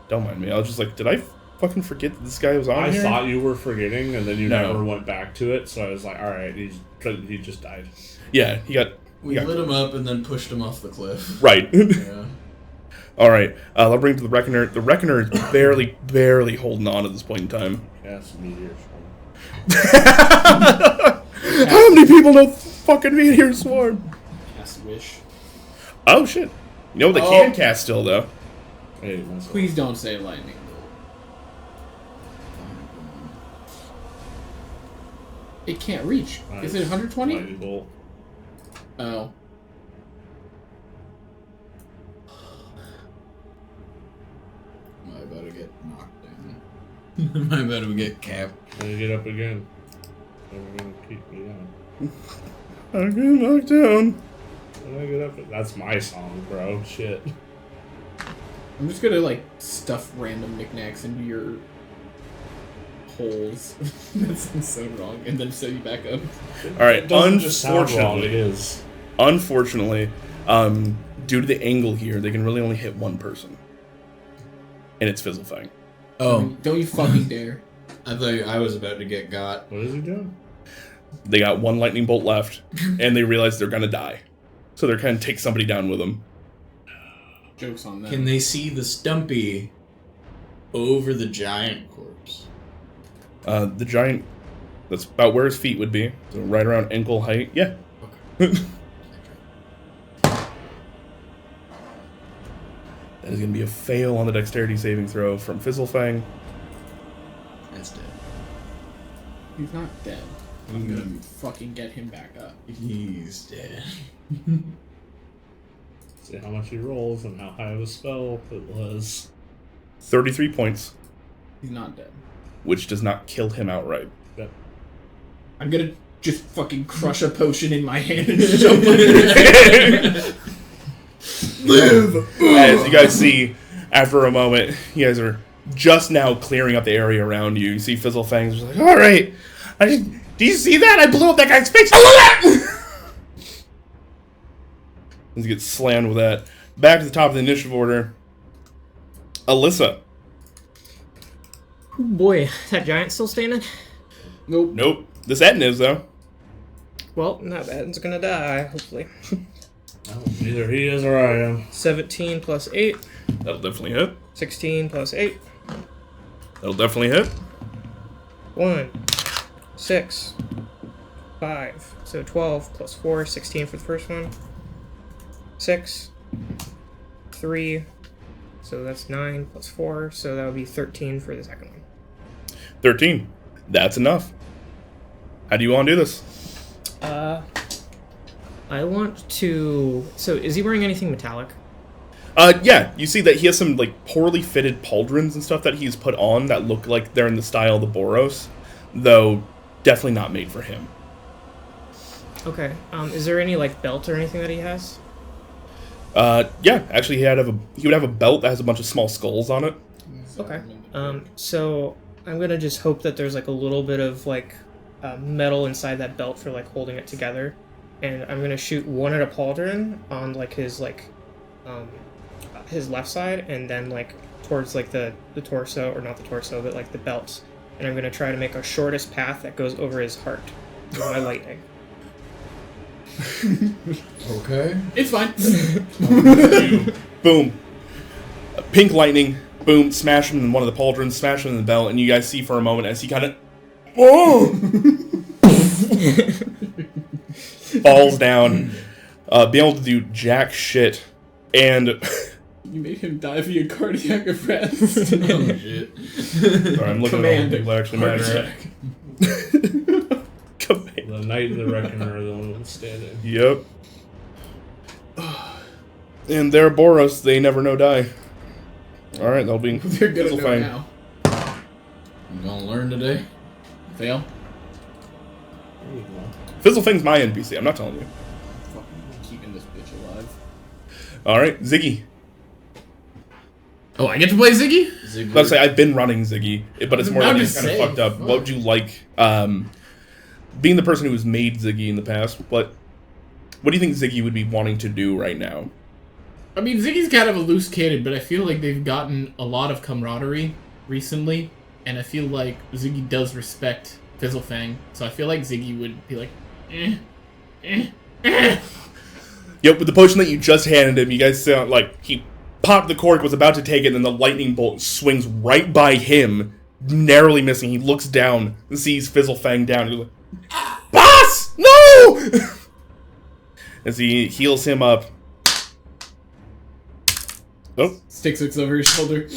Don't mind me. I was just like, did I fucking forget that this guy was on I here? thought you were forgetting, and then you No. never went back to it, so I was like, alright, he just died. Yeah, he got. we lit him up and then pushed him off the cliff. Right. Yeah. All right. I'll bring it to the Reckoner. The Reckoner is barely holding on at this point in time. Cast Meteor Swarm. How many people know fucking Meteor Swarm? Cast wish. Oh shit! You know what they can cast still though. Hey, myself. Please don't say lightning bolt. It can't reach. Is it 120? Lightning bolt. Oh. Am I about to get knocked down? Am I about to get capped? Let me get up again. And we're gonna keep me down. I'm getting knocked down. When I get up, that's my song, bro. Shit. I'm just gonna like stuff random knickknacks into your holes. That sounds so wrong. And then set you back up. All right. It doesn't just sound wrong, it Unfortunately, is. due to the angle here, they can really only hit one person, and it's Fizzlefang. Oh, Don't you fucking dare. I thought I was about to get got. What is he doing? They got one lightning bolt left, and they realize they're gonna die, so they're gonna take somebody down with them. Joke's on them. Can they see the Stumpy over the giant corpse? The giant, that's about where his feet would be, so right around ankle height. Yeah. Okay. That is going to be a fail on the dexterity saving throw from Fizzlefang. That's dead. He's not dead. I'm gonna fucking get him back up. He's dead. See how much he rolls and how high of a spell it was. 33 points, He's not dead. which does not kill him outright. Yep. I'm gonna just fucking crush a potion in my hand and just jump under. Live! As you guys see, after a moment, you guys are just now clearing up the area around you. You see Fizzlefang's just like, alright, do you see that? I blew up that guy's face! As he gets slammed with that. Back to the top of the initiative order. Alyssa. Oh boy, that giant still standing? Nope. Nope. This Etten is, though. Well, that Etten's gonna die, hopefully. Well, either he is or I am. 17 plus 8, That'll definitely hit. 16 plus 8, That'll definitely hit. 1, 6, 5. So 12 plus 4, 16 for the first one. 6, 3, so that's 9 plus 4, so that would be 13 for the second one. 13. That's enough. How do you want to do this? I want to... So, is he wearing anything metallic? Yeah, you see that he has some, like, poorly fitted pauldrons and stuff that he's put on that look like they're in the style of the Boros. though definitely not made for him. Okay. Is there any like belt or anything that he has? Yeah, actually, he would have a belt that has a bunch of small skulls on it. Okay. So I'm gonna just hope that there's like a little bit of like metal inside that belt for like holding it together, and I'm gonna shoot one at a pauldron on like his left side, and then like towards like the torso, or not the torso, but like the belt, and I'm gonna try to make a shortest path that goes over his heart with my lightning. Okay. It's fine. Boom. Pink lightning. Boom. Smash him in one of the pauldrons. Smash him in the belt. And you guys see for a moment as he kind of... Whoa! falls down. Being able to do jack shit. And... You made him die via cardiac arrest. Oh, shit. Sorry, I'm looking at all the people that actually Heart matter. attack. The Knight and the Reckoner are the only ones standing. Yep. And they're Boros, they never know die. Alright, that'll be... They're gonna know fine. now. I'm gonna learn today. Fail. There you go. Fizzlefang's my NPC, I'm not telling you. Fucking keeping this bitch alive. Alright, Ziggy. Oh, I get to play Ziggy? Let's say I've been running Ziggy, but it's more I'm like it's just kind of saying, fucked up. fuck. What would you like, being the person who has made Ziggy in the past, what do you think Ziggy would be wanting to do right now? I mean, Ziggy's kind of a loose cannon, but I feel like they've gotten a lot of camaraderie recently, and I feel like Ziggy does respect Fizzlefang, so I feel like Ziggy would be like, Yep, with the potion that you just handed him, you guys sound like he popped the cork, was about to take it, and then the lightning bolt swings right by him, narrowly missing. He looks down and sees Fizzlefang down. He's like, Boss! No! As he heals him up. Oh, Stick six over his shoulder.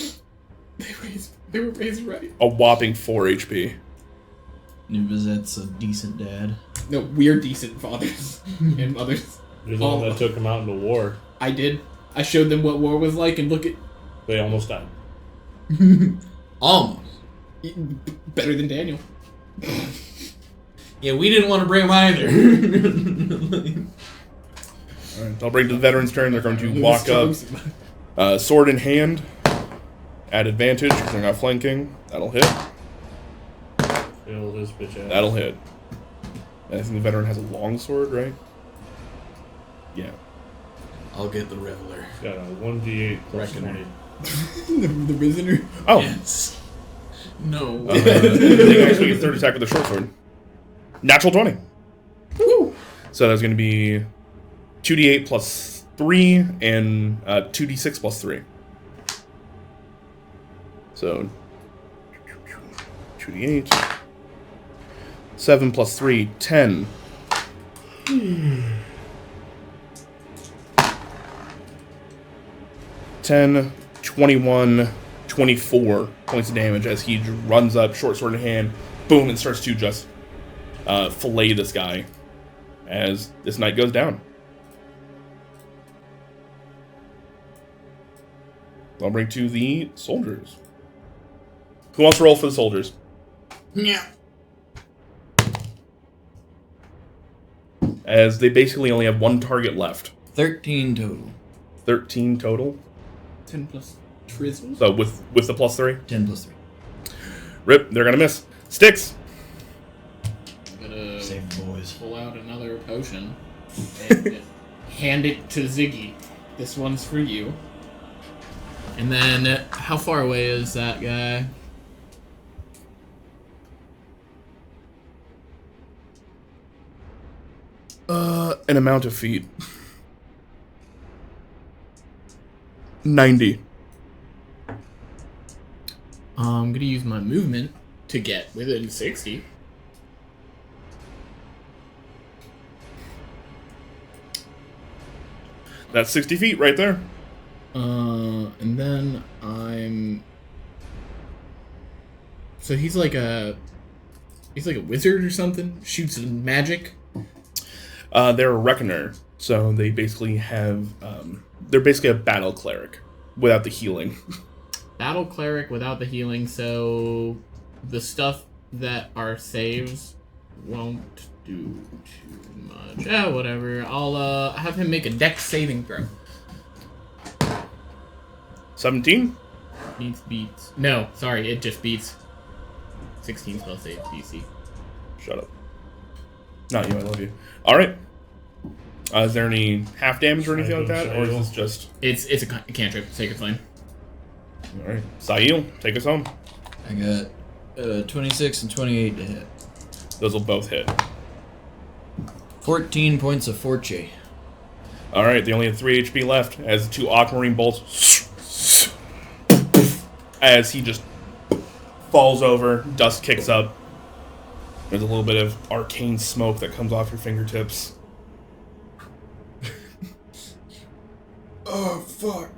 They were raised right. a whopping 4 HP. Nubizet's a decent dad. No, we're decent fathers and mothers. You're the one that took him out into war. I did. I showed them what war was like, and look at... They almost died. Almost. Better than Daniel. Yeah, we didn't want to bring him either. Alright, I'll bring to the veteran's turn. They're going to walk up. Sword in hand. At advantage, because they're not flanking. That'll hit. Kill this bitch ass. That'll hit. I think the veteran has a long sword, right? Yeah. I'll get the Reveler. Got a 1d8 plus Reckoner. 20. the prisoner. Oh! Yes. No. They can actually get third attack with the short sword. Natural 20. Woo! So that's going to be 2d8 plus 3 and 2d6 plus 3. So 2d8. 7 plus 3, 10. 10, 21, 24 points of damage as he runs up, short sword in hand, boom, and starts to just fillet this guy as this knight goes down. I'll bring to the soldiers. Who wants to roll for the soldiers? Yeah. As they basically only have one target left. 13 total. 13 total. 10 plus Trizzle. So with the plus 3. 10 plus 3. Rip, they're gonna miss. Sticks! I'm gonna Save the boys. pull out another potion and hand it to Ziggy. This one's for you. And then, how far away is that guy? An amount of feet. 90. I'm gonna use my movement to get within 60. That's 60 feet right there. And then I'm... So he's like a wizard or something? Shoots magic? They're a reckoner, so they basically have, they're basically a battle cleric without the healing. Battle cleric without the healing, so the stuff that our saves won't do too much. Whatever. I'll have him make a dex saving throw. 17? Beats. No, sorry, it just beats. 16 spell save DC. Shut up. Not you, I love you. Alright. Is there any half damage or anything like that? Or is this just... It's a cantrip, Sacred Flame. Alright. Sail, take us home. I got 26 and 28 to hit. Those will both hit. 14 points of fortune. Alright, they only have 3 HP left as the 2 Aquamarine bolts as he just falls over, dust kicks up. There's a little bit of arcane smoke that comes off your fingertips. Oh, fuck.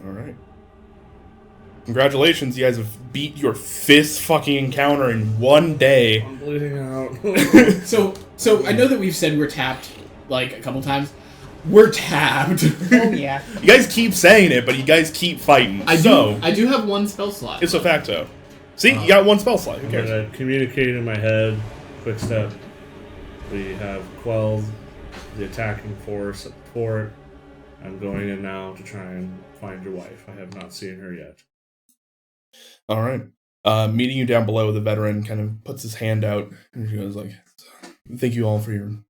Alright. Congratulations, you guys have beat your 5th fucking encounter in one day. I'm bleeding out. So I know that we've said we're tapped like a couple times. We're tapped. Oh yeah. You guys keep saying it, but you guys keep fighting. I do have one spell slot. It's a facto. See, you got one spell slot. Who I'm cares? gonna communicate in my head. Quick step. We have quelled the attacking force at the fort. I'm going in now to try and find your wife. I have not seen her yet. All right. Meeting you down below, the veteran kind of puts his hand out and he goes like, "Thank you all for your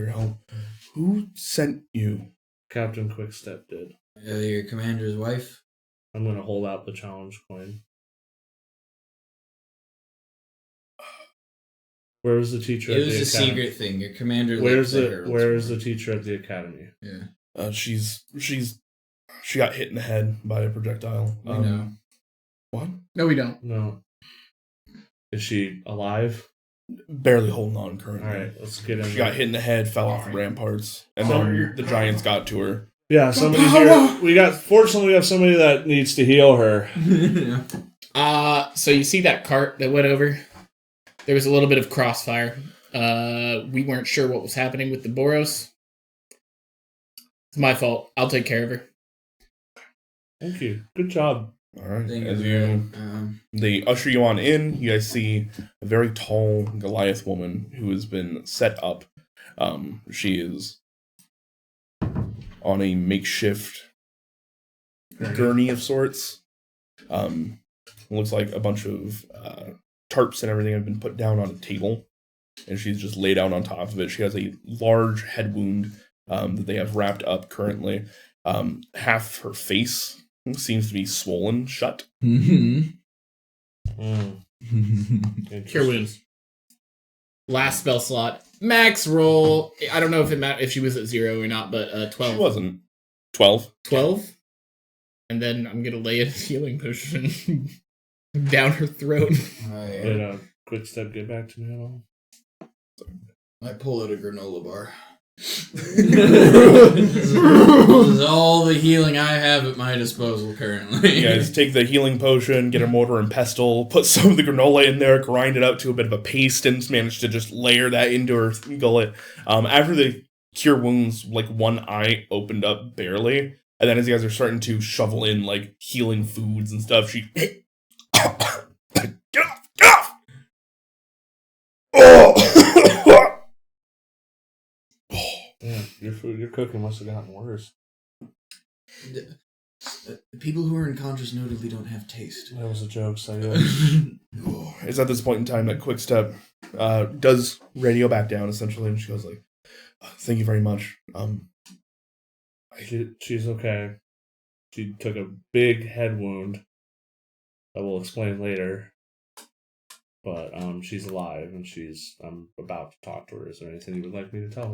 help. Who sent you?" Captain Quickstep did. Your commander's wife? I'm gonna hold out the challenge coin. Where was the teacher? It at was the a academy? secret thing. Your commander. Where's left the there. Where's the teacher at the academy? Yeah. She got hit in the head by a projectile. We know. What? No, we don't. No. Is she alive? Barely holding on currently. All right, let's get in. She got hit in the head, fell off the ramparts, and then the giants got to her. Yeah, somebody here. Fortunately, we have somebody that needs to heal her. So you see that cart that went over? There was a little bit of crossfire. We weren't sure what was happening with the Boros. It's my fault. I'll take care of her. Thank you. Good job. All right. Thank As you. they usher you on in, you guys see a very tall Goliath woman who has been set up. She is on a makeshift gurney of sorts. Looks like a bunch of tarps and everything have been put down on a table, and she's just laid out on top of it. She has a large head wound that they have wrapped up currently. Half her face seems to be swollen shut. Mm-hmm. Cure wounds. Last spell slot. Max roll. I don't know if she was at 0 or not, but 12. She wasn't. 12. 12? And then I'm gonna lay a healing potion down her throat. Did Quick Step get back to me at all? I pull out a granola bar. This is all the healing I have at my disposal currently. You guys take the healing potion, get a mortar and pestle, put some of the granola in there, grind it up to a bit of a paste, and manage to just layer that into her gullet. After the cure wounds, like one eye opened up barely, and then as you guys are starting to shovel in like healing foods and stuff, she get off! Oh! Yeah, your cooking must have gotten worse. People who are unconscious notably don't have taste. That was a joke, so yeah. It's at this point in time that Quickstep does radio back down essentially, and she goes like, "Thank you very much. She's okay. She took a big head wound that we'll explain later. But she's alive, and I'm about to talk to her. Is there anything you would like me to tell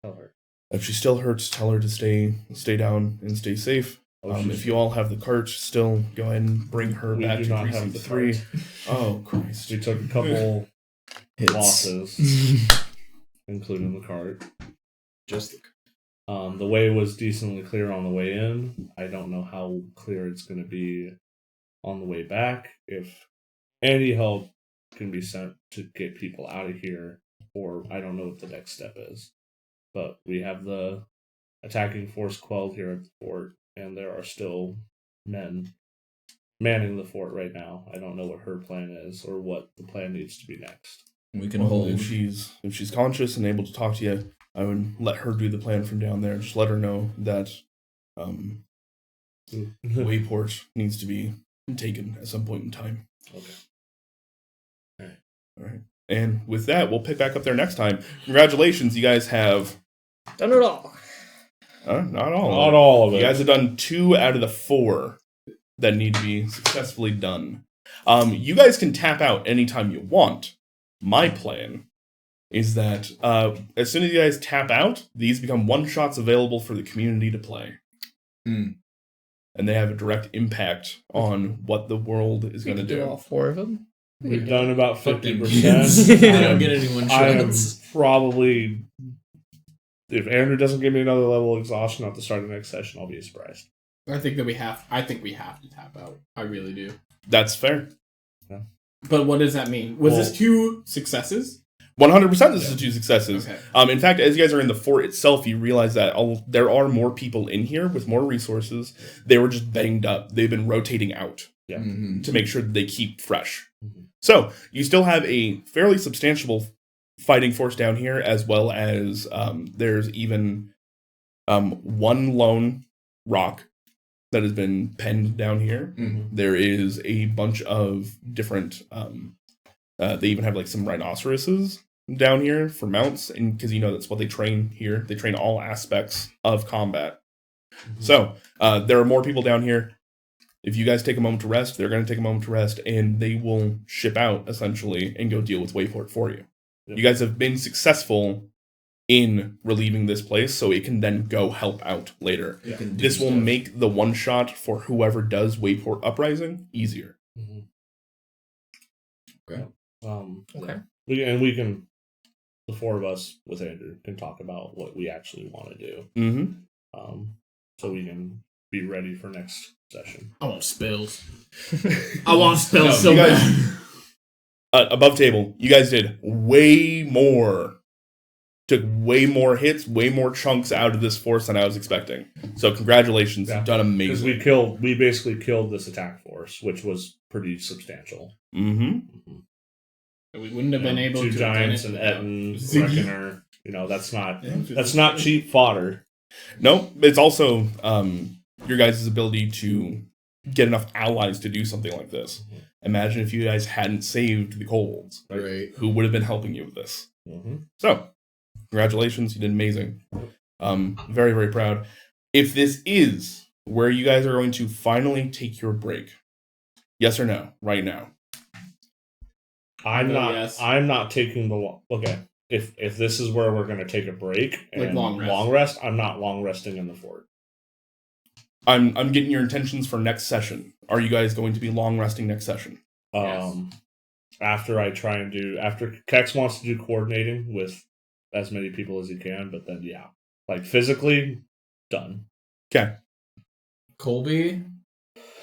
her? If she still hurts, tell her to stay down and stay safe. If you all have the cart, still go ahead and bring her We back do to not have Precinct the 3. cart. Oh, Christ. We took a couple Hits. losses, including the cart. Just The way was decently clear on the way in. I don't know how clear it's going to be on the way back. If any help can be sent to get people out of here, or I don't know what the next step is. But we have the attacking force quelled here at the fort, and there are still men manning the fort right now. I don't know what her plan is or what the plan needs to be next. We can Well, hold. if she's conscious and able to talk to you, I would let her do the plan from down there. Just let her know that Wayport needs to be taken at some point in time. Okay. All right. And with that, we'll pick back up there next time. Congratulations, you guys have Done it all. not all. Not all of it. You guys have done 2 out of the 4 that need to be successfully done. You guys can tap out anytime you want. My plan is that as soon as you guys tap out, these become one-shots available for the community to play. Mm. And they have a direct impact on what the world is We going to could do do. all 4 of them. We've done about Fucking 50%. I don't get any one I am shots. probably, if Andrew doesn't give me another level of exhaustion at the start of the next session, I'll be surprised. I think we have to tap out. I really do. That's fair. But what does that mean? Was this 2 successes? 100% this is 2 successes. Okay. In fact, as you guys are in the fort itself, you realize that there are more people in here with more resources. They were just banged up. They've been rotating out Yeah. Mm-hmm. to make sure that they keep fresh. Mhm. So you still have a fairly substantial fighting force down here, as well as there's even 1 lone rock that has been penned down here. Mm-hmm. There is a bunch of different. They even have like some rhinoceroses down here for mounts, and because you know that's what they train here. They train all aspects of combat. Mm-hmm. So there are more people down here. If you guys take a moment to rest, they're going to take a moment to rest, and they will ship out essentially and go deal with Wayport for you. Yep. You guys have been successful in relieving this place, so it can then go help out later. You can do This will stuff. make the one shot for whoever does Wayport Uprising easier. Mhm. Okay. Okay. We can, the 4 of us with Andrew can talk about what we actually want to do. Mm-hmm. So we can be ready for next session. I want spills. I want spills No, so you guys- bad. Above table, you guys did way more. Took way more hits, way more chunks out of this force than I was expecting. So congratulations, Yeah. you've done Because amazing. we basically killed this attack force, which was pretty substantial. Mm-hmm. We wouldn't have been able 2 to giants have and done it Etten, without Ziggy. Reckoner. That's not cheap fodder. No, it's also your guys' ability to get enough allies to do something like this. Imagine if you guys hadn't saved the kobolds. Right. Who would have been helping you with this? Mm-hmm. So, congratulations, you did amazing. Very, very proud. If this is where you guys are going to finally take your break, yes or no, right now? I'm No, not. yes. I'm not taking the okay. If this is where we're going to take a break Like and long rest. I'm not long resting in the fort. I'm getting your intentions for next session. Are you guys going to be long resting next session? Yes. After Kex wants to do coordinating with as many people as he can, but then like physically done. Okay. Colby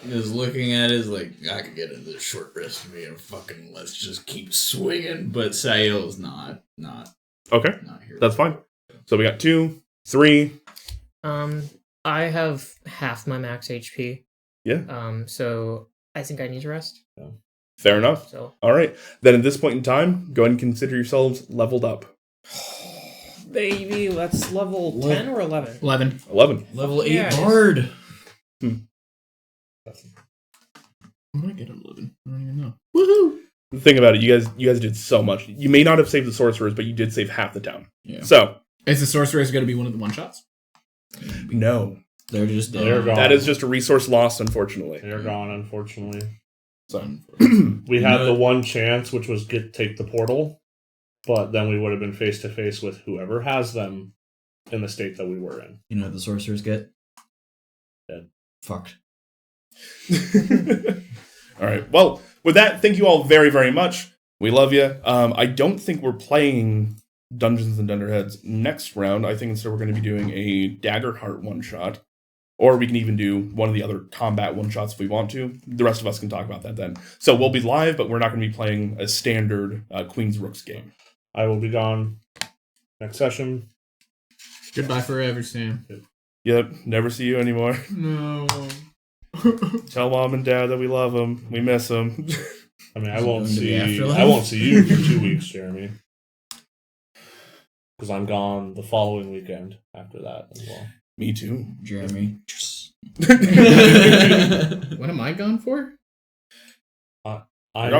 is looking at it as like, I could get into this short rest for me and fucking let's just keep swinging. But Sael's not Okay, here. that's fine. So we got 2, 3. I have half my max HP. Yeah. So I think I need to rest. Fair enough. So All right. Then at this point in time, go ahead and consider yourselves leveled up. baby, let's level 10 or 11. 11. 11. Level 8 Yes. bard. That's I'm gonna get an 11. I don't even know. Woohoo! The thing about it, you guys did so much. You may not have saved the sorcerers, but you did save half the town. Yeah. So, Is the sorceress going to be one of the one shots? no. They're just They're gone. That is just a resource lost, unfortunately. They're gone, unfortunately. So, We had No. the one chance, which was take the portal, but then we would have been face to face with whoever has them in the state that we were in. You know what the sorcerers get? Dead. Fucked. all right. Well, with that, thank you all very, very much. We love you. I don't think we're playing Dungeons and Dunderheads next round. I think instead we're going to be doing a Daggerheart one-shot. Or we can even do one of the other combat one-shots if we want to. The rest of us can talk about that then. So we'll be live, but we're not going to be playing a standard Queen's Rooks game. I will be gone next session. Goodbye forever, Sam. Yep, never see you anymore. No. Tell mom and dad that we love them. We miss them. I mean, I Is it won't going to the see. afterlife? I won't see you for 2 weeks, Jeremy, because I'm gone the following weekend after that as well. Me too. Jeremy. What am I gone for? I